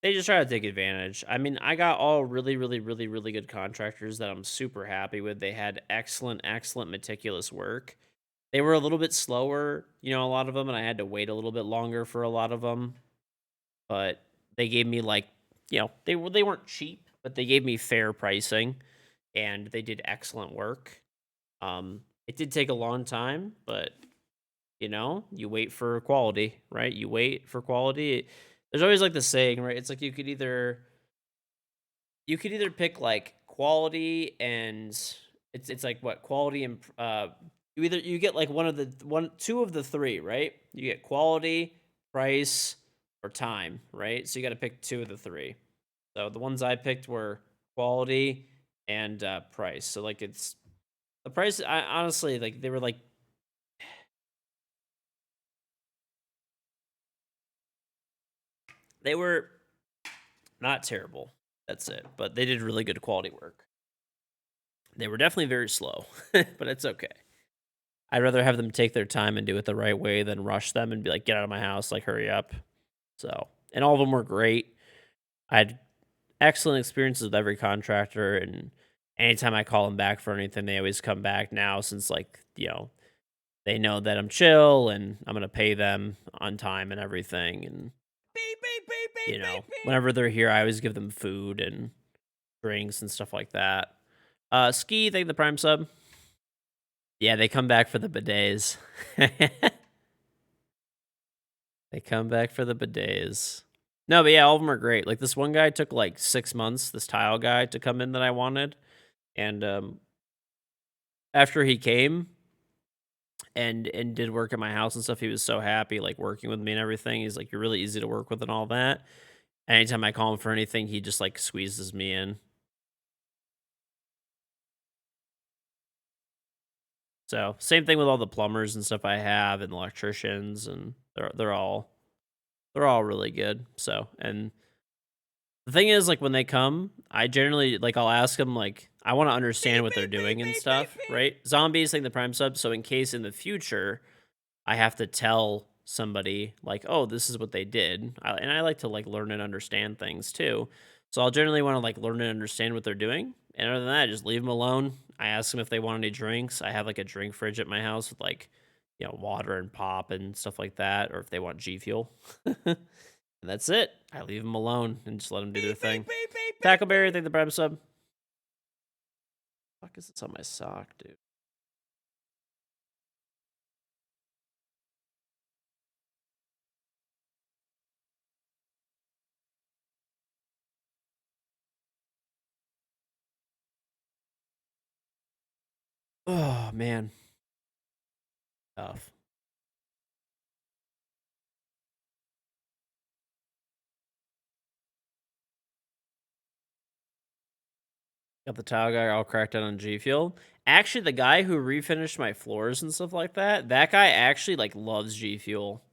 [SPEAKER 1] They just try to take advantage. I mean, I got all really, really, really, really good contractors that I'm super happy with. They had excellent, excellent, meticulous work. They were a little bit slower, a lot of them, and I had to wait a little bit longer for a lot of them. But they gave me like, they weren't cheap, but they gave me fair pricing, and they did excellent work. It did take a long time, but you wait for quality, right? You wait for quality. There's always like the saying, right? It's like you could either pick like quality and it's like what quality and you get like two of the three, right? You get quality, price, or time, right? So you got to pick two of the three. So the ones I picked were quality and price. So like it's the price. I honestly like they were like they were not terrible. That's it. But they did really good quality work. They were definitely very slow, but it's okay. I'd rather have them take their time and do it the right way than rush them and be like, get out of my house, like, hurry up. So, and all of them were great. I had excellent experiences with every contractor, and anytime I call them back for anything, they always come back now since, like, they know that I'm chill and I'm going to pay them on time and everything. And,
[SPEAKER 6] Beep, beep, beep, beep, beep, beep.
[SPEAKER 1] whenever they're here, I always give them food and drinks and stuff like that. Ski, thank the Prime sub. Yeah, they come back for the bidets. They come back for the bidets. No, but yeah, all of them are great. Like this one guy took like 6 months, this tile guy, to come in that I wanted. And after he came and did work at my house and stuff, he was so happy, like working with me and everything. He's like, "You're really easy to work with and all that." Anytime I call him for anything, he just like squeezes me in. So same thing with all the plumbers and stuff I have and electricians, and they're all really good. So, and the thing is, like, when they come, I generally, like, I'll ask them, like, I want to understand what they're doing and stuff, right? Zombies think the prime sub, so in case in the future I have to tell somebody, like, oh, this is what they did, and I like to, like, learn and understand things too. So I'll generally want to, like, learn and understand what they're doing. And other than that, I just leave them alone. I ask them if they want any drinks. I have, like, a drink fridge at my house with, like, water and pop and stuff like that, or if they want G Fuel. And that's it. I leave them alone and just let them do their thing. Tackleberry, thank the prime sub. Fuck is this on my sock, dude? Oh man, tough. Got the tile guy all cracked out on G Fuel. Actually, the guy who refinished my floors and stuff like that, that guy actually like loves G Fuel.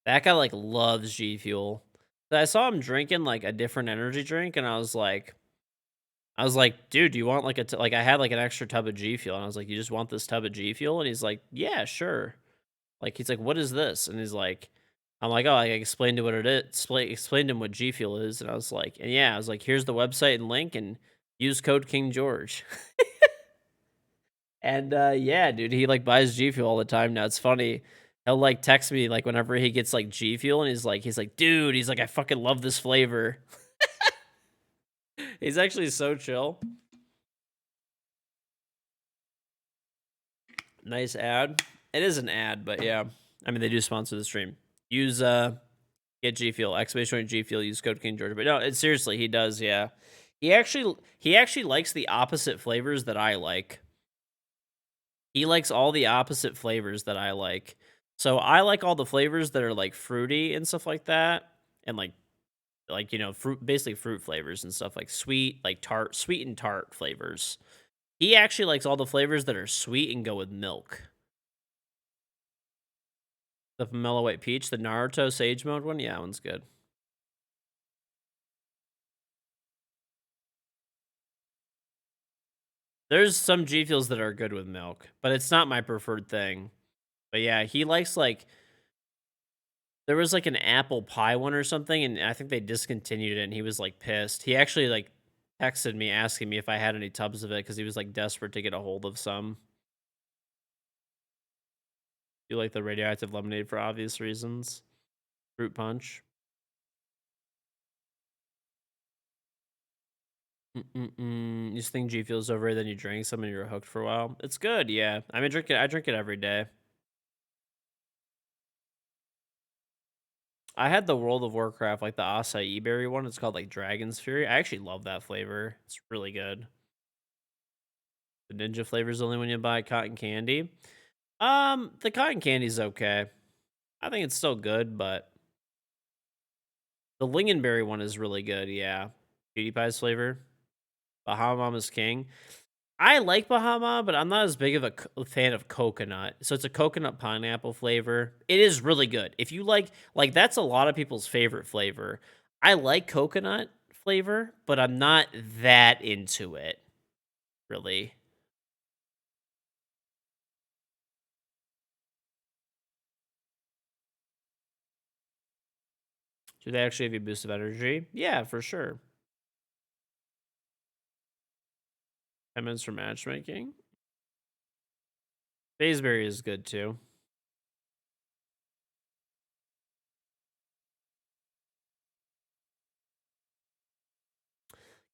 [SPEAKER 1] That guy like loves G Fuel. So I saw him drinking like a different energy drink, and I was like, dude, do you want like like I had like an extra tub of G Fuel, and I was like, you just want this tub of G Fuel? And he's like, yeah, sure. Like he's like, what is this? And he's like, I'm like, oh, I explained to what it is. Explained to him what G Fuel is, and I was like, and yeah, I was like, here's the website and link, and use code KingGeorge. And yeah, dude, he like buys G Fuel all the time now. It's funny. He'll like text me like whenever he gets like G Fuel, and he's like, dude, he's like, I fucking love this flavor. He's actually so chill. Nice ad. It is an ad, but yeah. I mean, they do sponsor the stream. Use get G Fuel, exclamation point G Fuel, use code KingGeorge. But no, seriously, he does, yeah. He actually likes the opposite flavors that I like. He likes all the opposite flavors that I like. So I like all the flavors that are like fruity and stuff like that, and like fruit, basically fruit flavors and stuff like sweet, like tart, sweet and tart flavors. He actually likes all the flavors that are sweet and go with milk. The Pomelo White Peach, the Naruto Sage Mode one, yeah, that one's good. There's some G Fuels that are good with milk, but it's not my preferred thing. But yeah, he likes like there was like an apple pie one or something, and I think they discontinued it, and he was like pissed. He actually like texted me asking me if I had any tubs of it because he was like desperate to get a hold of some. You like the radioactive lemonade for obvious reasons. Fruit punch. You just think G Fuel's over, then you drink some and you're hooked for a while. It's good, yeah. I mean, I drink it every day. I had the World of Warcraft, like the acai berry one. It's called like Dragon's Fury. I actually love that flavor. It's really good. The ninja flavor is only when you buy cotton candy. The cotton candy's okay. I think it's still good, but the lingonberry one is really good. Yeah, PewDiePie's flavor. Bahama's king. I like Bahama, but I'm not as big of a fan of coconut. So it's a coconut pineapple flavor. It is really good. If you like that's a lot of people's favorite flavor. I like coconut flavor, but I'm not that into it, really. Do they actually have you a boost of energy? Yeah, for sure. 10 minutes for matchmaking. Baseberry is good too.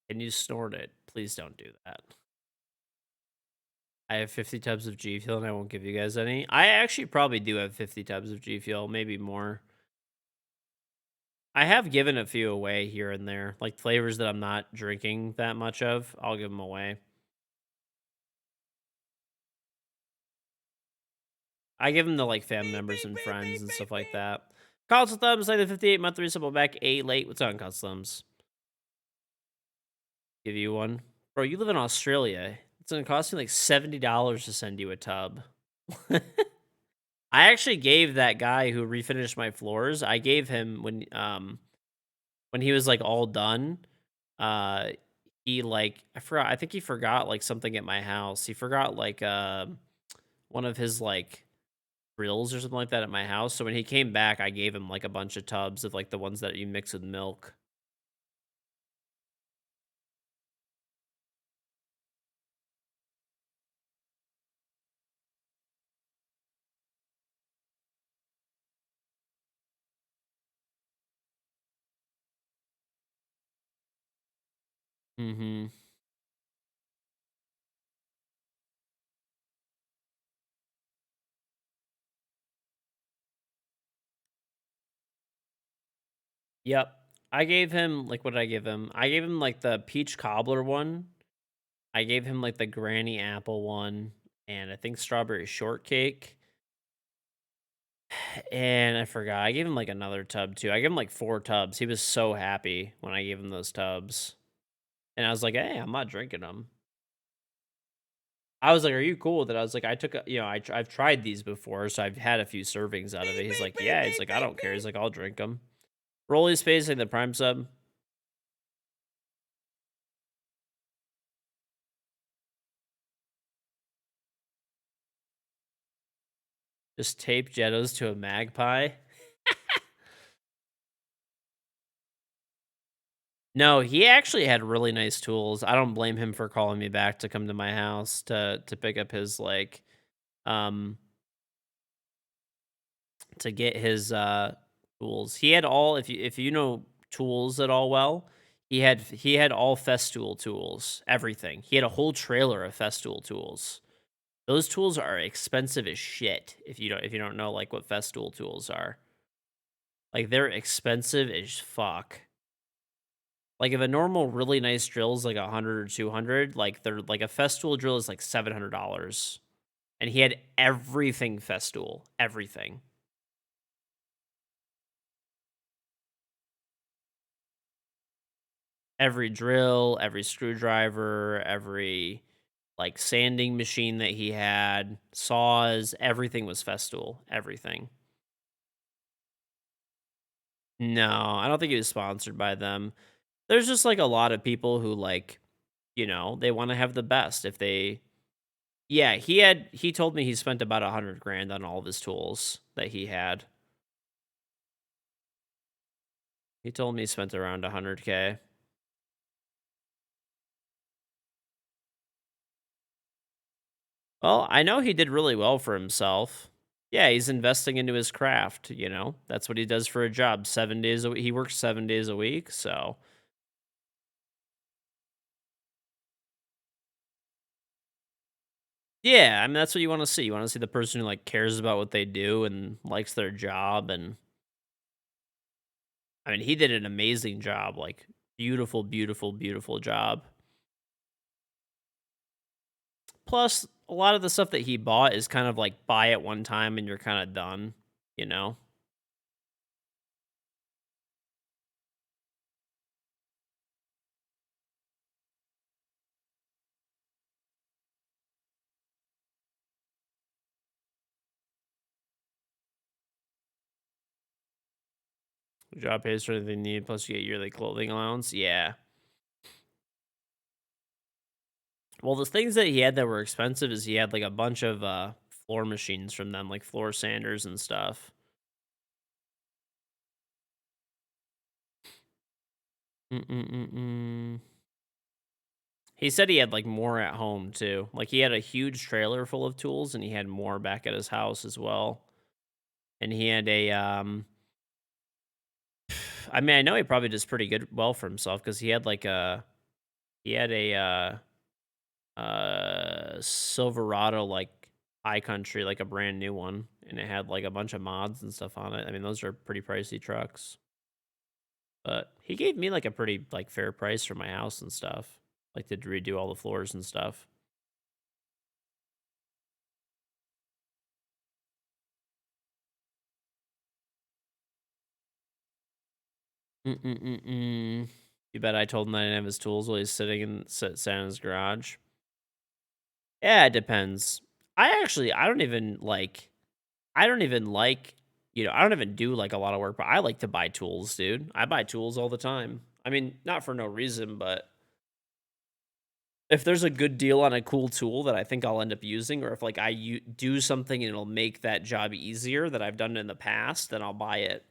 [SPEAKER 1] Can you snort it? Please don't do that. I have 50 tubs of G Fuel and I won't give you guys any. I actually probably do have 50 tubs of G Fuel, maybe more. I have given a few away here and there, like flavors that I'm not drinking that much of. I'll give them away. I give them to like family members and friends and stuff like that. Console Thumbs, like the 58-month resubble back 8 late. What's on Console Thumbs? Give you one. Bro, you live in Australia. It's gonna cost me like $70 to send you a tub. I actually gave that guy who refinished my floors, I gave him when he was like all done, uh he like I think he forgot like something at my house. He forgot like one of his like grills or something like that at my house. So when he came back, I gave him like a bunch of tubs of like the ones that you mix with milk. Mhm. Yep. I gave him like what did I give him? I gave him like the peach cobbler one. I gave him like the granny apple one and I think strawberry shortcake. And I forgot. I gave him like another tub too. I gave him like 4 tubs. He was so happy when I gave him those tubs. And I was like, "Hey, I'm not drinking them." I was like, "Are you cool with it?" I was like, "I took a, I've tried these before, so I've had a few servings out of it." He's like, "Yeah." He's like, "I don't care." He's like, "I'll drink them." Rolly Space in the Prime sub. Just tape Jettos to a magpie. No, he actually had really nice tools. I don't blame him for calling me back to come to my house to pick up his like um to get his tools. He had all if you know tools at all well, he had all Festool tools, everything. He had a whole trailer of Festool tools. Those tools are expensive as shit if you don't know like what Festool tools are. Like they're expensive as fuck. Like if a normal really nice drill is like 100 or 200, like they're like a Festool drill is like $700. And he had everything Festool, everything. Every drill, every screwdriver, every like sanding machine that he had, saws, everything was Festool, everything. No, I don't think he was sponsored by them. There's just like a lot of people who like, they want to have the best. If they, yeah, he told me he spent about 100 grand on all of his tools that he had. He told me he spent around 100K. Well, I know he did really well for himself. Yeah, he's investing into his craft. That's what he does for a job. 7 days a week. He works 7 days a week. So, yeah, I mean, that's what you want to see. You want to see the person who like cares about what they do and likes their job. And I mean, he did an amazing job. Like, beautiful, beautiful, beautiful job. Plus, a lot of the stuff that he bought is kind of like buy at one time and you're kind of done, you know? Job pays for everything you need, plus you get yearly clothing allowance. Yeah. Well, the things that he had that were expensive is he had like a bunch of floor machines from them, like floor sanders and stuff. Mm-mm-mm-mm. He said he had like more at home too. Like he had a huge trailer full of tools and he had more back at his house as well. And he had a I mean, I know he probably does pretty well for himself because he had like he had a Silverado, like high country, like a brand new one, and it had like a bunch of mods and stuff on it. I mean, those are pretty pricey trucks. But he gave me like a pretty like fair price for my house and stuff. Like to redo all the floors and stuff. Mm-mm-mm-mm. You bet I told him that I didn't have his tools while he's sat in his garage. Yeah, it depends. I don't even like I don't even like, I don't even do like a lot of work, but I like to buy tools, dude. I buy tools all the time. I mean, not for no reason, but if there's a good deal on a cool tool that I think I'll end up using, or if like do something and it'll make that job easier that I've done in the past, then I'll buy it.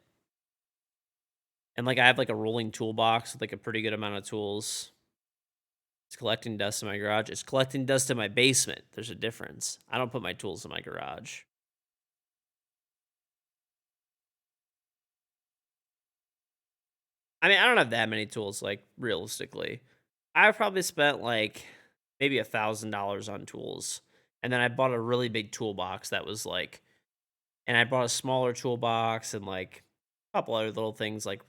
[SPEAKER 1] And like I have like a rolling toolbox with like a pretty good amount of tools. It's collecting dust in my garage. It's collecting dust in my basement. There's a difference. I don't put my tools in my garage. I mean, I don't have that many tools, like realistically. I've probably spent like maybe $1,000 on tools. And then I bought a really big toolbox that was like, and I bought a smaller toolbox and like a couple other little things. Like,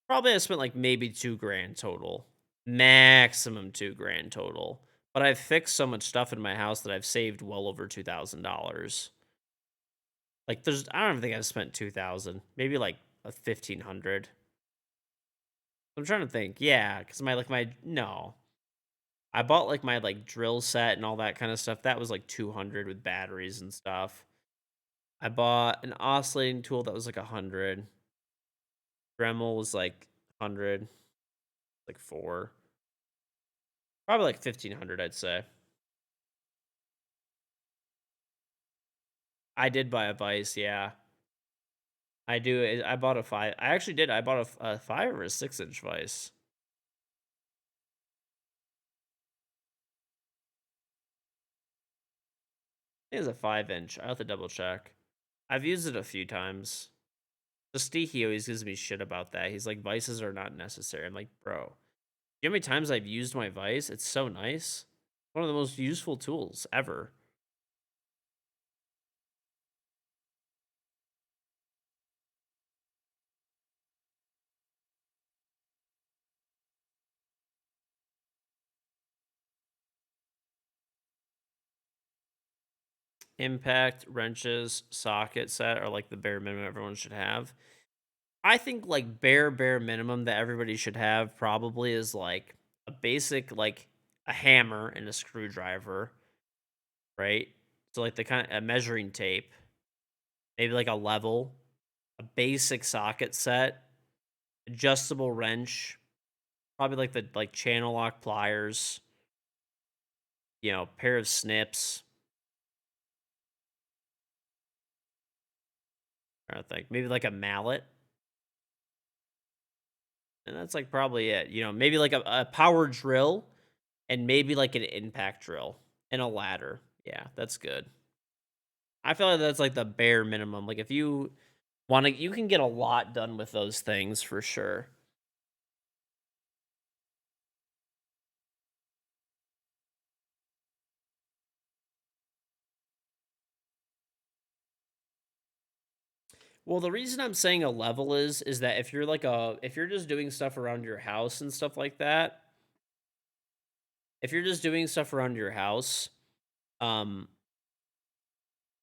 [SPEAKER 1] probably I spent like maybe 2 grand total, maximum 2 grand total. But I've fixed so much stuff in my house that I've saved well over $2,000. Like, I don't even think I've spent 2,000, maybe like a 1,500. I'm trying to think. Yeah, because no. I bought like my like drill set and all that kind of stuff. That was like 200 with batteries and stuff. I bought an oscillating tool that was like 100. Dremel was like 100, like 4. Probably like 1,500, I'd say. I did buy a vise, yeah. I do. I bought a 5. I actually did. I bought a 5 or a 6-inch vise. I think it's a 5-inch. I have to double check. I've used it a few times. The Steaky always gives me shit about that. He's like, vices are not necessary. I'm like, bro, you know how many times I've used my vice? It's so nice. One of the most useful tools ever. Impact, wrenches, socket set are like the bare minimum everyone should have. I think like bare minimum that everybody should have probably is like a basic like a hammer and a screwdriver, right? So like the kind of a measuring tape, maybe like a level, a basic socket set, adjustable wrench, probably like the like channel lock pliers, pair of snips. I think maybe like a mallet. And that's like probably it. Maybe like a power drill and maybe like an impact drill and a ladder. Yeah, that's good. I feel like that's like the bare minimum. Like if you want to, you can get a lot done with those things for sure. Well, the reason I'm saying a level is that if you're just doing stuff around your house and stuff like that, if you're just doing stuff around your house, um,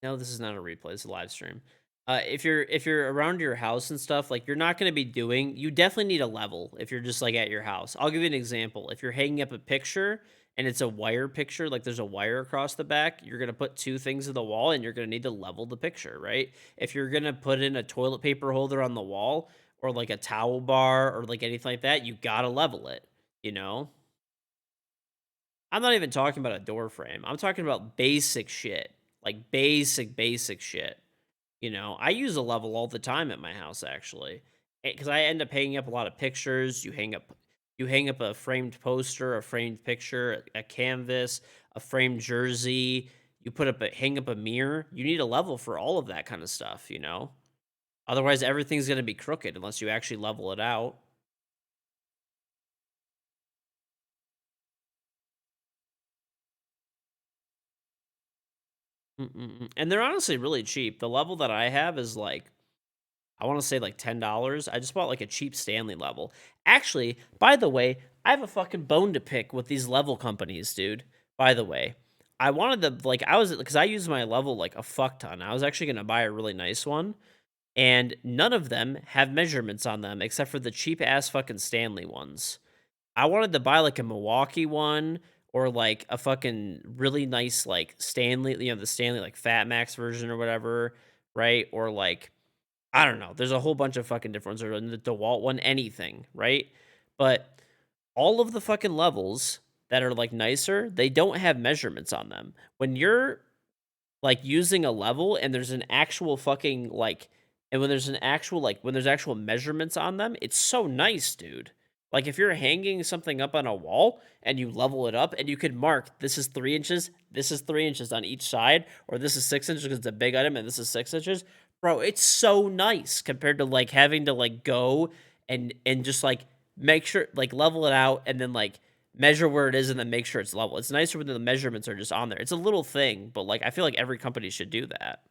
[SPEAKER 1] no, this is not a replay, it's a live stream. If you're around your house and stuff, like you're not going to be doing, you definitely need a level if you're just like at your house. I'll give you an example. If you're hanging up a picture and it's a wire picture, like there's a wire across the back, you're going to put 2 things in the wall and you're going to need to level the picture, right? If you're going to put in a toilet paper holder on the wall or like a towel bar or like anything like that, you got to level it, you know? I'm not even talking about a door frame. I'm talking about basic shit. Like basic shit. I use a level all the time at my house actually. Cuz I end up hanging up a lot of pictures. You hang up a framed poster, a framed picture, a canvas, a framed jersey. Hang up a mirror. You need a level for all of that kind of stuff. Otherwise everything's going to be crooked unless you actually level it out. And they're honestly really cheap. The level that I have is like, I want to say like $10. I just bought like a cheap Stanley level. Actually, by the way, I have a fucking bone to pick with these level companies, dude. By the way, I wanted to like I was because I use my level like a fuck ton. I was actually gonna buy a really nice one, and none of them have measurements on them except for the cheap ass fucking Stanley ones. I wanted to buy like a Milwaukee one or like a fucking really nice like Stanley, the Stanley like Fat Max version or whatever, right? Or like I don't know. There's a whole bunch of fucking different ones, or the DeWalt one, anything, right? But all of the fucking levels that are like nicer, they don't have measurements on them. When you're like using a level and there's an actual fucking like and when there's an actual like when there's actual measurements on them, it's so nice, dude. Like if you're hanging something up on a wall and you level it up and you could mark this is 3 inches, this is 3 inches on each side, or this is 6 inches because it's a big item and this is 6 inches, bro, it's so nice compared to like having to like go and just like make sure like level it out and then like measure where it is and then make sure it's level. It's nicer when the measurements are just on there. It's a little thing, but like I feel like every company should do that.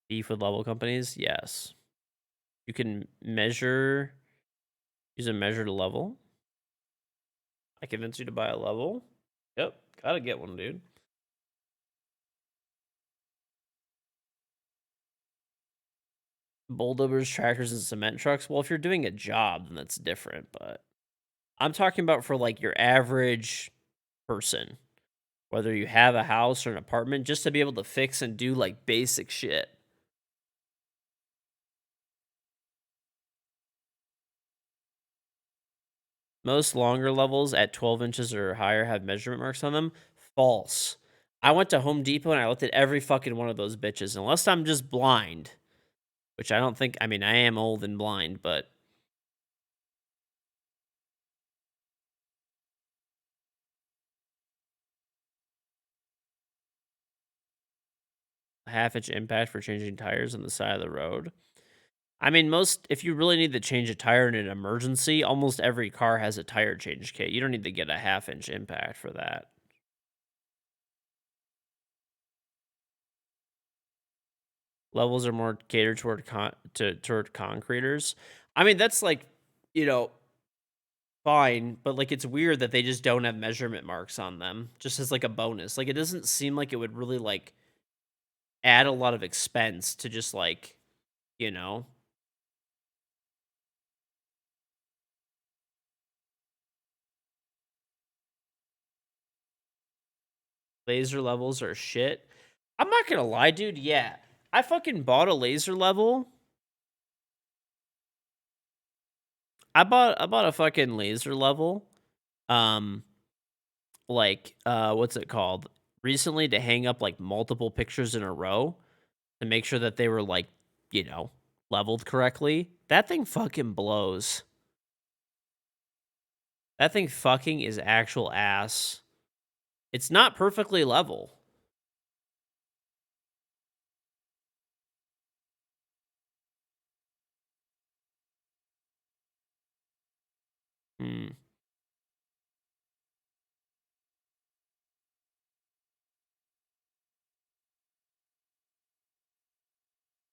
[SPEAKER 1] Beef with level companies, yes. You can use a measure to level. I convince you to buy a level. Yep, gotta get one, dude. Bulldozers, tractors, and cement trucks. Well, if you're doing a job, then that's different. But I'm talking about for like your average person, whether you have a house or an apartment, just to be able to fix and do like basic shit. Most longer levels at 12 inches or higher have measurement marks on them. False. I went to Home Depot and I looked at every fucking one of those bitches. Unless I'm just blind, which I don't think. I mean, I am old and blind, but a half-inch impact for changing tires on the side of the road. I mean, if you really need to change a tire in an emergency, almost every car has a tire change kit. You don't need to get a half-inch impact for that. Levels are more catered toward toward concreters. I mean, that's like, you know, fine, but like it's weird that they just don't have measurement marks on them, just as like a bonus. Like it doesn't seem like it would really like add a lot of expense to just like, you know, laser levels are shit. I'm not gonna lie, dude. Yeah, I fucking bought a laser level. I bought a fucking laser level. Um, like what's it called? Recently to hang up like multiple pictures in a row to make sure that they were like, you know, leveled correctly. That thing fucking blows. That thing fucking is actual ass. It's not perfectly level. Hmm.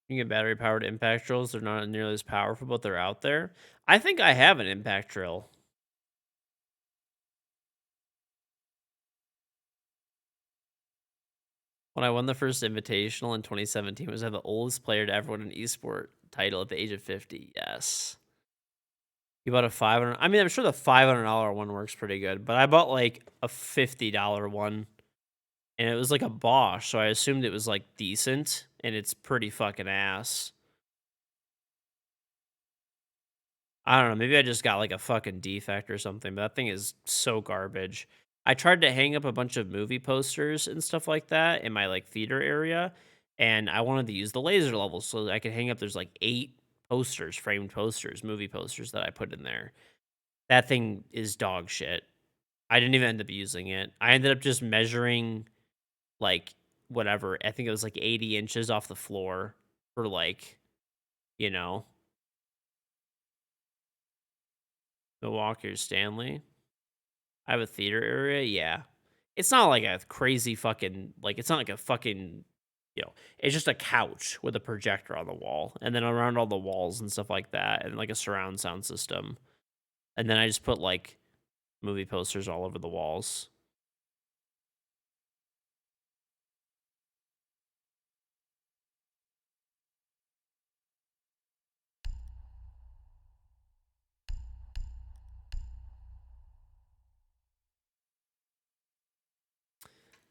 [SPEAKER 1] You can get battery powered impact drills. They're not nearly as powerful, but they're out there. I think I have an impact drill. When I won the first invitational in 2017, was I the oldest player to ever win an esport title at the age of 50? Yes. You bought a 500. I mean, I'm sure the $500 one works pretty good, but I bought like a $50 one, and it was like a Bosch, so I assumed it was like decent, and it's pretty fucking ass. I don't know. Maybe I just got like a fucking defect or something, but that thing is so garbage. I tried to hang up a bunch of movie posters and stuff like that in my like theater area, and I wanted to use the laser level so that I could hang up. There's like 8 posters, framed posters, movie posters that I put in there. That thing is dog shit. I didn't even end up using it. I ended up just measuring like whatever. I think it was like 80 inches off the floor for like, you know, Milwaukee or Stanley. I have a theater area, yeah. It's not like a crazy fucking like it's not like a fucking it's just a couch with a projector on the wall, and then around all the walls and stuff like that, and like a surround sound system. And then I just put like movie posters all over the walls.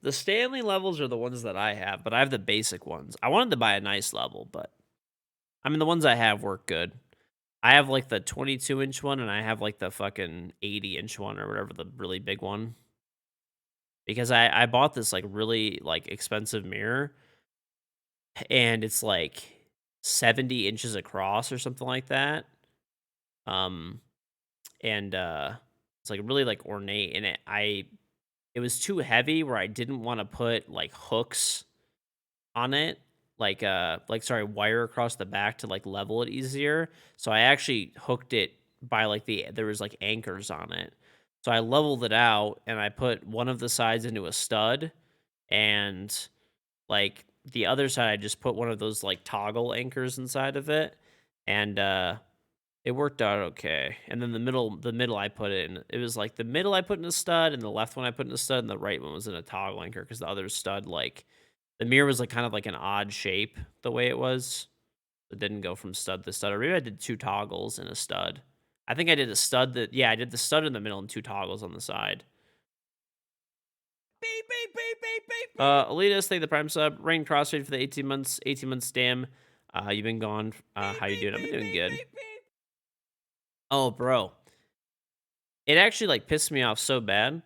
[SPEAKER 1] The Stanley levels are the ones that I have, but I have the basic ones. I wanted to buy a nice level, but I mean the ones I have work good. I have like the 22-inch one, and I have like the fucking 80-inch one or whatever, the really big one. Because I bought this like really like expensive mirror, and it's like 70 inches across or something like that. Um and it's like really like ornate, and it was too heavy where I didn't want to put like hooks on it, like sorry, wire across the back to like level it easier. So I actually hooked it by like there was like anchors on it. So I leveled it out, and I put one of the sides into a stud, and like the other side I just put one of those like toggle anchors inside of it, and it worked out okay. And then the middle I put it in. It was like the middle I put in a stud, and the left one I put in a stud, and the right one was in a toggle anchor because the other stud, like the mirror was like kind of like an odd shape the way it was. It didn't go from stud to stud. Or maybe I did two toggles in a stud. I think I did a stud I did the stud in the middle and two toggles on the side.
[SPEAKER 6] Beep, beep, beep, beep, beep, beep.
[SPEAKER 1] Elitas, thank the prime sub. Rain Crossfade for the 18 months. 18 months stam. You've been gone. How you doing? I've been doing good. Oh, bro. It actually like pissed me off so bad.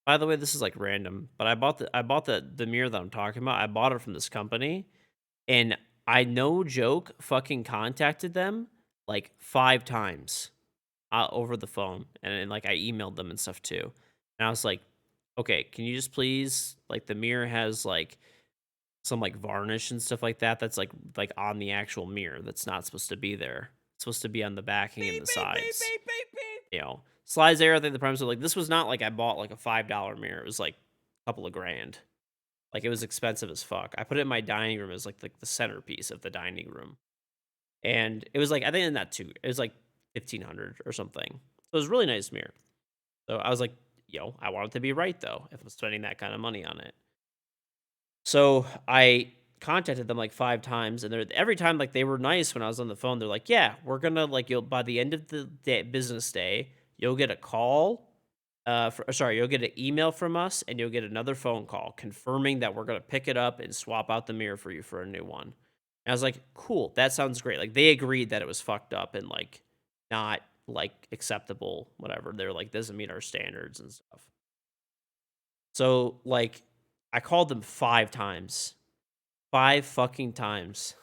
[SPEAKER 1] By the way, this is like random, but I bought the mirror that I'm talking about. I bought it from this company, and I no joke fucking contacted them like 5 times over the phone, and like I emailed them and stuff too. And I was like, "Okay, can you just please like the mirror has like some like varnish and stuff like that that's like on the actual mirror that's not supposed to be there. It's supposed to be on the backing and the sides." Slides there, I think the premise was like this was not like I bought like a $5 mirror. It was like a couple of grand. Like it was expensive as fuck. I put it in my dining room as like the centerpiece of the dining room. And it was like I think not too. It was like 1,500 or something. So it was a really nice mirror. So I was like, I want it to be right though if I'm spending that kind of money on it. So I contacted them like 5 times, and every time like they were nice when I was on the phone. They're like, "Yeah, we're gonna like you'll by the end of the business day, you'll get a call. You'll get an email from us, and you'll get another phone call confirming that we're gonna pick it up and swap out the mirror for you for a new one." And I was like, "Cool, that sounds great." Like they agreed that it was fucked up and like not like acceptable, whatever. They're like doesn't meet our standards and stuff. So like I called them 5 times. 5 fucking times.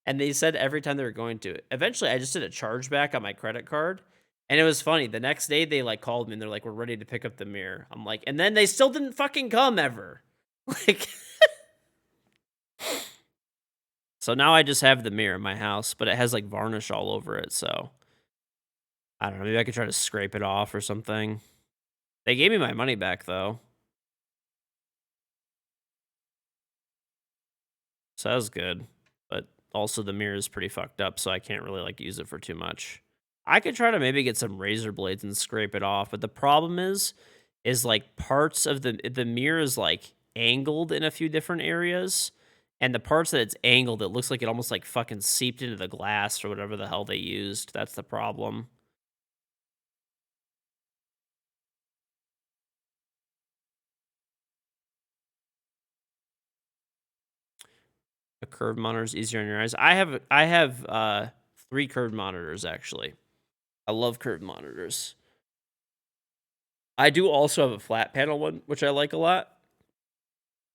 [SPEAKER 1] And they said every time they were going to. Eventually, I just did a chargeback on my credit card. And it was funny. The next day, they like called me and they're like, "We're ready to pick up the mirror." I'm like, and then they still didn't fucking come ever. Like, so now I just have the mirror in my house, but it has like varnish all over it. So I don't know. Maybe I could try to scrape it off or something. They gave me my money back though. So that was good. But also the mirror is pretty fucked up, so I can't really like use it for too much. I could try to maybe get some razor blades and scrape it off, but the problem is like parts of the mirror is like angled in a few different areas, and the parts that it's angled, it looks like it almost like fucking seeped into the glass or whatever the hell they used. That's the problem. A curved monitor is easier on your eyes. I have 3 curved monitors actually. I love curved monitors. I do also have a flat panel one, which I like a lot.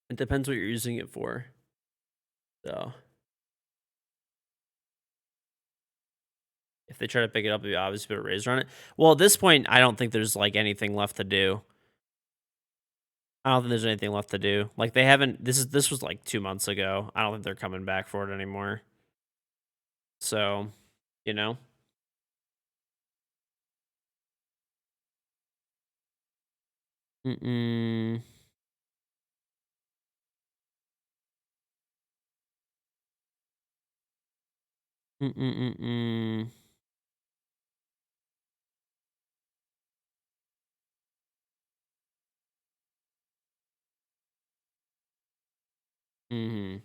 [SPEAKER 1] It depends what you're using it for. So if they try to pick it up, you obviously put a razor on it. Well, at this point, I don't think there's like anything left to do. I don't think there's anything left to do. Like they haven't. This was like 2 months ago. I don't think they're coming back for it anymore. So, you know. Mm-mm. Mm-mm-mm-mm. Mhm.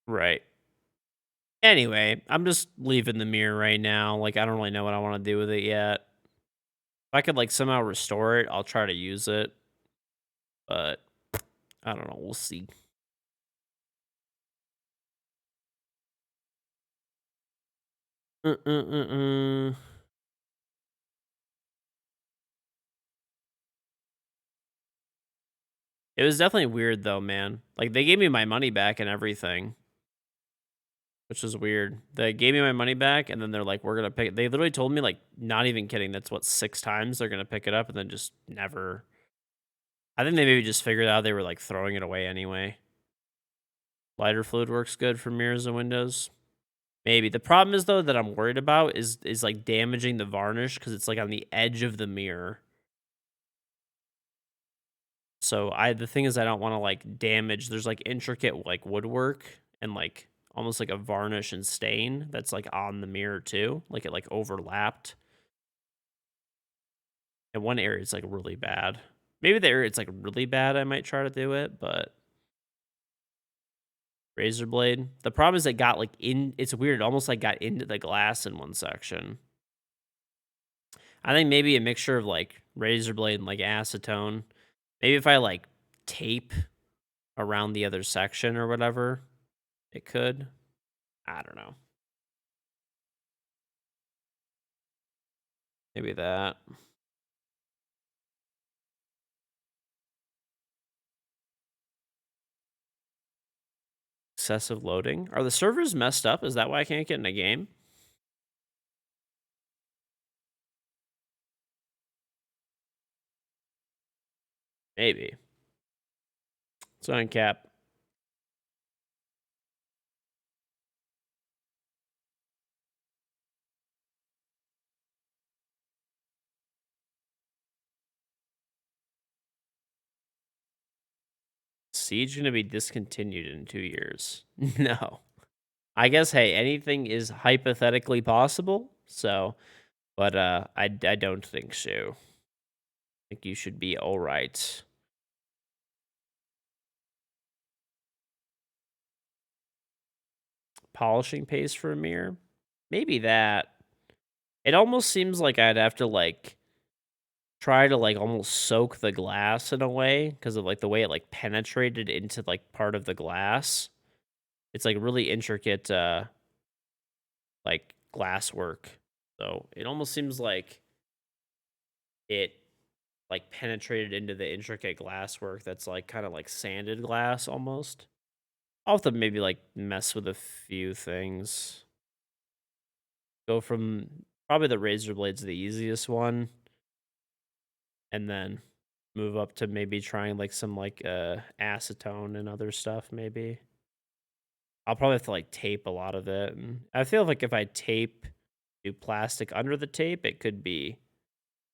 [SPEAKER 1] Right. Anyway, I'm just leaving the mirror right now. Like, I don't really know what I want to do with it yet. If I could like somehow restore it, I'll try to use it. But I don't know. We'll see. Uh-uh-uh-uh. It was definitely weird though, man. Like they gave me my money back and everything, which is weird. They gave me my money back and then they're like, we're gonna pick it. They literally told me, like, not even kidding, that's what, 6 times they're gonna pick it up and then just never. I think they maybe just figured out they were like throwing it away anyway. Lighter fluid works good for mirrors and windows. Maybe. The problem is though that I'm worried about is like damaging the varnish because it's like on the edge of the mirror. So the thing is I don't want to like damage. There's like intricate like woodwork and like almost like a varnish and stain that's like on the mirror too. Like it like overlapped. And one area is like really bad. Maybe the area it's like really bad I might try to do it, but razor blade. The problem is it got like it's weird, it almost like got into the glass in one section. I think maybe a mixture of like razor blade and like acetone. Maybe if I like tape around the other section or whatever, it could. I don't know. Maybe that. Excessive loading. Are the servers messed up? Is that why I can't get in a game? Maybe. It's on cap. Siege gonna be discontinued in 2 years. No. I guess, hey, anything is hypothetically possible. So, but I don't think so. I think you should be all right. Polishing paste for a mirror? Maybe that. It almost seems like I'd have to like try to like almost soak the glass in a way because of like the way it like penetrated into like part of the glass. It's like really intricate like glass work. So it almost seems like it like penetrated into the intricate glass work that's like kind of like sanded glass almost. I'll have to maybe like mess with a few things. Go from probably the razor blade's the easiest one, and then move up to maybe trying like some like acetone and other stuff maybe. I'll probably have to like tape a lot of it. And I feel like if I do plastic under the tape, it could be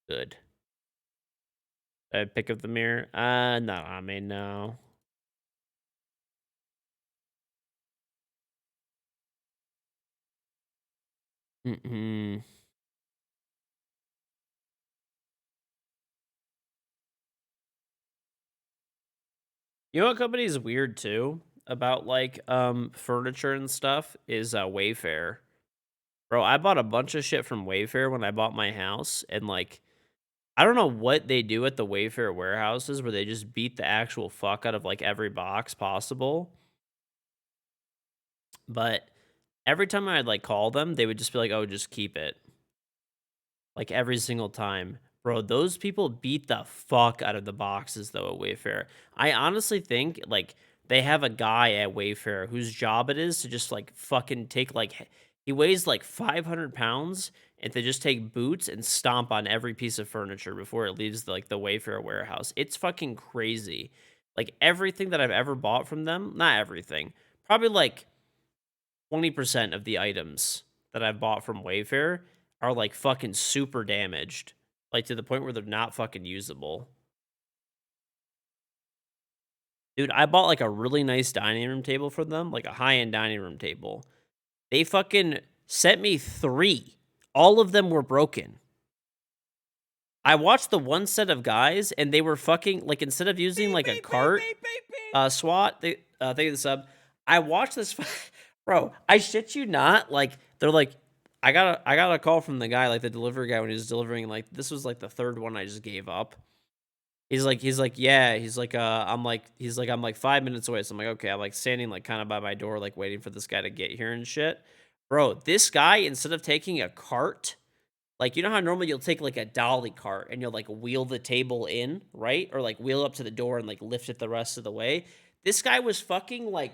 [SPEAKER 1] good. I'd pick up the mirror. No, I mean no. Mm-mm. You know what company is weird too about like furniture and stuff is Wayfair. Bro, I bought a bunch of shit from Wayfair when I bought my house, and like I don't know what they do at the Wayfair warehouses where they just beat the actual fuck out of like every box possible. But every time I'd like call them, they would just be like, "Oh, just keep it." Like every single time. Bro, those people beat the fuck out of the boxes though at Wayfair. I honestly think like they have a guy at Wayfair whose job it is to just like fucking take like he weighs like 500 pounds and to just take boots and stomp on every piece of furniture before it leaves like the Wayfair warehouse. It's fucking crazy. Like everything that I've ever bought from them, not everything, probably like 20% of the items that I've bought from Wayfair are like fucking super damaged, like to the point where they're not fucking usable. Dude, I bought like a really nice dining room table for them, like a high-end dining room table. They fucking sent me 3. All of them were broken. I watched the one set of guys and they were fucking like instead of using like a cart SWAT thing of the sub, I watched this bro, I shit you not, like they're like I got a call from the guy, like the delivery guy when he was delivering, like this was like the 3rd one I just gave up. He's like, yeah, I'm like 5 minutes away. So I'm like, okay, I'm like standing like kind of by my door, like waiting for this guy to get here and shit. Bro, this guy, instead of taking a cart, like you know how normally you'll take like a dolly cart and you'll like wheel the table in, right? Or like wheel up to the door and like lift it the rest of the way. This guy was fucking like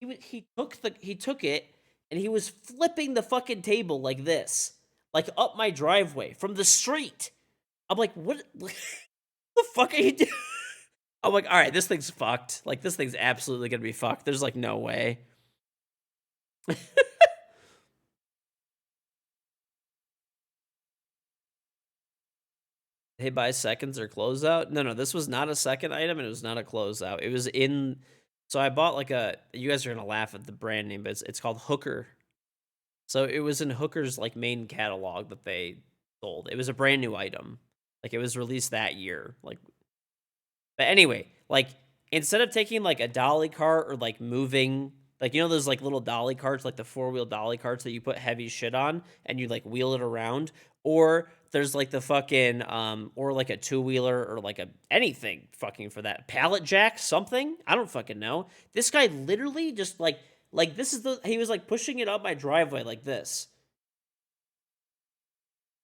[SPEAKER 1] he took it and he was flipping the fucking table like this, like up my driveway from the street. I'm like, what? The fuck are you doing? I'm like, all right, this thing's fucked. Like, this thing's absolutely gonna be fucked. There's like no way. Hey, buy seconds or closeout? No, this was not a second item and it was not a closeout. It was in. So I bought like a. You guys are gonna laugh at the brand name, but it's called Hooker. So it was in Hooker's like main catalog that they sold. It was a brand new item. Like it was released that year. Like but anyway, like instead of taking like a dolly cart or like moving, like you know those like little dolly carts, like the 4-wheel dolly carts that you put heavy shit on and you like wheel it around, or there's like the fucking or like a 2-wheeler or like a anything fucking for that pallet jack something, I don't fucking know. This guy literally just like this is the he was like pushing it up my driveway like this.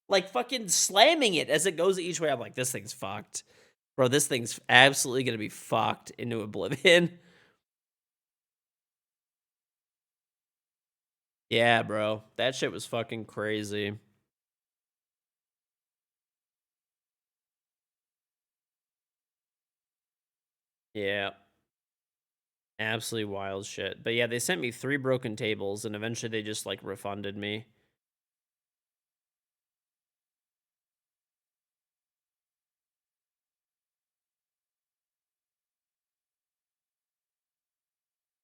[SPEAKER 1] Like fucking slamming it as it goes each way. I'm like, this thing's fucked. Bro, this thing's absolutely gonna be fucked into oblivion. Yeah, bro. That shit was fucking crazy. Yeah. Absolutely wild shit. But yeah, they sent me 3 broken tables and eventually they just like refunded me.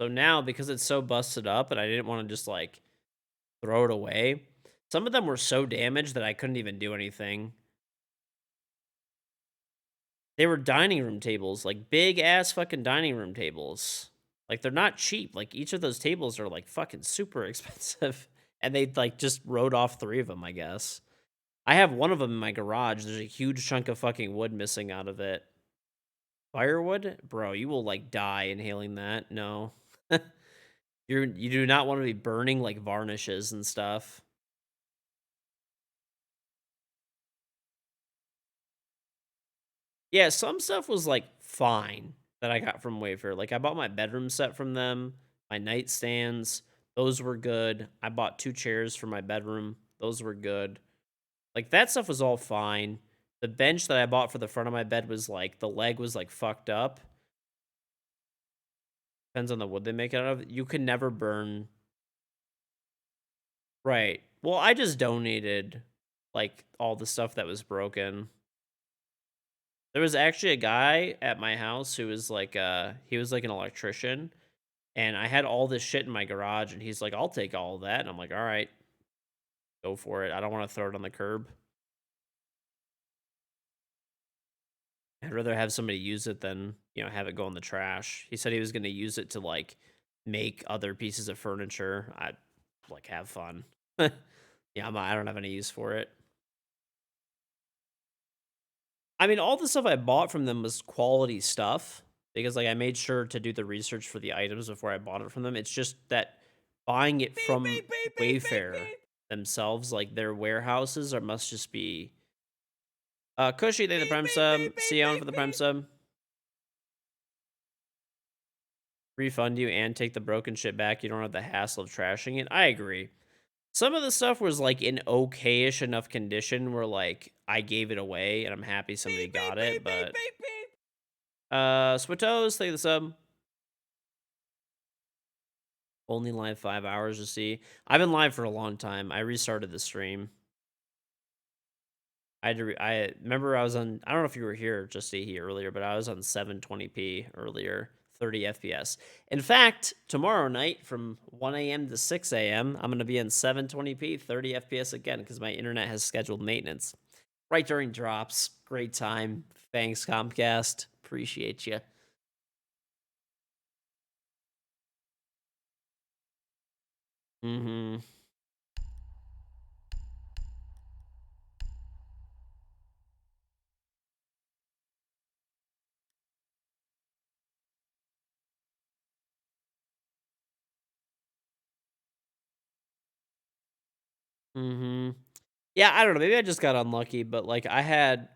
[SPEAKER 1] So now, because it's so busted up and I didn't want to just like throw it away, some of them were so damaged that I couldn't even do anything. They were dining room tables, like big ass fucking dining room tables. Like they're not cheap. Like each of those tables are like fucking super expensive. And they like just wrote off 3 of them, I guess. I have one of them in my garage. There's a huge chunk of fucking wood missing out of it. Firewood? Bro, you will like die inhaling that. No. You do not want to be burning like varnishes and stuff. Yeah, some stuff was like fine that I got from Wayfair. Like I bought my bedroom set from them, my nightstands, those were good. I bought 2 chairs for my bedroom. Those were good. Like that stuff was all fine. The bench that I bought for the front of my bed was like the leg was like fucked up. Depends on the wood they make it out of. You can never burn. Right. Well, I just donated like all the stuff that was broken. There was actually a guy at my house who was like he was like an electrician and I had all this shit in my garage and he's like, "I'll take all of that." And I'm like, "All right, go for it. I don't want to throw it on the curb. I'd rather have somebody use it than, you know, have it go in the trash." He said he was going to use it to like make other pieces of furniture. I like have fun. Yeah, I don't have any use for it. I mean, all the stuff I bought from them was quality stuff because like I made sure to do the research for the items before I bought it from them. It's just that buying it from Wayfair themselves, like their warehouses, or must just be Cushy, they the prime sub, Sion for the prime sub. Refund you and take the broken shit back. You don't have the hassle of trashing it. I agree. Some of the stuff was like in okay-ish enough condition where like I gave it away and I'm happy somebody got it, but Switos, thank you the sub. Only live 5 hours to see. I've been live for a long time. I restarted the stream. I remember I was on. I don't know if you were here just here earlier, but I was on 720p earlier, 30 FPS. In fact, tomorrow night from 1 a.m. to 6 a.m., I'm gonna be in 720p, 30 FPS again because my internet has scheduled maintenance right during drops. Great time. Thanks, Comcast. Appreciate you. Mm-hmm. Mm-hmm. Yeah, I don't know. Maybe I just got unlucky, but like I had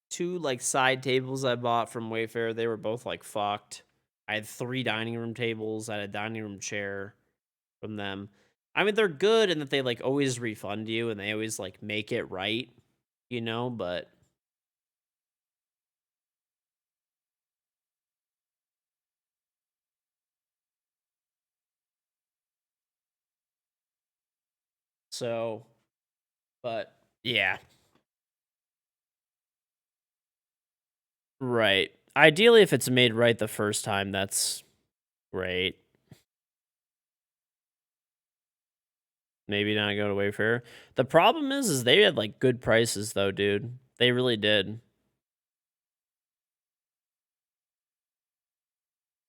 [SPEAKER 1] two like side tables I bought from Wayfair. They were both like fucked. I had three dining room tables. I had a dining room chair from them. I mean, they're good in that they like always refund you and they always like make it right, but so, but yeah, right. Ideally, if it's made right the first time, that's great. Maybe not go to Wayfair. The problem is they had like good prices though, dude. They really did.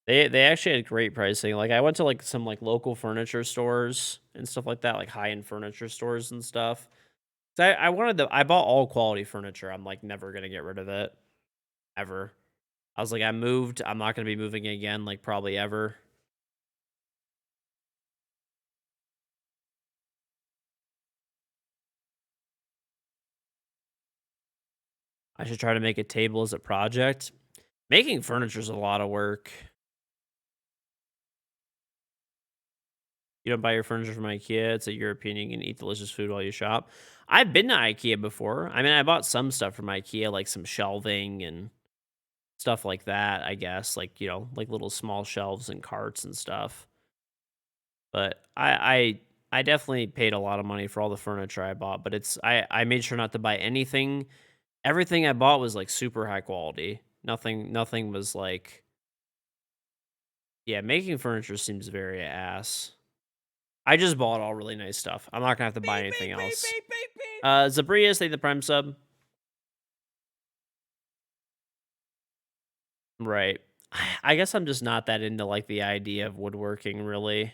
[SPEAKER 1] They actually had great pricing. Like I went to like some like local furniture stores and stuff like that, like high end furniture stores and stuff. So I bought all quality furniture. I'm like never gonna get rid of it ever. I was like I moved. I'm not gonna be moving again. Like probably ever. I should try to make a table as a project. Making furniture is a lot of work. You don't buy your furniture from IKEA. It's a European. You can eat delicious food while you shop. I've been to IKEA before. I mean, I bought some stuff from IKEA, like some shelving and stuff like that, I guess. Like, like little small shelves and carts and stuff. But I definitely paid a lot of money for all the furniture I bought, but I made sure not to buy anything. Everything I bought was like super high quality. Nothing was like, yeah, making furniture seems very ass. I just bought all really nice stuff. I'm not gonna have to buy anything else. Zabrias, they the prime sub. Right. I guess I'm just not that into like the idea of woodworking really.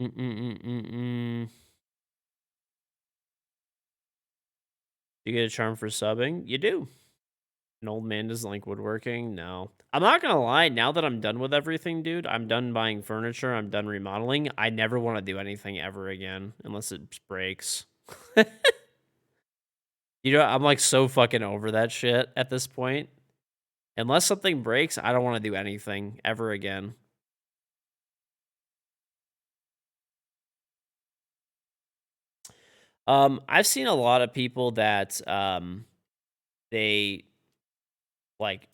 [SPEAKER 1] Mm-mm-mm-mm-mm. You get a charm for subbing? You do. An old man doesn't like woodworking? No. I'm not gonna lie, now that I'm done with everything, dude, I'm done buying furniture, I'm done remodeling. I never want to do anything ever again unless it breaks. I'm like so fucking over that shit at this point. Unless something breaks, I don't want to do anything ever again. I've seen a lot of people that they like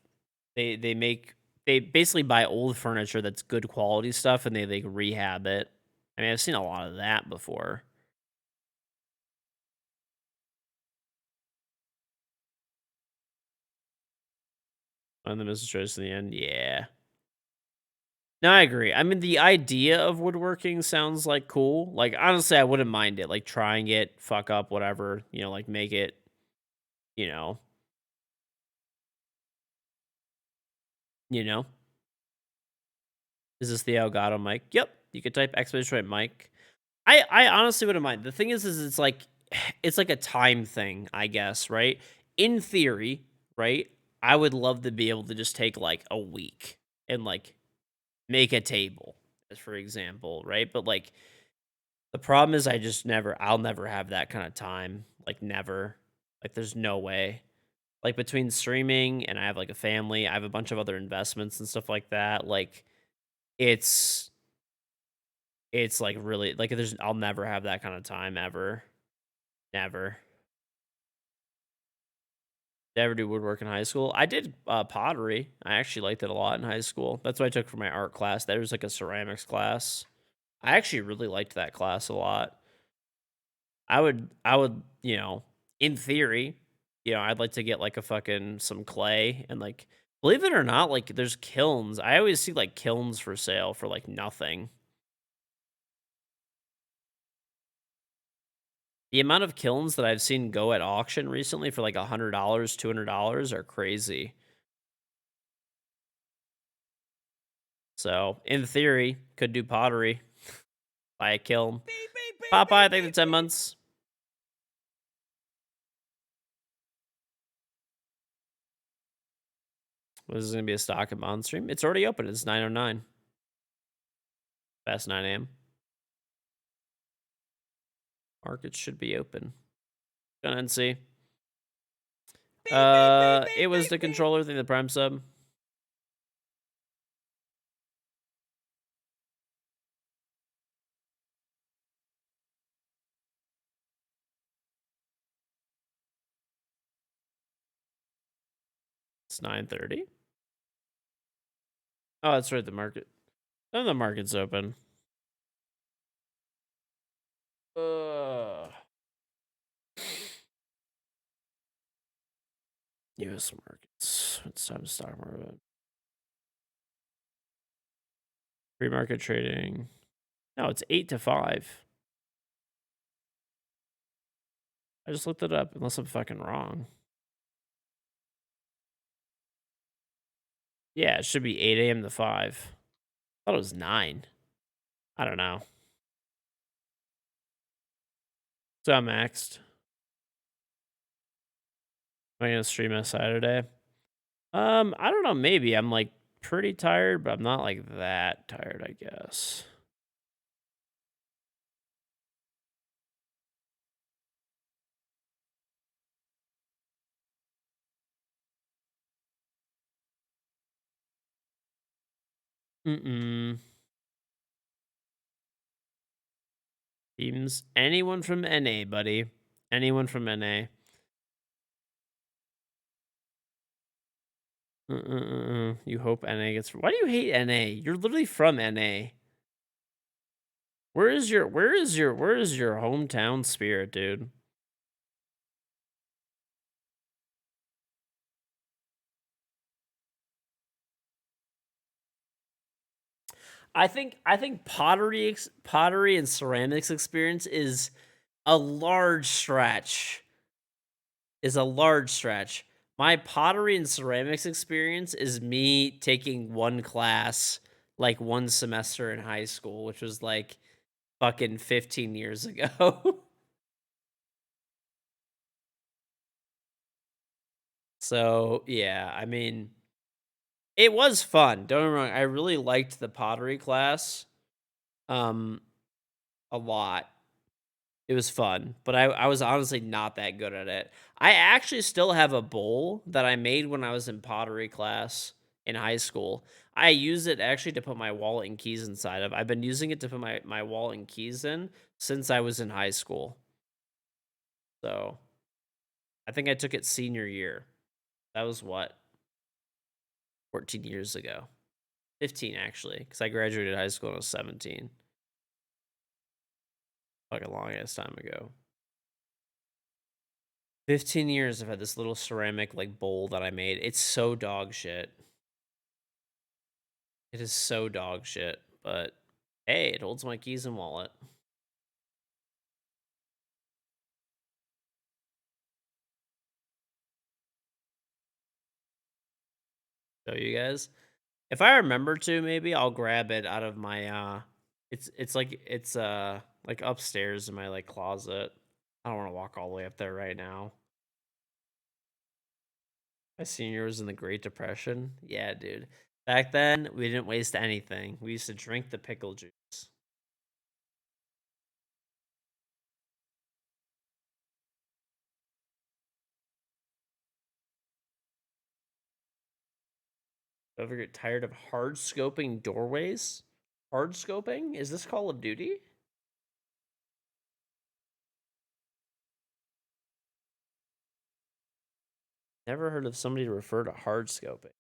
[SPEAKER 1] they basically buy old furniture that's good quality stuff and they like rehab it. I mean, I've seen a lot of that before. One of them is choice in the end. Yeah. No, I agree. I mean, the idea of woodworking sounds like cool. Like honestly, I wouldn't mind it. Like trying it, fuck up, whatever. Like make it. You know. You know. Is this the Elgato mic? Yep. You could type exclamation mic. I honestly wouldn't mind. The thing is it's like it's like a time thing, I guess, right? In theory, right? I would love to be able to just take like a week and like make a table, as for example, right? But like the problem is I'll never have that kind of time. Like never. Like there's no way. Like between streaming and I have like a family, I have a bunch of other investments and stuff like that. Like it's it's like really like there's I'll never have that kind of time ever. Never. Did I ever do woodwork in high school? I did pottery. I actually liked it a lot in high school. That's what I took for my art class. There was like a ceramics class. I actually really liked that class a lot. I would, in theory, I'd like to get like a fucking some clay and like believe it or not, like there's kilns. I always see like kilns for sale for like nothing. The amount of kilns that I've seen go at auction recently for like $100, $200 are crazy. So, in theory, could do pottery, buy a kiln.
[SPEAKER 6] Beep, beep, beep,
[SPEAKER 1] Popeye,
[SPEAKER 6] beep,
[SPEAKER 1] thank you
[SPEAKER 6] beep,
[SPEAKER 1] 10
[SPEAKER 6] beep.
[SPEAKER 1] months. Was this going to be a stock and bond stream? It's already open. It's 9:09. Past 9 a.m. Market should be open. Gonna see.
[SPEAKER 6] Beep, beep, beep, beep,
[SPEAKER 1] It was
[SPEAKER 6] beep,
[SPEAKER 1] the
[SPEAKER 6] beep.
[SPEAKER 1] controller thing, the Prime sub. It's 9:30. Oh, that's right. The market. Oh, the market's open. U.S. markets. It's time to stock market. Pre-market trading. No, it's 8 to 5. I just looked it up, unless I'm fucking wrong. Yeah, it should be 8 a.m. to 5. I thought it was 9. I don't know. So I'm maxed. Am I gonna stream on Saturday? I don't know. Maybe I'm like pretty tired, but I'm not like that tired. I guess. Mm-mm. Teams. Anyone from NA, buddy. Anyone from NA. You hope NA gets. Why do you hate NA? You're literally from NA. Where is your hometown spirit, dude? I think pottery and ceramics experience is a large stretch. Is a large stretch. My pottery and ceramics experience is me taking one class like one semester in high school, which was like fucking 15 years ago. So, yeah, I mean, it was fun. Don't get me wrong. I really liked the pottery class um a lot. It was fun, but I was honestly not that good at it. I actually still have a bowl that I made when I was in pottery class in high school. I use it actually to put my wallet and keys inside of. I've been using it to put my wallet and keys in since I was in high school. So I think I took it senior year. That was what? 14 years ago. 15 actually, because I graduated high school when I was 17. Like a long ass time ago. 15 years I've had this little ceramic like bowl that I made. It's so dog shit. It is so dog shit, but hey, it holds my keys and wallet. Show you guys. If I remember to, maybe I'll grab it out of my it's like upstairs in my like closet. I don't want to walk all the way up there right now. My senior was in the Great Depression. Yeah, dude. Back then, we didn't waste anything. We used to drink the pickle juice. Ever get tired of hard scoping doorways? Hard scoping? Is this Call of Duty? Never heard of somebody refer to hard scoping.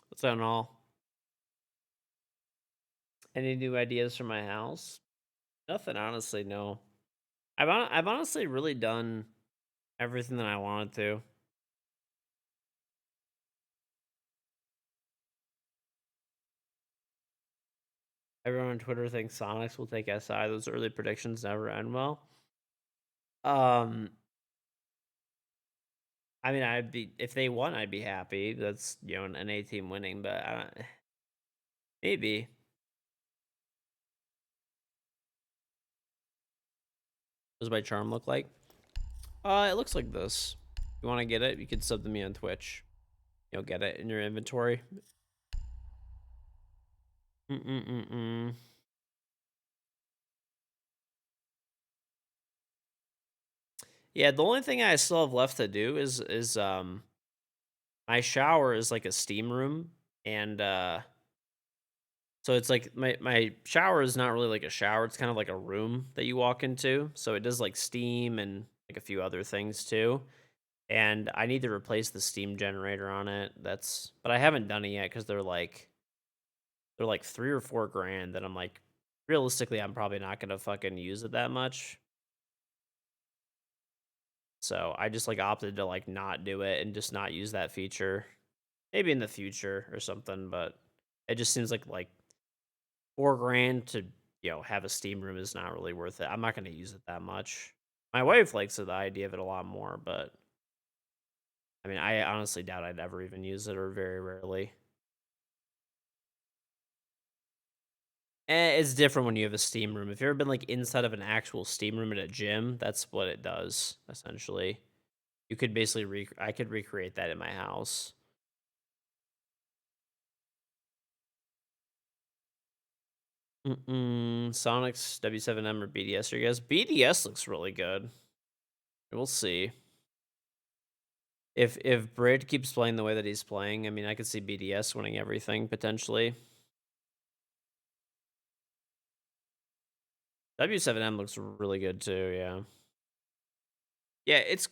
[SPEAKER 1] What's that all? Any new ideas for my house? Nothing, honestly. No. I've honestly really done everything that I wanted to. Everyone on Twitter thinks Sonics will take SI. Those early predictions never end well. I mean, I'd be if they won, I'd be happy. That's an A team winning, but I don't, maybe. What does my charm look like? It looks like this. If you want to get it, you can sub to me on Twitch. You'll get it in your inventory. Yeah, the only thing I still have left to do is my shower is like a steam room, and so it's like my shower is not really like a shower. It's kind of like a room that you walk into. So it does like steam and like a few other things too. And I need to replace the steam generator on it. But I haven't done it yet because they're like 3 or 4 grand. That I'm like, realistically, I'm probably not gonna fucking use it that much. So I just like opted to like not do it and just not use that feature. Maybe in the future or something, but it just seems like 4 grand to have a steam room is not really worth it. I'm not gonna use it that much. My wife likes the idea of it a lot more, but I mean, I honestly doubt I'd ever even use it, or very rarely. It's different when you have a steam room. If you've ever been like inside of an actual steam room at a gym, that's what it does essentially. You could basically I could recreate that in my house. Sonic's W7M or BDS? Or you guys? BDS looks really good. We'll see. If Brid keeps playing the way that he's playing, I mean, I could see BDS winning everything potentially. W7M looks really good too. Yeah. Yeah, it's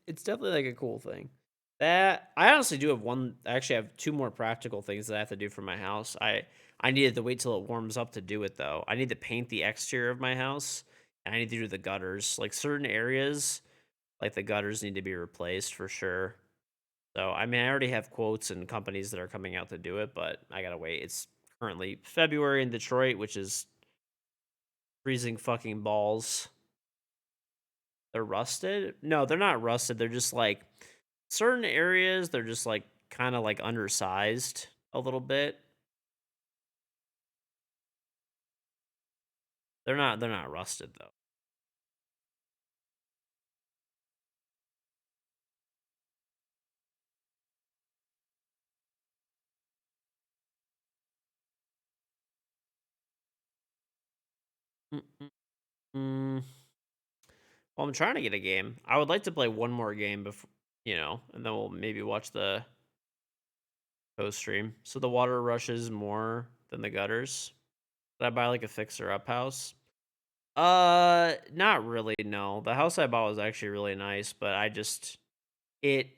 [SPEAKER 1] definitely like a cool thing. That I honestly do have one. I actually have 2 more practical things that I have to do for my house. I needed to wait till it warms up to do it though. I need to paint the exterior of my house, and I need to do the gutters. Like certain areas, like the gutters need to be replaced for sure. So I mean, I already have quotes and companies that are coming out to do it, but I gotta wait. It's currently February in Detroit, which is freezing fucking balls. They're rusted? No, they're not rusted. They're just like certain areas, they're just like kind of like undersized a little bit. They're not rusted though. Mm-mm-mm. Well, I'm trying to get a game. I would like to play one more game before, and then we'll maybe watch the post stream. So the water rushes more than the gutters. Did I buy like a fixer up house? Not really, no. The house I bought was actually really nice, but it